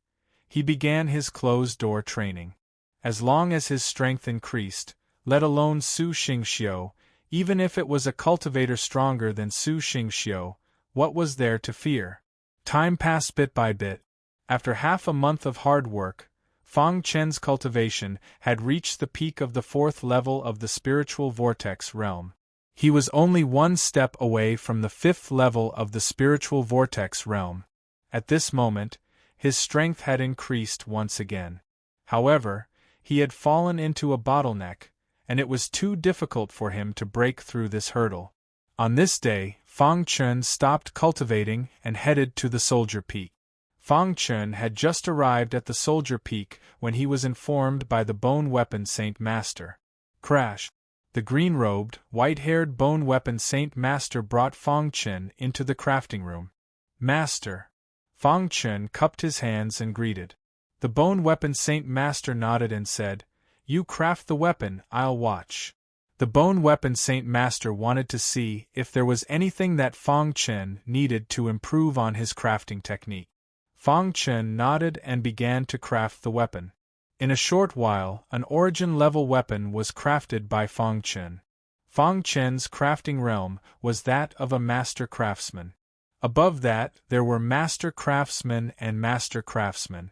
he began his closed-door training. As long as his strength increased, let alone Su Xingxiu, even if it was a cultivator stronger than Su Xingxiu, what was there to fear? Time passed bit by bit. After half a month of hard work, Fang Chen's cultivation had reached the peak of the 4th level of the Spiritual Vortex realm. He was only one step away from the 5th level of the Spiritual Vortex realm. At this moment, his strength had increased once again. However, he had fallen into a bottleneck, and it was too difficult for him to break through this hurdle. On this day, Fang Chen stopped cultivating and headed to the Soldier Peak. Fang Chen had just arrived at the Soldier Peak when he was informed by the Bone Weapon Saint Master. Crash! The green-robed, white-haired Bone Weapon Saint Master brought Fang Chen into the crafting room. Master! Fang Chen cupped his hands and greeted. The Bone Weapon Saint Master nodded and said, You craft the weapon, I'll watch. The Bone Weapon Saint Master wanted to see if there was anything that Fang Chen needed to improve on his crafting technique. Fang Chen nodded and began to craft the weapon. In a short while, an origin-level weapon was crafted by Fang Chen. Fang Chen's crafting realm was that of a master craftsman. Above that, there were master craftsmen and master craftsmen.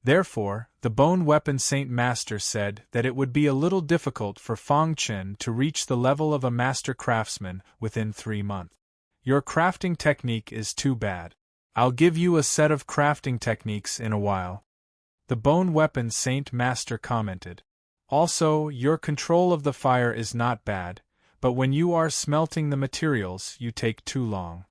Therefore, the Bone Weapon Saint Master said that it would be a little difficult for Fang Chen to reach the level of a master craftsman within 3 months. Your crafting technique is too bad. I'll give you a set of crafting techniques in a while. The Bone Weapon Saint Master commented. Also, your control of the fire is not bad, but when you are smelting the materials, you take too long.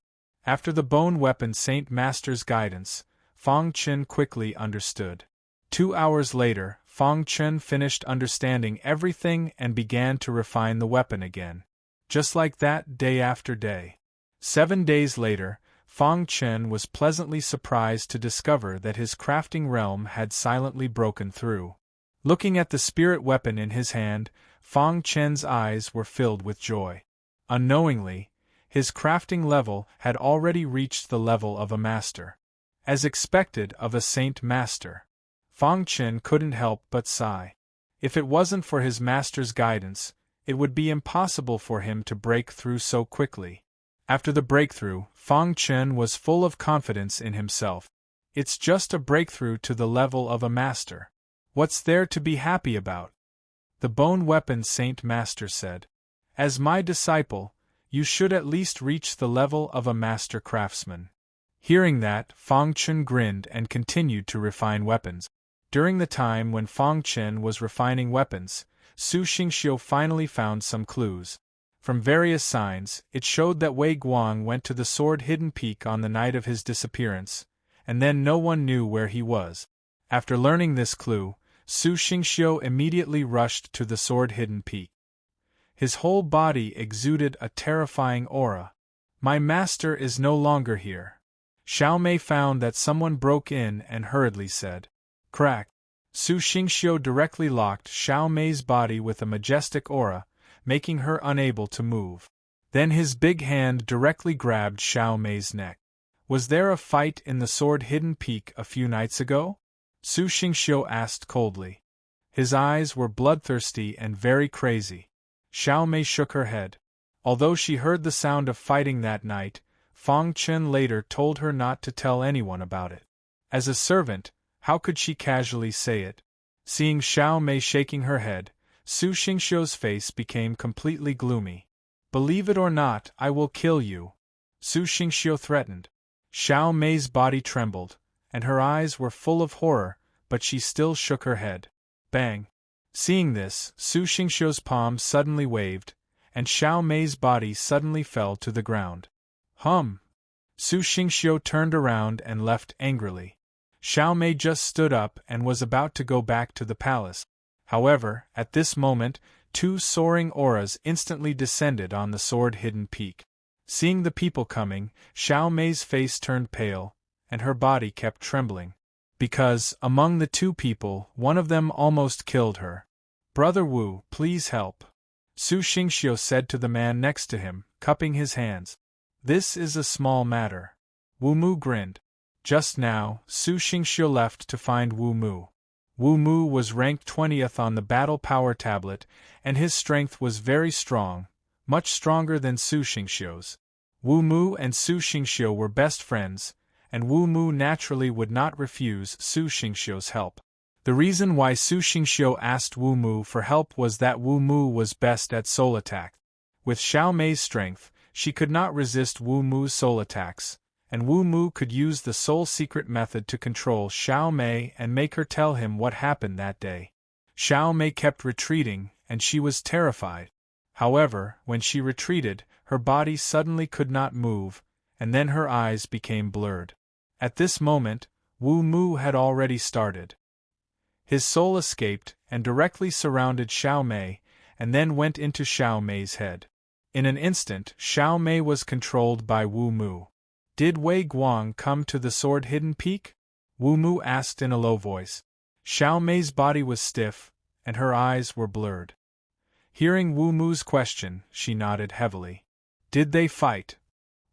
After the bone weapon Saint Master's guidance, Fang Chen quickly understood. 2 hours later, Fang Chen finished understanding everything and began to refine the weapon again. Just like that, day after day. 7 days later, Fang Chen was pleasantly surprised to discover that his crafting realm had silently broken through. Looking at the spirit weapon in his hand, Fang Chen's eyes were filled with joy. Unknowingly, his crafting level had already reached the level of a master. As expected of a Saint Master, Fang Chen couldn't help but sigh. If it wasn't for his master's guidance, it would be impossible for him to break through so quickly. After the breakthrough, Fang Chen was full of confidence in himself. It's just a breakthrough to the level of a master. What's there to be happy about? The bone weapon Saint Master said. As my disciple, you should at least reach the level of a master craftsman. Hearing that, Fang Chen grinned and continued to refine weapons. During the time when Fang Chen was refining weapons, Su Xingxiu finally found some clues. From various signs, it showed that Wei Guang went to the Sword Hidden Peak on the night of his disappearance, and then no one knew where he was. After learning this clue, Su Xingxiu immediately rushed to the Sword Hidden Peak. His whole body exuded a terrifying aura. My master is no longer here. Xiao Mei found that someone broke in and hurriedly said, "Crack." Su Xingxiu directly locked Xiao Mei's body with a majestic aura, making her unable to move. Then his big hand directly grabbed Xiao Mei's neck. Was there a fight in the Sword Hidden Peak a few nights ago? Su Xingxiu asked coldly. His eyes were bloodthirsty and very crazy. Xiao Mei shook her head. Although she heard the sound of fighting that night, Fang Chen later told her not to tell anyone about it. As a servant, how could she casually say it? Seeing Xiao Mei shaking her head, Su Xingxiu's face became completely gloomy. Believe it or not, I will kill you, Su Xingxiu threatened. Xiao Mei's body trembled, and her eyes were full of horror, but she still shook her head. Bang! Seeing this, Su Xingxiu's palm suddenly waved, and Xiao Mei's body suddenly fell to the ground. Su Xingxiu turned around and left angrily. Xiao Mei just stood up and was about to go back to the palace. However, at this moment, 2 soaring auras instantly descended on the Sword Hidden Peak. Seeing the people coming, Xiao Mei's face turned pale, and her body kept trembling. Because, among the 2 people, one of them almost killed her. Brother Wu, please help, Su Xingxiu said to the man next to him, cupping his hands. This is a small matter. Wu Mu grinned. Just now, Su Xingxiu left to find Wu Mu. Wu Mu was ranked 20th on the battle power tablet, and his strength was very strong, much stronger than Su Xingxiu's. Wu Mu and Su Xingxiu were best friends, and Wu Mu naturally would not refuse Su Xingxiu's help. The reason why Su Xingxiu asked Wu Mu for help was that Wu Mu was best at soul attack. With Xiao Mei's strength, she could not resist Wu Mu's soul attacks, and Wu Mu could use the soul secret method to control Xiao Mei and make her tell him what happened that day. Xiao Mei kept retreating, and she was terrified. However, when she retreated, her body suddenly could not move, and then her eyes became blurred. At this moment, Wu Mu had already started. His soul escaped and directly surrounded Xiao Mei, and then went into Xiao Mei's head. In an instant, Xiao Mei was controlled by Wu Mu. Did Wei Guang come to the Sword Hidden Peak? Wu Mu asked in a low voice. Xiao Mei's body was stiff, and her eyes were blurred. Hearing Wu Mu's question, she nodded heavily. Did they fight?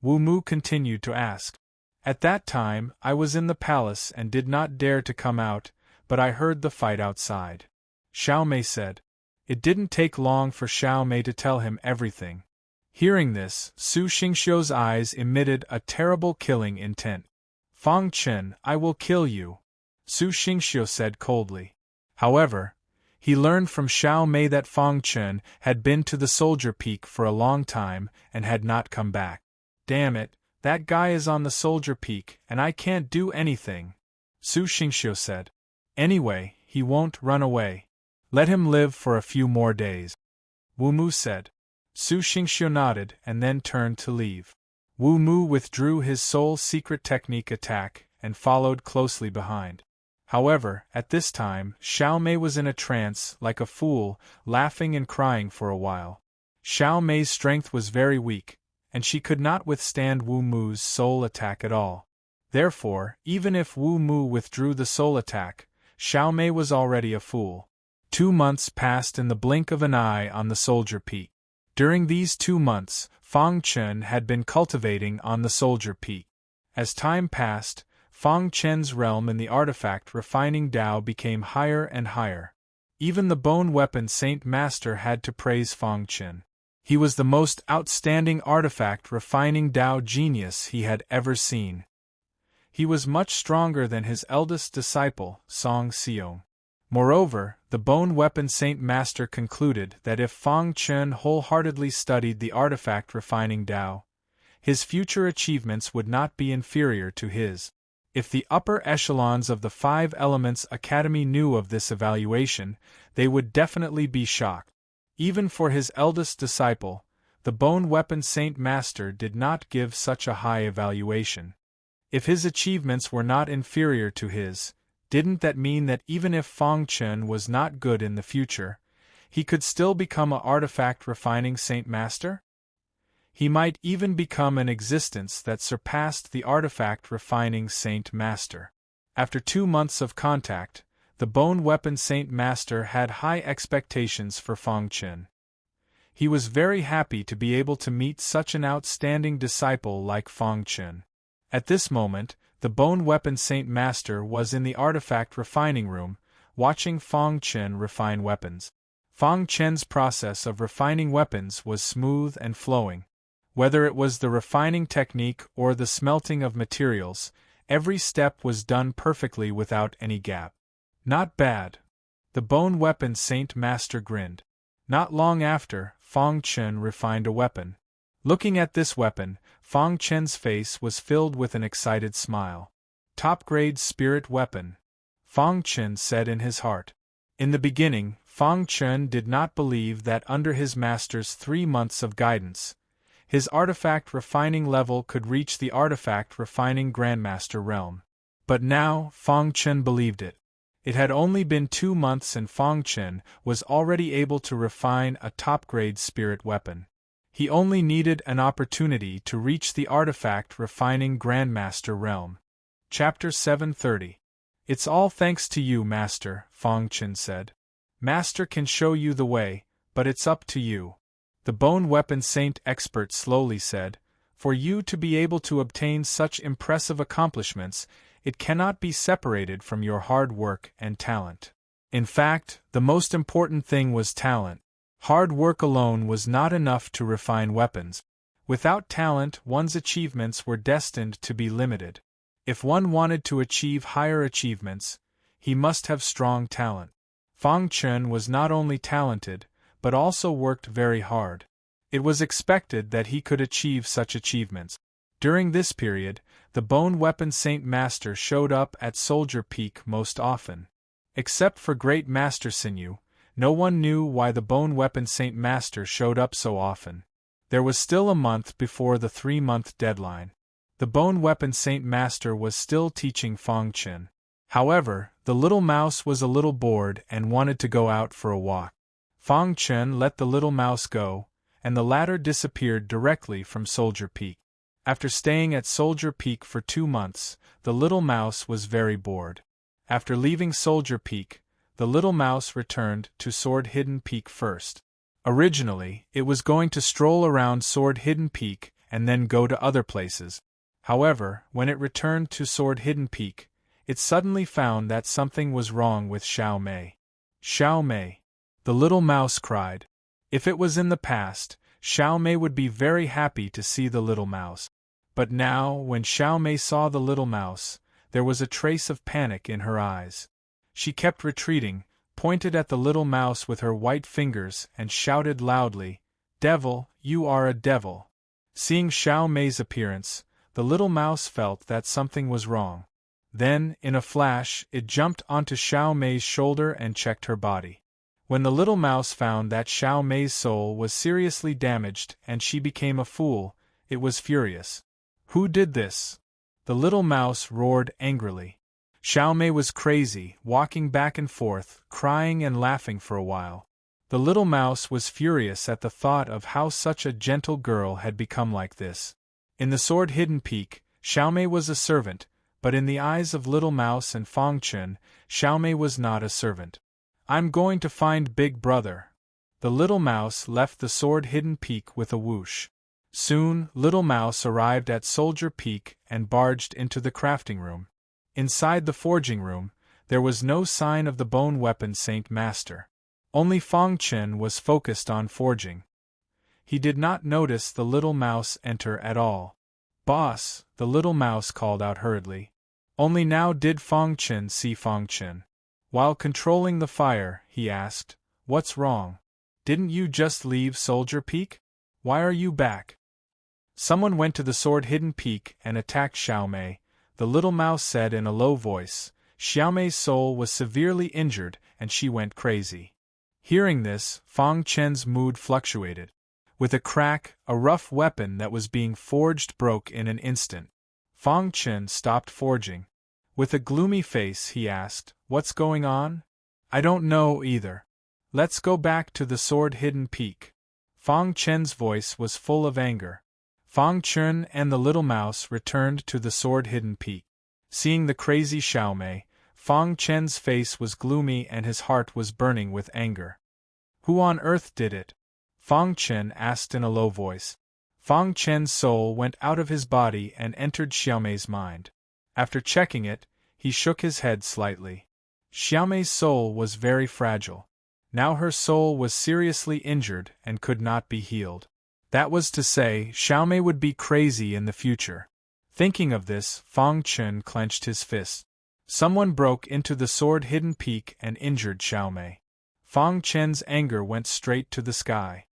Wu Mu continued to ask. At that time, I was in the palace and did not dare to come out, but I heard the fight outside. Xiao Mei said. It didn't take long for Xiao Mei to tell him everything. Hearing this, Su Xingxiu's eyes emitted a terrible killing intent. Fang Chen, I will kill you, Su Xingxiu said coldly. However, he learned from Xiao Mei that Fang Chen had been to the Soldier Peak for a long time and had not come back. Damn it, that guy is on the Soldier Peak and I can't do anything, Su Xingxiu said. Anyway, he won't run away. Let him live for a few more days, Wu Mu said. Su Xingxiu nodded and then turned to leave. Wu Mu withdrew his soul secret technique attack and followed closely behind. However, at this time, Xiao Mei was in a trance, like a fool, laughing and crying for a while. Xiao Mei's strength was very weak, and she could not withstand Wu Mu's soul attack at all. Therefore, even if Wu Mu withdrew the soul attack, Xiao Mei was already a fool. 2 months passed in the blink of an eye on the Soldier Peak. During these 2 months, Fang Chen had been cultivating on the Soldier Peak. As time passed, Fang Chen's realm in the artifact refining Tao became higher and higher. Even the Bone Weapon Saint Master had to praise Fang Chen. He was the most outstanding artifact refining Tao genius he had ever seen. He was much stronger than his eldest disciple, Song Xiong. Moreover, the Bone Weapon Saint Master concluded that if Fang Chen wholeheartedly studied the artifact refining Tao, his future achievements would not be inferior to his. If the upper echelons of the 5 Elements Academy knew of this evaluation, they would definitely be shocked. Even for his eldest disciple, the Bone Weapon Saint Master did not give such a high evaluation. If his achievements were not inferior to his, didn't that mean that even if Fang Chen was not good in the future, he could still become an artifact refining Saint Master? He might even become an existence that surpassed the artifact refining Saint Master. After 2 months of contact, the Bone Weapon Saint Master had high expectations for Fang Chen. He was very happy to be able to meet such an outstanding disciple like Fang Chen. At this moment, the Bone Weapon Saint Master was in the artifact refining room, watching Fang Chen refine weapons. Fang Chen's process of refining weapons was smooth and flowing. Whether it was the refining technique or the smelting of materials, every step was done perfectly without any gap. Not bad. The Bone Weapon Saint Master grinned. Not long after, Fang Chen refined a weapon. Looking at this weapon, Fang Chen's face was filled with an excited smile. Top-grade spirit weapon, Fang Chen said in his heart. In the beginning, Fang Chen did not believe that under his master's 3 months of guidance, his artifact refining level could reach the artifact refining Grandmaster realm. But now, Fang Chen believed it. It had only been 2 months and Fang Chen was already able to refine a top-grade spirit weapon. He only needed an opportunity to reach the artifact refining Grandmaster realm. Chapter 730. It's all thanks to you, Master, Fang Chen said. Master can show you the way, but it's up to you. The Bone Weapon Saint expert slowly said, for you to be able to obtain such impressive accomplishments, it cannot be separated from your hard work and talent. In fact, the most important thing was talent. Hard work alone was not enough to refine weapons. Without talent, one's achievements were destined to be limited. If one wanted to achieve higher achievements, he must have strong talent. Fang Chen was not only talented, but also worked very hard. It was expected that he could achieve such achievements. During this period, the Bone Weapon Saint Master showed up at Soldier Peak most often. Except for Great Master Sinew, no one knew why the Bone Weapon Saint Master showed up so often. There was still a month before the 3-month deadline. The Bone Weapon Saint Master was still teaching Fang Chen. However, the little mouse was a little bored and wanted to go out for a walk. Fang Chen let the little mouse go, and the latter disappeared directly from Soldier Peak. After staying at Soldier Peak for 2 months, the little mouse was very bored. After leaving Soldier Peak, the little mouse returned to Sword Hidden Peak first. Originally, it was going to stroll around Sword Hidden Peak and then go to other places. However, when it returned to Sword Hidden Peak, it suddenly found that something was wrong with Xiao Mei. Xiao Mei! The little mouse cried. If it was in the past, Xiao Mei would be very happy to see the little mouse. But now, when Xiao Mei saw the little mouse, there was a trace of panic in her eyes. She kept retreating, pointed at the little mouse with her white fingers and shouted loudly, "Devil, you are a devil!" Seeing Xiao Mei's appearance, the little mouse felt that something was wrong. Then, in a flash, it jumped onto Xiao Mei's shoulder and checked her body. When the little mouse found that Xiao Mei's soul was seriously damaged and she became a fool, it was furious. Who did this? The little mouse roared angrily. Xiaomei was crazy, walking back and forth, crying and laughing for a while. The little mouse was furious at the thought of how such a gentle girl had become like this. In the sword-hidden peak, Xiaomei was a servant, but in the eyes of Little Mouse and Fang Chun, Xiaomei was not a servant. I'm going to find Big Brother. The little mouse left the sword-hidden peak with a whoosh. Soon, Little Mouse arrived at Soldier Peak and barged into the crafting room. Inside the forging room, there was no sign of the bone weapon Saint Master. Only Fang Chun was focused on forging. He did not notice the little mouse enter at all. "Boss," the little mouse called out hurriedly. Only now did Fang Chun see Fang Chun. While controlling the fire, he asked, "What's wrong? Didn't you just leave Soldier Peak? Why are you back?" "Someone went to the sword-hidden peak and attacked Xiaomei," the little mouse said in a low voice. "Xiaomei's soul was severely injured and she went crazy." Hearing this, Fang Chun's mood fluctuated. With a crack, a rough weapon that was being forged broke in an instant. Fang Chun stopped forging. With a gloomy face, he asked, "What's going on?" "I don't know either. Let's go back to the sword-hidden peak." Fang Chun's voice was full of anger. Fang Chun and the little mouse returned to the sword-hidden peak. Seeing the crazy Xiaomei, Fang Chun's face was gloomy and his heart was burning with anger. "Who on earth did it?" Fang Chun asked in a low voice. Fang Chun's soul went out of his body and entered Xiaomei's mind. After checking it, he shook his head slightly. Xiaomei's soul was very fragile. Now her soul was seriously injured and could not be healed. That was to say, Xiaomei would be crazy in the future. Thinking of this, Fang Chun clenched his fist. Someone broke into the sword-hidden peak and injured Xiaomei. Fang Chun's anger went straight to the sky.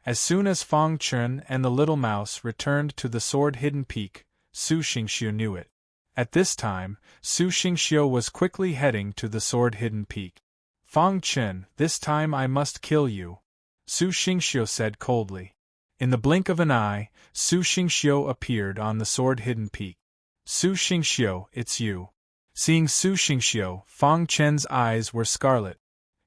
As soon as Fang Chun and the little mouse returned to the sword-hidden peak, Su Xingxiu knew it. At this time, Su Xingxiu was quickly heading to the sword-hidden peak. "Fang Chun, this time I must kill you," Su Xingxiu said coldly. In the blink of an eye, Su Xingxiu appeared on the sword-hidden peak. "Su Xingxiu, it's you." Seeing Su Xingxiu, Fang Chun's eyes were scarlet.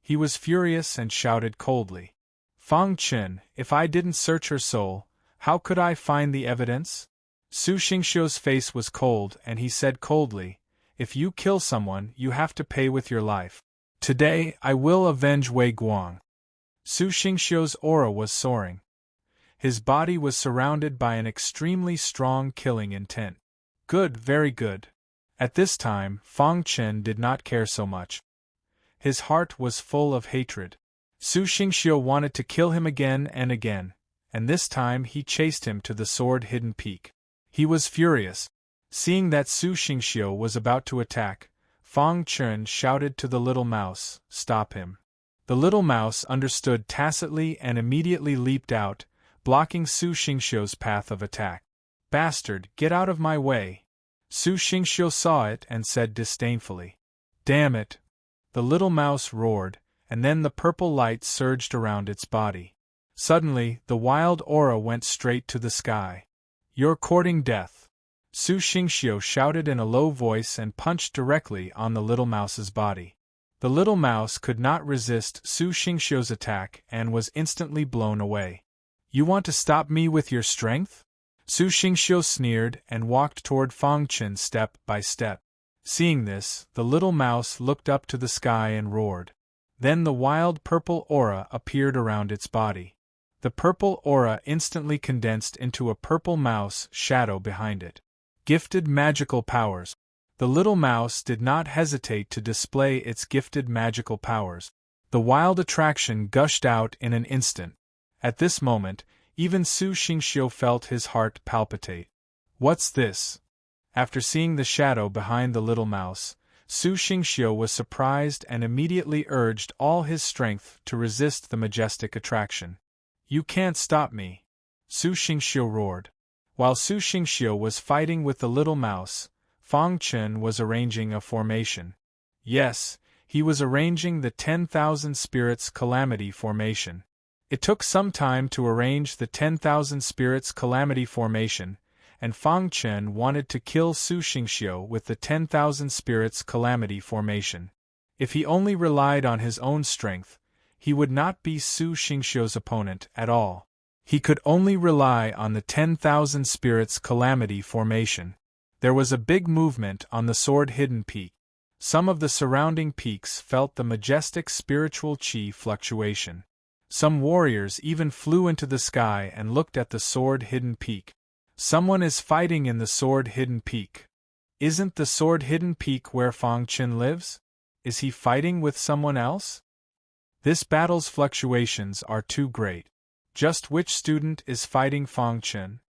He was furious and shouted coldly, "Fang Chun, if I didn't search her soul, how could I find the evidence?" Su Xingxiu's face was cold and he said coldly, "If you kill someone, you have to pay with your life. Today, I will avenge Wei Guang." Su Xingxiu's aura was soaring. His body was surrounded by an extremely strong killing intent. Good, very good. At this time, Fang Chun did not care so much. His heart was full of hatred. Su Xingxiu wanted to kill him again, and this time he chased him to the sword-hidden peak. He was furious. Seeing that Su Xingxiu was about to attack, Fang Chun shouted to the little mouse, "Stop him." The little mouse understood tacitly and immediately leaped out, blocking Su Xingxiu's path of attack. "Bastard, get out of my way!" Su Xingxiu saw it and said disdainfully, "Damn it!" The little mouse roared, and then the purple light surged around its body. Suddenly, the wild aura went straight to the sky. "You're courting death!" Su Xingxiu shouted in a low voice and punched directly on the little mouse's body. The little mouse could not resist Su Xingxiu's attack and was instantly blown away. "You want to stop me with your strength?" Su Xingxiu sneered and walked toward Fang Chun step by step. Seeing this, the little mouse looked up to the sky and roared. Then the wild purple aura appeared around its body. The purple aura instantly condensed into a purple mouse shadow behind it. Gifted magical powers. The little mouse did not hesitate to display its gifted magical powers. The wild attraction gushed out in an instant. At this moment, even Su Xingxiu felt his heart palpitate. "What's this?" After seeing the shadow behind the little mouse, Su Xingxiu was surprised and immediately urged all his strength to resist the majestic attraction. "You can't stop me!" Su Xingxiu roared. While Su Xingxiu was fighting with the little mouse, Fang Chun was arranging a formation. Yes, he was arranging the 10,000 Spirits Calamity formation. It took some time to arrange the 10,000 Spirits Calamity formation, and Fang Chen wanted to kill Su Xingxiu with the 10,000 Spirits Calamity formation. If he only relied on his own strength, he would not be Su Xingxiu's opponent at all. He could only rely on the 10,000 Spirits Calamity formation. There was a big movement on the sword-hidden peak. Some of the surrounding peaks felt the majestic spiritual qi fluctuation. Some warriors even flew into the sky and looked at the sword-hidden peak. Someone is fighting in the sword-hidden peak. Isn't the sword-hidden peak where Fang Chen lives? Is he fighting with someone else? This battle's fluctuations are too great. Just which student is fighting Fang Chen?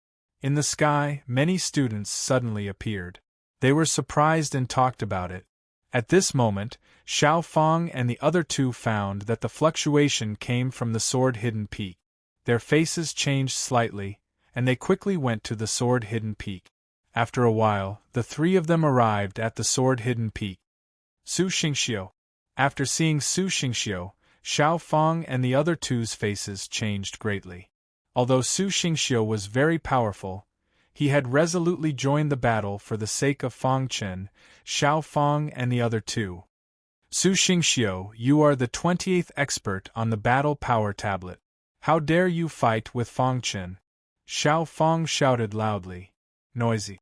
In the sky, many students suddenly appeared. They were surprised and talked about it. At this moment, Xiao Fang and the other two found that the fluctuation came from the sword-hidden peak. Their faces changed slightly, and they quickly went to the sword-hidden peak. After a while, the three of them arrived at the sword-hidden peak. Su Xingxiu. After seeing Su Xingxiu, Xiao Fang and the other two's faces changed greatly. Although Su Xingxiu was very powerful, he had resolutely joined the battle for the sake of Fang Chen, Xiao Fang and the other two. Su Xingxiu, you are the 28th expert on the battle power tablet. How dare you fight with Fang Chen? Xiao Fang shouted loudly. Noisy.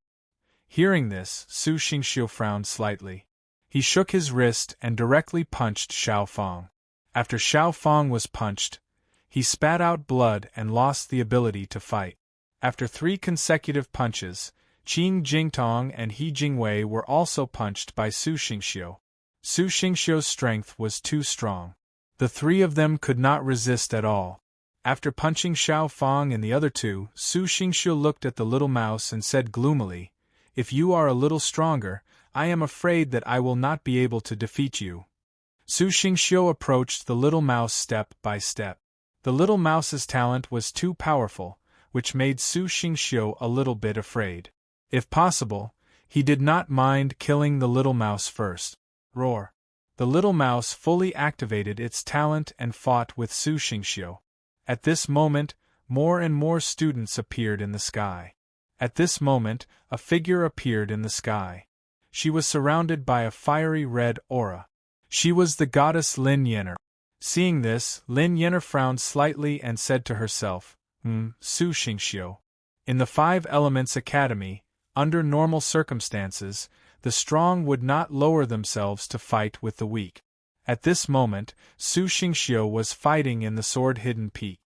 Hearing this, Su Xingxiu frowned slightly. He shook his wrist and directly punched Xiao Fang. After Xiao Fang was punched, he spat out blood and lost the ability to fight. After 3 consecutive punches, Qin Jingtong and He Jingwei were also punched by Su Xingxiu. Su Xingxiu's strength was too strong. The three of them could not resist at all. After punching Xiao Fang and the other two, Su Xingxiu looked at the little mouse and said gloomily, "If you are a little stronger, I am afraid that I will not be able to defeat you." Su Xingxiu approached the little mouse step by step. The little mouse's talent was too powerful, which made Su Xingxiu a little bit afraid. If possible, he did not mind killing the little mouse first. Roar! The little mouse fully activated its talent and fought with Su Xingxiu. At this moment, more and more students appeared in the sky. At this moment, a figure appeared in the sky. She was surrounded by a fiery red aura. She was the goddess Lin Yener. Seeing this, Lin Yener frowned slightly and said to herself, Su Xingxiu. In the 5 Elements Academy, under normal circumstances, the strong would not lower themselves to fight with the weak. At this moment, Su Xingxiu was fighting in the sword-hidden peak.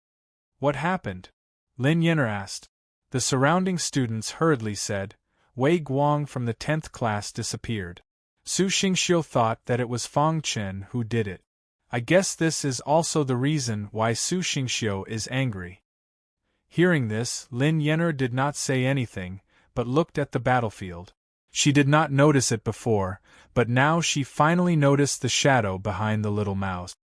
What happened? Lin Yener asked. The surrounding students hurriedly said, Wei Guang from the 10th class disappeared. Su Xingxiu thought that it was Fang Chen who did it. I guess this is also the reason why Su Xingxiu is angry. Hearing this, Lin Yener did not say anything, but looked at the battlefield. She did not notice it before, but now she finally noticed the shadow behind the little mouse.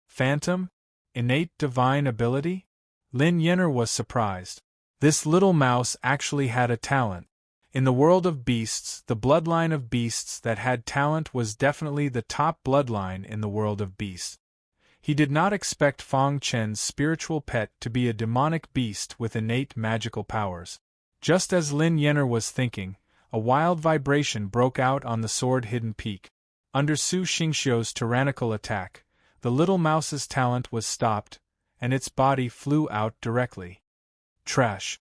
Phantom? Innate divine ability? Lin Yener was surprised. This little mouse actually had a talent. In the world of beasts, the bloodline of beasts that had talent was definitely the top bloodline in the world of beasts. He did not expect Fang Chen's spiritual pet to be a demonic beast with innate magical powers. Just as Lin Yener was thinking, a wild vibration broke out on the sword-hidden peak. Under Su Xingxiu's tyrannical attack, the little mouse's talent was stopped, and its body flew out directly. Trash.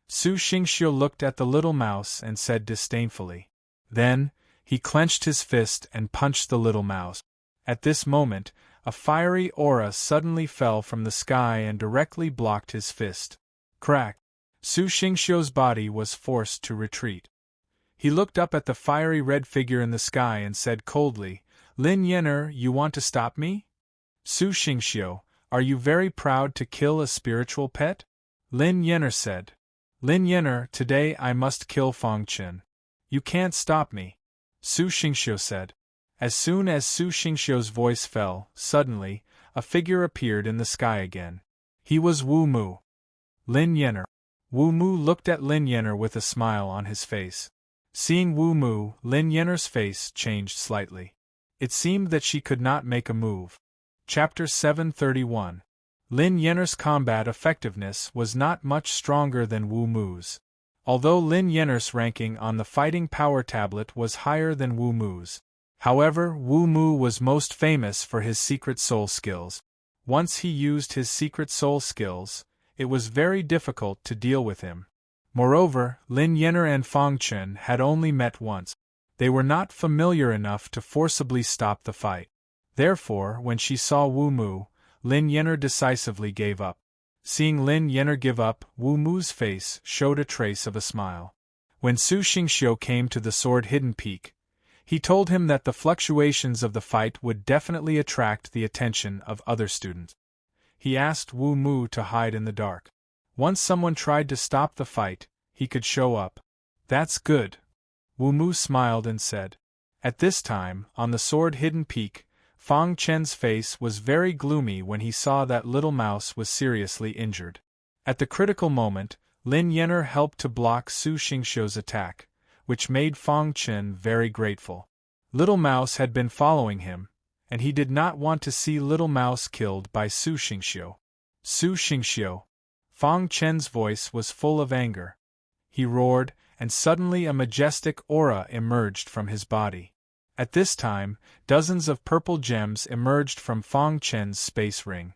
Su Xingxiu looked at the little mouse and said disdainfully. Then, he clenched his fist and punched the little mouse. At this moment, a fiery aura suddenly fell from the sky and directly blocked his fist. Crack! Su Xingxiu's body was forced to retreat. He looked up at the fiery red figure in the sky and said coldly, Lin Yener, you want to stop me? Su Xingxiu, are you very proud to kill a spiritual pet? Lin Yener said. Lin Yener, today I must kill Fang Chen. You can't stop me. Su Xingxiu said. As soon as Su Xingxiu's voice fell, suddenly, a figure appeared in the sky again. He was Wu Mu. Lin Yener. Wu Mu looked at Lin Yener with a smile on his face. Seeing Wu Mu, Lin Yener's face changed slightly. It seemed that she could not make a move. Chapter 731. Lin Yener's combat effectiveness was not much stronger than Wu Mu's. although Lin Yenner's ranking on the fighting power tablet was higher than Wu Mu's. However, Wu Mu was most famous for his secret soul skills. Once he used his secret soul skills, it was very difficult to deal with him. Moreover, Lin Yenner and Fang Chen had only met once. They were not familiar enough to forcibly stop the fight. Therefore, when she saw Wu Mu, Lin Yenner decisively gave up. Seeing Lin Yenner give up, Wu Mu's face showed a trace of a smile. When Su Xingxiu came to the sword hidden peak, he told him that the fluctuations of the fight would definitely attract the attention of other students. He asked Wu Mu to hide in the dark. Once someone tried to stop the fight, he could show up. That's good. Wu Mu smiled and said. At this time, on the sword hidden peak, Fang Chen's face was very gloomy when he saw that Little Mouse was seriously injured. At the critical moment, Lin Yenner helped to block Su Xingxiu's attack, which made Fang Chen very grateful. Little Mouse had been following him, and he did not want to see Little Mouse killed by Su Xingxiu. Su Xingxiu. Fang Chen's voice was full of anger. He roared, and suddenly a majestic aura emerged from his body. At this time, dozens of purple gems emerged from Fang Chen's space ring.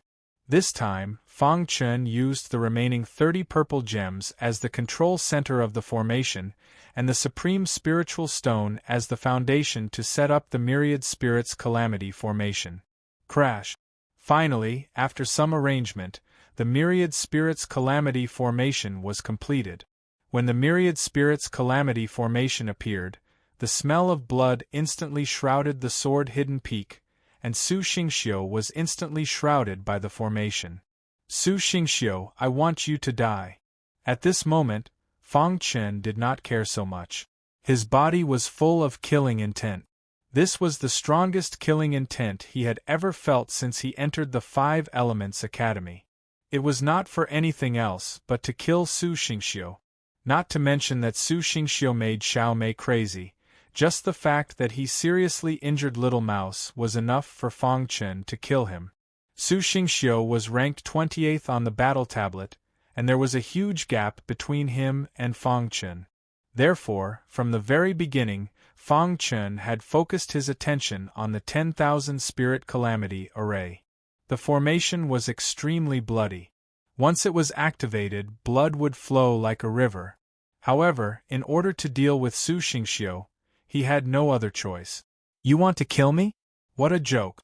This time, Fang Chen used the remaining 30 purple gems as the control center of the formation, and the Supreme Spiritual Stone as the foundation to set up the Myriad Spirits Calamity formation. Crash! Finally, after some arrangement, the Myriad Spirits Calamity formation was completed. When the Myriad Spirits Calamity formation appeared, the smell of blood instantly shrouded the sword hidden peak, and Su Xingxiu was instantly shrouded by the formation. Su Xingxiu, I want you to die. At this moment, Fang Chen did not care so much. His body was full of killing intent. This was the strongest killing intent he had ever felt since he entered the Five Elements Academy. It was not for anything else but to kill Su Xingxiu. Not to mention that Su Xingxiu made Xiao Mei crazy. Just the fact that he seriously injured Little Mouse was enough for Fang Chen to kill him. Su Xingxiu was ranked 28th on the battle tablet, and there was a huge gap between him and Fang Chen. Therefore, from the very beginning, Fang Chen had focused his attention on the 10,000 Spirit Calamity Array. The formation was extremely bloody. Once it was activated, blood would flow like a river. However, in order to deal with Su Xingxiu, he had no other choice. You want to kill me? What a joke.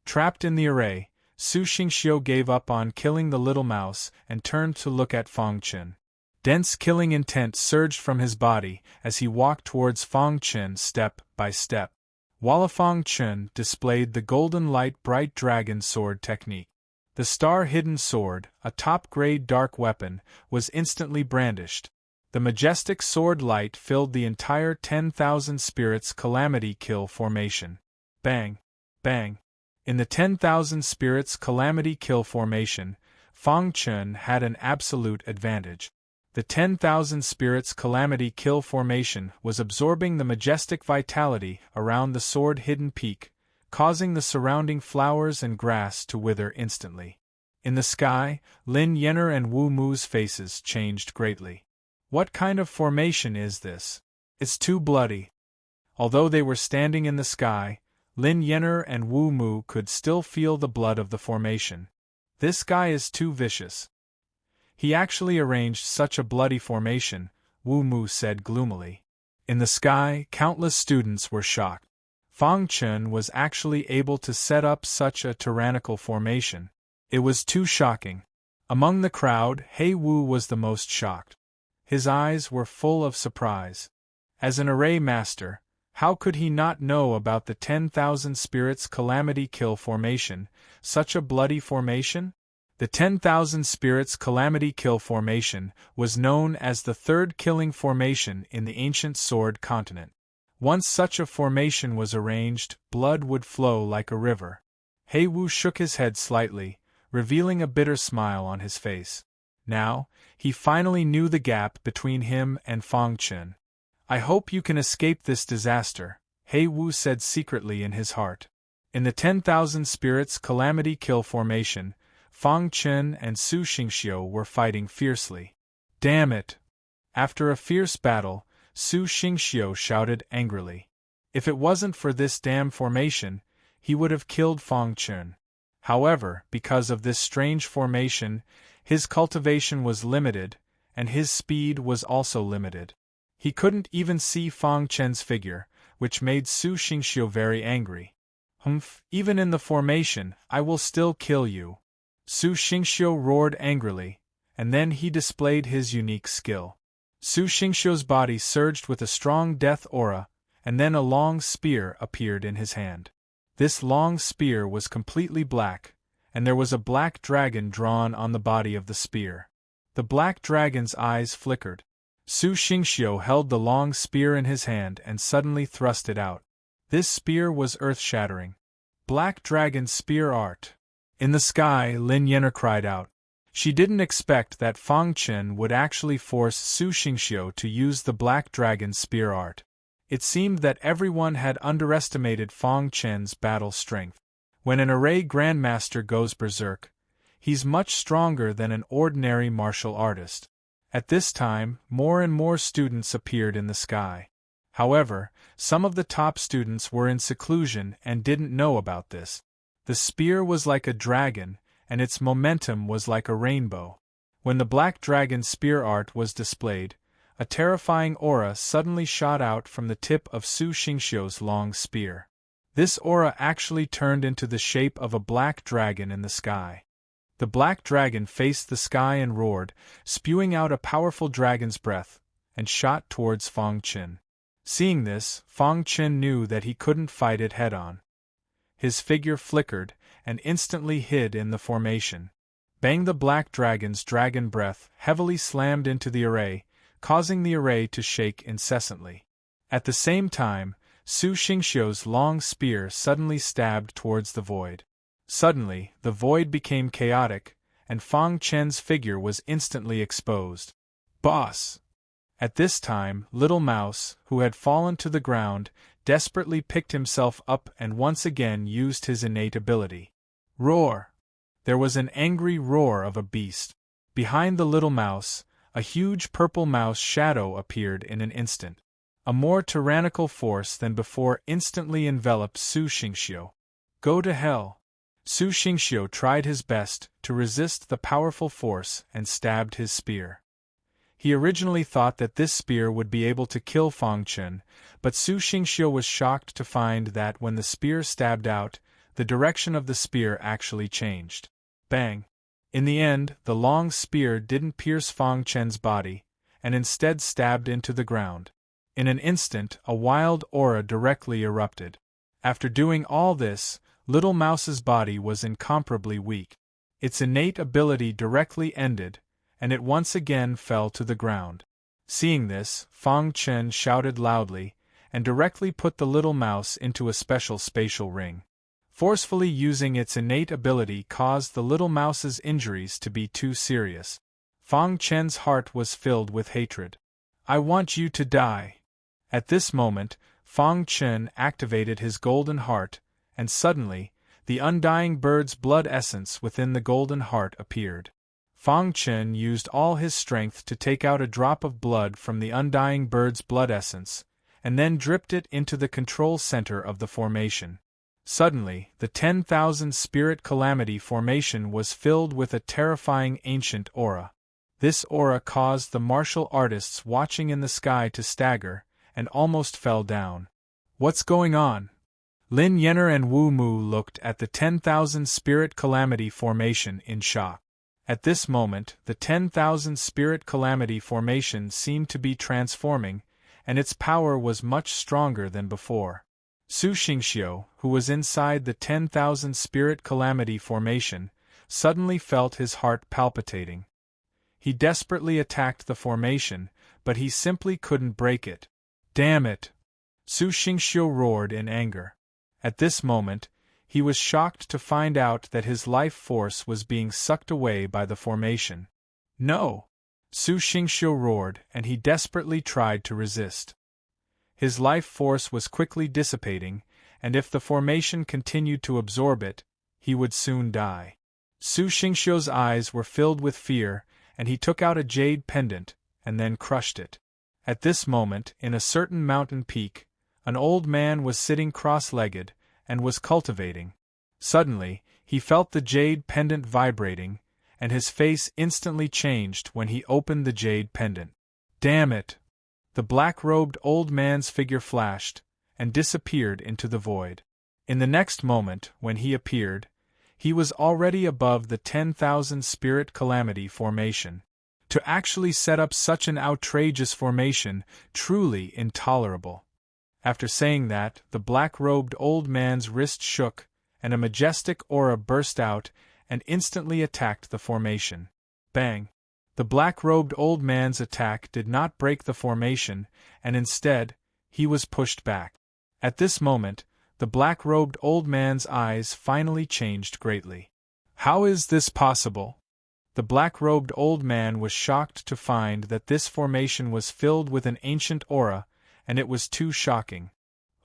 Trapped in the array, Su Xingxiu gave up on killing the Little Mouse and turned to look at Fang Chen. Dense killing intent surged from his body as he walked towards Fang Chen step by step. While Fang Chen displayed the golden light bright dragon sword technique. The star-hidden sword, a top-grade dark weapon, was instantly brandished. The majestic sword light filled the entire 10,000 Spirits Calamity Kill formation. Bang! Bang! In the 10,000 Spirits Calamity Kill formation, Fang Chen had an absolute advantage. The 10,000 Spirits Calamity Kill formation was absorbing the majestic vitality around the sword hidden peak, causing the surrounding flowers and grass to wither instantly. In the sky, Lin Yenner and Wu Mu's faces changed greatly. What kind of formation is this? It's too bloody. Although they were standing in the sky, Lin Yenner and Wu Mu could still feel the blood of the formation. This guy is too vicious. He actually arranged such a bloody formation, Wu Mu said gloomily. In the sky, countless students were shocked. Fang Chen was actually able to set up such a tyrannical formation. It was too shocking. Among the crowd, He Wu was the most shocked. His eyes were full of surprise. As an array master, how could he not know about the 10,000 Spirits Calamity Kill formation, such a bloody formation? The 10,000 Spirits Calamity Kill formation was known as the third killing formation in the ancient Sword Continent. Once such a formation was arranged, blood would flow like a river. He Wu shook his head slightly, revealing a bitter smile on his face. Now, he finally knew the gap between him and Fang Chen. I hope you can escape this disaster, He Wu said secretly in his heart. In the 10,000 Spirits Calamity Kill formation, Fang Chen and Su Xingxiu were fighting fiercely. Damn it! After a fierce battle, Su Xingxiu shouted angrily. If it wasn't for this damn formation, he would have killed Fang Chen. However, because of this strange formation, his cultivation was limited, and his speed was also limited. He couldn't even see Fang Chen's figure, which made Su Xingxiu very angry. Even in the formation, I will still kill you. Su Xingxiu roared angrily, and then he displayed his unique skill. Su Xingxiu's body surged with a strong death aura, and then a long spear appeared in his hand. This long spear was completely black, and there was a black dragon drawn on the body of the spear. The black dragon's eyes flickered. Su Xingxiu held the long spear in his hand and suddenly thrust it out. This spear was earth-shattering. Black Dragon Spear Art. In the sky, Lin Yenner cried out. She didn't expect that Fang Chen would actually force Su Xingxiu to use the Black Dragon Spear Art. It seemed that everyone had underestimated Fang Chen's battle strength. When an array grandmaster goes berserk, he's much stronger than an ordinary martial artist. At this time, more and more students appeared in the sky. However, some of the top students were in seclusion and didn't know about this. The spear was like a dragon, and its momentum was like a rainbow. When the Black Dragon Spear Art was displayed, a terrifying aura suddenly shot out from the tip of Su Xingxiu's long spear. This aura actually turned into the shape of a black dragon in the sky. The black dragon faced the sky and roared, spewing out a powerful dragon's breath, and shot towards Fang Chen. Seeing this, Fang Chen knew that he couldn't fight it head-on. His figure flickered, and instantly hid in the formation. Bang! The black dragon's dragon breath heavily slammed into the array, causing the array to shake incessantly. At the same time, Su Xingxiu's long spear suddenly stabbed towards the void. Suddenly, the void became chaotic, and Fang Chen's figure was instantly exposed. Boss! At this time, Little Mouse, who had fallen to the ground, desperately picked himself up and once again used his innate ability. Roar! There was an angry roar of a beast. Behind the Little Mouse, a huge purple mouse shadow appeared in an instant. A more tyrannical force than before instantly enveloped Su Xingxiu. Go to hell! Su Xingxiu tried his best to resist the powerful force and stabbed his spear. He originally thought that this spear would be able to kill Fang Chen, but Su Xingxiu was shocked to find that when the spear stabbed out, the direction of the spear actually changed. Bang! In the end, the long spear didn't pierce Fang Chen's body, and instead stabbed into the ground. In an instant, a wild aura directly erupted. After doing all this, Little Mouse's body was incomparably weak. Its innate ability directly ended, and it once again fell to the ground. Seeing this, Fang Chen shouted loudly, and directly put the Little Mouse into a special spatial ring. Forcefully using its innate ability caused the Little Mouse's injuries to be too serious. Fang Chen's heart was filled with hatred. I want you to die. At this moment, Fang Chen activated his golden heart, and suddenly, the undying bird's blood essence within the golden heart appeared. Fang Chen used all his strength to take out a drop of blood from the undying bird's blood essence, and then dripped it into the control center of the formation. Suddenly, the 10,000 Spirit Calamity formation was filled with a terrifying ancient aura. This aura caused the martial artists watching in the sky to stagger, and almost fell down. What's going on? Lin Yenner and Wu Mu looked at the 10,000 Spirit Calamity formation in shock. At this moment, the 10,000 Spirit Calamity formation seemed to be transforming, and its power was much stronger than before. Su Xingxiu, who was inside the 10,000 Spirit Calamity formation, suddenly felt his heart palpitating. He desperately attacked the formation, but he simply couldn't break it. Damn it! Su Xingxiu roared in anger. At this moment, he was shocked to find out that his life force was being sucked away by the formation. No! Su Xingxiu roared, and he desperately tried to resist. His life force was quickly dissipating, and if the formation continued to absorb it, he would soon die. Su Xingxiu's eyes were filled with fear, and he took out a jade pendant, and then crushed it. At this moment, in a certain mountain peak, an old man was sitting cross-legged, and was cultivating. Suddenly, he felt the jade pendant vibrating, and his face instantly changed when he opened the jade pendant. Damn it! The black-robed old man's figure flashed, and disappeared into the void. In the next moment, when he appeared, he was already above the 10,000 spirit calamity formation. To actually set up such an outrageous formation, truly intolerable. After saying that, the black-robed old man's wrist shook, and a majestic aura burst out, and instantly attacked the formation. Bang! The black-robed old man's attack did not break the formation, and instead, he was pushed back. At this moment, the black-robed old man's eyes finally changed greatly. How is this possible? The black-robed old man was shocked to find that this formation was filled with an ancient aura, and it was too shocking.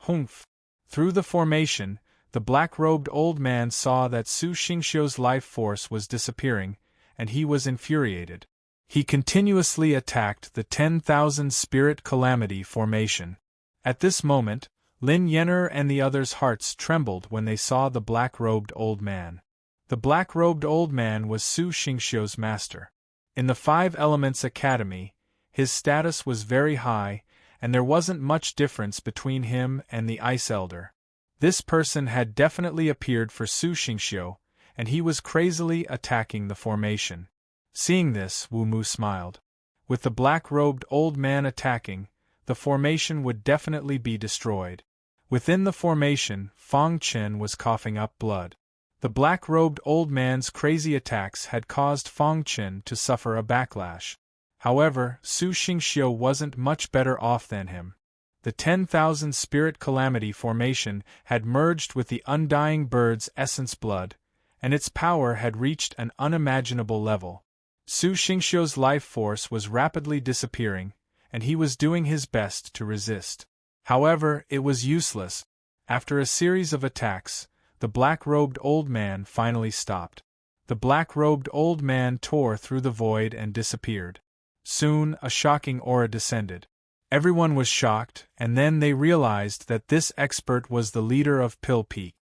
Humph! Through the formation, the black-robed old man saw that Su Xingxiu's life force was disappearing, and he was infuriated. He continuously attacked the 10,000 spirit calamity formation. At this moment, Lin Yenner and the others' hearts trembled when they saw the black-robed old man. The black-robed old man was Su Xingxiu's master. In the Five Elements Academy, his status was very high, and there wasn't much difference between him and the Ice Elder. This person had definitely appeared for Su Xingxiu, and he was crazily attacking the formation. Seeing this, Wu Mu smiled. With the black-robed old man attacking, the formation would definitely be destroyed. Within the formation, Fang Chen was coughing up blood. The black-robed old man's crazy attacks had caused Fang Chen to suffer a backlash. However, Su Xingxiu wasn't much better off than him. The 10,000 spirit calamity formation had merged with the undying bird's essence blood, and its power had reached an unimaginable level. Su Xingxiu's life force was rapidly disappearing, and he was doing his best to resist. However, it was useless. After a series of attacks, the black-robed old man finally stopped. The black-robed old man tore through the void and disappeared. Soon, a shocking aura descended. Everyone was shocked, and then they realized that this expert was the leader of Pill Peak.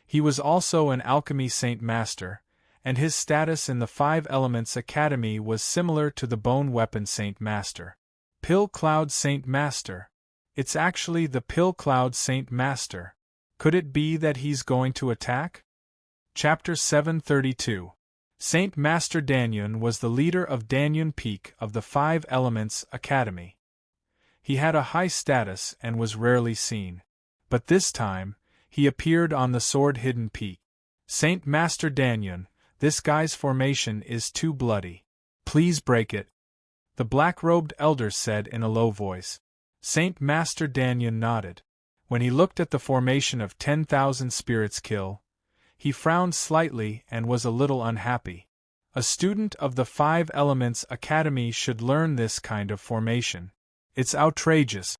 He was also an alchemy Saint Master, and his status in the Five Elements Academy was similar to the Bone Weapon Saint Master. Pill Cloud Saint Master. It's actually the Pill Cloud Saint Master. Could it be that he's going to attack? Chapter 732. Saint Master Danyun was the leader of Danyun Peak of the Five Elements Academy. He had a high status and was rarely seen. But this time, he appeared on the sword-hidden peak. Saint Master Danyun, this guy's formation is too bloody. Please break it. The black-robed elder said in a low voice. Saint Master Danyun nodded. When he looked at the formation of 10,000 spirits kill, he frowned slightly and was a little unhappy. A student of the Five Elements Academy should learn this kind of formation. It's outrageous.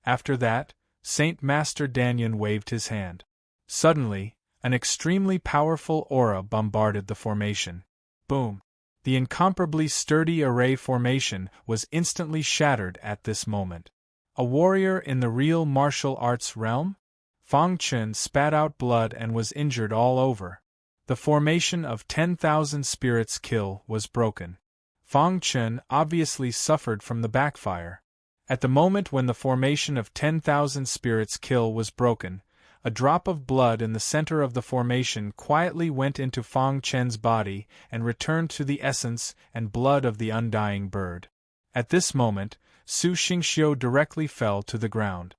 After that, Saint Master Danyun waved his hand. Suddenly, an extremely powerful aura bombarded the formation. Boom! The incomparably sturdy array formation was instantly shattered at this moment. A warrior in the real martial arts realm? Fang Chen spat out blood and was injured all over. The formation of 10,000 spirits kill was broken. Fang Chen obviously suffered from the backfire. At the moment when the formation of 10,000 spirits kill was broken, a drop of blood in the center of the formation quietly went into Fang Chen's body and returned to the essence and blood of the undying bird. At this moment, Su Xingxiu directly fell to the ground.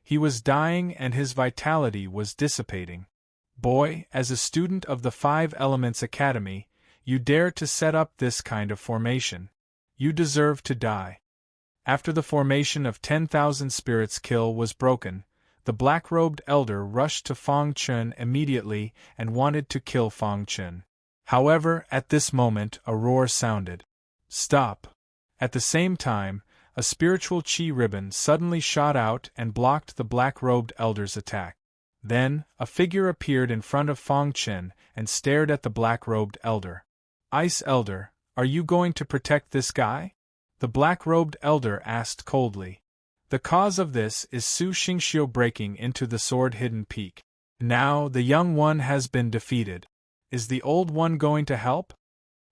He was dying and his vitality was dissipating. Boy, as a student of the Five Elements Academy, you dare to set up this kind of formation. You deserve to die. After the formation of 10,000 spirits kill was broken, the black-robed elder rushed to Fang Chen immediately and wanted to kill Fang Chen. However, at this moment a roar sounded. Stop! At the same time, a spiritual chi ribbon suddenly shot out and blocked the black-robed elder's attack. Then, a figure appeared in front of Fang Chen and stared at the black-robed elder. Ice Elder, are you going to protect this guy? The black-robed elder asked coldly. The cause of this is Su Xingxiu breaking into the sword-hidden peak. Now the young one has been defeated. Is the old one going to help?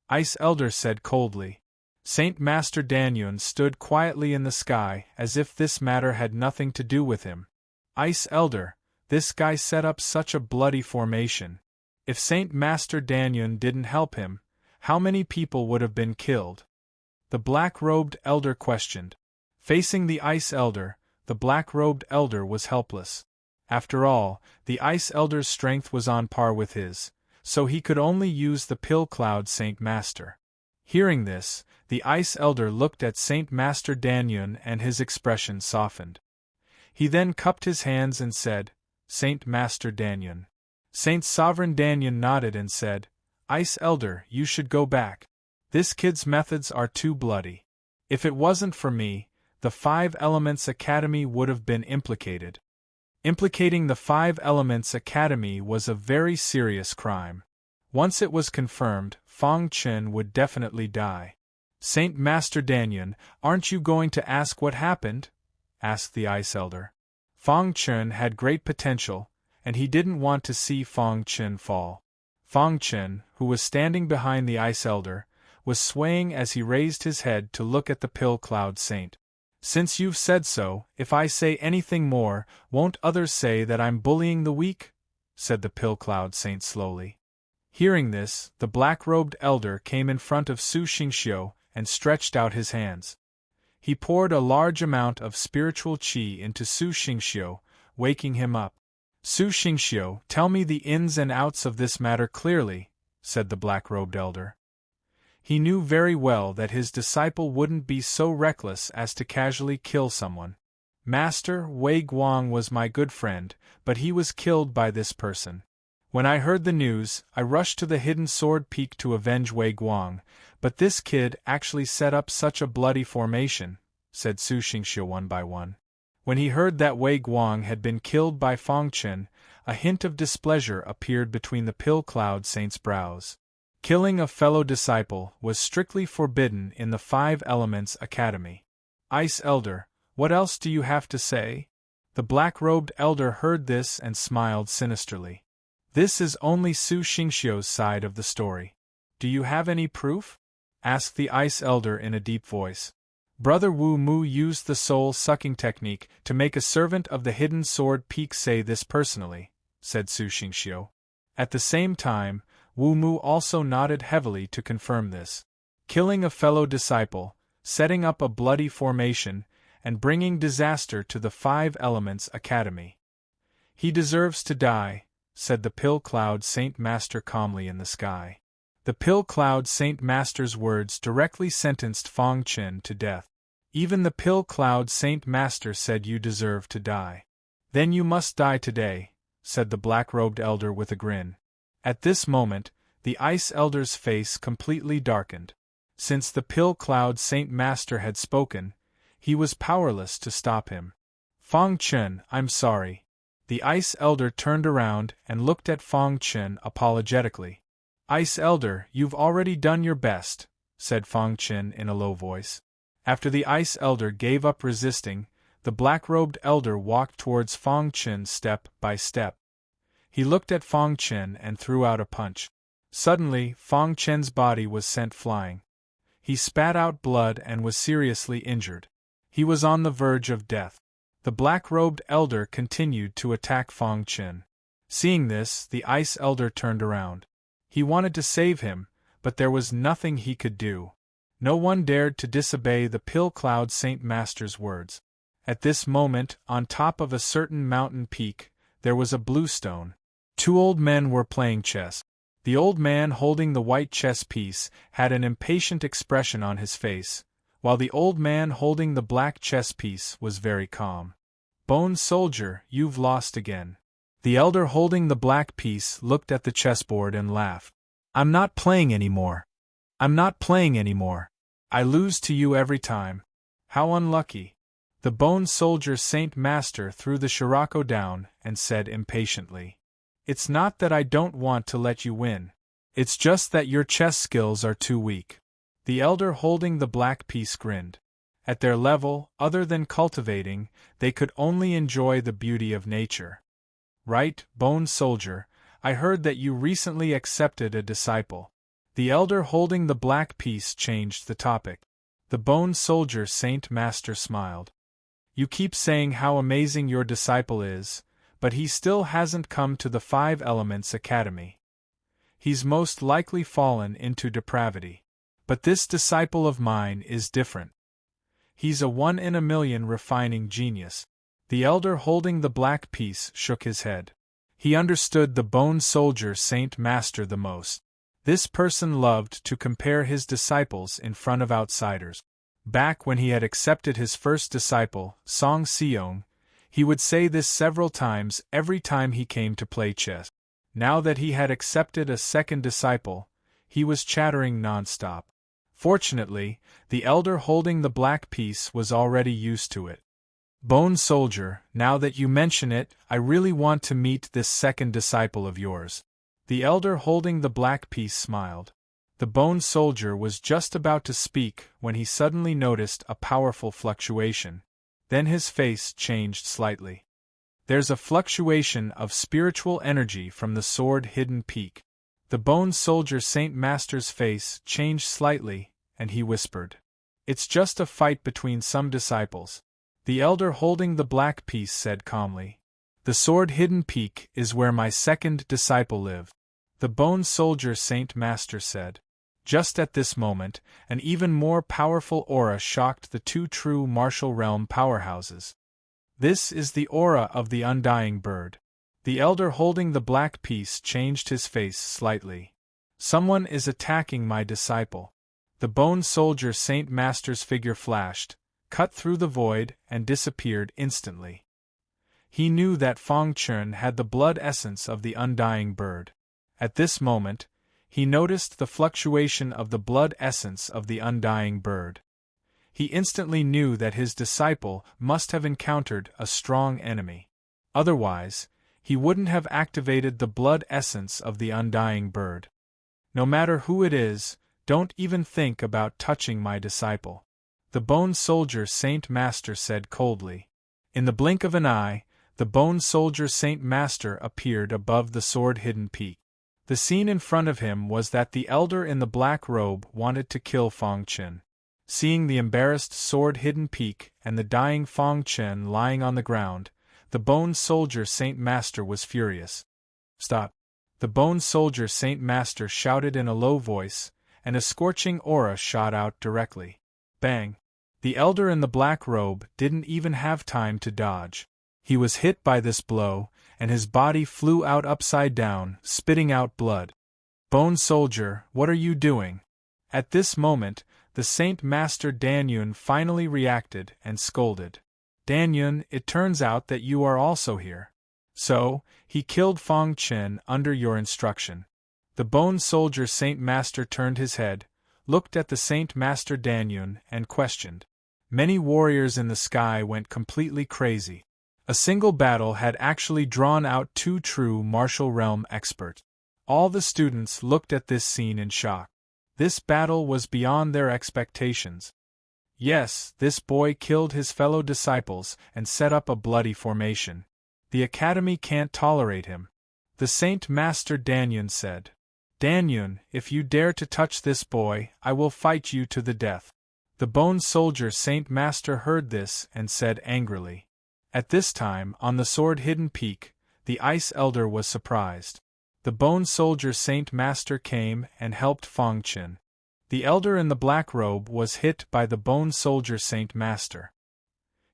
Ice Elder said coldly. Saint Master Danyun stood quietly in the sky as if this matter had nothing to do with him. Ice Elder, this guy set up such a bloody formation. If Saint Master Danyun didn't help him, how many people would have been killed? The black-robed elder questioned. Facing the Ice Elder, the black-robed elder was helpless. After all, the Ice Elder's strength was on par with his, so he could only use the Pill Cloud Saint Master. Hearing this, the Ice Elder looked at Saint Master Danyun and his expression softened. He then cupped his hands and said, Saint Master Danyun. Saint Sovereign Danyun nodded and said, Ice Elder, you should go back. This kid's methods are too bloody. If it wasn't for me, the Five Elements Academy would have been implicated. Implicating the Five Elements Academy was a very serious crime. Once it was confirmed, Fong Chen would definitely die. Saint Master Danyun, aren't you going to ask what happened? Asked the Ice Elder. Fong Chen had great potential, and he didn't want to see Fong Chen fall. Fong Chen, who was standing behind the Ice Elder, was swaying as he raised his head to look at the Pill Cloud Saint. Since you've said so, if I say anything more, won't others say that I'm bullying the weak? Said the Pill Cloud Saint slowly. Hearing this, the black-robed elder came in front of Su Xingxiu and stretched out his hands. He poured a large amount of spiritual qi into Su Xingxiu, waking him up. Su Xingxiu, tell me the ins and outs of this matter clearly, said the black-robed elder. He knew very well that his disciple wouldn't be so reckless as to casually kill someone. Master Wei Guang was my good friend, but he was killed by this person. When I heard the news, I rushed to the hidden sword peak to avenge Wei Guang, but this kid actually set up such a bloody formation, said Su Xingxiu one by one. When he heard that Wei Guang had been killed by Fong Chen, a hint of displeasure appeared between the Pill Cloud Saint's brows. Killing a fellow disciple was strictly forbidden in the Five Elements Academy. Ice Elder, what else do you have to say? The black-robed elder heard this and smiled sinisterly. This is only Su Xingxiu's side of the story. Do you have any proof? Asked the Ice Elder in a deep voice. Brother Wu Mu used the soul-sucking technique to make a servant of the hidden sword peak say this personally, said Su Xingxiu. At the same time, Wu Mu also nodded heavily to confirm this. Killing a fellow disciple, setting up a bloody formation, and bringing disaster to the Five Elements Academy. He deserves to die, said the Pill Cloud Saint Master calmly in the sky. The Pill Cloud Saint Master's words directly sentenced Fong Chen to death. Even the Pill Cloud Saint Master said you deserve to die. Then you must die today, said the black-robed elder with a grin. At this moment, the Ice Elder's face completely darkened. Since the Pill Cloud Saint Master had spoken, he was powerless to stop him. Fong Chen, I'm sorry. The Ice Elder turned around and looked at Fong Chen apologetically. Ice Elder, you've already done your best, said Fong Chen in a low voice. After the Ice Elder gave up resisting, the black-robed elder walked towards Fong Chen step by step. He looked at Fong Chen and threw out a punch. Suddenly, Fong Chen's body was sent flying. He spat out blood and was seriously injured. He was on the verge of death. The black-robed elder continued to attack Fong Chen. Seeing this, the Ice Elder turned around. He wanted to save him, but there was nothing he could do. No one dared to disobey the Pill Cloud Saint Master's words. At this moment, on top of a certain mountain peak, there was a blue stone. Two old men were playing chess. The old man holding the white chess piece had an impatient expression on his face, while the old man holding the black chess piece was very calm. Bone Soldier, you've lost again. The elder holding the black piece looked at the chessboard and laughed. I'm not playing anymore. I'm not playing anymore. I lose to you every time. How unlucky. The Bone Soldier Saint Master threw the Shirako down and said impatiently. It's not that I don't want to let you win. It's just that your chess skills are too weak. The elder holding the black piece grinned. At their level, other than cultivating, they could only enjoy the beauty of nature. Right, Bone Soldier, I heard that you recently accepted a disciple. The elder holding the black piece changed the topic. The Bone Soldier Saint Master smiled. You keep saying how amazing your disciple is, but he still hasn't come to the 5 Elements Academy. He's most likely fallen into depravity. But this disciple of mine is different. He's a 1 in a million refining genius. The elder holding the black piece shook his head. He understood the Bone Soldier Saint Master the most. This person loved to compare his disciples in front of outsiders. Back when he had accepted his first disciple, Song Seong, he would say this several times every time he came to play chess. Now that he had accepted a second disciple, he was chattering nonstop. Fortunately, the elder holding the black piece was already used to it. Bone Soldier, now that you mention it, I really want to meet this second disciple of yours. The elder holding the black piece smiled. The Bone Soldier was just about to speak when he suddenly noticed a powerful fluctuation. Then his face changed slightly. There's a fluctuation of spiritual energy from the sword-hidden peak. The Bone Soldier Saint Master's face changed slightly, and he whispered, "It's just a fight between some disciples." The elder holding the black piece said calmly, "The sword-hidden peak is where my second disciple lived." The Bone Soldier Saint Master said. Just at this moment, an even more powerful aura shocked the 2 true martial realm powerhouses. This is the aura of the undying bird. The elder holding the black piece changed his face slightly. Someone is attacking my disciple. The Bone Soldier Saint Master's figure flashed, cut through the void, and disappeared instantly. He knew that Fong Chun had the blood essence of the undying bird. At this moment, he noticed the fluctuation of the blood essence of the undying bird. He instantly knew that his disciple must have encountered a strong enemy. Otherwise, he wouldn't have activated the blood essence of the undying bird. No matter who it is, don't even think about touching my disciple. The Bone Soldier Saint Master said coldly. In the blink of an eye, the Bone Soldier Saint Master appeared above the sword-hidden peak. The scene in front of him was that the elder in the black robe wanted to kill Fong Chen. Seeing the embarrassed sword-hidden peak and the dying Fong Chen lying on the ground, the Bone Soldier Saint Master was furious. "Stop!" The Bone Soldier Saint Master shouted in a low voice, and a scorching aura shot out directly. Bang! The elder in the black robe didn't even have time to dodge. He was hit by this blow, and his body flew out upside down, spitting out blood. "Bone Soldier, what are you doing?" At this moment, the Saint Master Dan Yun finally reacted and scolded. "Dan Yun, it turns out that you are also here. So, he killed Fong Chen under your instruction." The Bone Soldier Saint Master turned his head, looked at the Saint Master Dan Yun, and questioned. Many warriors in the sky went completely crazy. A single battle had actually drawn out 2 true martial realm experts. All the students looked at this scene in shock. This battle was beyond their expectations. Yes, this boy killed his fellow disciples and set up a bloody formation. The academy can't tolerate him. The Saint Master Dan Yun said. "Dan Yun, if you dare to touch this boy, I will fight you to the death." The Bone Soldier Saint Master heard this and said angrily. At this time, on the sword-hidden peak, the Ice Elder was surprised. The Bone Soldier Saint Master came and helped Fong Chen. The elder in the black robe was hit by the Bone Soldier Saint Master.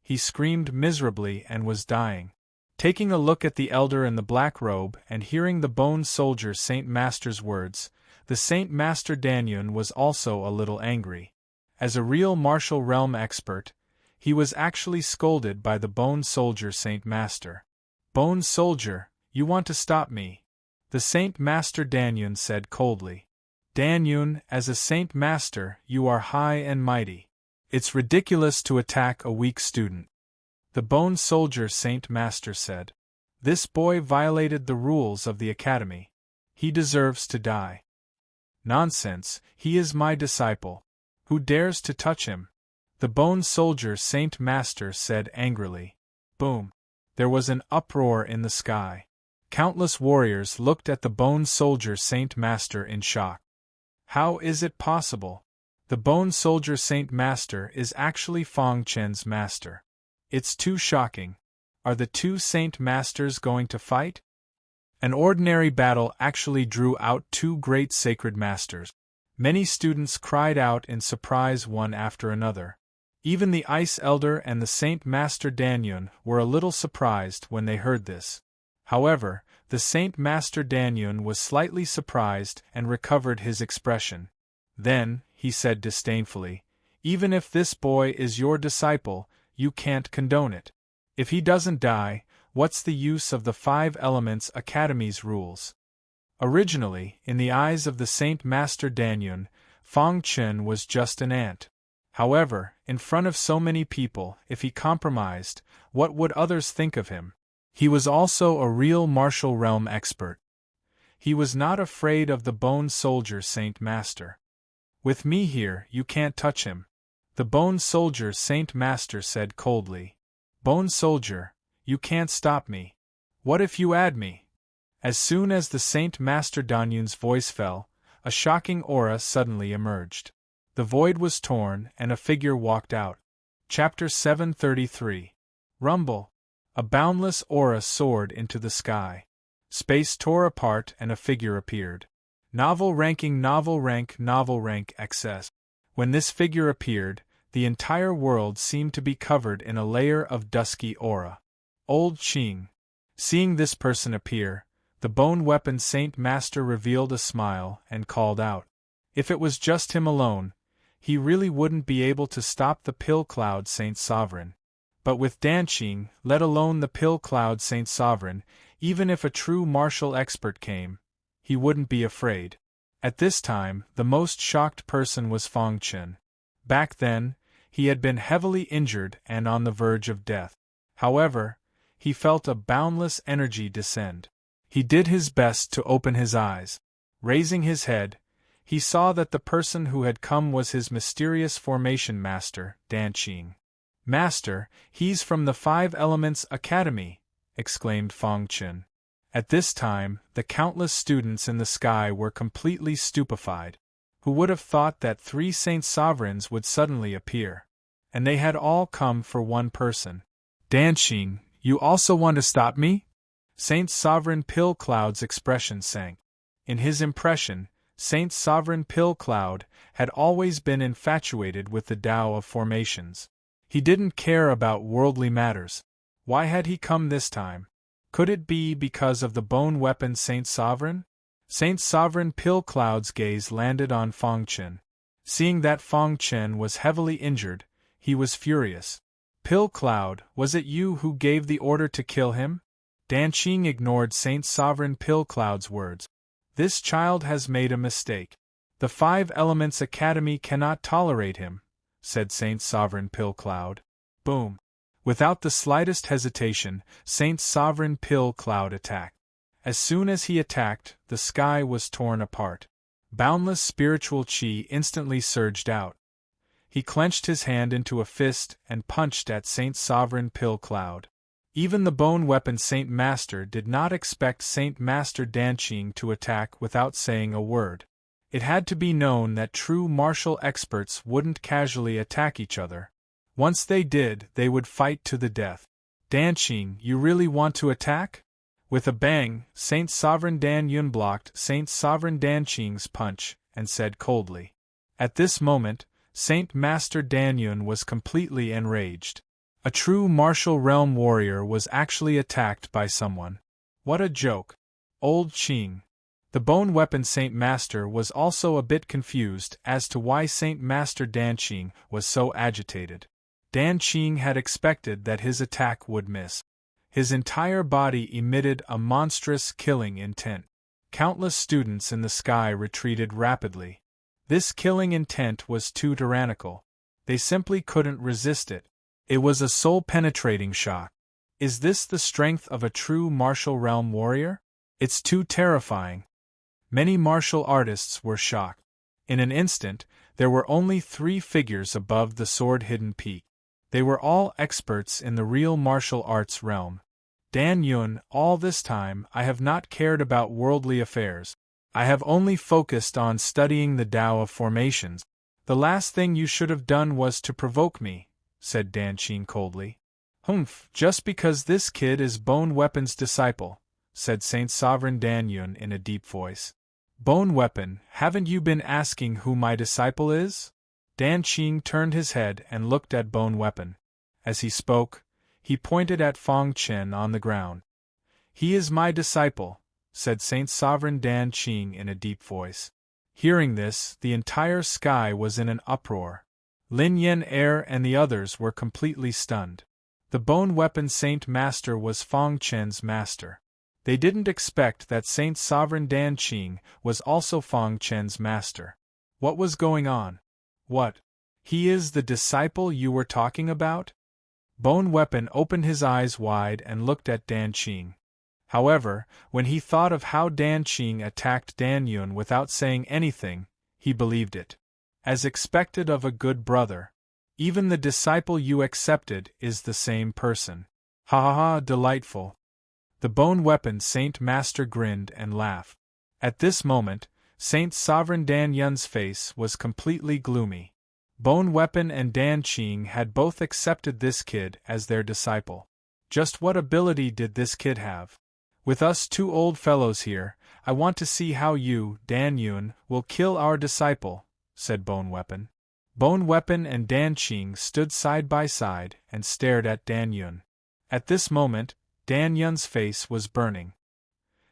He screamed miserably and was dying. Taking a look at the elder in the black robe and hearing the Bone Soldier Saint Master's words, the Saint Master Dan Yun was also a little angry. As a real martial realm expert, he was actually scolded by the Bone Soldier Saint Master. "Bone Soldier, you want to stop me?" The Saint Master Dan Yun said coldly. "Dan Yun, as a Saint Master, you are high and mighty. It's ridiculous to attack a weak student." The Bone Soldier Saint Master said. "This boy violated the rules of the academy. He deserves to die." "Nonsense, he is my disciple. Who dares to touch him? The Bone Soldier Saint Master said angrily. Boom! There was an uproar in the sky. Countless warriors looked at the Bone Soldier Saint Master in shock. How is it possible? The Bone Soldier Saint Master is actually Fong Chen's master. It's too shocking. Are the two Saint Masters going to fight? An ordinary battle actually drew out two great sacred masters. Many students cried out in surprise one after another. Even the Ice Elder and the Saint Master Danyun were a little surprised when they heard this. However, the Saint Master Danyun was slightly surprised and recovered his expression. Then, he said disdainfully, even if this boy is your disciple, you can't condone it. If he doesn't die, what's the use of the 5 Elements Academy's rules? Originally, in the eyes of the Saint Master Danyun, Fong Chen was just an ant. However, in front of so many people, if he compromised, what would others think of him? He was also a real martial realm expert. He was not afraid of the Bone Soldier Saint Master. With me here, you can't touch him, the Bone Soldier Saint Master said coldly. Bone Soldier, you can't stop me. What if you add me? As soon as the Saint Master Danyun's voice fell, a shocking aura suddenly emerged. The void was torn and a figure walked out. Chapter 733. Rumble. A boundless aura soared into the sky. Space tore apart and a figure appeared. Novel ranking, novel rank XS. When this figure appeared, the entire world seemed to be covered in a layer of dusky aura. Old Qing. Seeing this person appear, the Bone Weapon Saint Master revealed a smile and called out. If it was just him alone, he really wouldn't be able to stop the Pill Cloud Saint Sovereign. But with Danqing, let alone the Pill Cloud Saint Sovereign, even if a true martial expert came, he wouldn't be afraid. At this time, the most shocked person was Fong Chen. Back then, he had been heavily injured and on the verge of death. However, he felt a boundless energy descend. He did his best to open his eyes. Raising his head, he saw that the person who had come was his mysterious formation master, Danqing. Master, he's from the 5 Elements Academy, exclaimed Fong Chen. At this time, the countless students in the sky were completely stupefied. Who would have thought that 3 Saint Sovereigns would suddenly appear? And they had all come for one person. Danqing, you also want to stop me? Saint Sovereign Pill Cloud's expression sank. In his impression, Saint Sovereign Pill Cloud had always been infatuated with the Tao of formations. He didn't care about worldly matters. Why had he come this time? Could it be because of the Bone Weapon Saint Sovereign? Saint Sovereign Pill Cloud's gaze landed on Fong Chen. Seeing that Fong Chen was heavily injured, he was furious. Pill Cloud, was it you who gave the order to kill him? Danqing ignored Saint Sovereign Pill Cloud's words. This child has made a mistake. The 5 Elements Academy cannot tolerate him, said Saint Sovereign Pill Cloud. Boom. Without the slightest hesitation, Saint Sovereign Pill Cloud attacked. As soon as he attacked, the sky was torn apart. Boundless spiritual chi instantly surged out. He clenched his hand into a fist and punched at Saint Sovereign Pill Cloud. Even the Bone Weapon Saint Master did not expect Saint Master Danqing to attack without saying a word. It had to be known that true martial experts wouldn't casually attack each other. Once they did, they would fight to the death. Danqing, you really want to attack? With a bang, Saint Sovereign Danyun blocked Saint Sovereign Danqing's punch and said coldly. At this moment, Saint Master Danyun was completely enraged. A true martial realm warrior was actually attacked by someone. What a joke. Old Qing. The Bone Weapon Saint Master was also a bit confused as to why Saint Master Danqing was so agitated. Danqing had expected that his attack would miss. His entire body emitted a monstrous killing intent. Countless students in the sky retreated rapidly. This killing intent was too tyrannical. They simply couldn't resist it. It was a soul-penetrating shock. Is this the strength of a true martial realm warrior? It's too terrifying. Many martial artists were shocked. In an instant, There were only 3 figures above the sword-hidden peak. They were all experts in the real martial arts realm. Dan Yun, all this time I have not cared about worldly affairs. I have only focused on studying the Tao of formations. The last thing you should have done was to provoke me, said Dan Qing coldly. Humph, just because this kid is Bone Weapon's disciple, said Saint Sovereign Dan Yun in a deep voice. Bone Weapon, haven't you been asking who my disciple is? Dan Qing turned his head and looked at Bone Weapon. As he spoke, he pointed at Fong Chen on the ground. He is my disciple, said Saint Sovereign Dan Qing in a deep voice. Hearing this, the entire sky was in an uproar. Lin Yen Er and the others were completely stunned. The Bone Weapon Saint Master was Fong Chen's master. They didn't expect that Saint Sovereign Dan Qing was also Fong Chen's master. What was going on? What? He is the disciple you were talking about? Bone Weapon opened his eyes wide and looked at Dan Qing. However, when he thought of how Dan Qing attacked Dan Yun without saying anything, he believed it. As expected of a good brother. Even the disciple you accepted is the same person. Ha ha ha, delightful. The Bone Weapon Saint Master grinned and laughed. At this moment, Saint Sovereign Dan Yun's face was completely gloomy. Bone Weapon and Dan Qing had both accepted this kid as their disciple. Just what ability did this kid have? With us 2 old fellows here, I want to see how you, Dan Yun, will kill our disciple, said Bone Weapon. Bone Weapon and Dan Qing stood side by side and stared at Dan Yun. At this moment, Dan Yun's face was burning.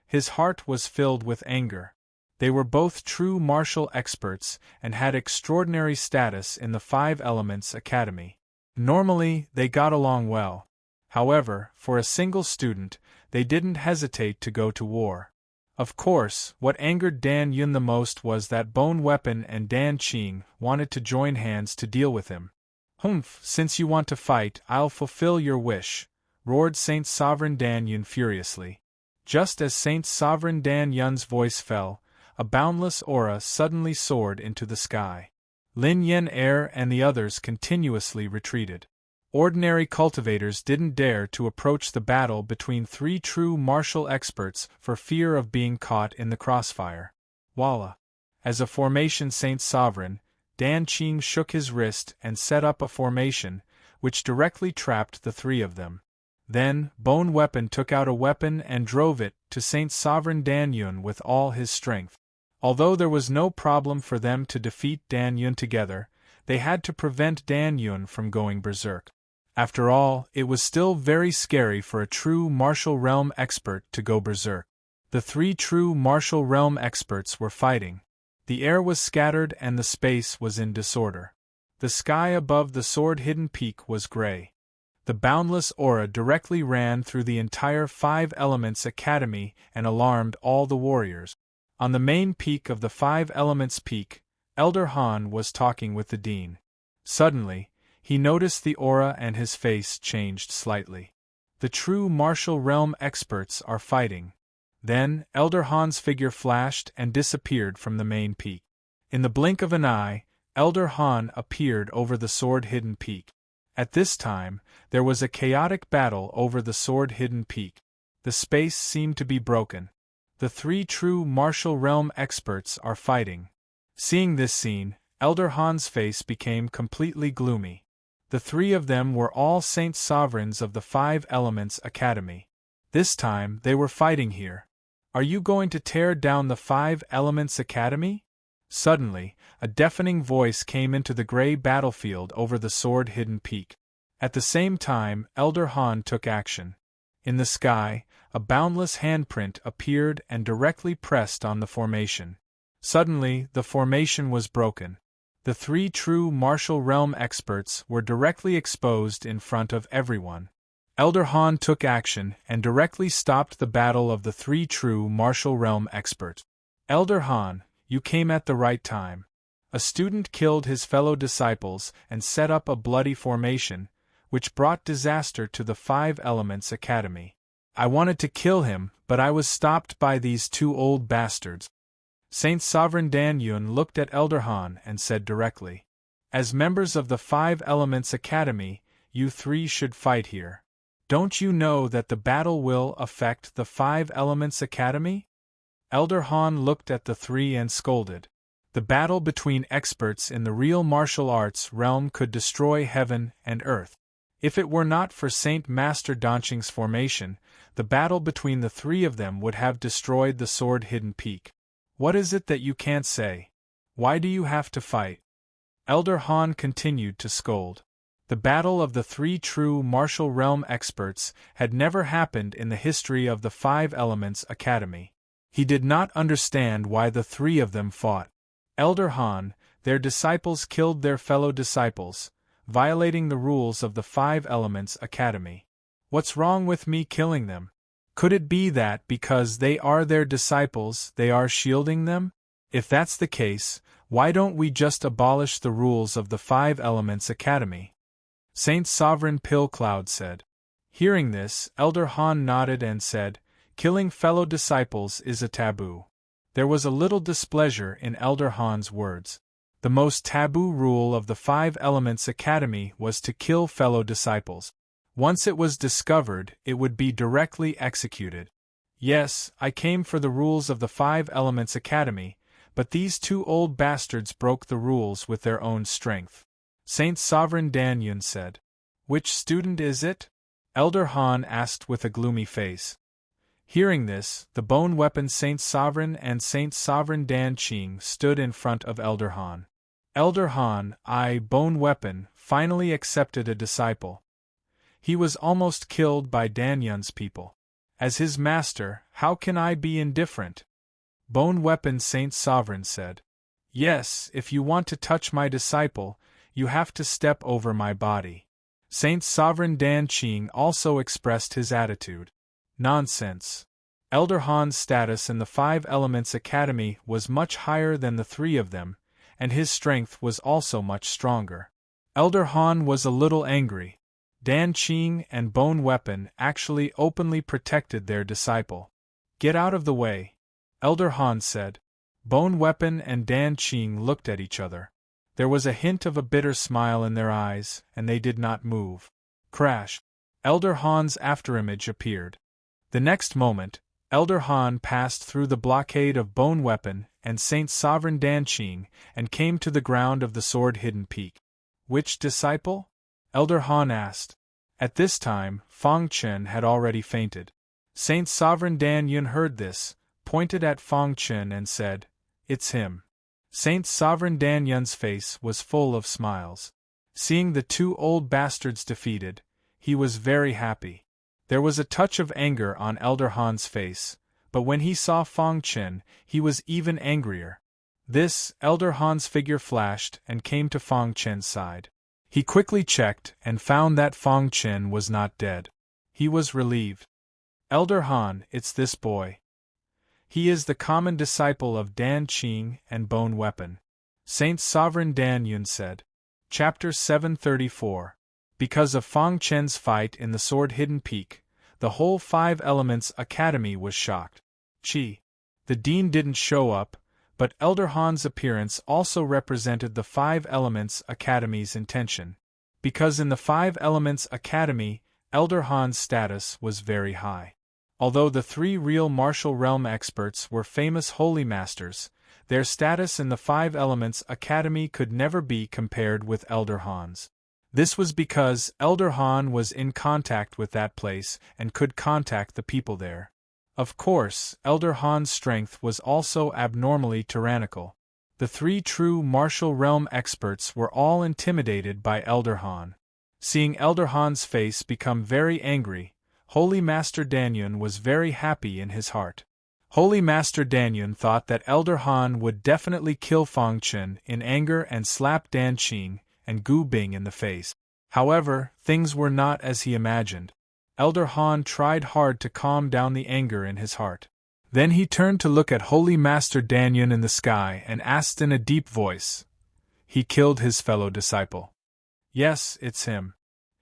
His heart was filled with anger. They were both true martial experts and had extraordinary status in the 5 Elements Academy. Normally, they got along well. However, for a single student, they didn't hesitate to go to war. Of course, what angered Dan Yun the most was that Bone Weapon and Dan Qing wanted to join hands to deal with him. Humph, since you want to fight, I'll fulfill your wish, roared Saint Sovereign Dan Yun furiously. Just as Saint Sovereign Dan Yun's voice fell, a boundless aura suddenly soared into the sky. Lin Yen Er and the others continuously retreated. Ordinary cultivators didn't dare to approach the battle between 3 true martial experts for fear of being caught in the crossfire. Voila! As a formation Saint Sovereign, Dan Qing shook his wrist and set up a formation, which directly trapped the 3 of them. Then, Bone Weapon took out a weapon and drove it to Saint Sovereign Dan Yun with all his strength. Although there was no problem for them to defeat Dan Yun together, they had to prevent Dan Yun from going berserk. After all, it was still very scary for a true martial realm expert to go berserk. The 3 true martial realm experts were fighting. The air was scattered and the space was in disorder. The sky above the sword-hidden peak was gray. The boundless aura directly ran through the entire 5 Elements Academy and alarmed all the warriors. On the main peak of the 5 Elements Peak, Elder Han was talking with the dean. Suddenly, he noticed the aura and his face changed slightly. The true martial realm experts are fighting. Then, Elder Han's figure flashed and disappeared from the main peak. In the blink of an eye, Elder Han appeared over the sword-hidden peak. At this time, there was a chaotic battle over the sword-hidden peak. The space seemed to be broken. The 3 true martial realm experts are fighting. Seeing this scene, Elder Han's face became completely gloomy. The 3 of them were all Saint Sovereigns of the 5 Elements Academy. This time, they were fighting here. Are you going to tear down the 5 Elements Academy? Suddenly, a deafening voice came into the gray battlefield over the sword-hidden peak. At the same time, Elder Han took action. In the sky, a boundless handprint appeared and directly pressed on the formation. Suddenly, the formation was broken. The 3 true martial realm experts were directly exposed in front of everyone. Elder Han took action and directly stopped the battle of the 3 true martial realm experts. Elder Han, you came at the right time. A student killed his fellow disciples and set up a bloody formation, which brought disaster to the 5 Elements Academy. I wanted to kill him, but I was stopped by these 2 old bastards. Saint Sovereign Dan Yun looked at Elder Han and said directly, "As members of the Five Elements Academy, you three should fight here. Don't you know that the battle will affect the Five Elements Academy?" Elder Han looked at the three and scolded. The battle between experts in the real martial arts realm could destroy heaven and earth. If it were not for Saint Master Danqing's formation, the battle between the three of them would have destroyed the sword-hidden peak. What is it that you can't say? Why do you have to fight? Elder Han continued to scold. The battle of the three true martial realm experts had never happened in the history of the Five Elements Academy. He did not understand why the three of them fought. Elder Han, their disciples killed their fellow disciples, violating the rules of the Five Elements Academy. What's wrong with me killing them? Could it be that because they are their disciples, they are shielding them? If that's the case, why don't we just abolish the rules of the Five Elements Academy? Saint Sovereign Pill Cloud said. Hearing this, Elder Han nodded and said, "Killing fellow disciples is a taboo." There was a little displeasure in Elder Han's words. The most taboo rule of the Five Elements Academy was to kill fellow disciples. Once it was discovered, it would be directly executed. Yes, I came for the rules of the Five Elements Academy, but these two old bastards broke the rules with their own strength. Saint Sovereign Dan Yun said. Which student is it? Elder Han asked with a gloomy face. Hearing this, the bone weapon Saint Sovereign and Saint Sovereign Dan Qing stood in front of Elder Han. Elder Han, bone weapon, finally accepted a disciple. He was almost killed by Dan Yun's people. As his master, how can I be indifferent? Bone weapon Saint Sovereign said. Yes, if you want to touch my disciple, you have to step over my body. Saint Sovereign Dan Qing also expressed his attitude. Nonsense. Elder Han's status in the Five Elements Academy was much higher than the three of them, and his strength was also much stronger. Elder Han was a little angry. Dan Qing and Bone Weapon actually openly protected their disciple. Get out of the way, Elder Han said. Bone Weapon and Dan Qing looked at each other. There was a hint of a bitter smile in their eyes, and they did not move. Crash! Elder Han's afterimage appeared. The next moment, Elder Han passed through the blockade of Bone Weapon and Saint Sovereign Dan Qing and came to the ground of the sword-hidden peak. Which disciple? Elder Han asked. At this time, Fang Chen had already fainted. Saint Sovereign Dan Yun heard this, pointed at Fang Chen and said, It's him. Saint Sovereign Dan Yun's face was full of smiles. Seeing the two old bastards defeated, he was very happy. There was a touch of anger on Elder Han's face, but when he saw Fang Chen, he was even angrier. This, Elder Han's figure flashed and came to Fang Chen's side. He quickly checked and found that Fang Chen was not dead. He was relieved. Elder Han, it's this boy. He is the common disciple of Dan Qing and Bone Weapon. Saint Sovereign Dan Yun said. Chapter 734. Because of Fang Chen's fight in the sword-hidden peak, the whole Five Elements Academy was shocked. The dean didn't show up, but Elder Han's appearance also represented the Five Elements Academy's intention. Because in the Five Elements Academy, Elder Han's status was very high. Although the three real martial realm experts were famous holy masters, their status in the Five Elements Academy could never be compared with Elder Han's. This was because Elder Han was in contact with that place and could contact the people there. Of course, Elder Han's strength was also abnormally tyrannical. The three true martial realm experts were all intimidated by Elder Han. Seeing Elder Han's face become very angry, Holy Master Dan Yun was very happy in his heart. Holy Master Dan Yun thought that Elder Han would definitely kill Fang Chen in anger and slap Dan Qing and Gu Bing in the face. However, things were not as he imagined. Elder Han tried hard to calm down the anger in his heart. Then he turned to look at Holy Master Dan Yun in the sky and asked in a deep voice. He killed his fellow disciple. Yes, it's him.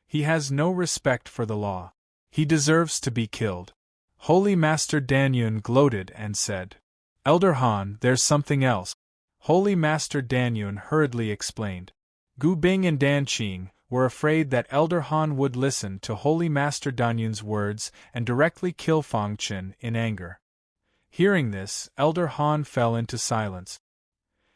He has no respect for the law. He deserves to be killed. Holy Master Dan Yun gloated and said. Elder Han, there's something else. Holy Master Danyun hurriedly explained. Gu Bing and Dan Qing were afraid that Elder Han would listen to Holy Master Danyun's words and directly kill Fang Chen in anger. Hearing this, Elder Han fell into silence.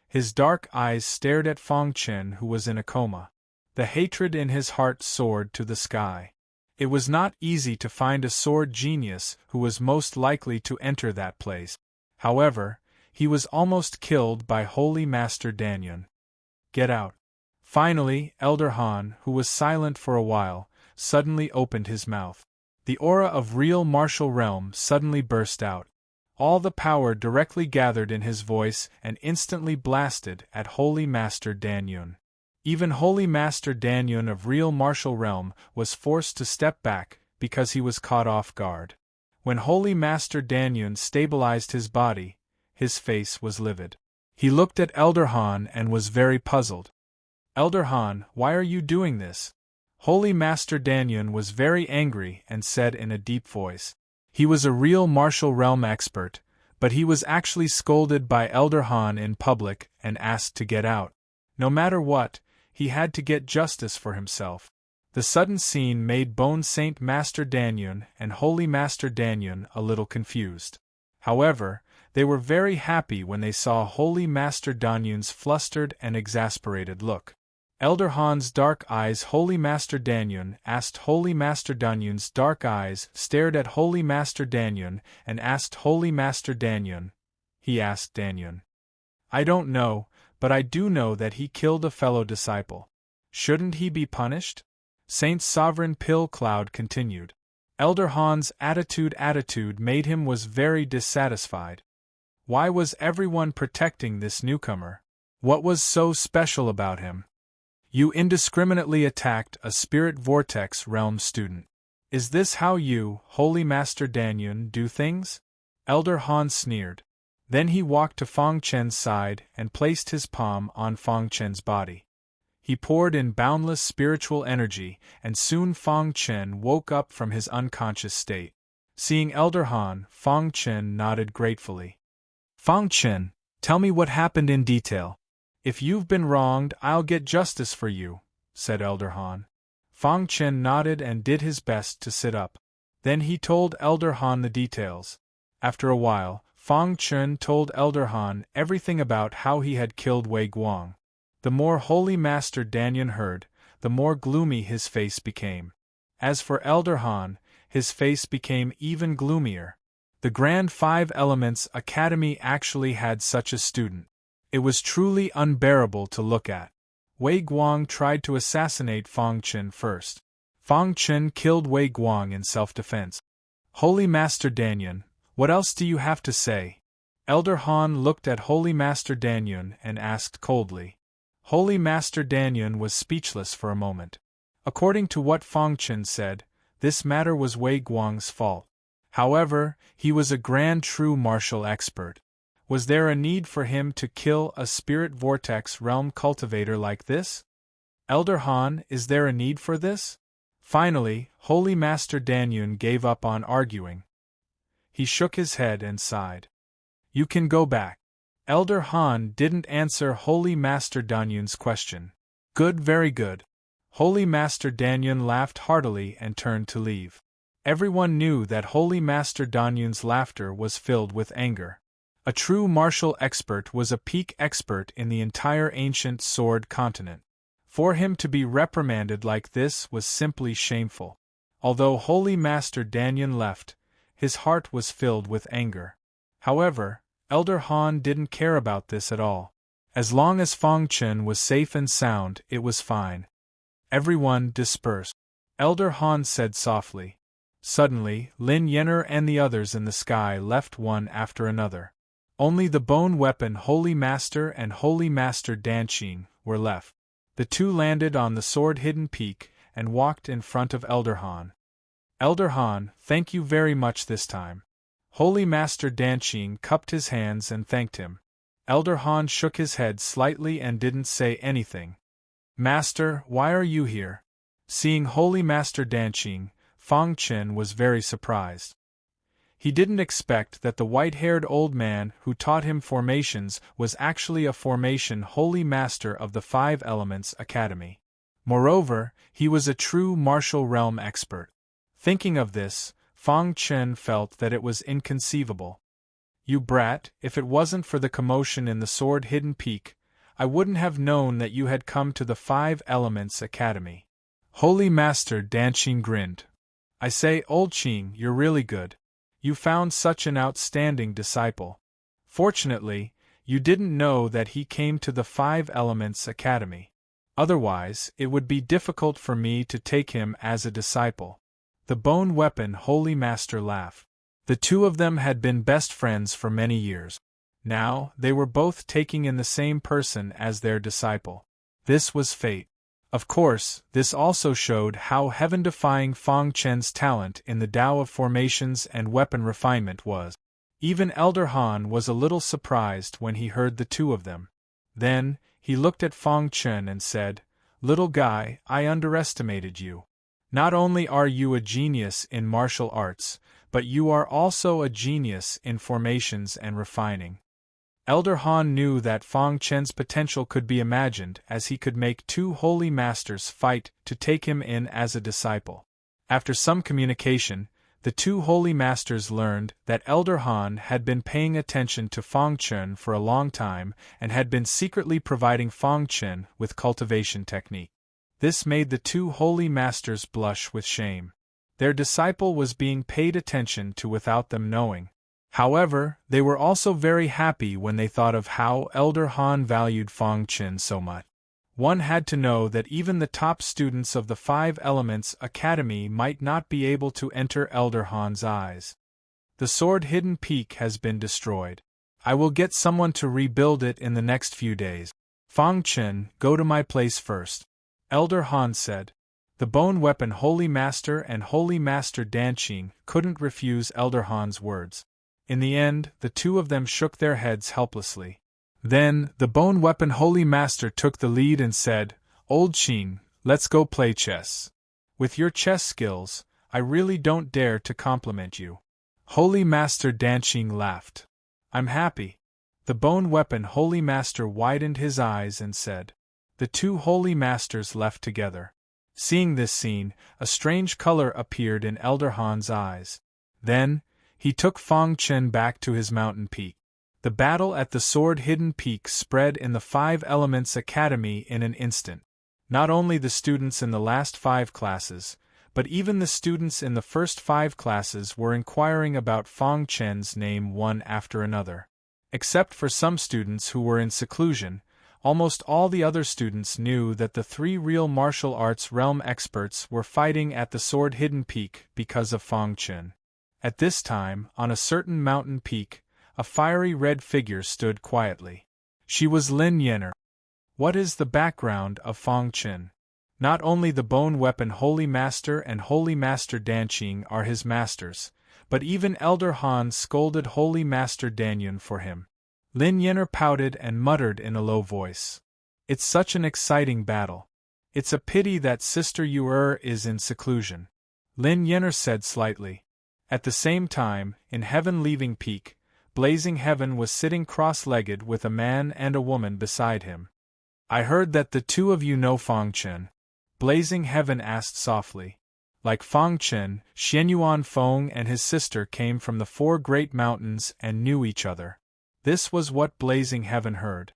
His dark eyes stared at Fang Chen, who was in a coma. The hatred in his heart soared to the sky. It was not easy to find a sword genius who was most likely to enter that place. However, he was almost killed by Holy Master Danyun. Get out. Finally, Elder Han, who was silent for a while, suddenly opened his mouth. The aura of real martial realm suddenly burst out. All the power directly gathered in his voice and instantly blasted at Holy Master Danyun. Even Holy Master Danyun of real martial realm was forced to step back because he was caught off guard. When Holy Master Danyun stabilized his body, his face was livid. He looked at Elder Han and was very puzzled. Elder Han, why are you doing this? Holy Master Danyun was very angry and said in a deep voice. He was a real martial realm expert, but he was actually scolded by Elder Han in public and asked to get out. No matter what, he had to get justice for himself. The sudden scene made Bone Saint Master Danyun and Holy Master Danyun a little confused. However, they were very happy when they saw Holy Master Danyun's flustered and exasperated look. Elder Han's dark eyes Holy Master Danyun asked Holy Master Danyun's dark eyes stared at Holy Master Danyun and asked Holy Master Danyun. He asked Danyun. I don't know, but I do know that he killed a fellow disciple. Shouldn't he be punished? Saint Sovereign Pill Cloud continued. Elder Han's attitude made him was very dissatisfied. Why was everyone protecting this newcomer? What was so special about him? You indiscriminately attacked a spirit vortex realm student. Is this how you, Holy Master Danyun, do things? Elder Han sneered. Then he walked to Fang Chen's side and placed his palm on Fang Chen's body. He poured in boundless spiritual energy, and soon Fang Chen woke up from his unconscious state. Seeing Elder Han, Fang Chen nodded gratefully. Fang Chen, tell me what happened in detail. If you've been wronged, I'll get justice for you, said Elder Han. Fang Chen nodded and did his best to sit up. Then he told Elder Han the details. After a while, Fang Chen told Elder Han everything about how he had killed Wei Guang. The more Holy Master Danyun heard, the more gloomy his face became. As for Elder Han, his face became even gloomier. The Grand Five Elements Academy actually had such a student. It was truly unbearable to look at. Wei Guang tried to assassinate Fang Chen first. Fang Chen killed Wei Guang in self-defense. Holy Master Danyun, what else do you have to say? Elder Han looked at Holy Master Danyun and asked coldly. Holy Master Danyun was speechless for a moment. According to what Fang Chen said, this matter was Wei Guang's fault. However, he was a grand true martial expert. Was there a need for him to kill a spirit vortex realm cultivator like this? Elder Han, is there a need for this? Finally, Holy Master Danyun gave up on arguing. He shook his head and sighed. You can go back. Elder Han didn't answer Holy Master Danyun's question. Good, very good. Holy Master Danyun laughed heartily and turned to leave. Everyone knew that Holy Master Danyun's laughter was filled with anger. A true martial expert was a peak expert in the entire ancient sword continent. For him to be reprimanded like this was simply shameful. Although Holy Master Danyun left, his heart was filled with anger. However, Elder Han didn't care about this at all. As long as Fang Chen was safe and sound, it was fine. Everyone dispersed. Elder Han said softly. Suddenly, Lin Yenner and the others in the sky left one after another. Only the bone weapon Holy Master and Holy Master Danqing were left. The two landed on the sword-hidden peak and walked in front of Elder Han. Elder Han, thank you very much this time. Holy Master Danqing cupped his hands and thanked him. Elder Han shook his head slightly and didn't say anything. Master, why are you here? Seeing Holy Master Danqing, Fang Chen was very surprised. He didn't expect that the white-haired old man who taught him formations was actually a formation holy master of the Five Elements Academy. Moreover, he was a true martial realm expert. Thinking of this, Fang Chen felt that it was inconceivable. "You brat, if it wasn't for the commotion in the sword-hidden peak, I wouldn't have known that you had come to the Five Elements Academy." Holy Master Danqing grinned. "I say, old Qing, you're really good. You found such an outstanding disciple. Fortunately, you didn't know that he came to the Five Elements Academy. Otherwise, it would be difficult for me to take him as a disciple." The Bone Weapon Holy Master laughed. The two of them had been best friends for many years. Now, they were both taking in the same person as their disciple. This was fate. Of course, this also showed how heaven-defying Fang Chen's talent in the Tao of formations and weapon refinement was. Even Elder Han was a little surprised when he heard the two of them. Then, he looked at Fang Chen and said, "Little guy, I underestimated you. Not only are you a genius in martial arts, but you are also a genius in formations and refining." Elder Han knew that Fang Chen's potential could be imagined, as he could make two holy masters fight to take him in as a disciple. After some communication, the two holy masters learned that Elder Han had been paying attention to Fang Chen for a long time and had been secretly providing Fang Chen with cultivation technique. This made the two holy masters blush with shame. Their disciple was being paid attention to without them knowing. However, they were also very happy when they thought of how Elder Han valued Fang Chen so much. One had to know that even the top students of the Five Elements Academy might not be able to enter Elder Han's eyes. "The sword-hidden peak has been destroyed. I will get someone to rebuild it in the next few days. Fang Chen, go to my place first," Elder Han said. The Bone Weapon Holy Master and Holy Master Danqing couldn't refuse Elder Han's words. In the end, the two of them shook their heads helplessly. Then, the Bone Weapon Holy Master took the lead and said, "Old Qing, let's go play chess. With your chess skills, I really don't dare to compliment you." Holy Master Danqing laughed. "I'm happy." The Bone Weapon Holy Master widened his eyes and said. The two holy masters left together. Seeing this scene, a strange color appeared in Elder Han's eyes. Then, he took Fang Chen back to his mountain peak. The battle at the sword-hidden peak spread in the Five Elements Academy in an instant. Not only the students in the last 5 classes, but even the students in the first 5 classes were inquiring about Fang Chen's name one after another. Except for some students who were in seclusion, almost all the other students knew that the 3 real martial arts realm experts were fighting at the sword-hidden peak because of Fang Chen. At this time, on a certain mountain peak, a fiery red figure stood quietly. She was Lin Yenner. What is the background of Fang Chen? Not only the Bone Weapon Holy Master and Holy Master Danqing are his masters, but even Elder Han scolded Holy Master Danyun for him. Lin Yenner pouted and muttered in a low voice. "It's such an exciting battle. It's a pity that Sister Yu is in seclusion," Lin Yenner said slightly. At the same time, in Heaven Leaving Peak, Blazing Heaven was sitting cross-legged with a man and a woman beside him. "I heard that the two of you know Fang Chen," Blazing Heaven asked softly. Like Fang Chen, Xianyuan Feng and his sister came from the 4 great mountains and knew each other. This was what Blazing Heaven heard.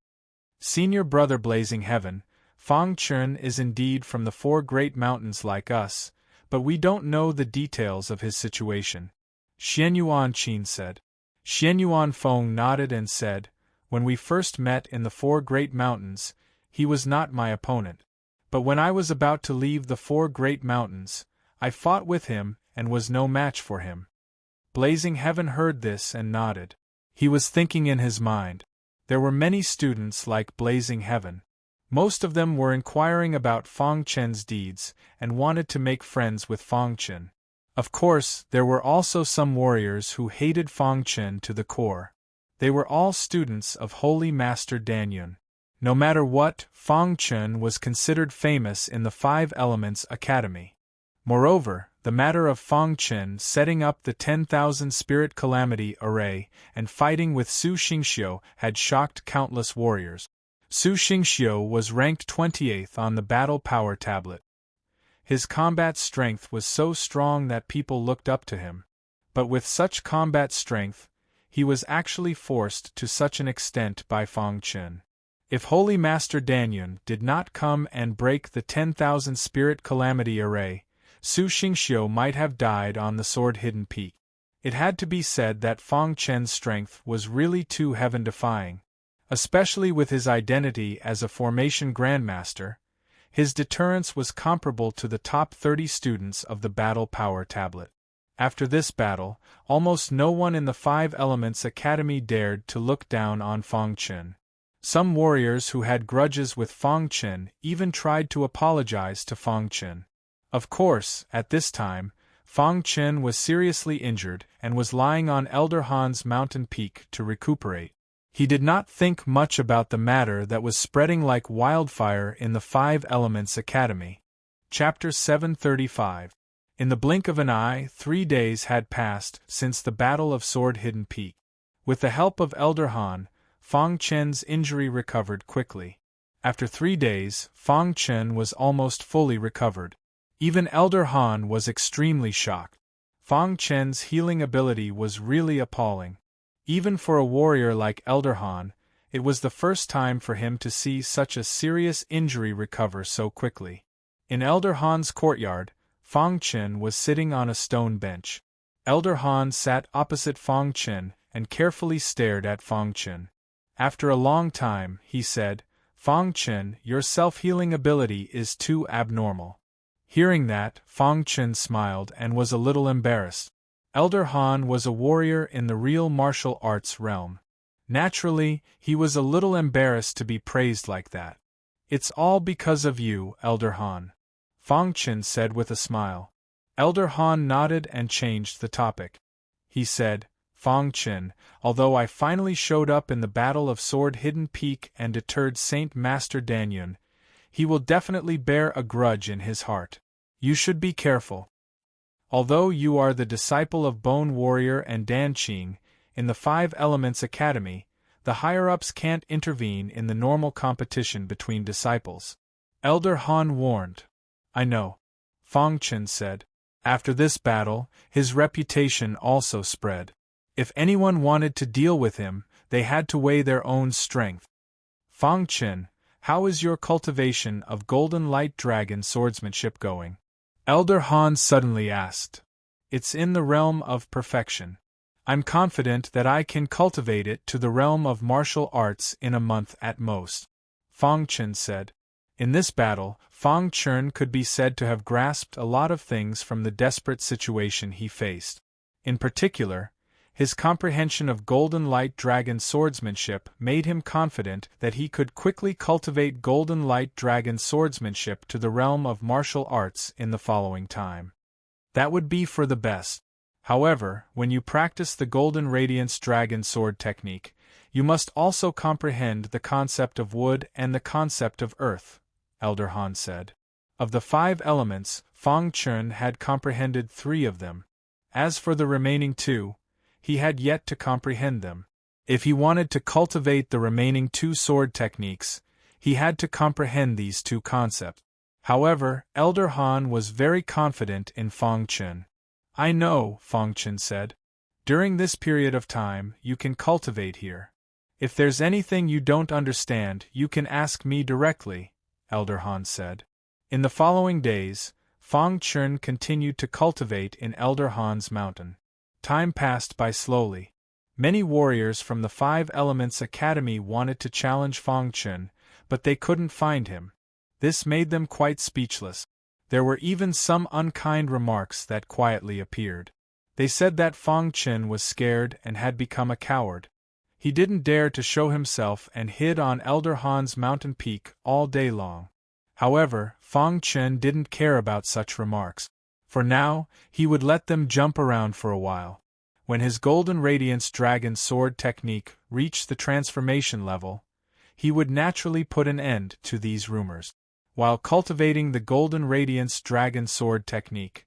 "Senior brother Blazing Heaven, Fang Chen is indeed from the 4 great mountains like us, but we don't know the details of his situation," Xianyuan Qin said. Xianyuan Feng nodded and said, "When we first met in the 4 great mountains, he was not my opponent. But when I was about to leave the 4 great mountains, I fought with him and was no match for him." Blazing Heaven heard this and nodded. He was thinking in his mind. There were many students like Blazing Heaven. Most of them were inquiring about Fang Chen's deeds and wanted to make friends with Fang Chen. Of course, there were also some warriors who hated Fang Chen to the core. They were all students of Holy Master Danyun. No matter what, Fang Chen was considered famous in the Five Elements Academy. Moreover, the matter of Fang Chen setting up the 10,000 Spirit Calamity Array and fighting with Su Xingxiu had shocked countless warriors. Su Xingxiu was ranked 28th on the Battle Power Tablet. His combat strength was so strong that people looked up to him. But with such combat strength, he was actually forced to such an extent by Fang Chen. If Holy Master Danyun did not come and break the 10,000 Spirit Calamity Array, Su Xingxiu might have died on the sword-hidden peak. It had to be said that Fang Chen's strength was really too heaven-defying. Especially with his identity as a formation grandmaster, his deterrence was comparable to the top 30 students of the Battle Power Tablet. After this battle, almost no one in the Five Elements Academy dared to look down on Fang Chen. Some warriors who had grudges with Fang Chen even tried to apologize to Fang Chen. Of course, at this time, Fang Chen was seriously injured and was lying on Elder Han's mountain peak to recuperate. He did not think much about the matter that was spreading like wildfire in the Five Elements Academy. Chapter 735. In the blink of an eye, 3 days had passed since the Battle of Sword-Hidden Peak. With the help of Elder Han, Fang Chen's injury recovered quickly. After 3 days, Fang Chen was almost fully recovered. Even Elder Han was extremely shocked. Fang Chen's healing ability was really appalling. Even for a warrior like Elder Han, it was the first time for him to see such a serious injury recover so quickly. In Elder Han's courtyard, Fang Chen was sitting on a stone bench. Elder Han sat opposite Fang Chen and carefully stared at Fang Chen. After a long time, he said, "Fang Chen, your self-healing ability is too abnormal." Hearing that, Fang Chen smiled and was a little embarrassed. Elder Han was a warrior in the real martial arts realm. Naturally, he was a little embarrassed to be praised like that. "It's all because of you, Elder Han," Fang Chen said with a smile. Elder Han nodded and changed the topic. He said, "Fang Chen, although I finally showed up in the Battle of Sword-Hidden Peak and deterred Saint Master Danyun, he will definitely bear a grudge in his heart. You should be careful. Although you are the disciple of Bone Warrior and Dan Qing, in the Five Elements Academy, the higher-ups can't intervene in the normal competition between disciples," Elder Han warned. "I know," Fang Chen said. After this battle, his reputation also spread. If anyone wanted to deal with him, they had to weigh their own strength. "Fang Chen, how is your cultivation of Golden Light Dragon swordsmanship going?" Elder Han suddenly asked. "It's in the realm of perfection. I'm confident that I can cultivate it to the realm of martial arts in a month at most," Fang Chen said. In this battle, Fang Chen could be said to have grasped a lot of things from the desperate situation he faced. In particular, his comprehension of Golden Light Dragon swordsmanship made him confident that he could quickly cultivate Golden Light Dragon swordsmanship to the realm of martial arts in the following time. That would be for the best. However, when you practice the Golden Radiance Dragon sword technique, you must also comprehend the concept of wood and the concept of earth, Elder Han said. Of the 5 elements, Fang Chen had comprehended 3 of them. As for the remaining 2, he had yet to comprehend them. If he wanted to cultivate the remaining 2 sword techniques, he had to comprehend these 2 concepts. However, Elder Han was very confident in Fang Chen. "I know," Fang Chen said. "During this period of time, you can cultivate here. If there's anything you don't understand, you can ask me directly," Elder Han said. In the following days, Fang Chen continued to cultivate in Elder Han's mountain. Time passed by slowly. Many warriors from the 5 Elements Academy wanted to challenge Fang Chen, but they couldn't find him. This made them quite speechless. There were even some unkind remarks that quietly appeared. They said that Fang Chen was scared and had become a coward. He didn't dare to show himself and hid on Elder Han's mountain peak all day long. However, Fang Chen didn't care about such remarks. For now, he would let them jump around for a while. When his Golden Radiance Dragon sword technique reached the transformation level, he would naturally put an end to these rumors. While cultivating the Golden Radiance Dragon sword technique,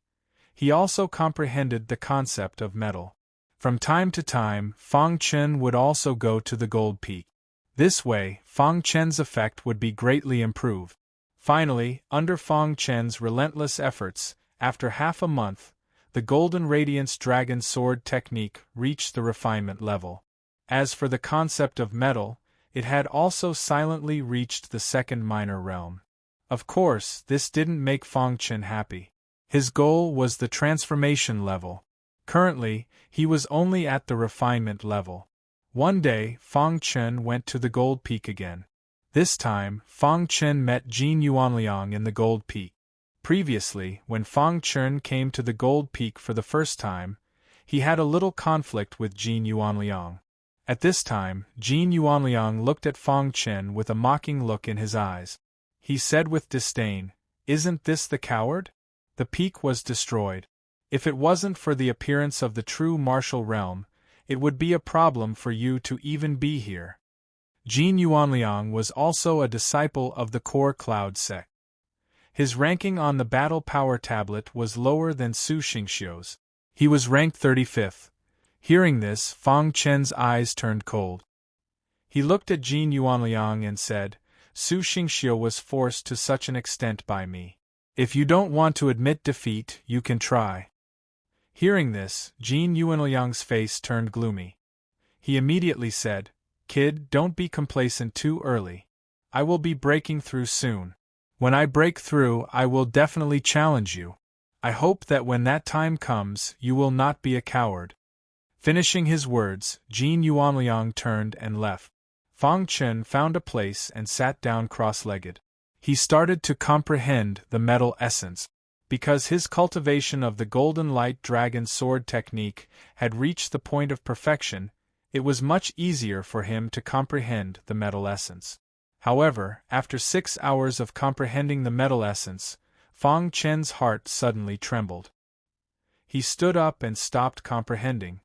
He also comprehended the concept of metal. From time to time, Fang Chen would also go to the Gold Peak. This way, Fang Chen's effect would be greatly improved. Finally, under Fang Chen's relentless efforts, after half a month, the Golden Radiance Dragon Sword technique reached the refinement level. As for the concept of metal, it had also silently reached the second minor realm. Of course, this didn't make Fang Chen happy. His goal was the transformation level. Currently, he was only at the refinement level. One day, Fang Chen went to the Gold Peak again. This time, Fang Chen met Jin Yuanliang in the Gold Peak. Previously, when Fang Chen came to the Gold Peak for the first time, he had a little conflict with Jin Yuanliang. At this time, Jin Yuanliang looked at Fang Chen with a mocking look in his eyes. He said with disdain, "Isn't this the coward? The peak was destroyed. If it wasn't for the appearance of the true martial realm, it would be a problem for you to even be here." Jin Yuanliang was also a disciple of the Core Cloud sect. His ranking on the Battle Power Tablet was lower than Su Xingxiu's. He was ranked 35th. Hearing this, Fang Chen's eyes turned cold. He looked at Jin Yuanliang and said, "Su Xingxiu was forced to such an extent by me. If you don't want to admit defeat, you can try." Hearing this, Jin Yuanliang's face turned gloomy. He immediately said, "Kid, don't be complacent too early. I will be breaking through soon. When I break through, I will definitely challenge you. I hope that when that time comes, you will not be a coward." Finishing his words, Jin Yuanliang turned and left. Fang Chen found a place and sat down cross-legged. He started to comprehend the metal essence. Because his cultivation of the Golden Light Dragon Sword technique had reached the point of perfection, it was much easier for him to comprehend the metal essence. However, after 6 hours of comprehending the metal essence, Fang Chen's heart suddenly trembled. He stood up and stopped comprehending.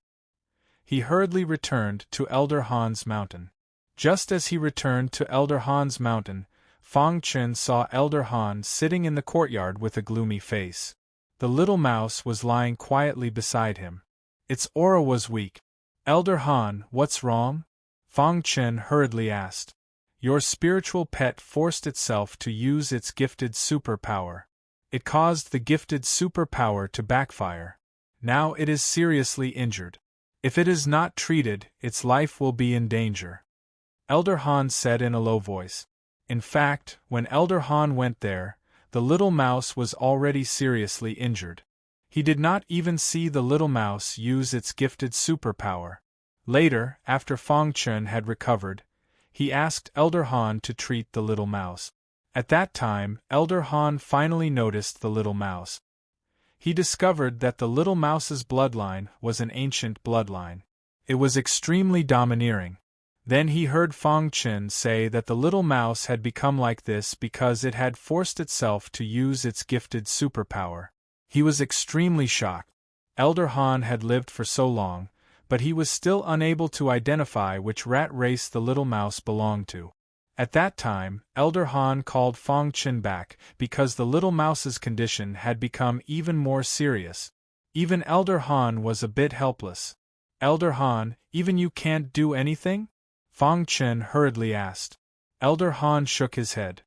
He hurriedly returned to Elder Han's mountain. Just as he returned to Elder Han's mountain, Fang Chen saw Elder Han sitting in the courtyard with a gloomy face. The little mouse was lying quietly beside him. Its aura was weak. "Elder Han, what's wrong?" Fang Chen hurriedly asked. "Your spiritual pet forced itself to use its gifted superpower. It caused the gifted superpower to backfire. Now it is seriously injured. If it is not treated, its life will be in danger," Elder Han said in a low voice. In fact, when Elder Han went there, the little mouse was already seriously injured. He did not even see the little mouse use its gifted superpower. Later, after Fang Chen had recovered, he asked Elder Han to treat the little mouse. At that time, Elder Han finally noticed the little mouse. He discovered that the little mouse's bloodline was an ancient bloodline. It was extremely domineering. Then he heard Fang Chen say that the little mouse had become like this because it had forced itself to use its gifted superpower. He was extremely shocked. Elder Han had lived for so long, but he was still unable to identify which rat race the little mouse belonged to. At that time, Elder Han called Fang Chen back because the little mouse's condition had become even more serious. Even Elder Han was a bit helpless. "Elder Han, even you can't do anything?" Fang Chen hurriedly asked. Elder Han shook his head.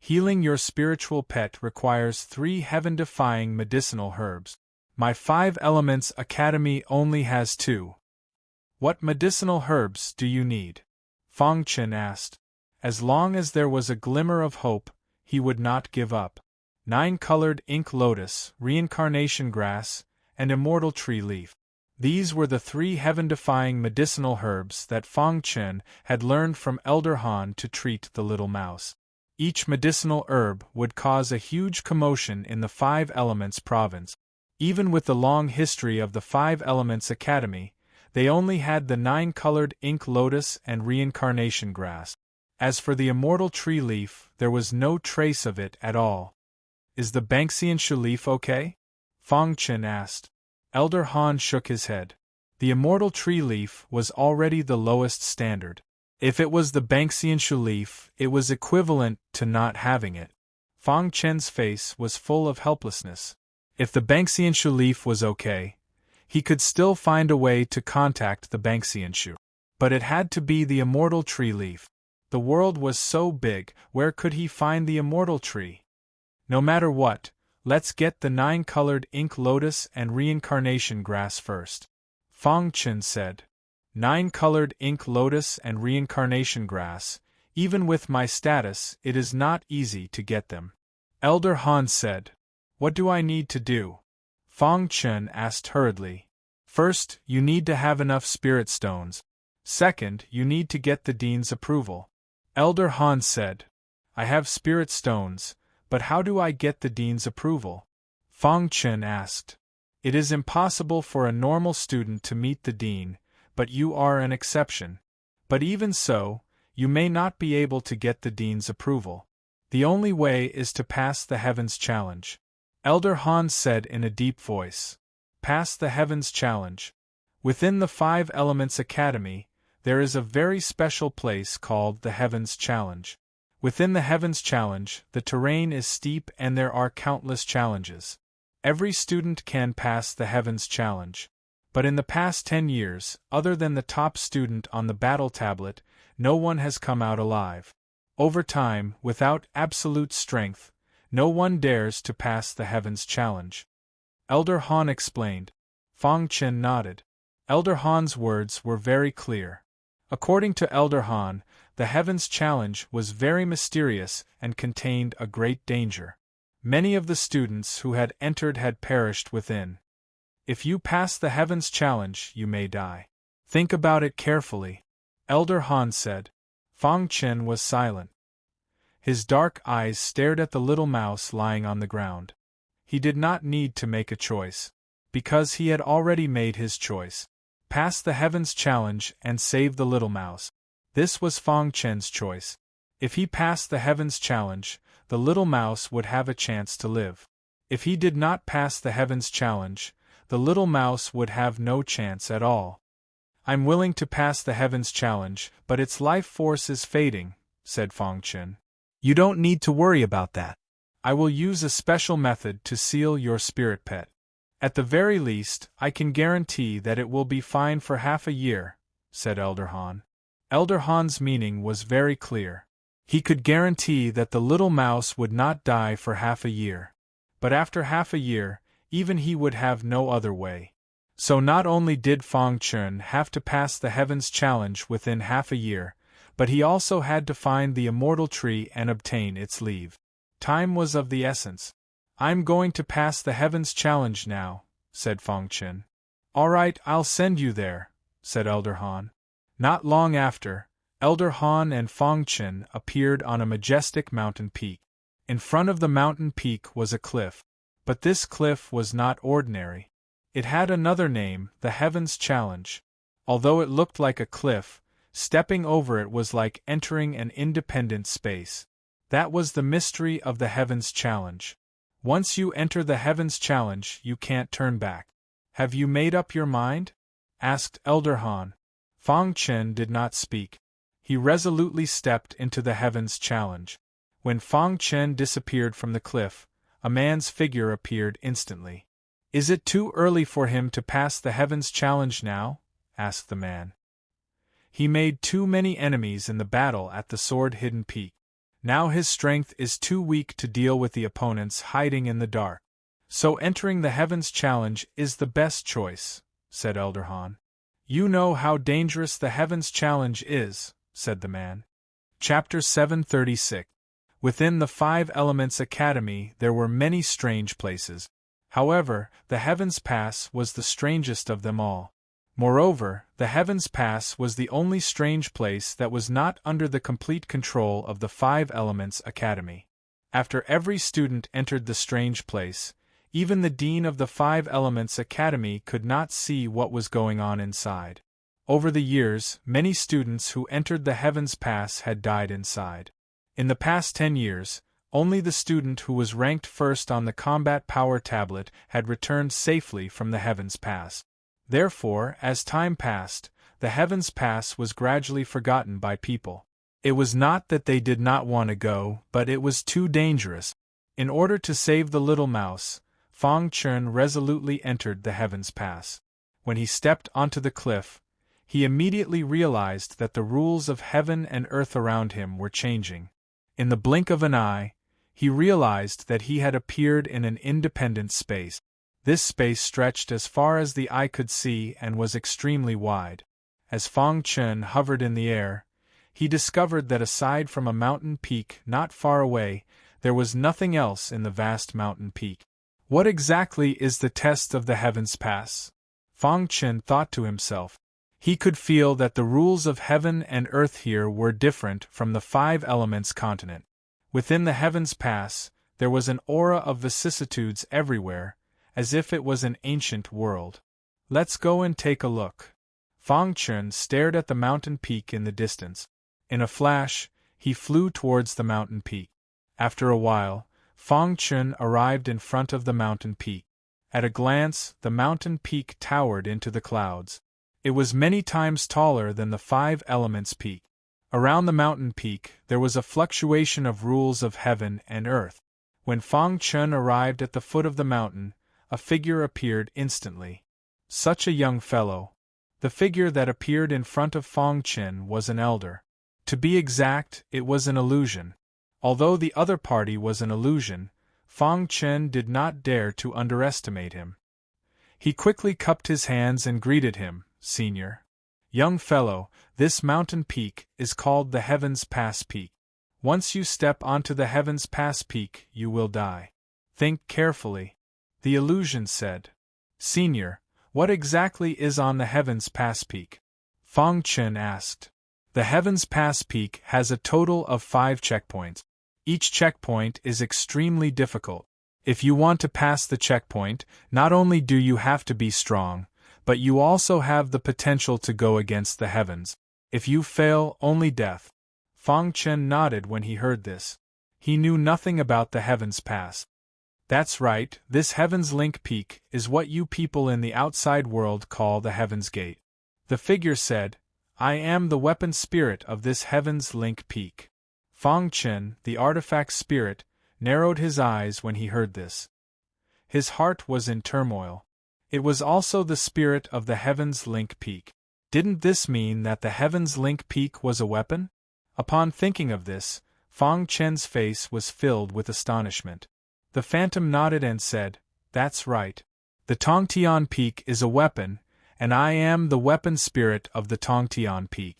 "Healing your spiritual pet requires 3 heaven-defying medicinal herbs. My 5 Elements Academy only has 2. What medicinal herbs do you need?" Fang Chen asked. As long as there was a glimmer of hope, he would not give up. 9-colored ink lotus, reincarnation grass, and immortal tree leaf. These were the 3 heaven-defying medicinal herbs that Fang Chen had learned from Elder Han to treat the little mouse. Each medicinal herb would cause a huge commotion in the 5 Elements province. Even with the long history of the 5 Elements Academy, they only had the 9-colored ink lotus and reincarnation grass. As for the immortal tree leaf, there was no trace of it at all. "Is the Banxianshu leaf okay?" Fang Chen asked. Elder Han shook his head. The immortal tree leaf was already the lowest standard. If it was the Banxianshu leaf, it was equivalent to not having it. Fang Chen's face was full of helplessness. If the Banksianshu leaf was okay, he could still find a way to contact the Banksianshu. But it had to be the immortal tree leaf. The world was so big, where could he find the immortal tree? No matter what, let's get the 9-colored ink lotus and reincarnation grass first. Fang Chen said. 9-colored ink lotus and reincarnation grass, even with my status, it is not easy to get them. Elder Han said. What do I need to do? Fang Chen asked hurriedly. First, you need to have enough spirit stones. Second, you need to get the dean's approval. Elder Han said. I have spirit stones, but how do I get the dean's approval? Fang Chen asked. It is impossible for a normal student to meet the dean, but you are an exception. But even so, you may not be able to get the dean's approval. The only way is to pass the Heavens Challenge. Elder Han said in a deep voice. Pass the Heavens Challenge. Within the 5 Elements Academy, there is a very special place called the Heavens Challenge. Within the Heavens Challenge, the terrain is steep and there are countless challenges. Every student can pass the Heavens Challenge. But in the past 10 years, other than the top student on the battle tablet, no one has come out alive. Over time, without absolute strength, no one dares to pass the Heavens Challenge. Elder Han explained. Fang Chen nodded. Elder Han's words were very clear. According to Elder Han, the Heavens Challenge was very mysterious and contained a great danger. Many of the students who had entered had perished within. If you pass the Heavens Challenge, you may die. Think about it carefully. Elder Han said. Fang Chen was silent. His dark eyes stared at the little mouse lying on the ground. He did not need to make a choice, because he had already made his choice. Pass the Heavens Challenge and save the little mouse. This was Fang Chen's choice. If he passed the Heavens Challenge, the little mouse would have a chance to live. If he did not pass the Heavens Challenge, the little mouse would have no chance at all. I'm willing to pass the Heavens Challenge, but its life force is fading, said Fang Chen. You don't need to worry about that. I will use a special method to seal your spirit pet. At the very least, I can guarantee that it will be fine for half a year, said Elder Han. Elder Han's meaning was very clear. He could guarantee that the little mouse would not die for half a year. But after half a year, even he would have no other way. So not only did Fang Chen have to pass the Heavens Challenge within half a year, but he also had to find the immortal tree and obtain its leave. Time was of the essence. I'm going to pass the Heavens Challenge now, said Fang Chen. All right, I'll send you there, said Elder Han. Not long after, Elder Han and Fang Chen appeared on a majestic mountain peak. In front of the mountain peak was a cliff. But this cliff was not ordinary. It had another name, the Heavens Challenge. Although it looked like a cliff, stepping over it was like entering an independent space. That was the mystery of the Heavens Challenge. Once you enter the Heavens Challenge, you can't turn back. Have you made up your mind? Asked Elder Han. Fang Chen did not speak. He resolutely stepped into the Heavens Challenge. When Fang Chen disappeared from the cliff, a man's figure appeared instantly. Is it too early for him to pass the Heavens Challenge now? Asked the man. He made too many enemies in the battle at the sword-hidden peak. Now his strength is too weak to deal with the opponents hiding in the dark. So entering the Heavens Challenge is the best choice, said Elder Han. You know how dangerous the Heavens Challenge is, said the man. Chapter 736. Within the 5 Elements Academy there were many strange places. However, the Heavens Pass was the strangest of them all. Moreover, the Heavens Pass was the only strange place that was not under the complete control of the 5 Elements Academy. After every student entered the strange place, even the dean of the 5 Elements Academy could not see what was going on inside. Over the years, many students who entered the Heavens Pass had died inside. In the past 10 years, only the student who was ranked first on the combat power tablet had returned safely from the Heavens Pass. Therefore, as time passed, the Heavens Pass was gradually forgotten by people. It was not that they did not want to go, but it was too dangerous. In order to save the little mouse, Fang Chun resolutely entered the Heavens Pass. When he stepped onto the cliff, he immediately realized that the rules of heaven and earth around him were changing. In the blink of an eye, he realized that he had appeared in an independent space. This space stretched as far as the eye could see and was extremely wide. As Fang Chun hovered in the air, he discovered that aside from a mountain peak not far away, there was nothing else in the vast mountain peak. What exactly is the test of the Heavens Pass? Fang Chun thought to himself. He could feel that the rules of heaven and earth here were different from the five elements continent. Within the Heavens Pass, there was an aura of vicissitudes everywhere, as if it was an ancient world. Let's go and take a look. Fang Chun stared at the mountain peak in the distance. In a flash, he flew towards the mountain peak. After a while, Fang Chun arrived in front of the mountain peak. At a glance, the mountain peak towered into the clouds. It was many times taller than the five elements peak. Around the mountain peak, there was a fluctuation of rules of heaven and earth. When Fang Chun arrived at the foot of the mountain, a figure appeared instantly. Such a young fellow. The figure that appeared in front of Fang Chun was an elder. To be exact, it was an illusion. Although the other party was an illusion, Fang Chun did not dare to underestimate him. He quickly cupped his hands and greeted him, "Senior. Young fellow, this mountain peak is called the Heavens Pass Peak. Once you step onto the Heavens Pass Peak, you will die. Think carefully." The illusion said. "Senior, what exactly is on the Heavens Pass Peak?" Fang Chun asked. The Heavens Pass Peak has a total of 5 checkpoints. Each checkpoint is extremely difficult. If you want to pass the checkpoint, not only do you have to be strong, but you also have the potential to go against the heavens. If you fail, only death. Fang Chun nodded when he heard this. He knew nothing about the Heavens Pass. That's right, this Heaven's Link Peak is what you people in the outside world call the Heaven's Gate. The figure said, "I am the weapon spirit of this Heaven's Link Peak." Fang Chun, the artifact spirit, narrowed his eyes when he heard this. His heart was in turmoil. It was also the spirit of the Heaven's Link Peak. Didn't this mean that the Heaven's Link Peak was a weapon? Upon thinking of this, Fang Chun's face was filled with astonishment. The phantom nodded and said, "That's right. The Tongtian Peak is a weapon, and I am the weapon spirit of the Tongtian Peak."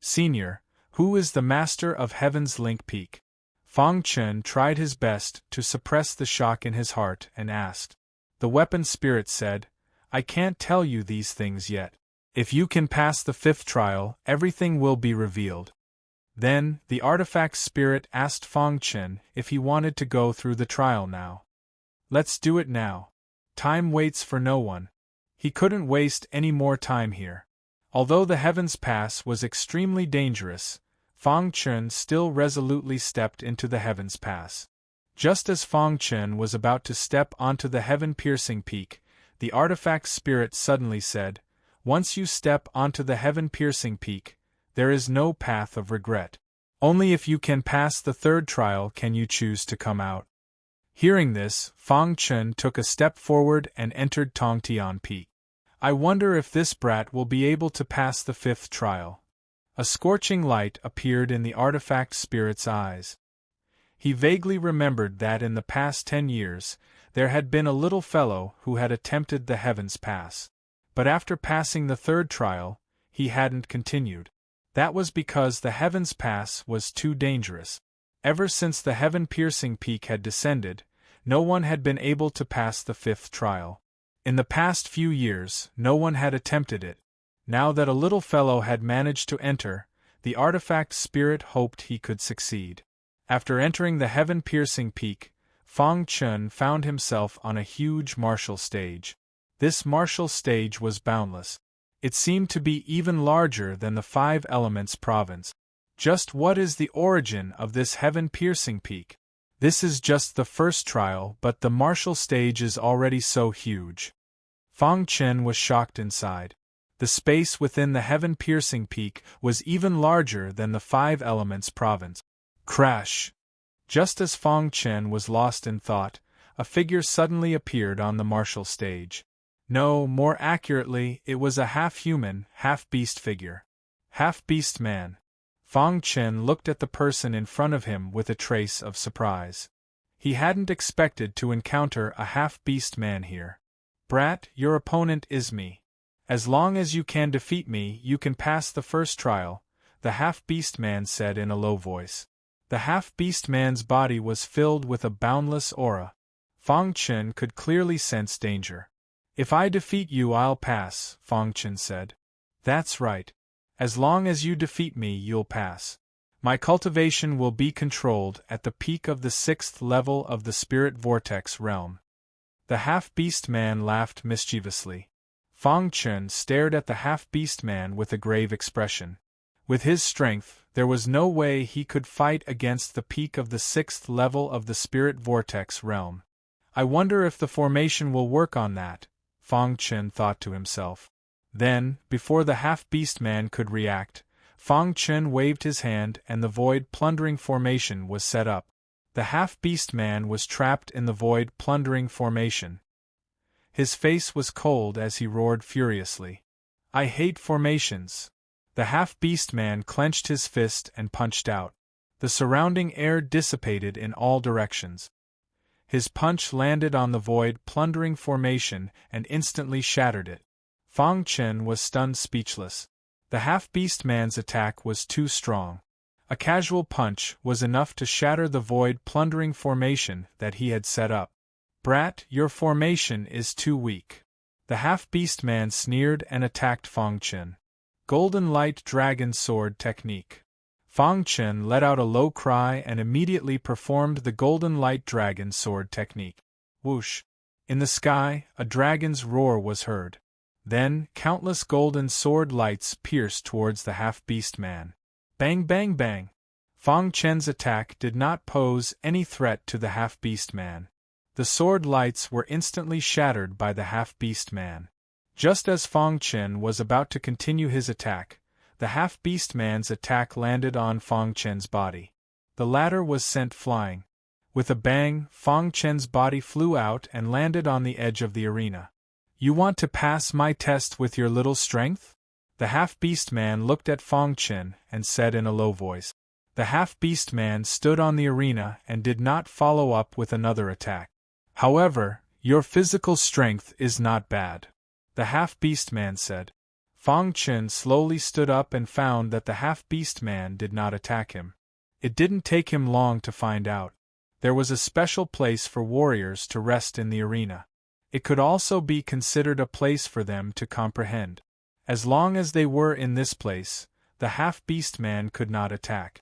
"Senior, who is the master of Heaven's Link Peak?" Fang Chun tried his best to suppress the shock in his heart and asked. The weapon spirit said, "I can't tell you these things yet. If you can pass the 5th trial, everything will be revealed." Then, the artifact spirit asked Fang Chun if he wanted to go through the trial now. "Let's do it now. Time waits for no one." He couldn't waste any more time here. Although the Heavens Pass was extremely dangerous, Fang Chun still resolutely stepped into the Heavens Pass. Just as Fang Chun was about to step onto the heaven-piercing peak, the artifact spirit suddenly said, "Once you step onto the heaven-piercing peak, there is no path of regret. Only if you can pass the 3rd trial can you choose to come out." Hearing this, Fang Chun took a step forward and entered Tongtian Peak. "I wonder if this brat will be able to pass the 5th trial." A scorching light appeared in the artifact spirit's eyes. He vaguely remembered that in the past 10 years, there had been a little fellow who had attempted the Heavens Pass. But after passing the 3rd trial, he hadn't continued. That was because the Heavens Pass was too dangerous. Ever since the heaven-piercing peak had descended, no one had been able to pass the 5th trial. In the past few years, no one had attempted it. Now that a little fellow had managed to enter, the artifact spirit hoped he could succeed. After entering the heaven-piercing peak, Fang Chun found himself on a huge martial stage. This martial stage was boundless. It seemed to be even larger than the 5 Elements province. Just what is the origin of this heaven-piercing peak? This is just the 1st trial, but the martial stage is already so huge. Fang Chun was shocked inside. The space within the heaven-piercing peak was even larger than the 5 Elements province. Crash! Just as Fang Chun was lost in thought, a figure suddenly appeared on the martial stage. No, more accurately, it was a half-human, half-beast figure. Half-beast man. Fang Chen looked at the person in front of him with a trace of surprise. He hadn't expected to encounter a half-beast man here. Brat, your opponent is me. As long as you can defeat me, you can pass the first trial, the half-beast man said in a low voice. The half-beast man's body was filled with a boundless aura. Fang Chen could clearly sense danger. If I defeat you, I'll pass, Fang Chen said. That's right. As long as you defeat me, you'll pass. My cultivation will be controlled at the peak of the 6th level of the spirit vortex realm. The half-beast man laughed mischievously. Fang Chen stared at the half-beast man with a grave expression. With his strength, there was no way he could fight against the peak of the 6th level of the spirit vortex realm. I wonder if the formation will work on that, Fang Chen thought to himself. Then, before the half-beast man could react, Fang Chen waved his hand and the void plundering formation was set up. The half-beast man was trapped in the void plundering formation. His face was cold as he roared furiously. I hate formations. The half-beast man clenched his fist and punched out. The surrounding air dissipated in all directions. His punch landed on the void plundering formation and instantly shattered it. Fang Chen was stunned speechless. The half-beast man's attack was too strong. A casual punch was enough to shatter the void plundering formation that he had set up. Brat, your formation is too weak. The half-beast man sneered and attacked Fang Chen. Golden Light Dragon Sword Technique. Fang Chen let out a low cry and immediately performed the Golden Light Dragon Sword Technique. Whoosh! In the sky, a dragon's roar was heard. Then, countless golden sword lights pierced towards the half-beast man. Bang bang bang! Fang Chen's attack did not pose any threat to the half-beast man. The sword lights were instantly shattered by the half-beast man. Just as Fang Chen was about to continue his attack, the half-beast man's attack landed on Fang Chen's body. The latter was sent flying. With a bang, Fang Chen's body flew out and landed on the edge of the arena. You want to pass my test with your little strength? The half-beast man looked at Fang Chen and said in a low voice. The half-beast man stood on the arena and did not follow up with another attack. However, your physical strength is not bad, the half-beast man said. Fang Chen slowly stood up and found that the half-beast man did not attack him. It didn't take him long to find out. There was a special place for warriors to rest in the arena. It could also be considered a place for them to comprehend. As long as they were in this place, the half-beast man could not attack.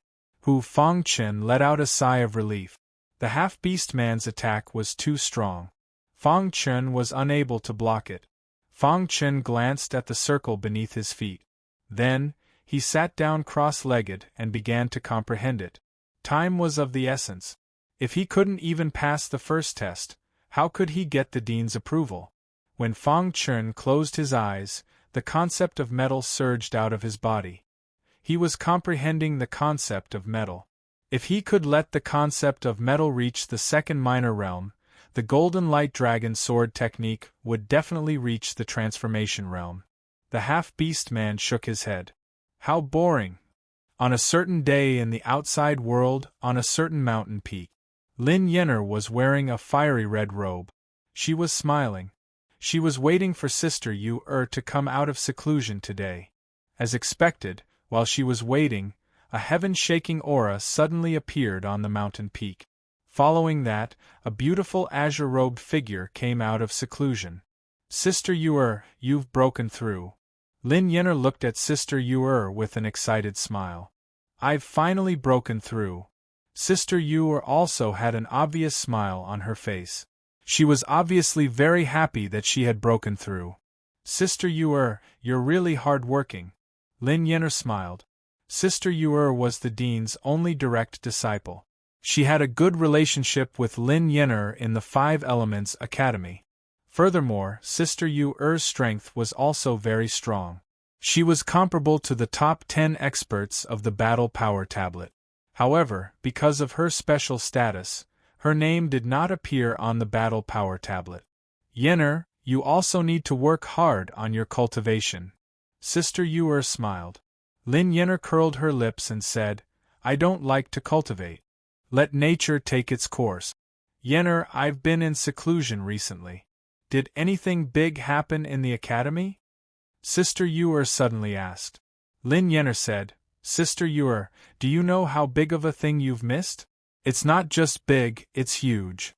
Fang Chen let out a sigh of relief. The half-beast man's attack was too strong. Fang Chen was unable to block it. Fang Chen glanced at the circle beneath his feet. Then, he sat down cross-legged and began to comprehend it. Time was of the essence. If he couldn't even pass the first test, how could he get the dean's approval? When Fang Chen closed his eyes, the concept of metal surged out of his body. He was comprehending the concept of metal. If he could let the concept of metal reach the second minor realm, the Golden Light Dragon Sword Technique would definitely reach the transformation realm. The half-beast man shook his head. How boring! On a certain day in the outside world, on a certain mountain peak, Lin Yenner was wearing a fiery red robe. She was smiling. She was waiting for Sister Yu to come out of seclusion today. As expected, while she was waiting, a heaven-shaking aura suddenly appeared on the mountain peak. Following that, a beautiful azure-robed figure came out of seclusion. Sister Yu, you've broken through. Lin Yenner looked at Sister Yu with an excited smile. I've finally broken through. Sister Yu also had an obvious smile on her face. She was obviously very happy that she had broken through. Sister Yu, you're really hard-working. Lin Yenner smiled. Sister Yu was the dean's only direct disciple. She had a good relationship with Lin Yenner in the Five Elements Academy. Furthermore, Sister Yu's strength was also very strong. She was comparable to the top 10 experts of the Battle Power Tablet. However, because of her special status, Her name did not appear on the battle power tablet. Yenner, you also need to work hard on your cultivation. Sister Yuer smiled. Lin Yenner curled her lips and said, I don't like to cultivate. Let nature take its course. Yenner, I've been in seclusion recently. Did anything big happen in the academy? Sister Yuer suddenly asked. Lin Yenner said, Sister Yuer, do you know how big of a thing you've missed? It's not just big, it's huge.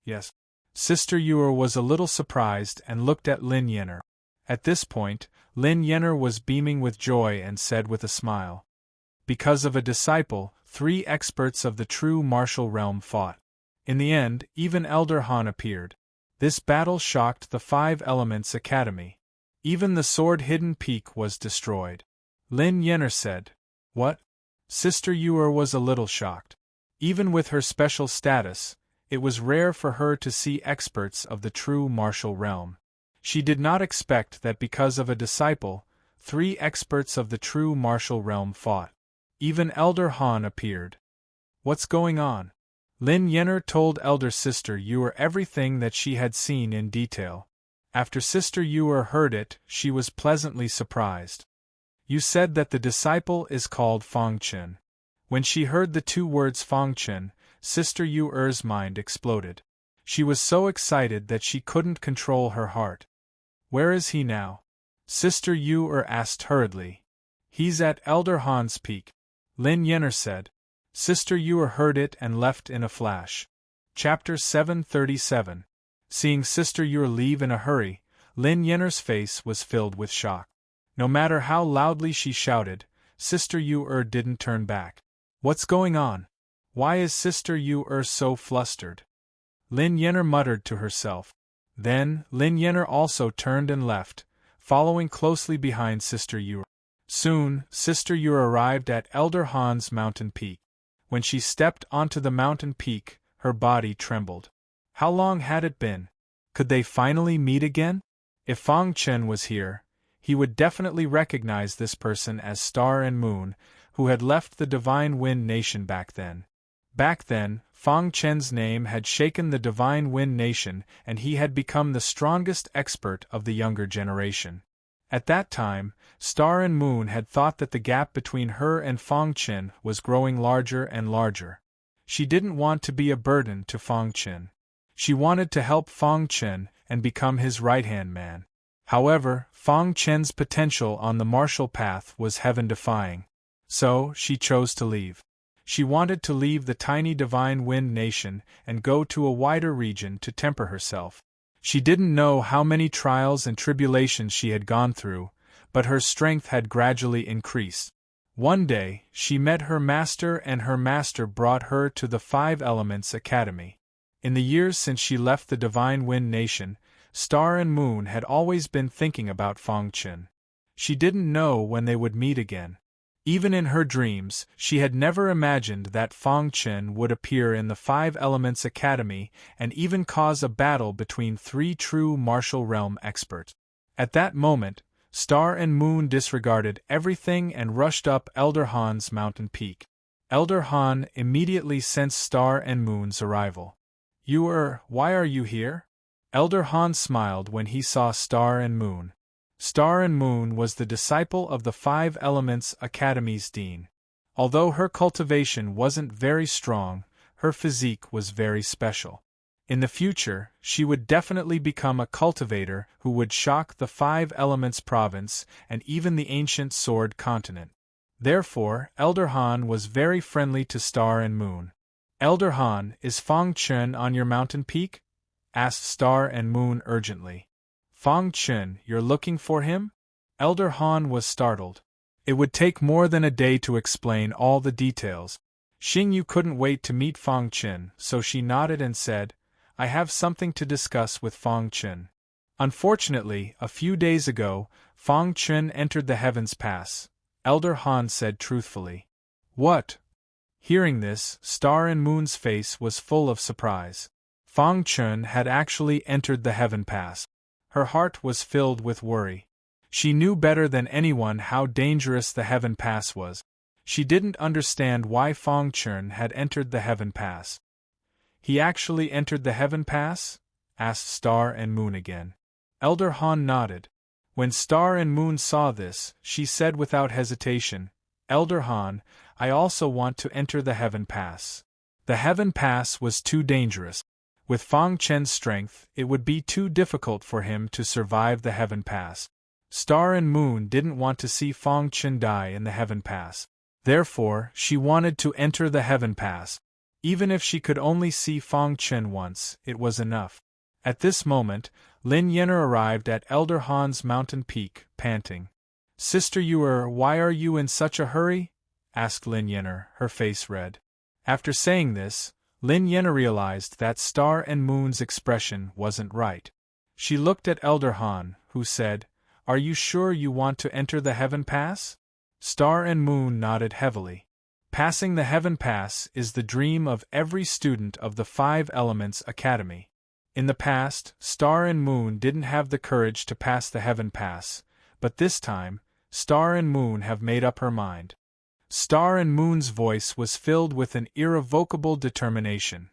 Yes. Sister Yuer was a little surprised and looked at Lin Yenner. At this point, Lin Yenner was beaming with joy and said with a smile. Because of a disciple, 3 experts of the true martial realm fought. In the end, even Elder Han appeared. This battle shocked the 5 Elements Academy. Even the sword-hidden peak was destroyed. Lin Yenner said, What? Sister Yuer was a little shocked. Even with her special status, it was rare for her to see experts of the true martial realm. She did not expect that because of a disciple, 3 experts of the true martial realm fought. Even Elder Han appeared. What's going on? Lin Yenner told Elder Sister Yuer everything that she had seen in detail. After Sister Yuer heard it, she was pleasantly surprised. You said that the disciple is called Fangchen. When she heard the 2 words Fangchen, Sister Yuer's mind exploded. She was so excited that she couldn't control her heart. Where is he now? Sister Yuer asked hurriedly. He's at Elder Han's peak. Lin Yenner said. Sister Yuer heard it and left in a flash. Chapter 737. Seeing Sister Yuer leave in a hurry, Lin Yenner's face was filled with shock. No matter how loudly she shouted, Sister Yuer didn't turn back. What's going on? Why is Sister Yuer so flustered? Lin Yenner muttered to herself. Then, Lin Yenner also turned and left, following closely behind Sister Yuer. Soon, Sister Yuer arrived at Elder Han's mountain peak. When she stepped onto the mountain peak, her body trembled. How long had it been? Could they finally meet again? If Fangchen was here, he would definitely recognize this person as Star and Moon, who had left the Divine Wind Nation back then. Back then, Fangchen's name had shaken the Divine Wind Nation and he had become the strongest expert of the younger generation. At that time, Star and Moon had thought that the gap between her and Fangchen was growing larger and larger. She didn't want to be a burden to Fangchen. She wanted to help Fangchen and become his right-hand man. However, Fangchen's potential on the martial path was heaven-defying. So, she chose to leave. She wanted to leave the tiny Divine Wind Nation and go to a wider region to temper herself. She didn't know how many trials and tribulations she had gone through, but her strength had gradually increased. One day, she met her master and her master brought her to the 5 Elements Academy. In the years since she left the Divine Wind Nation, Star and Moon had always been thinking about Fangchen. She didn't know when they would meet again. Even in her dreams, she had never imagined that Fangchen would appear in the 5 Elements Academy and even cause a battle between 3 true martial realm experts. At that moment, Star and Moon disregarded everything and rushed up Elder Han's mountain peak. Elder Han immediately sensed Star and Moon's arrival. Why are you here? Elder Han smiled when he saw Star and Moon. Star and Moon was the disciple of the 5 Elements Academy's dean. Although her cultivation wasn't very strong, her physique was very special. In the future, she would definitely become a cultivator who would shock the 5 Elements province and even the ancient Sword continent. Therefore, Elder Han was very friendly to Star and Moon. Elder Han, is Fangchen on your mountain peak? Asked Star and Moon urgently. Fangchen, you're looking for him? Elder Han was startled. It would take more than a day to explain all the details. Xingyu couldn't wait to meet Fangchen, so she nodded and said, I have something to discuss with Fangchen. Unfortunately, a few days ago, Fangchen entered the Heavens Pass, Elder Han said truthfully. What? Hearing this, Star and Moon's face was full of surprise. Fangchen had actually entered the Heaven Pass. Her heart was filled with worry. She knew better than anyone how dangerous the Heaven Pass was. She didn't understand why Fangchen had entered the Heaven Pass. He actually entered the heaven pass? Asked Star and Moon again. Elder Han nodded. When Star and Moon saw this, she said without hesitation, Elder Han, I also want to enter the heaven pass. The heaven pass was too dangerous. With Fang Chen's strength, it would be too difficult for him to survive the heaven pass. Star and Moon didn't want to see Fang Chen die in the heaven pass. Therefore, she wanted to enter the heaven pass. Even if she could only see Fang Chen once, it was enough. At this moment, Lin Yenner arrived at Elder Han's mountain peak, panting. Sister Yuer, why are you in such a hurry? Asked Lin Yenner, her face red. After saying this, Lin Yenner realized that Star and Moon's expression wasn't right. She looked at Elder Han, who said, Are you sure you want to enter the heaven pass? Star and Moon nodded heavily. Passing the heaven pass is the dream of every student of the Five Elements Academy. In the past, Star and Moon didn't have the courage to pass the heaven pass, but this time, Star and Moon have made up her mind. Star and Moon's voice was filled with an irrevocable determination.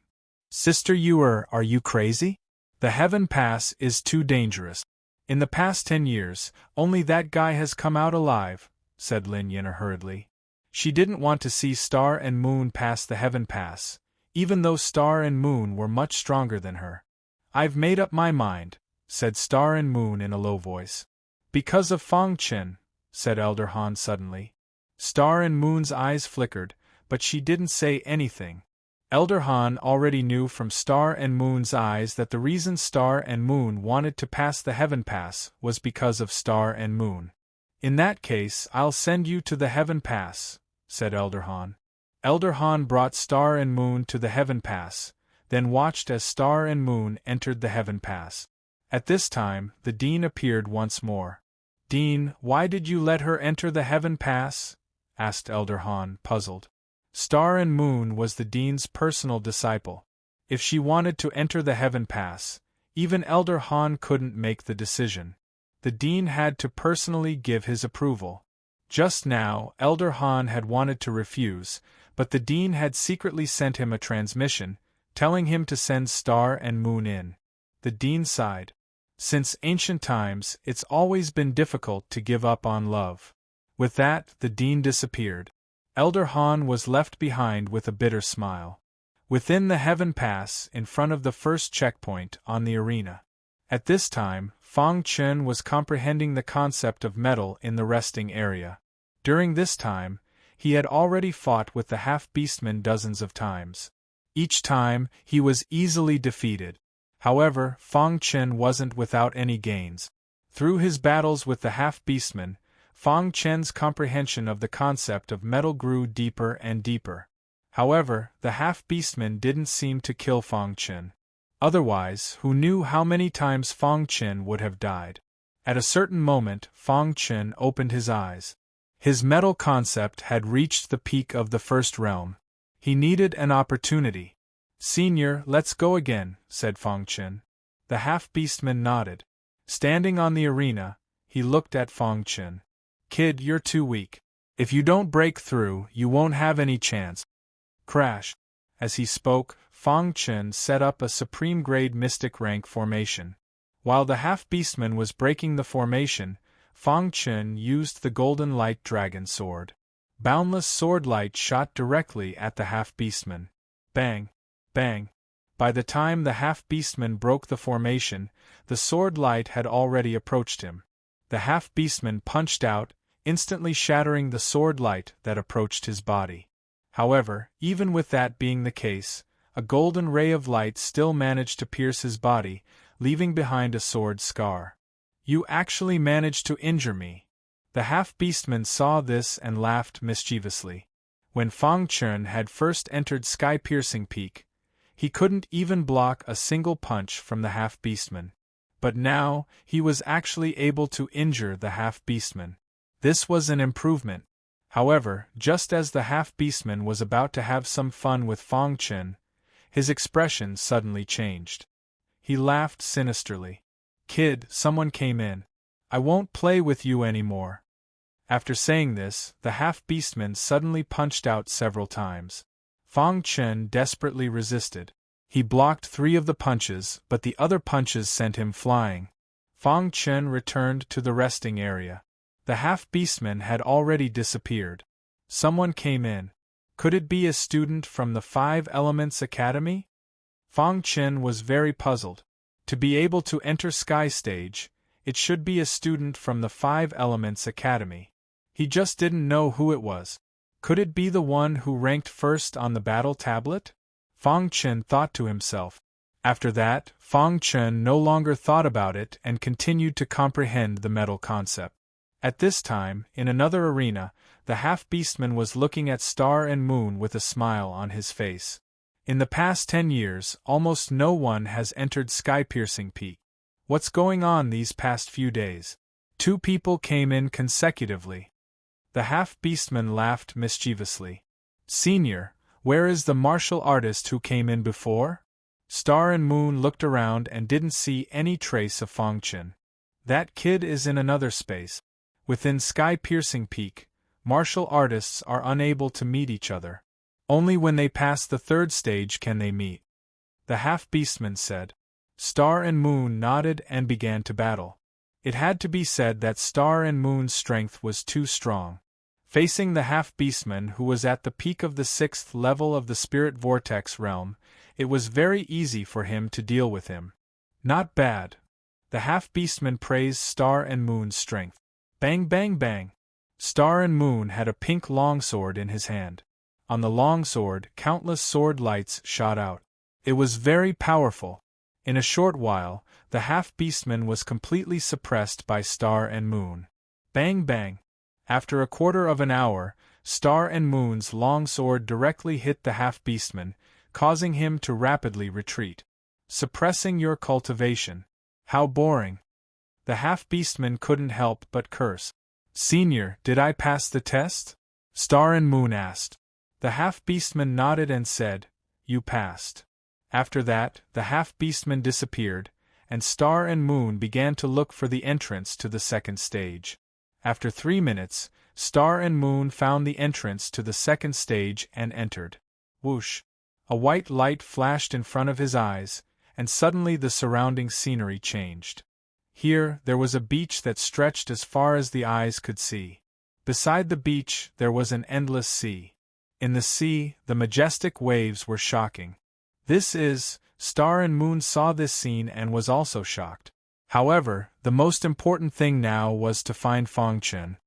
Sister Yuer, are you crazy? The heaven pass is too dangerous. In the past 10 years, only that guy has come out alive, said Lin Yenner hurriedly. She didn't want to see Star and Moon pass the heaven pass, even though Star and Moon were much stronger than her. I've made up my mind, said Star and Moon in a low voice. Because of Fang Chen, said Elder Han suddenly. Star and Moon's eyes flickered, but she didn't say anything. Elder Han already knew from Star and Moon's eyes that the reason Star and Moon wanted to pass the heaven pass was because of Star and Moon. In that case, I'll send you to the heaven pass, said Elder Han. Elder Han brought Star and Moon to the heaven pass, then watched as Star and Moon entered the heaven pass. At this time, the Dean appeared once more. Dean, why did you let her enter the heaven pass? Asked Elder Han, puzzled. Star and Moon was the Dean's personal disciple. If she wanted to enter the heaven pass, even Elder Han couldn't make the decision. The Dean had to personally give his approval. Just now, Elder Han had wanted to refuse, but the Dean had secretly sent him a transmission, telling him to send Star and Moon in. The Dean sighed. Since ancient times, it's always been difficult to give up on love. With that, the Dean disappeared. Elder Han was left behind with a bitter smile. Within the heaven pass, in front of the first checkpoint on the arena. At this time, Fang Chen was comprehending the concept of metal in the resting area. During this time, he had already fought with the half-beastmen dozens of times. Each time, he was easily defeated. However, Fang Chen wasn't without any gains. Through his battles with the half-beastmen, Fang Chen's comprehension of the concept of metal grew deeper and deeper. However, the half-beastmen didn't seem to kill Fang Chen. Otherwise, who knew how many times Fang Chen would have died? At a certain moment, Fang Chen opened his eyes. His metal concept had reached the peak of the first realm. He needed an opportunity. Senior, let's go again, said Fang Chen. The half-beastman nodded. Standing on the arena, he looked at Fang Chen. Kid, you're too weak. If you don't break through, you won't have any chance. Crash. As he spoke, Fang Chen set up a supreme-grade mystic rank formation. While the half-beastman was breaking the formation, Fang Chen used the golden light dragon sword. Boundless sword light shot directly at the half-beastman. Bang! Bang! By the time the half-beastman broke the formation, the sword light had already approached him. The half-beastman punched out, instantly shattering the sword light that approached his body. However, even with that being the case, a golden ray of light still managed to pierce his body, leaving behind a sword scar. You actually managed to injure me. The half-beastman saw this and laughed mischievously. When Fang Chen had first entered Sky-Piercing Peak, he couldn't even block a single punch from the half-beastman. But now, he was actually able to injure the half-beastman. This was an improvement. However, just as the half-beastman was about to have some fun with Fang Chen, his expression suddenly changed. He laughed sinisterly. Kid, someone came in. I won't play with you anymore. After saying this, the half-beastman suddenly punched out several times. Fang Chen desperately resisted. He blocked 3 of the punches, but the other punches sent him flying. Fang Chen returned to the resting area. The half-beastman had already disappeared. Someone came in. Could it be a student from the 5 Elements Academy? Fang Chen was very puzzled. To be able to enter Sky Stage, it should be a student from the 5 Elements Academy. He just didn't know who it was. Could it be the one who ranked first on the battle tablet? Fang Chen thought to himself. After that, Fang Chen no longer thought about it and continued to comprehend the metal concept. At this time, in another arena, the half-beastman was looking at Star and Moon with a smile on his face. In the past 10 years, almost no one has entered Sky-Piercing Peak. What's going on these past few days? 2 people came in consecutively. The half-beastman laughed mischievously. Senior, where is the martial artist who came in before? Star and Moon looked around and didn't see any trace of Fang Chen. That kid is in another space. Within Sky-Piercing Peak, martial artists are unable to meet each other. Only when they pass the 3rd stage can they meet. The half-beastman said. Star and Moon nodded and began to battle. It had to be said that Star and Moon's strength was too strong. Facing the half-beastman who was at the peak of the 6th level of the Spirit Vortex realm, it was very easy for him to deal with him. Not bad. The half-beastman praised Star and Moon's strength. Bang bang bang. Star and Moon had a pink longsword in his hand. On the longsword, countless sword lights shot out. It was very powerful. In a short while, the half-beastman was completely suppressed by Star and Moon. Bang bang. After a quarter of an hour, Star and Moon's longsword directly hit the half-beastman, causing him to rapidly retreat. Suppressing your cultivation. How boring. The half-beastman couldn't help but curse. Senior, did I pass the test? Star and Moon asked. The half-beastman nodded and said, You passed. After that, the half-beastman disappeared, and Star and Moon began to look for the entrance to the 2nd stage. After 3 minutes, Star and Moon found the entrance to the 2nd stage and entered. Whoosh! A white light flashed in front of his eyes, and suddenly the surrounding scenery changed. Here, there was a beach that stretched as far as the eyes could see. Beside the beach, there was an endless sea. In the sea, the majestic waves were shocking. Star and Moon saw this scene and was also shocked. However, the most important thing now was to find Fang Chen.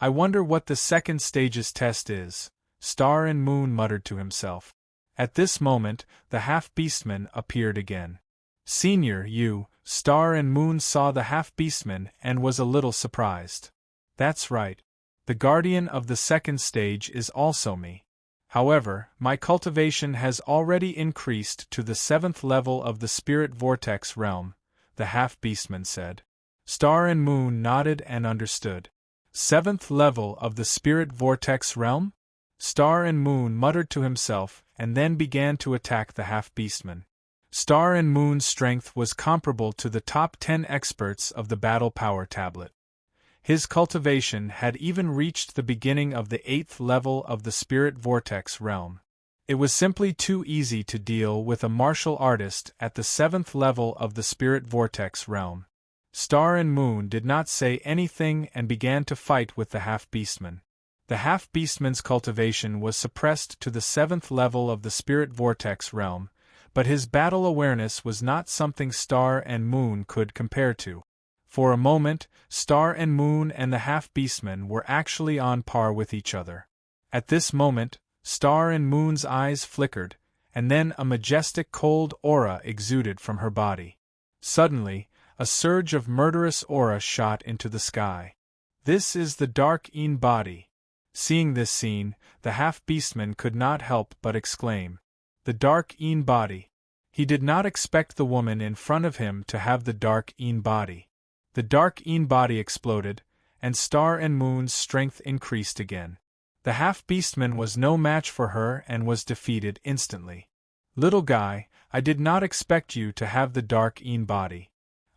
I wonder what the 2nd stage's test is, Star and Moon muttered to himself. At this moment, the half-beastman appeared again. Senior, you, Star and Moon saw the half-beastman and was a little surprised. That's right. The guardian of the 2nd stage is also me. However, my cultivation has already increased to the 7th level of the Spirit Vortex realm, the half-beastman said. Star and Moon nodded and understood. 7th level of the Spirit Vortex realm? Star and Moon muttered to himself and then began to attack the half-beastman. Star and Moon's strength was comparable to the top 10 experts of the Battle Power Tablet. His cultivation had even reached the beginning of the 8th level of the Spirit Vortex realm. It was simply too easy to deal with a martial artist at the 7th level of the Spirit Vortex realm. Star and Moon did not say anything and began to fight with the half-beastman. The half-beastman's cultivation was suppressed to the 7th level of the Spirit Vortex realm, but his battle awareness was not something Star and Moon could compare to. For a moment, Star and Moon and the half-beastman were actually on par with each other. At this moment, Star and Moon's eyes flickered, and then a majestic cold aura exuded from her body. Suddenly, a surge of murderous aura shot into the sky. This is the Dark Een body. Seeing this scene, the half-beastman could not help but exclaim, The Dark Een body. He did not expect the woman in front of him to have the Dark Een body. The Dark Een body exploded, and Star and Moon's strength increased again. The half-beastman was no match for her and was defeated instantly. Little guy, I did not expect you to have the Dark Een body.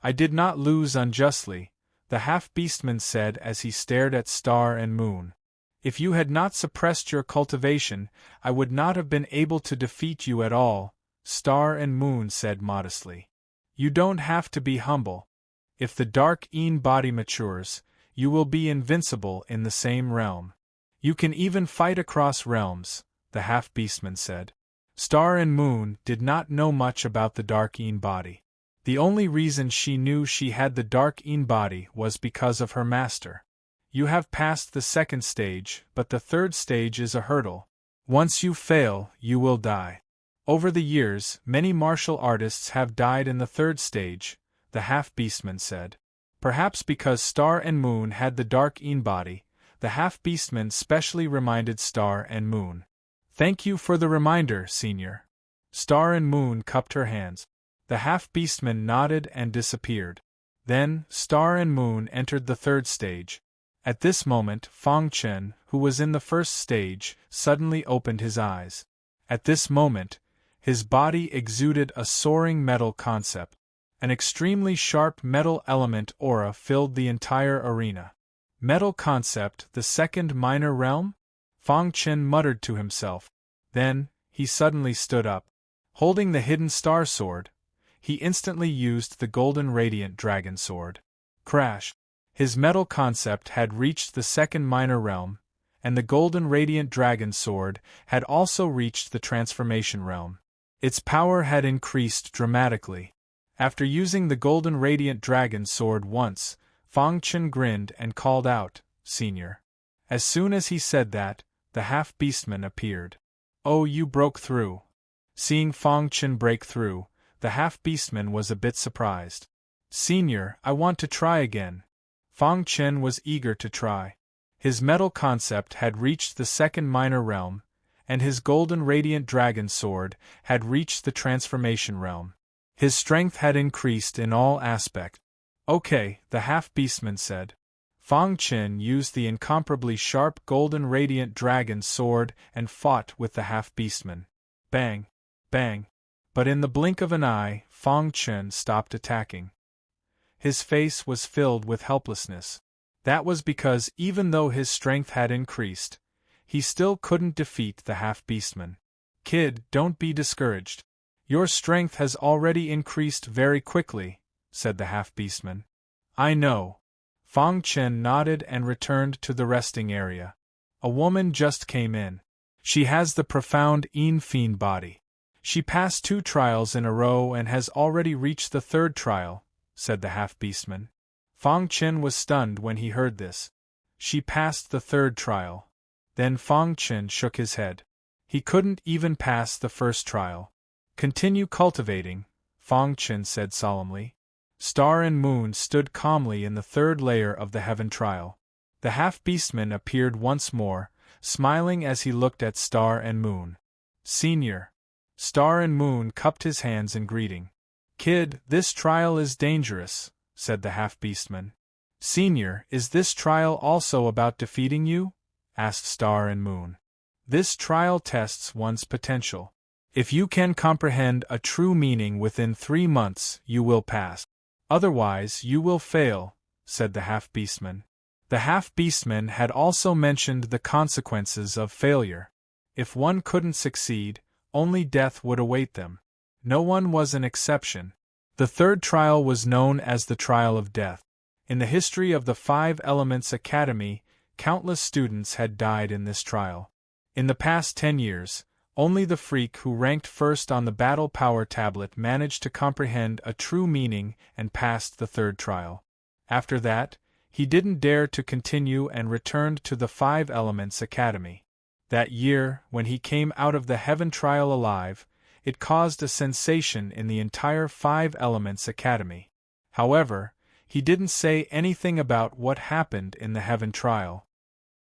I did not lose unjustly, the half-beastman said as he stared at Star and Moon. If you had not suppressed your cultivation, I would not have been able to defeat you at all, Star and Moon said modestly. You don't have to be humble. If the dark Een body matures, you will be invincible in the same realm. You can even fight across realms, the half-beastman said. Star and Moon did not know much about the dark Een body. The only reason she knew she had the dark Een body was because of her master. You have passed the second stage, but the third stage is a hurdle. Once you fail, you will die. Over the years, many martial artists have died in the third stage, the half-beastman said. Perhaps because Star and Moon had the dark Een body, the half-beastman specially reminded Star and Moon. Thank you for the reminder, Senior. Star and Moon cupped her hands. The half-beastman nodded and disappeared. Then, Star and Moon entered the third stage. At this moment, Fang Chen, who was in the first stage, suddenly opened his eyes. At this moment, his body exuded a soaring metal concept. An extremely sharp metal element aura filled the entire arena. Metal concept, the second minor realm? Fang Chen muttered to himself. Then, he suddenly stood up. Holding the hidden star sword, he instantly used the golden radiant dragon sword. Crash! His metal concept had reached the second minor realm, and the golden radiant dragon sword had also reached the transformation realm. Its power had increased dramatically. After using the golden radiant dragon sword once, Fang Chen grinned and called out, Senior. As soon as he said that, the half-beastman appeared. Oh, you broke through. Seeing Fang Chen break through, the half-beastman was a bit surprised. Senior, I want to try again. Fang Chen was eager to try. His metal concept had reached the second minor realm, and his golden radiant dragon sword had reached the transformation realm. His strength had increased in all aspects. Okay, the half-beastman said. Fang Chen used the incomparably sharp golden radiant dragon sword and fought with the half-beastman. Bang! Bang! But in the blink of an eye, Fang Chen stopped attacking. His face was filled with helplessness. That was because even though his strength had increased, he still couldn't defeat the half-beastman. Kid, don't be discouraged. Your strength has already increased very quickly, said the half-beastman. I know. Fang Chen nodded and returned to the resting area. A woman just came in. She has the profound Een Fiend body. She passed 2 trials in a row and has already reached the 3rd trial, said the half-beastman. Fang Chen was stunned when he heard this. She passed the 3rd trial. Then Fang Chen shook his head. He couldn't even pass the 1st trial. Continue cultivating, Fang Chen said solemnly. Star and Moon stood calmly in the 3rd layer of the heaven trial. The half-beastman appeared once more, smiling as he looked at Star and Moon. Senior. Star and Moon cupped his hands in greeting. Kid, this trial is dangerous, said the half-beastman. Senior, is this trial also about defeating you? Asked Star and Moon. This trial tests one's potential. If you can comprehend a true meaning within 3 months, you will pass. Otherwise, you will fail, said the half-beastman. The half-beastman had also mentioned the consequences of failure. If one couldn't succeed, only death would await them. No one was an exception. The 3rd trial was known as the Trial of Death. In the history of the 5 Elements Academy, countless students had died in this trial. In the past 10 years, only the freak who ranked first on the battle power tablet managed to comprehend a true meaning and passed the 3rd trial. After that, he didn't dare to continue and returned to the 5 Elements Academy. That year, when he came out of the heaven trial alive, it caused a sensation in the entire 5 Elements Academy. However, he didn't say anything about what happened in the heaven trial.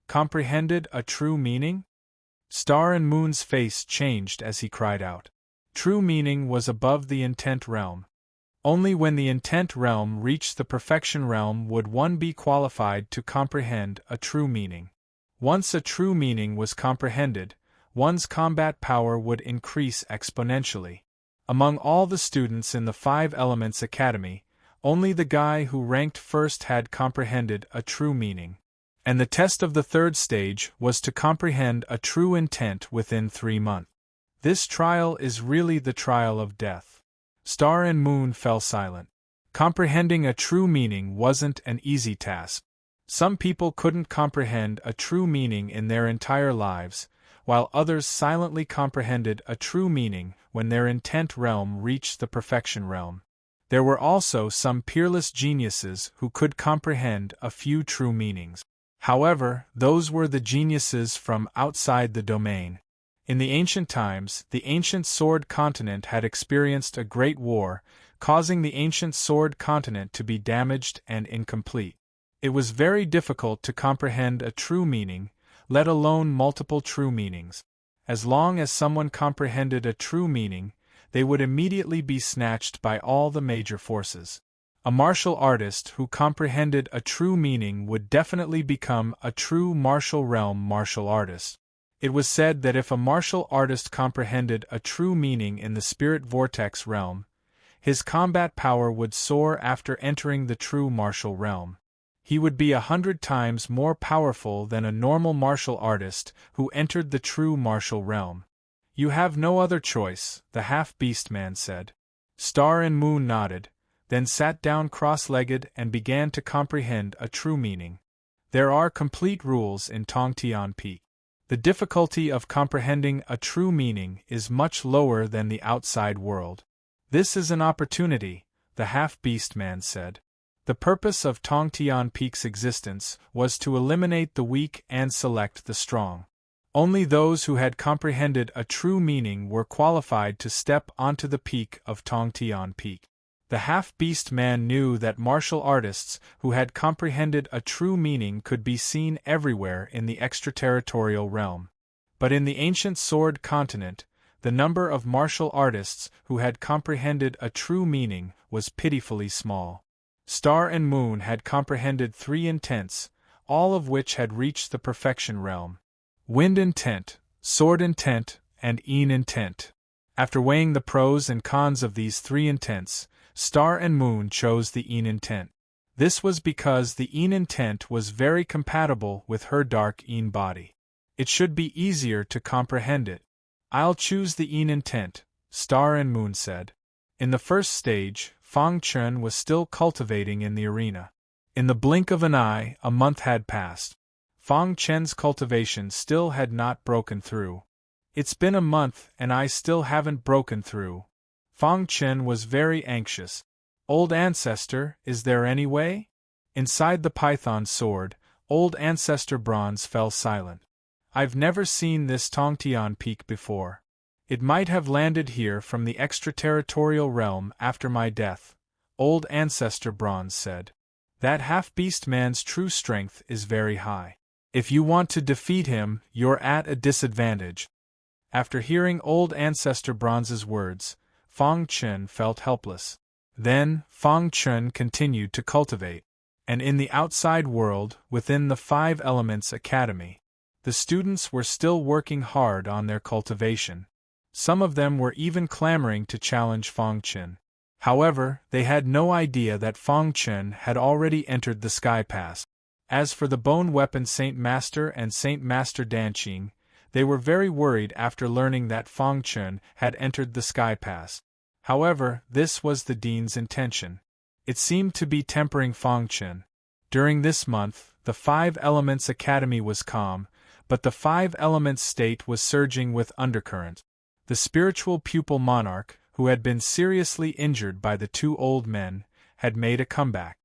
Comprehended a true meaning? Star and Moon's face changed as he cried out. True meaning was above the intent realm. Only when the intent realm reached the perfection realm would one be qualified to comprehend a true meaning. Once a true meaning was comprehended, one's combat power would increase exponentially. Among all the students in the 5 Elements Academy, only the guy who ranked first had comprehended a true meaning. And the test of the 3rd stage was to comprehend a true intent within 3 months. This trial is really the trial of death. Star and Moon fell silent. Comprehending a true meaning wasn't an easy task. Some people couldn't comprehend a true meaning in their entire lives, while others silently comprehended a true meaning when their intent realm reached the perfection realm. There were also some peerless geniuses who could comprehend a few true meanings. However, those were the geniuses from outside the domain. In the ancient times, the ancient sword continent had experienced a great war, causing the ancient sword continent to be damaged and incomplete. It was very difficult to comprehend a true meaning, let alone multiple true meanings. As long as someone comprehended a true meaning, they would immediately be snatched by all the major forces. A martial artist who comprehended a true meaning would definitely become a true martial realm martial artist. It was said that if a martial artist comprehended a true meaning in the spirit vortex realm, his combat power would soar after entering the true martial realm. He would be 100 times more powerful than a normal martial artist who entered the true martial realm. You have no other choice, the half-beast man said. Star and Moon nodded, then sat down cross-legged and began to comprehend a true meaning. There are complete rules in Tongtian Peak. The difficulty of comprehending a true meaning is much lower than the outside world. This is an opportunity, the half-beast man said. The purpose of Tongtian Peak's existence was to eliminate the weak and select the strong. Only those who had comprehended a true meaning were qualified to step onto the peak of Tongtian Peak. The half-beast man knew that martial artists who had comprehended a true meaning could be seen everywhere in the extraterritorial realm. But in the ancient sword continent, the number of martial artists who had comprehended a true meaning was pitifully small. Star and Moon had comprehended 3 intents, all of which had reached the perfection realm. Wind intent, sword intent, and een intent. After weighing the pros and cons of these 3 intents, Star and Moon chose the een intent. This was because the een intent was very compatible with her dark een body. It should be easier to comprehend it. I'll choose the een intent, Star and Moon said. In the first stage, Fang Chun was still cultivating in the arena. In the blink of an eye, a month had passed. Fang Chen's cultivation still had not broken through. It's been a month and I still haven't broken through. Fang Chen was very anxious. Old Ancestor, is there any way? Inside the python sword, Old Ancestor Bronze fell silent. I've never seen this Tongtian Peak before. It might have landed here from the extraterritorial realm after my death, Old Ancestor Bronze said. That half-beast man's true strength is very high. If you want to defeat him, you're at a disadvantage. After hearing Old Ancestor Bronze's words, Fang Chen felt helpless. Then, Fang Chen continued to cultivate. And in the outside world, within the 5 Elements Academy, the students were still working hard on their cultivation. Some of them were even clamoring to challenge Fang Chen. However, they had no idea that Fang Chen had already entered the Sky Pass. As for the Bone Weapon Saint Master and Saint Master Danqing, they were very worried after learning that Fang Chen had entered the Sky Pass. However, this was the dean's intention. It seemed to be tempering Fang Chen. During this month, the 5 Elements Academy was calm, but the 5 Elements state was surging with undercurrent. The spiritual pupil monarch, who had been seriously injured by the 2 old men, had made a comeback.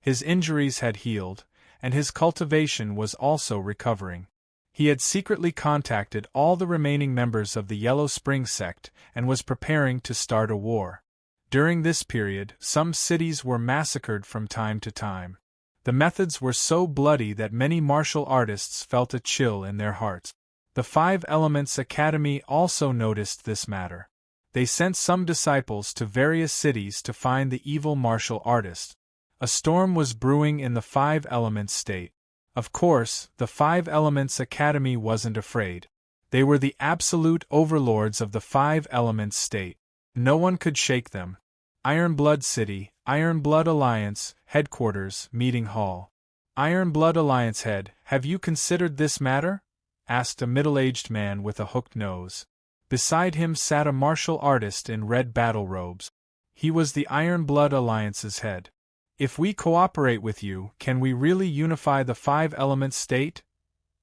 His injuries had healed, and his cultivation was also recovering. He had secretly contacted all the remaining members of the Yellow Spring sect and was preparing to start a war. During this period, some cities were massacred from time to time. The methods were so bloody that many martial artists felt a chill in their hearts. The 5 Elements Academy also noticed this matter. They sent some disciples to various cities to find the evil martial artist. A storm was brewing in the 5 Elements state. Of course, the 5 Elements Academy wasn't afraid. They were the absolute overlords of the 5 Elements state. No one could shake them. Iron Blood City, Iron Blood Alliance, Headquarters, Meeting Hall. Iron Blood Alliance head, have you considered this matter? Asked a middle-aged man with a hooked nose. Beside him sat a martial artist in red battle robes. He was the Iron Blood Alliance's head. "If we cooperate with you, can we really unify the five elements state?"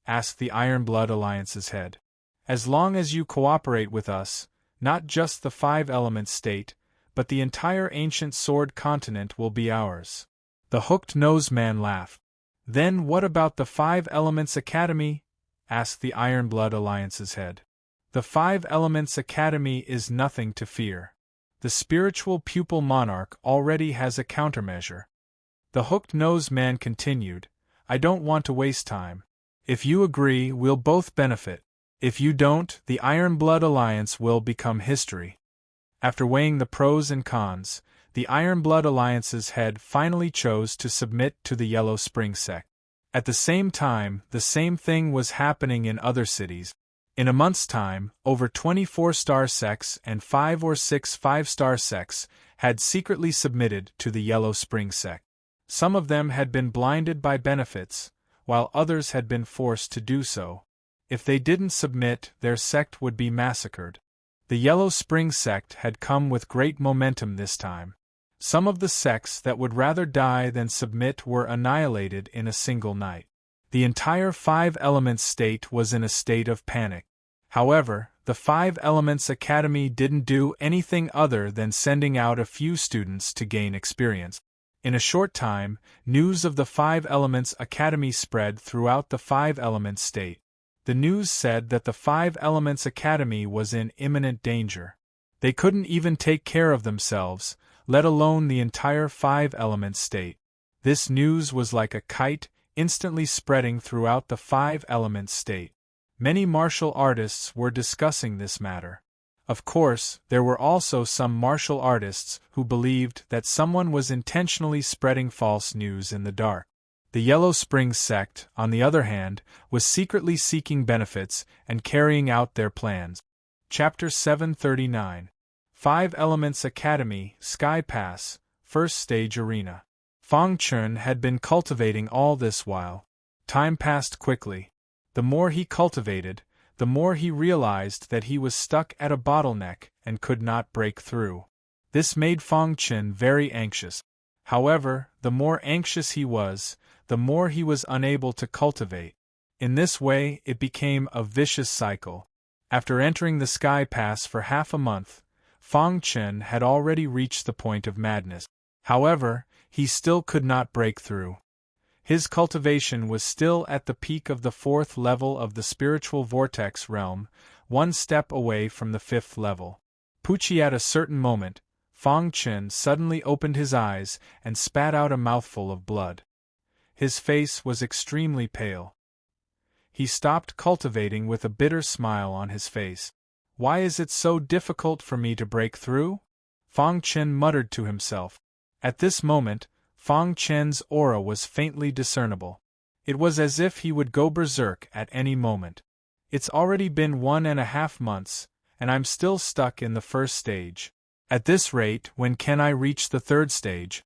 asked the Iron Blood Alliance's head. "As long as you cooperate with us, not just the five elements state, but the entire ancient sword continent will be ours." The hooked-nosed man laughed. "Then what about the Five Elements Academy?" asked the Iron Blood Alliance's head. "The Five Elements Academy is nothing to fear. The spiritual pupil monarch already has a countermeasure." The hooked-nosed man continued, "I don't want to waste time. If you agree, we'll both benefit. If you don't, the Iron Blood Alliance will become history." After weighing the pros and cons, the Iron Blood Alliance's head finally chose to submit to the Yellow Spring sect. At the same time, the same thing was happening in other cities. In a month's time, over 24 star sects and 5 or 6 5-star sects had secretly submitted to the Yellow Spring sect. Some of them had been blinded by benefits, while others had been forced to do so. If they didn't submit, their sect would be massacred. The Yellow Spring sect had come with great momentum this time. Some of the sects that would rather die than submit were annihilated in a single night. The entire Five Elements state was in a state of panic. However, the Five Elements Academy didn't do anything other than sending out a few students to gain experience. In a short time, news of the Five Elements Academy spread throughout the Five Elements state. The news said that the Five Elements Academy was in imminent danger. They couldn't even take care of themselves, let alone the entire Five Elements state. This news was like a kite, instantly spreading throughout the Five Elements state. Many martial artists were discussing this matter. Of course, there were also some martial artists who believed that someone was intentionally spreading false news in the dark. The Yellow Spring sect, on the other hand, was secretly seeking benefits and carrying out their plans. Chapter 739. Five Elements Academy, Sky Pass, First Stage Arena. Fang Chun had been cultivating all this while. Time passed quickly. The more he cultivated, the more he realized that he was stuck at a bottleneck and could not break through. This made Fang Chun very anxious. However, the more anxious he was, the more he was unable to cultivate. In this way, it became a vicious cycle. After entering the Sky Pass for half a month, Fang Chun had already reached the point of madness. However, he still could not break through. His cultivation was still at the peak of the 4th level of the spiritual vortex realm, one step away from the 5th level. Pucci at a certain moment, Fang Chun suddenly opened his eyes and spat out a mouthful of blood. His face was extremely pale. He stopped cultivating with a bitter smile on his face. "Why is it so difficult for me to break through?" Fang Chun muttered to himself. At this moment, Fang Chun's aura was faintly discernible. It was as if he would go berserk at any moment. "It's already been 1.5 months, and I'm still stuck in the first stage. At this rate, when can I reach the 3rd stage?"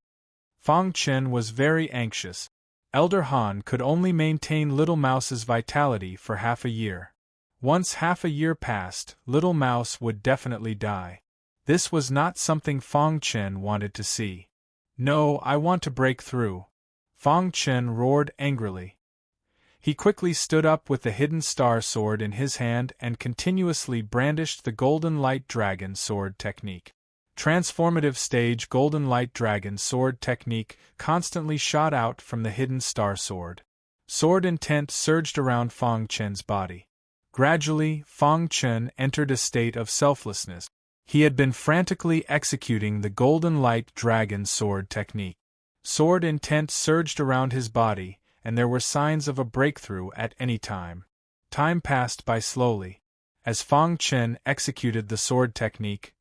Fang Chun was very anxious. Elder Han could only maintain Little Mouse's vitality for half a year. Once half a year passed, Little Mouse would definitely die. This was not something Fang Chun wanted to see. "No, I want to break through," Fang Chun roared angrily. He quickly stood up with the hidden star sword in his hand and continuously brandished the Golden Light Dragon Sword technique. Transformative stage Golden Light Dragon Sword technique constantly shot out from the hidden star sword. Sword intent surged around Fang Chun's body. Gradually, Fang Chun entered a state of selflessness. He had been frantically executing the Golden Light Dragon Sword technique. Sword intent surged around his body, and there were signs of a breakthrough at any time. Time passed by slowly. As Fang Chun executed the sword technique,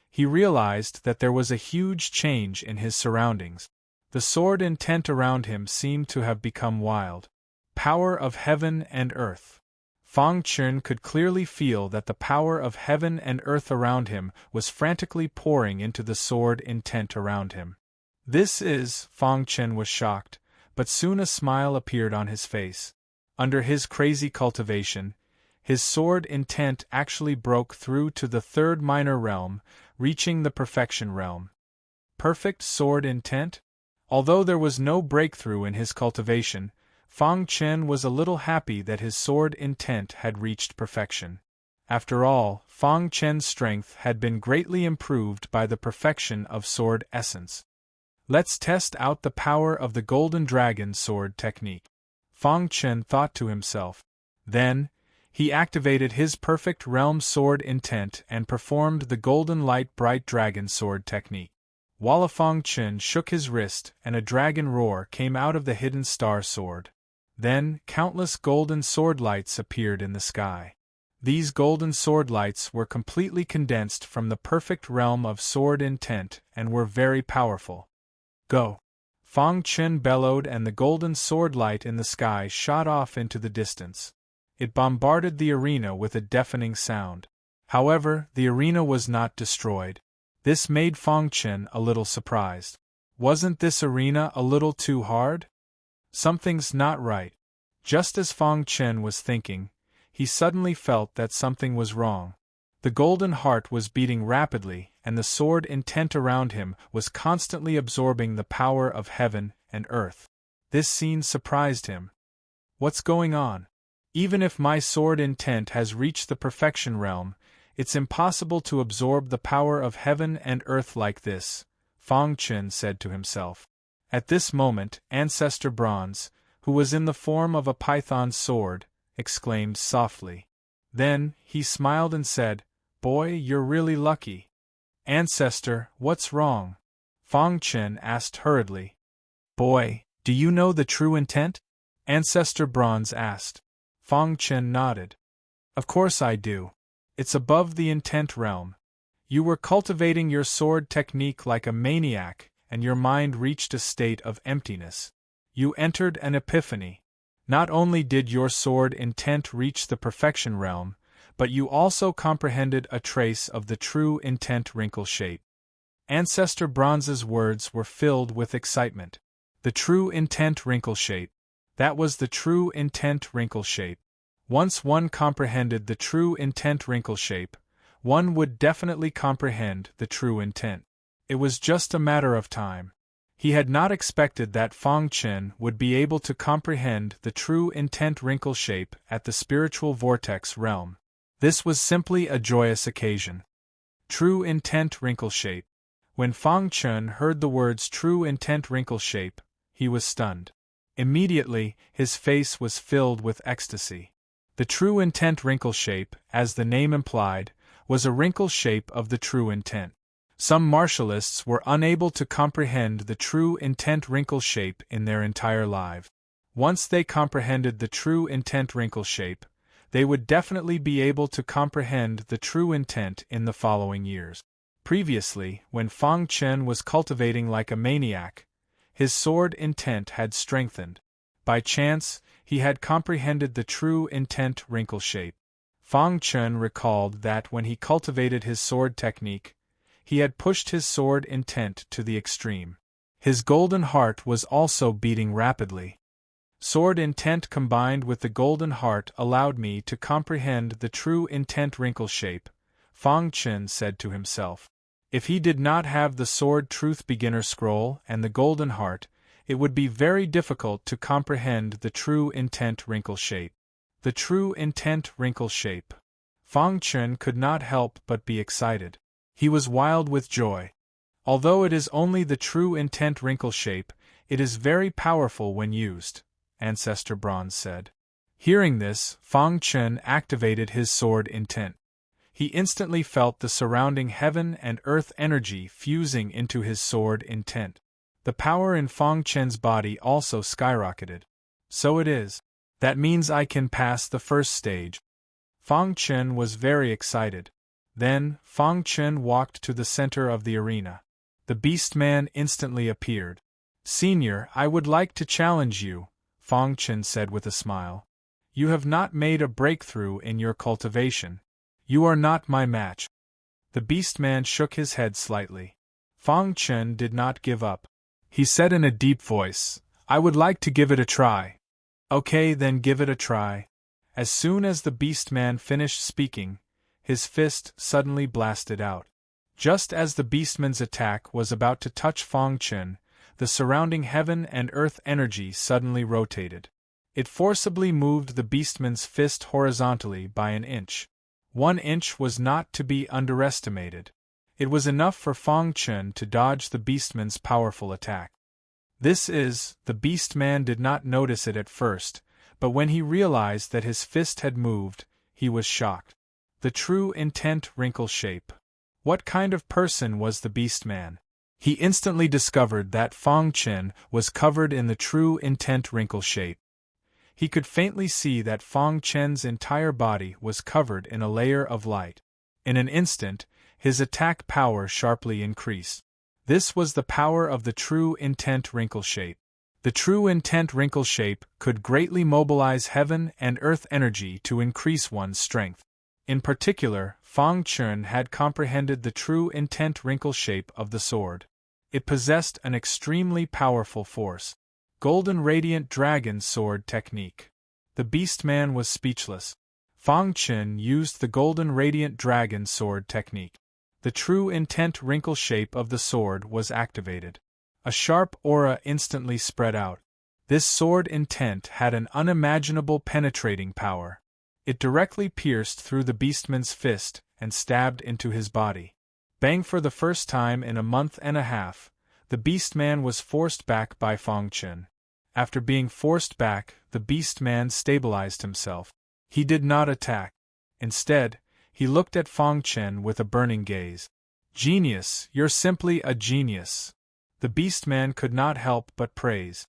he realized that there was a huge change in his surroundings. The sword intent around him seemed to have become wild. Power of heaven and earth. Fang Chun could clearly feel that the power of heaven and earth around him was frantically pouring into the sword intent around him. Fang Chun was shocked, but soon a smile appeared on his face. Under his crazy cultivation, His sword intent actually broke through to the third minor realm, reaching the perfection realm. Perfect sword intent? Although there was no breakthrough in his cultivation, Fang Chen was a little happy that his sword intent had reached perfection. After all, Fang Chen's strength had been greatly improved by the perfection of sword essence. Let's test out the power of the Golden Dragon sword technique, Fang Chen thought to himself. Then, he activated his perfect realm sword intent and performed the Golden Light Bright Dragon sword technique. Walla Fang Chen shook his wrist and a dragon roar came out of the hidden star sword. Then, countless golden sword lights appeared in the sky. These golden sword lights were completely condensed from the perfect realm of sword intent and were very powerful. Go! Fang Chen bellowed and the golden sword light in the sky shot off into the distance. It bombarded the arena with a deafening sound. However, the arena was not destroyed. This made Fang Chen a little surprised. Wasn't this arena a little too hard? Something's not right. Just as Fang Chen was thinking, he suddenly felt that something was wrong. The golden heart was beating rapidly, and the sword intent around him was constantly absorbing the power of heaven and earth. This scene surprised him. What's going on? Even if my sword intent has reached the perfection realm, it's impossible to absorb the power of heaven and earth like this, Fang Chen said to himself. At this moment, Ancestor Bronze, who was in the form of a python's sword, exclaimed softly. Then, he smiled and said, "Boy, you're really lucky." "Ancestor, what's wrong?" Fang Chen asked hurriedly. "Boy, do you know the true intent?" Ancestor Bronze asked. Fang Chen nodded. "Of course I do. It's above the intent realm. You were cultivating your sword technique like a maniac, and your mind reached a state of emptiness. You entered an epiphany. Not only did your sword intent reach the perfection realm, but you also comprehended a trace of the true intent wrinkle shape." Ancestor Bronze's words were filled with excitement. The true intent wrinkle shape. That was the true intent wrinkle shape. Once one comprehended the true intent wrinkle shape, one would definitely comprehend the true intent. It was just a matter of time. He had not expected that Fang Chen would be able to comprehend the true intent wrinkle shape at the spiritual vortex realm. This was simply a joyous occasion. True intent wrinkle shape. When Fang Chen heard the words true intent wrinkle shape, he was stunned. Immediately, his face was filled with ecstasy. The true intent wrinkle shape, as the name implied, was a wrinkle shape of the true intent. Some martialists were unable to comprehend the true intent wrinkle shape in their entire life. Once they comprehended the true intent wrinkle shape, they would definitely be able to comprehend the true intent in the following years. Previously, when Fang Chen was cultivating like a maniac, his sword intent had strengthened. By chance, he had comprehended the true intent wrinkle shape. Fang Chen recalled that when he cultivated his sword technique, he had pushed his sword intent to the extreme. His golden heart was also beating rapidly. Sword intent combined with the golden heart allowed me to comprehend the true intent wrinkle shape, Fang Chen said to himself. If he did not have the Sword Truth Beginner Scroll and the Golden Heart, it would be very difficult to comprehend the true intent wrinkle shape. The true intent wrinkle shape. Fang Chen could not help but be excited. He was wild with joy. Although it is only the true intent wrinkle shape, it is very powerful when used, Ancestor Bronze said. Hearing this, Fang Chen activated his sword intent. He instantly felt the surrounding heaven and earth energy fusing into his sword intent. The power in Fang Chen's body also skyrocketed. So it is. That means I can pass the first stage. Fang Chen was very excited. Then, Fang Chen walked to the center of the arena. The Beastman instantly appeared. "Senior, I would like to challenge you," Fang Chen said with a smile. "You have not made a breakthrough in your cultivation. You are not my match." The Beastman shook his head slightly. Fang Chen did not give up. He said in a deep voice, "I would like to give it a try." "Okay, then give it a try." As soon as the beastman finished speaking, his fist suddenly blasted out. Just as the beastman's attack was about to touch Fang Chen, the surrounding heaven and earth energy suddenly rotated. It forcibly moved the beastman's fist horizontally by an inch. 1 inch was not to be underestimated. It was enough for Fang Chen to dodge the beastman's powerful attack. The beastman did not notice it at first, but when he realized that his fist had moved, he was shocked. The true intent wrinkle shape. What kind of person was the beastman? He instantly discovered that Fang Chen was covered in the true intent wrinkle shape. He could faintly see that Fang Chen's entire body was covered in a layer of light. In an instant, his attack power sharply increased. This was the power of the true intent wrinkle shape. The true intent wrinkle shape could greatly mobilize heaven and earth energy to increase one's strength. In particular, Fang Chen had comprehended the true intent wrinkle shape of the sword. It possessed an extremely powerful force. Golden Radiant Dragon Sword Technique. The beastman was speechless. Fang Chen used the Golden Radiant Dragon Sword Technique. The true intent wrinkle shape of the sword was activated. A sharp aura instantly spread out. This sword intent had an unimaginable penetrating power. It directly pierced through the beastman's fist and stabbed into his body. Bang! For the first time in a month and a half, the beastman was forced back by Fang Chen. After being forced back, the beastman stabilized himself. He did not attack. Instead, he looked at Fang Chen with a burning gaze. "Genius, you're simply a genius." The beastman could not help but praise.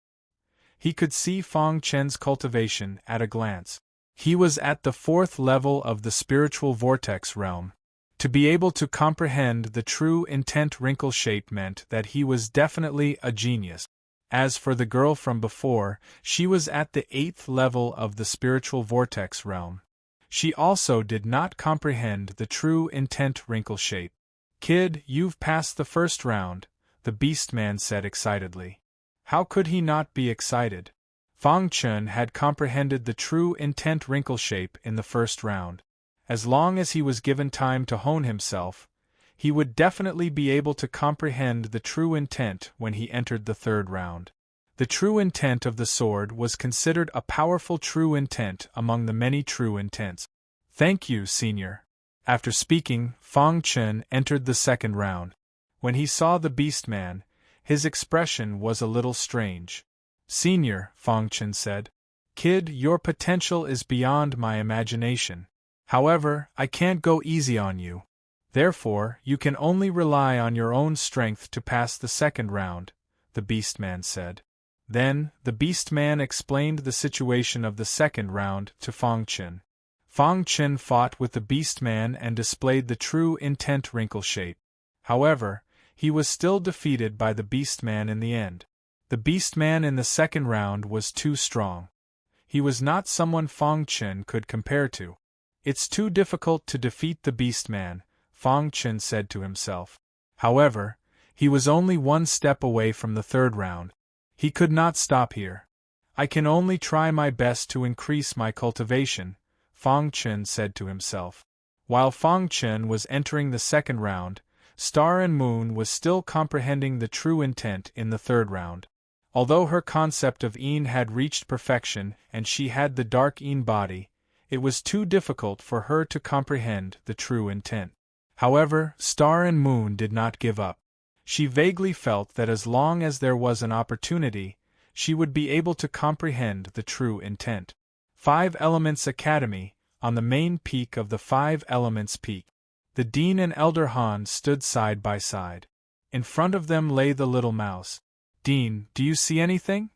He could see Fang Chen's cultivation at a glance. He was at the 4th level of the spiritual vortex realm. To be able to comprehend the true intent wrinkle shape meant that he was definitely a genius. As for the girl from before, she was at the 8th level of the spiritual vortex realm. She also did not comprehend the true intent wrinkle shape. "Kid, you've passed the first round," the beastman said excitedly. How could he not be excited? Fang Chen had comprehended the true intent wrinkle shape in the first round. As long as he was given time to hone himself, he would definitely be able to comprehend the true intent when he entered the 3rd round. The true intent of the sword was considered a powerful true intent among the many true intents. "Thank you, senior." After speaking, Fang Chen entered the 2nd round. When he saw the beastman, his expression was a little strange. "Senior," Fang Chen said. "Kid, your potential is beyond my imagination. However, I can't go easy on you. Therefore, you can only rely on your own strength to pass the 2nd round," the beastman said. Then, the beastman explained the situation of the 2nd round to Fang Chen. Fang Chen fought with the beastman and displayed the true intent wrinkle shape. However, he was still defeated by the beastman in the end. The beastman in the 2nd round was too strong. He was not someone Fang Chen could compare to. "It's too difficult to defeat the beastman," Fang Chen said to himself. However, he was only 1 step away from the 3rd round. He could not stop here. "I can only try my best to increase my cultivation," Fang Chen said to himself. While Fang Chen was entering the 2nd round, Star and Moon was still comprehending the true intent in the 3rd round. Although her concept of Yin had reached perfection and she had the dark Yin body, it was too difficult for her to comprehend the true intent. However, Star and Moon did not give up. She vaguely felt that as long as there was an opportunity, she would be able to comprehend the true intent. 5 Elements Academy, on the main peak of the 5 Elements Peak. The Dean and Elder Han stood side by side. In front of them lay the little mouse. "Dean, do you see anything?"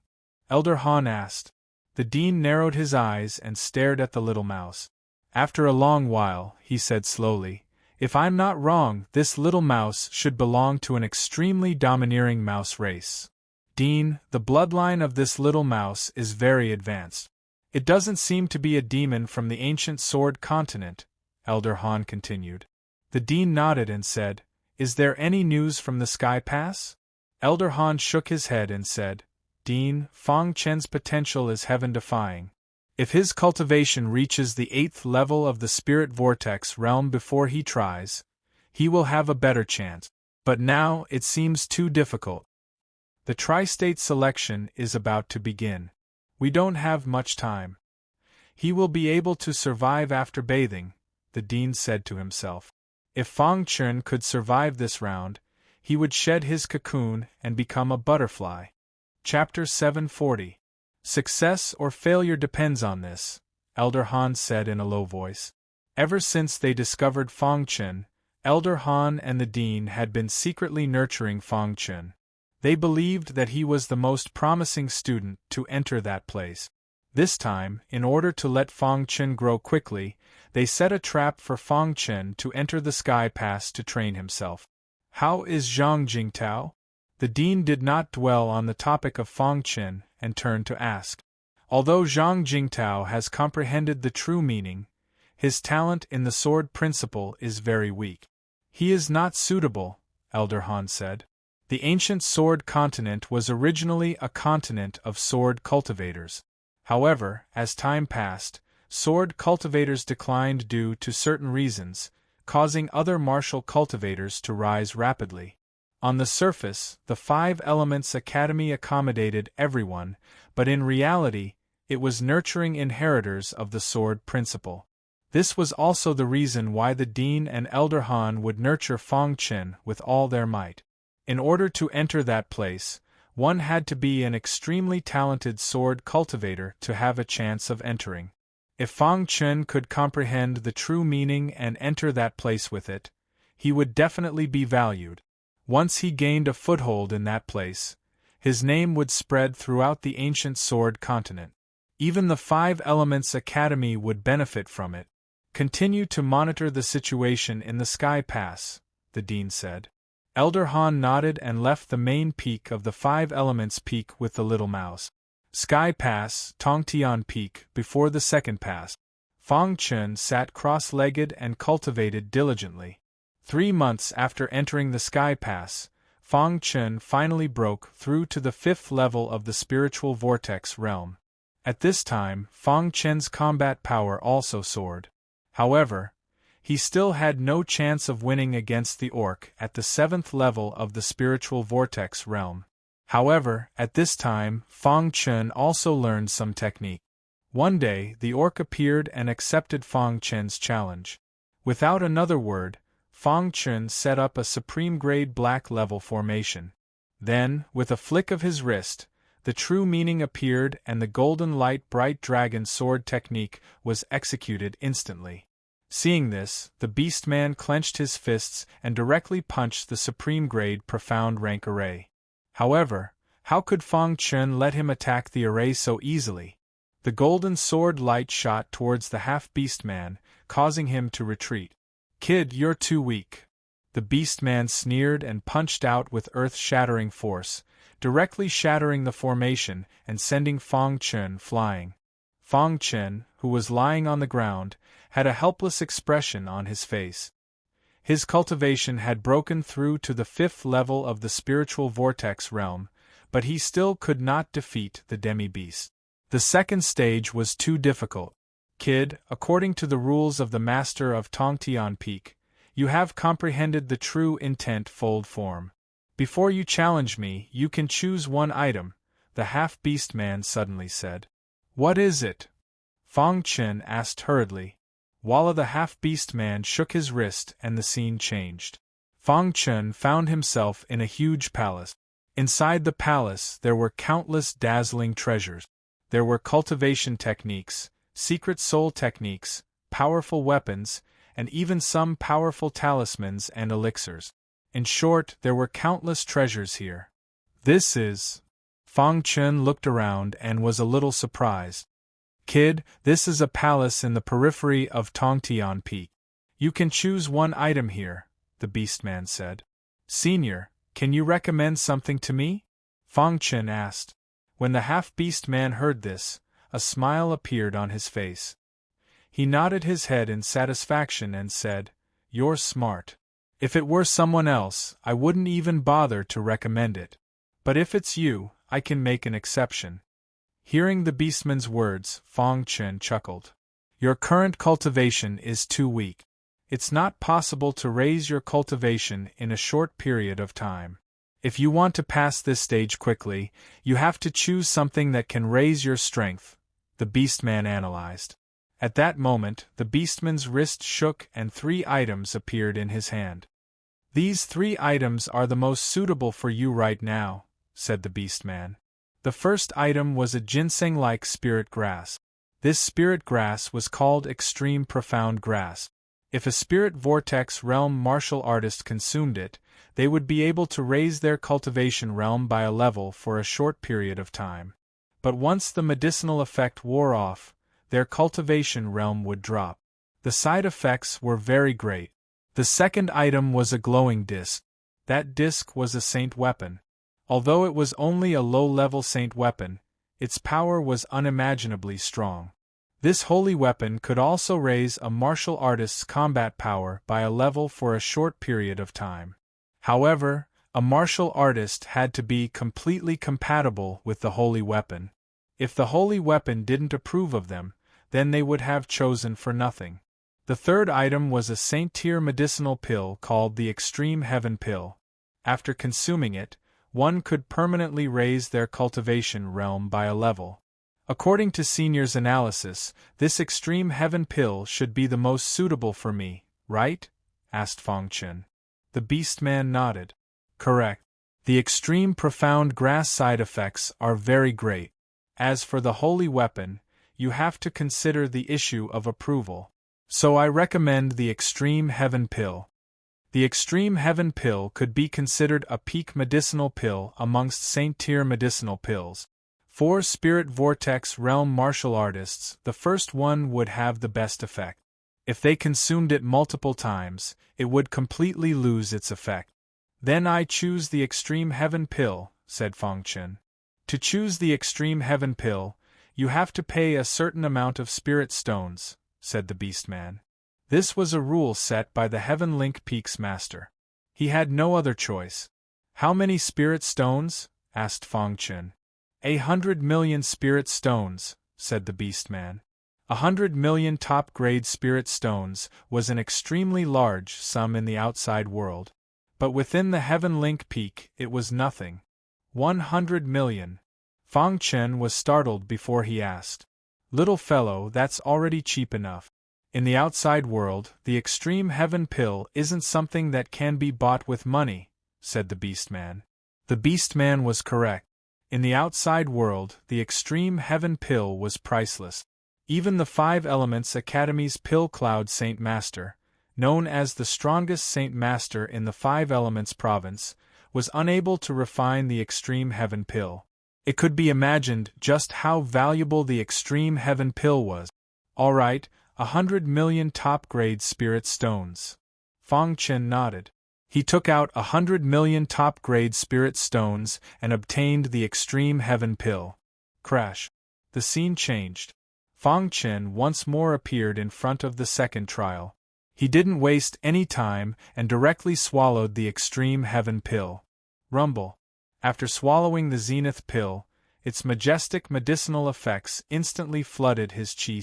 Elder Han asked. The Dean narrowed his eyes and stared at the little mouse. After a long while, he said slowly, "If I'm not wrong, this little mouse should belong to an extremely domineering mouse race. Dean, the bloodline of this little mouse is very advanced. It doesn't seem to be a demon from the ancient Sword Continent," Elder Han continued. The Dean nodded and said, "Is there any news from the Sky Pass?" Elder Han shook his head and said, "Dean, Fang Chen's potential is heaven-defying. If his cultivation reaches the 8th level of the spirit vortex realm before he tries, he will have a better chance. But now it seems too difficult. The tri-state selection is about to begin. We don't have much time. He will be able to survive after bathing, the dean said to himself. If Fang Chun could survive this round, he would shed his cocoon and become a butterfly. Chapter 740. Success or failure depends on this, Elder Han said in a low voice. Ever since they discovered Fang Chun, Elder Han and the dean had been secretly nurturing Fang Chun. They believed that he was the most promising student to enter that place. This time, in order to let Fang Chun grow quickly, they set a trap for Fang Chun to enter the Sky Pass to train himself. How is Zhang Jingtao? The dean did not dwell on the topic of Fang Chun and turned to ask. Although Zhang Jingtao has comprehended the true meaning, his talent in the sword principle is very weak. He is not suitable, Elder Han said. The ancient sword continent was originally a continent of sword cultivators. However, as time passed, sword cultivators declined due to certain reasons, causing other martial cultivators to rise rapidly. On the surface, the 5 Elements Academy accommodated everyone, but in reality, it was nurturing inheritors of the sword principle. This was also the reason why the dean and Elder Han would nurture Fang Chun with all their might. In order to enter that place, one had to be an extremely talented sword cultivator to have a chance of entering. If Fang Chun could comprehend the true meaning and enter that place with it, he would definitely be valued. Once he gained a foothold in that place, his name would spread throughout the ancient sword continent. Even the 5 Elements Academy would benefit from it. Continue to monitor the situation in the Sky Pass, the dean said. Elder Han nodded and left the main peak of the 5 Elements Peak with the little mouse. Sky Pass, Tongtian Peak, before the second pass. Fang Chun sat cross-legged and cultivated diligently. 3 months after entering the Sky Pass, Fang Chun finally broke through to the 5th level of the spiritual vortex realm. At this time, Fang Chun's combat power also soared. However, he still had no chance of winning against the orc at the 7th level of the spiritual vortex realm. However, at this time, Fang Chun also learned some technique. One day, the orc appeared and accepted Fang Chun's challenge. Without another word, Fang Chun set up a supreme-grade black-level formation. Then, with a flick of his wrist, the true meaning appeared and the golden light bright dragon sword technique was executed instantly. Seeing this, the beastman clenched his fists and directly punched the supreme-grade profound rank array. However, how could Fang Chun let him attack the array so easily? The golden sword light shot towards the half-beastman, causing him to retreat. "Kid, you're too weak." The beastman sneered and punched out with earth-shattering force, directly shattering the formation and sending Fang Chun flying. Fang Chun, who was lying on the ground, had a helpless expression on his face. His cultivation had broken through to the 5th level of the spiritual vortex realm, but he still could not defeat the demi-beast. The second stage was too difficult. "Kid, according to the rules of the Master of Tongtian Peak, you have comprehended the true intent-fold form. Before you challenge me, you can choose one item," the half-beast man suddenly said. "What is it?" Fang Chun asked hurriedly. Walla the half-beast man shook his wrist and the scene changed. Fang Chun found himself in a huge palace. Inside the palace there were countless dazzling treasures. There were cultivation techniques, secret soul techniques, powerful weapons, and even some powerful talismans and elixirs. In short, there were countless treasures here. "This is..." Fang Chun looked around and was a little surprised. "Kid, this is a palace in the periphery of Tongtian Peak. You can choose one item here," the beastman said. "Senior, can you recommend something to me?" Fang Chun asked. When the half-beast man heard this, a smile appeared on his face. He nodded his head in satisfaction and said, "You're smart. If it were someone else, I wouldn't even bother to recommend it. But if it's you, I can make an exception." Hearing the beastman's words, Fong Chen chuckled. Your current cultivation is too weak. It's not possible to raise your cultivation in a short period of time. If you want to pass this stage quickly, you have to choose something that can raise your strength, the beastman analyzed. At that moment, the beastman's wrist shook and 3 items appeared in his hand. These 3 items are the most suitable for you right now, said the beastman. The first item was a ginseng-like spirit grass. This spirit grass was called Extreme Profound Grass. If a spirit vortex realm martial artist consumed it, they would be able to raise their cultivation realm by a level for a short period of time. But once the medicinal effect wore off, their cultivation realm would drop. The side effects were very great. The second item was a glowing disc. That disc was a saint weapon. Although it was only a low-level saint weapon, its power was unimaginably strong. This holy weapon could also raise a martial artist's combat power by a level for a short period of time. However, a martial artist had to be completely compatible with the holy weapon. If the holy weapon didn't approve of them, then they would have chosen for nothing. The third item was a saint-tier medicinal pill called the Extreme Heaven Pill. After consuming it, one could permanently raise their cultivation realm by a level. According to Senior's analysis, this Extreme Heaven Pill should be the most suitable for me, right? Asked Fong Chen. The beastman nodded. Correct. The Extreme Profound Grass side effects are very great. As for the holy weapon, you have to consider the issue of approval. So I recommend the Extreme Heaven Pill. The Extreme Heaven Pill could be considered a peak medicinal pill amongst saint-tier medicinal pills. For Spirit Vortex Realm martial artists, the first one would have the best effect. If they consumed it multiple times, it would completely lose its effect. Then I choose the Extreme Heaven Pill, said Fong Chen. To choose the Extreme Heaven Pill, you have to pay a certain amount of spirit stones, said the beastman. This was a rule set by the Heaven Link Peak's master. He had no other choice. How many spirit stones? Asked Fong Chen. 100 million spirit stones, said the beastman. 100 million top-grade spirit stones was an extremely large sum in the outside world. But within the Heaven Link Peak it was nothing. 100 million. Fong Chen was startled before he asked. Little fellow, that's already cheap enough. In the outside world, the Extreme Heaven Pill isn't something that can be bought with money, said the beastman. The beastman was correct. In the outside world, the Extreme Heaven Pill was priceless. Even the 5 Elements Academy's Pill Cloud Saint Master, known as the strongest Saint Master in the 5 Elements province, was unable to refine the Extreme Heaven Pill. It could be imagined just how valuable the Extreme Heaven Pill was. All right, 100 million top-grade spirit stones. Fong Chen nodded. He took out 100 million top-grade spirit stones and obtained the Extreme Heaven Pill. Crash. The scene changed. Fong Chen once more appeared in front of the second trial. He didn't waste any time and directly swallowed the Extreme Heaven Pill. Rumble. After swallowing the Zenith Pill, its majestic medicinal effects instantly flooded his chi.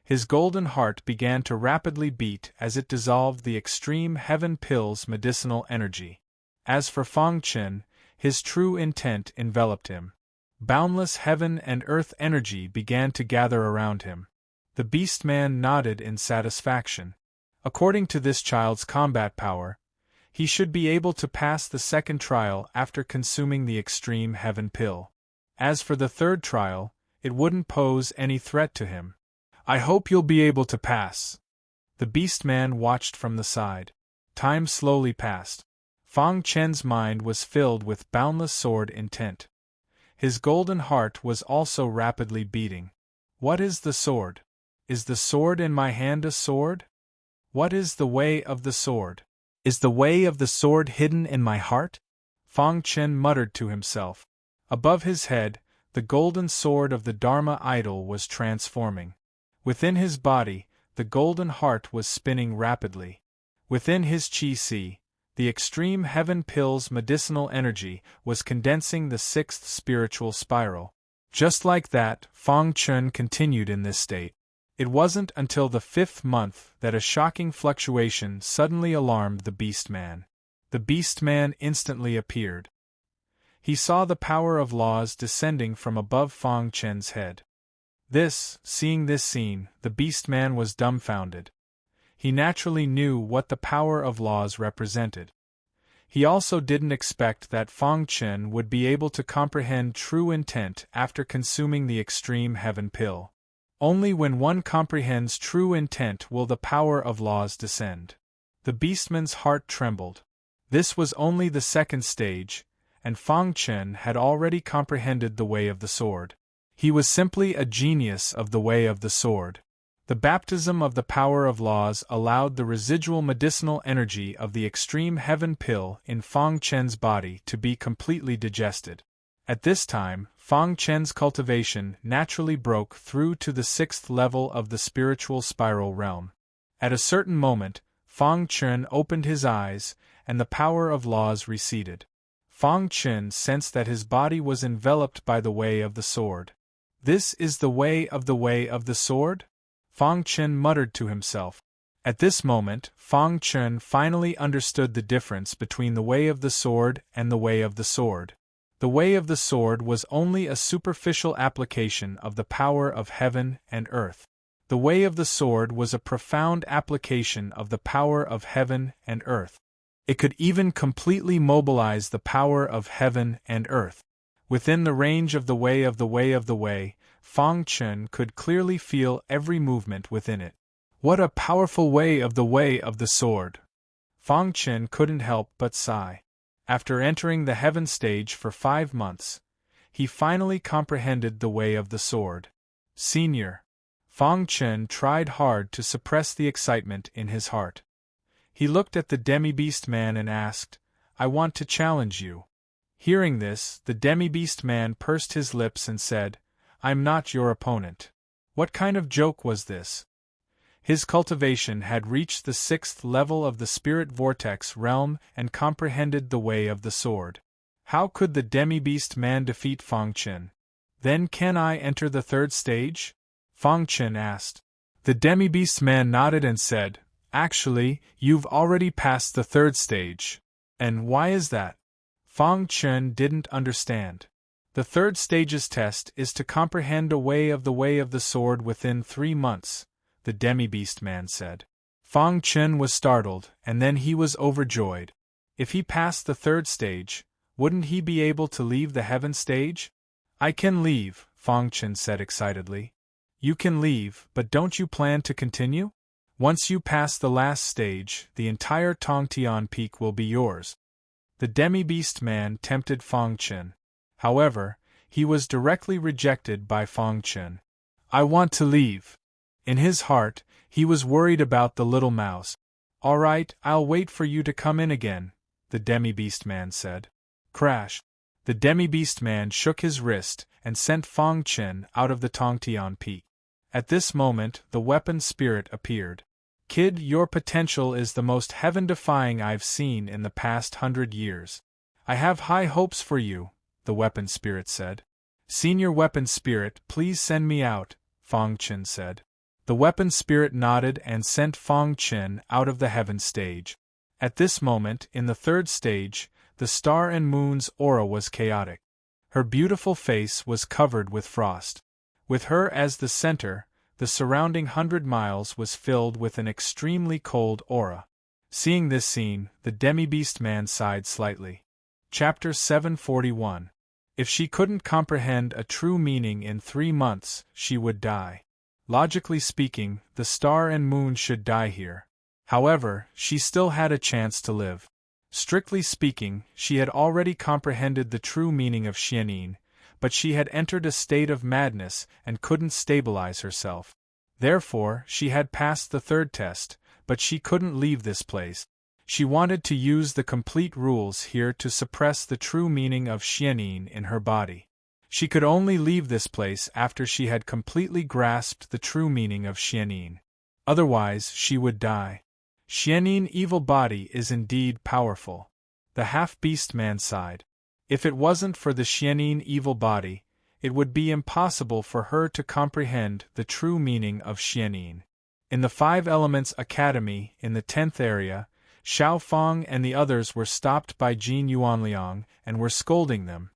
His golden heart began to rapidly beat as it dissolved the Extreme Heaven Pill's medicinal energy. As for Fong Chen, his true intent enveloped him. Boundless heaven and earth energy began to gather around him. The beastman nodded in satisfaction. According to this child's combat power, he should be able to pass the second trial after consuming the Extreme Heaven Pill. As for the third trial, it wouldn't pose any threat to him. I hope you'll be able to pass. The beastman watched from the side. Time slowly passed. Fong Chen's mind was filled with boundless sword intent. His golden heart was also rapidly beating. What is the sword? Is the sword in my hand a sword? What is the way of the sword? Is the way of the sword hidden in my heart? Fong Chen muttered to himself. Above his head, the golden sword of the Dharma idol was transforming. Within his body, the golden heart was spinning rapidly. Within his chi, the Extreme Heaven Pill's medicinal energy was condensing the 6th spiritual spiral. Just like that, Fang Chun continued in this state. It wasn't until the 5th month that a shocking fluctuation suddenly alarmed the Beast Man. The Beast Man instantly appeared. He saw the power of laws descending from above Fang Chen's head. Seeing this scene, the Beast Man was dumbfounded. He naturally knew what the power of laws represented. He also didn't expect that Fang Chen would be able to comprehend true intent after consuming the extreme heaven pill. Only when one comprehends true intent will the power of laws descend. The Beastman's heart trembled. This was only the 2nd stage, and Fang Chen had already comprehended the way of the sword. He was simply a genius of the way of the sword. The baptism of the power of laws allowed the residual medicinal energy of the extreme heaven pill in Fang Chen's body to be completely digested. At this time, Fang Chen's cultivation naturally broke through to the 6th level of the spiritual spiral realm. At a certain moment, Fang Chen opened his eyes, and the power of laws receded. Fang Chen sensed that his body was enveloped by the way of the sword. This is the way of the sword? Fang Chen muttered to himself. At this moment, Fang Chen finally understood the difference between the way of the sword and the way of the sword. The way of the sword was only a superficial application of the power of heaven and earth. The way of the sword was a profound application of the power of heaven and earth. It could even completely mobilize the power of heaven and earth. Within the range of the way, Fang Chen could clearly feel every movement within it. What a powerful way of the sword! Fang Chen couldn't help but sigh. After entering the heaven stage for 5 months, he finally comprehended the way of the sword. Senior. Fang Chen tried hard to suppress the excitement in his heart. He looked at the demi-beast man and asked, "I want to challenge you." Hearing this, the demi-beast man pursed his lips and said, "I'm not your opponent." What kind of joke was this? His cultivation had reached the 6th level of the spirit vortex realm and comprehended the way of the sword. How could the demi-beast man defeat Fang Chen? "Then can I enter the 3rd stage?" Fang Chen asked. The demi-beast man nodded and said, "Actually, you've already passed the 3rd stage." "And why is that?" Fang Chen didn't understand. The 3rd stage's test is to comprehend a way of the sword within 3 months, the demi-beast man said. Fang Chen was startled, and then he was overjoyed. If he passed the 3rd stage, wouldn't he be able to leave the heaven stage? "I can leave," Fang Chen said excitedly. "You can leave, but don't you plan to continue? Once you pass the last stage, the entire Tongtian Peak will be yours." The demi-beast man tempted Fang Chen. However, he was directly rejected by Fang Chen. "I want to leave." In his heart, he was worried about the little mouse. "All right, I'll wait for you to come in again," the demi-beast man said. Crash! The demi-beast man shook his wrist and sent Fang Chen out of the Tongtian Peak. At this moment, the weapon spirit appeared. "Kid, your potential is the most heaven-defying I've seen in the past 100 years. I have high hopes for you," the weapon spirit said. "Senior weapon spirit, please send me out," Fang Chen said. The weapon spirit nodded and sent Fang Chen out of the heaven stage. At this moment, in the 3rd stage, the star and moon's aura was chaotic. Her beautiful face was covered with frost. With her as the center, the surrounding 100 miles was filled with an extremely cold aura. Seeing this scene, the demi-beast man sighed slightly. Chapter 741. If she couldn't comprehend a true meaning in 3 months, she would die. Logically speaking, the star and moon should die here. However, she still had a chance to live. Strictly speaking, she had already comprehended the true meaning of Xianin, but she had entered a state of madness and couldn't stabilize herself. Therefore, she had passed the 3rd test, but she couldn't leave this place. She wanted to use the complete rules here to suppress the true meaning of Xianin in her body. She could only leave this place after she had completely grasped the true meaning of Xianin. Otherwise, she would die. Xianin evil body is indeed powerful. The half-beast man sighed. If it wasn't for the Xianin evil body, it would be impossible for her to comprehend the true meaning of Xianyin. In the Five Elements Academy, in the 10th area, Xiao Fang and the others were stopped by Jin Yuanliang and were scolding them.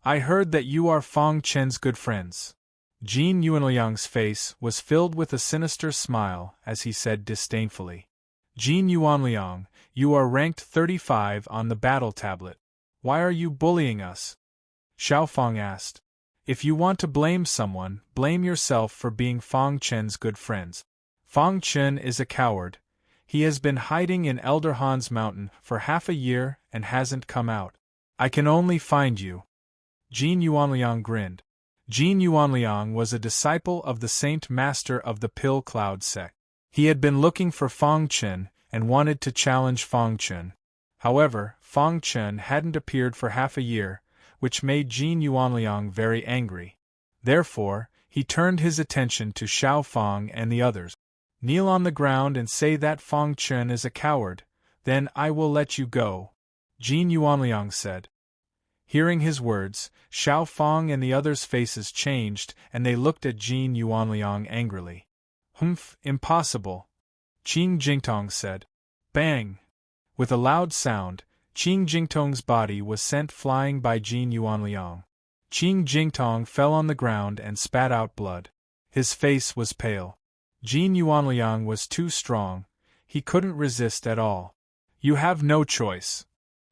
I heard that you are Fang Chen's good friends. Jin Yuanliang's face was filled with a sinister smile as he said disdainfully. Jin Yuanliang, you are ranked 35 on the battle tablet. Why are you bullying us? Xiao Fang asked. If you want to blame someone, blame yourself for being Fang Chen's good friends. Fang Chen is a coward. He has been hiding in Elder Han's mountain for half a year and hasn't come out. I can only find you. Jin Yuanliang grinned. Jin Yuanliang was a disciple of the Saint Master of the Pill Cloud sect. He had been looking for Fang Chen and wanted to challenge Fang Chen. However, Fang Chen hadn't appeared for half a year, which made Jin Yuanliang very angry. Therefore, he turned his attention to Xiao Fang and the others. Kneel on the ground and say that Fang Chen is a coward, then I will let you go, Jin Yuanliang said. Hearing his words, Xiao Fang and the others' faces changed and they looked at Jin Yuanliang angrily. Humph, impossible, Qing Jingtong said. Bang! With a loud sound, Qing Jingtong's body was sent flying by Jin Yuanliang. Qing Jingtong fell on the ground and spat out blood. His face was pale. Jin Yuanliang was too strong, he couldn't resist at all. You have no choice,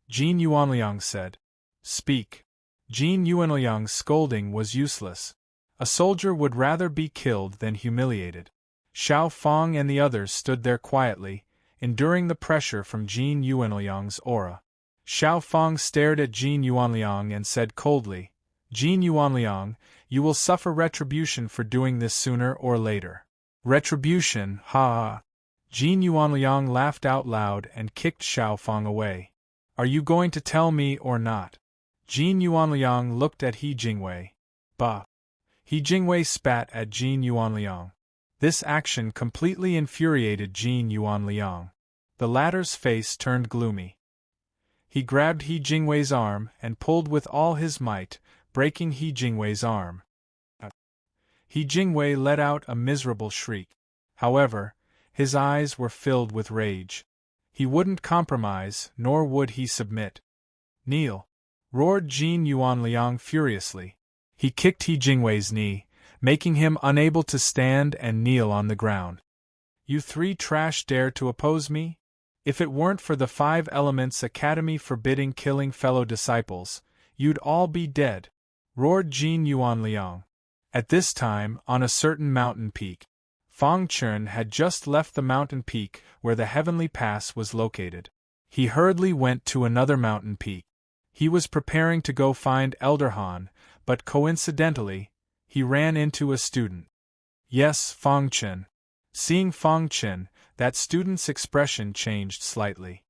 Jin Yuanliang said. Speak. Jin Yuanliang's scolding was useless. A soldier would rather be killed than humiliated. Xiao Fang and the others stood there quietly, enduring the pressure from Jin Yuanliang's aura. Xiao Fang stared at Jin Yuanliang and said coldly, Jin Yuanliang, you will suffer retribution for doing this sooner or later. Retribution, ha! Jin Yuanliang laughed out loud and kicked Xiao Fang away. Are you going to tell me or not? Jin Yuanliang looked at He Jingwei. Bah! He Jingwei spat at Jin Yuanliang. This action completely infuriated Jin Yuanliang. The latter's face turned gloomy. He grabbed He Jingwei's arm and pulled with all his might, breaking He Jingwei's arm. He Jingwei let out a miserable shriek. However, his eyes were filled with rage. He wouldn't compromise, nor would he submit. Kneel! Roared Jin Yuanliang furiously. He kicked He Jingwei's knee, making him unable to stand and kneel on the ground. You three trash dare to oppose me? If it weren't for the Five Elements Academy forbidding killing fellow disciples, you'd all be dead, roared Jin Yuanliang. At this time, on a certain mountain peak, Fang Chen had just left the mountain peak where the Heavenly Pass was located. He hurriedly went to another mountain peak. He was preparing to go find Elder Han, but coincidentally, he ran into a student. Yes, Fang Chen. Seeing Fang Chen, that student's expression changed slightly.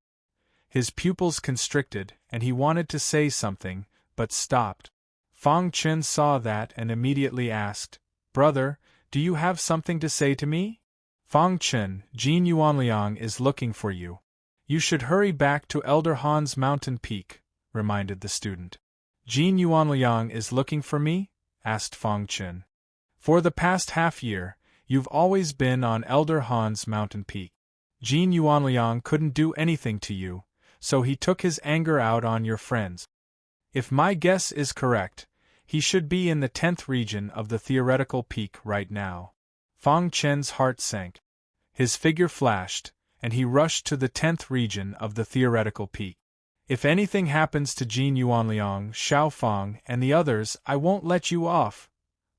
His pupils constricted, and he wanted to say something, but stopped. Fang Chen saw that and immediately asked, Brother, do you have something to say to me? Fang Chen, Jin Yuanliang is looking for you. You should hurry back to Elder Han's mountain peak, reminded the student. Jin Yuanliang is looking for me? Asked Fang Chen. For the past half-year, you've always been on Elder Han's mountain peak. Jin Yuanliang couldn't do anything to you, so he took his anger out on your friends. If my guess is correct, he should be in the 10th region of the theoretical peak right now. Fang Chen's heart sank. His figure flashed, and he rushed to the 10th region of the theoretical peak. If anything happens to Jin Yuanliang, Xiao Fang, and the others, I won't let you off,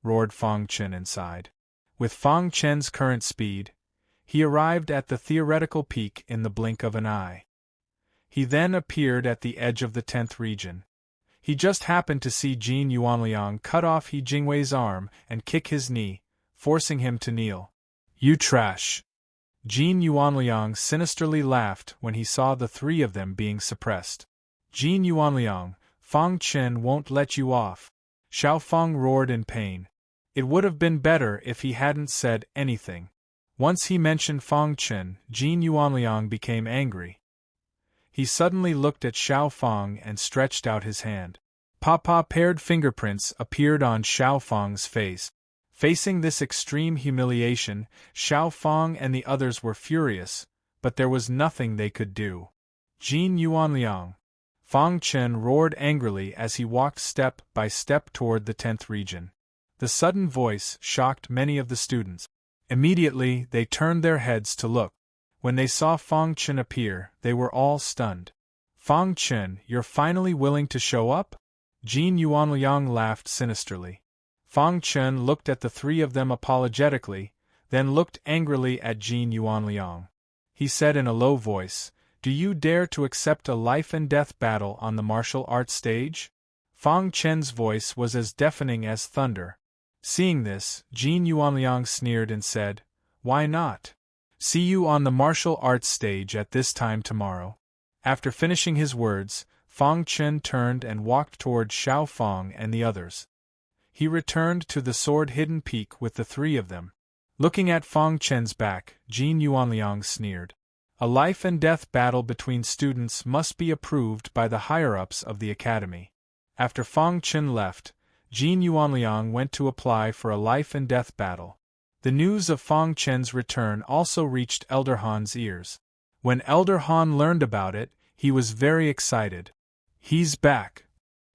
roared Fang Chen inside. With Fang Chen's current speed, he arrived at the theoretical peak in the blink of an eye. He then appeared at the edge of the 10th region. He just happened to see Jin Yuanliang cut off He Jingwei's arm and kick his knee, forcing him to kneel. You trash! Jin Yuanliang sinisterly laughed when he saw the three of them being suppressed. Jin Yuanliang, Fang Chen won't let you off. Xiao Fang roared in pain. It would have been better if he hadn't said anything. Once he mentioned Fang Chen, Jin Yuanliang became angry. He suddenly looked at Xiao Fang and stretched out his hand. Paired fingerprints appeared on Xiao Fang's face. Facing this extreme humiliation, Xiao Fang and the others were furious, but there was nothing they could do. Jin Yuanliang. Fang Chen roared angrily as he walked step by step toward the 10th region. The sudden voice shocked many of the students. Immediately, they turned their heads to look. When they saw Fang Chen appear, they were all stunned. Fang Chen, you're finally willing to show up? Jin Yuanliang laughed sinisterly. Fang Chen looked at the three of them apologetically, then looked angrily at Jin Yuanliang. He said in a low voice, "Do you dare to accept a life-and-death battle on the martial arts stage?" Fang Chen's voice was as deafening as thunder. Seeing this, Jin Yuanliang sneered and said, "Why not? See you on the martial arts stage at this time tomorrow." After finishing his words, Fang Chen turned and walked toward Xiao Fang and the others. He returned to the sword-hidden peak with the three of them. Looking at Fang Chen's back, Jin Yuanliang sneered. A life-and-death battle between students must be approved by the higher-ups of the academy. After Fang Chen left, Jin Yuanliang went to apply for a life-and-death battle. The news of Fang Chen's return also reached Elder Han's ears. When Elder Han learned about it, he was very excited. He's back.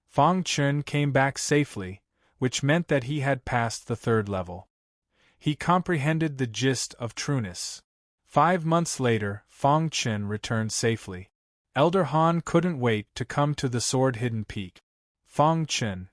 Fang Chen came back safely, which meant that he had passed the 3rd level. He comprehended the gist of trueness. 5 months later, Fang Chen returned safely. Elder Han couldn't wait to come to the sword-hidden peak. Fang Chen.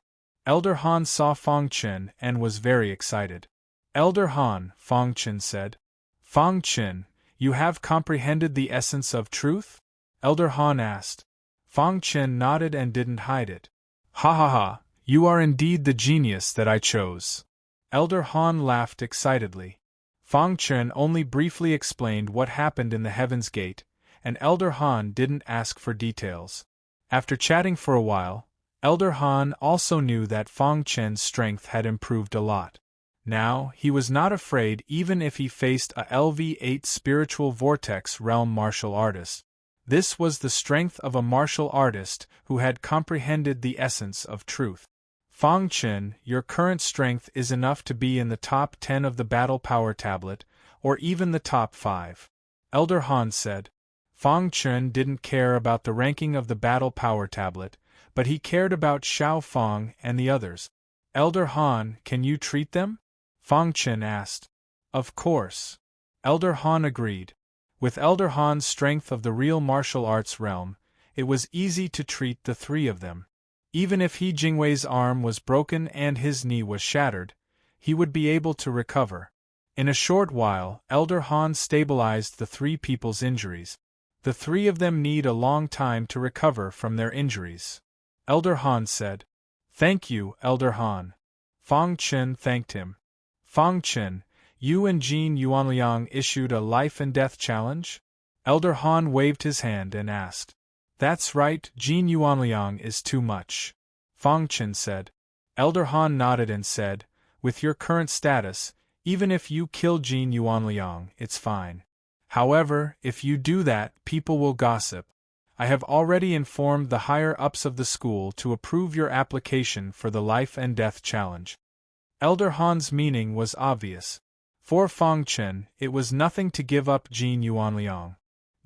Elder Han saw Fang Chen and was very excited. "Elder Han," Fang Chen said. "Fang Chen, you have comprehended the essence of truth?" Elder Han asked. Fang Chen nodded and didn't hide it. "Ha ha ha, you are indeed the genius that I chose." Elder Han laughed excitedly. Fang Chen only briefly explained what happened in the Heaven's Gate, and Elder Han didn't ask for details. After chatting for a while, Elder Han also knew that Fang Chen's strength had improved a lot. Now, he was not afraid even if he faced a LV8 spiritual vortex realm martial artist. This was the strength of a martial artist who had comprehended the essence of truth. "Fang Chen, your current strength is enough to be in the top 10 of the Battle Power Tablet, or even the top 5. Elder Han said. Fang Chen didn't care about the ranking of the Battle Power Tablet, but he cared about Xiao Fang and the others. "Elder Han, can you treat them?" Fang Chen asked. "Of course." Elder Han agreed. With Elder Han's strength of the real martial arts realm, it was easy to treat the three of them. Even if He Jingwei's arm was broken and his knee was shattered, he would be able to recover. In a short while, Elder Han stabilized the three people's injuries. The three of them need a long time to recover from their injuries. Elder Han said. "Thank you, Elder Han." Fang Chen thanked him. "Fang Chen, you and Jin Yuanliang issued a life-and-death challenge?" Elder Han waved his hand and asked. "That's right, Jin Yuanliang is too much," Fang Chen said. Elder Han nodded and said, "With your current status, even if you kill Jin Yuanliang, it's fine. However, if you do that, people will gossip. I have already informed the higher-ups of the school to approve your application for the life-and-death challenge." Elder Han's meaning was obvious. For Fang Chen, it was nothing to give up Jin Yuanliang.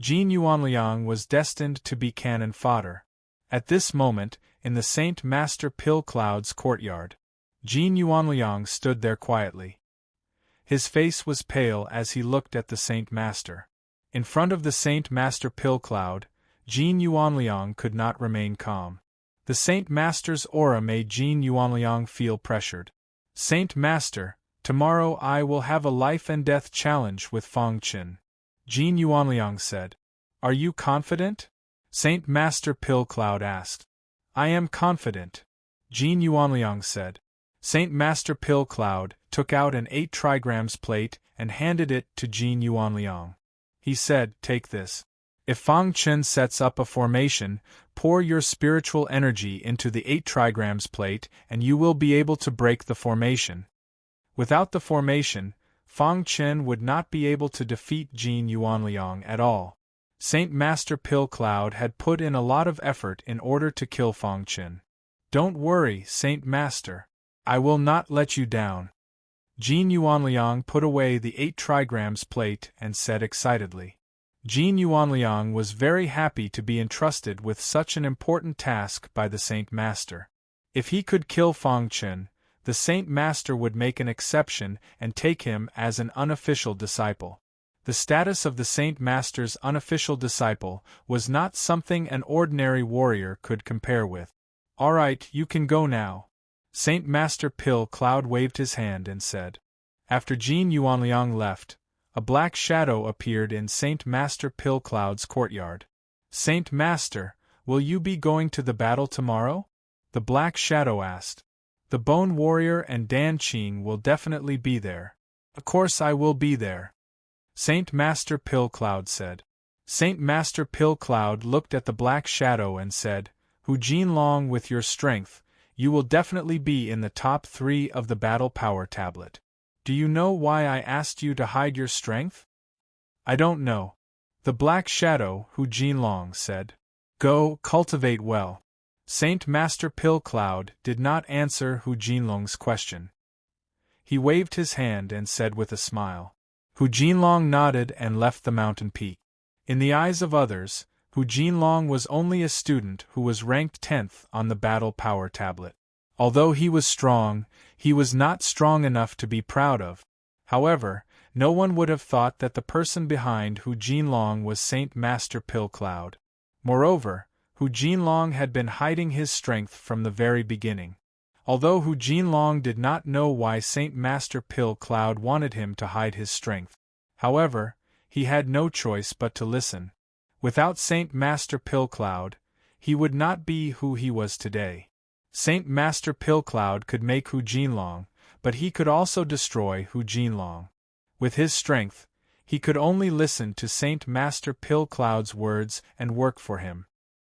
Jin Yuanliang was destined to be cannon fodder. At this moment, in the Saint Master Pill Cloud's courtyard, Jin Yuanliang stood there quietly. His face was pale as he looked at the Saint Master. In front of the Saint Master Pill Cloud, Jin Yuanliang could not remain calm. The Saint Master's aura made Jin Yuanliang feel pressured. "Saint Master, tomorrow I will have a life-and-death challenge with Fang Chen," Jin Yuanliang said. "Are you confident?" Saint Master Pill Cloud asked. "I am confident," Jin Yuanliang said. Saint Master Pill Cloud took out an 8 trigrams plate and handed it to Jin Yuanliang. He said, "Take this. If Fang Chen sets up a formation, pour your spiritual energy into the 8 trigrams plate and you will be able to break the formation. Without the formation, Fang Chen would not be able to defeat Jin Yuanliang at all." Saint Master Pill Cloud had put in a lot of effort in order to kill Fang Chen. Don't worry, Saint Master. I will not let you down. Jin Yuanliang put away the 8 trigrams plate and said excitedly. Jin Yuanliang was very happy to be entrusted with such an important task by the Saint Master. If he could kill Feng Chen, the Saint Master would make an exception and take him as an unofficial disciple. The status of the Saint Master's unofficial disciple was not something an ordinary warrior could compare with. All right, you can go now. Saint Master Pill Cloud waved his hand and said. After Jin Yuanliang left, a black shadow appeared in Saint Master Pill Cloud's courtyard. Saint Master, will you be going to the battle tomorrow? The black shadow asked. The Bone Warrior and Dan Qing will definitely be there. Of course I will be there. Saint Master Pill Cloud said. Saint Master Pill Cloud looked at the black shadow and said, Hu Jinlong, with your strength, you will definitely be in the top 3 of the battle power tablet. Do you know why I asked you to hide your strength? I don't know. The black shadow, Hu Jinlong said. Go, cultivate well. Saint Master Pill Cloud did not answer Hu Jinlong's question. He waved his hand and said with a smile. Hu Jinlong nodded and left the mountain peak. In the eyes of others, Hu Jinlong was only a student who was ranked 10th on the battle power tablet. Although he was strong, he was not strong enough to be proud of. However, no one would have thought that the person behind Hu Jinlong was Saint Master Pill Cloud. Moreover, Hu Jinlong had been hiding his strength from the very beginning. Although Hu Jinlong did not know why Saint Master Pill Cloud wanted him to hide his strength. However, he had no choice but to listen. Without Saint Master Pill Cloud, he would not be who he was today. Saint Master Pill Cloud could make Hu Jinlong, but he could also destroy Hu Jinlong. With his strength, he could only listen to Saint Master Pill Cloud's words and work for him.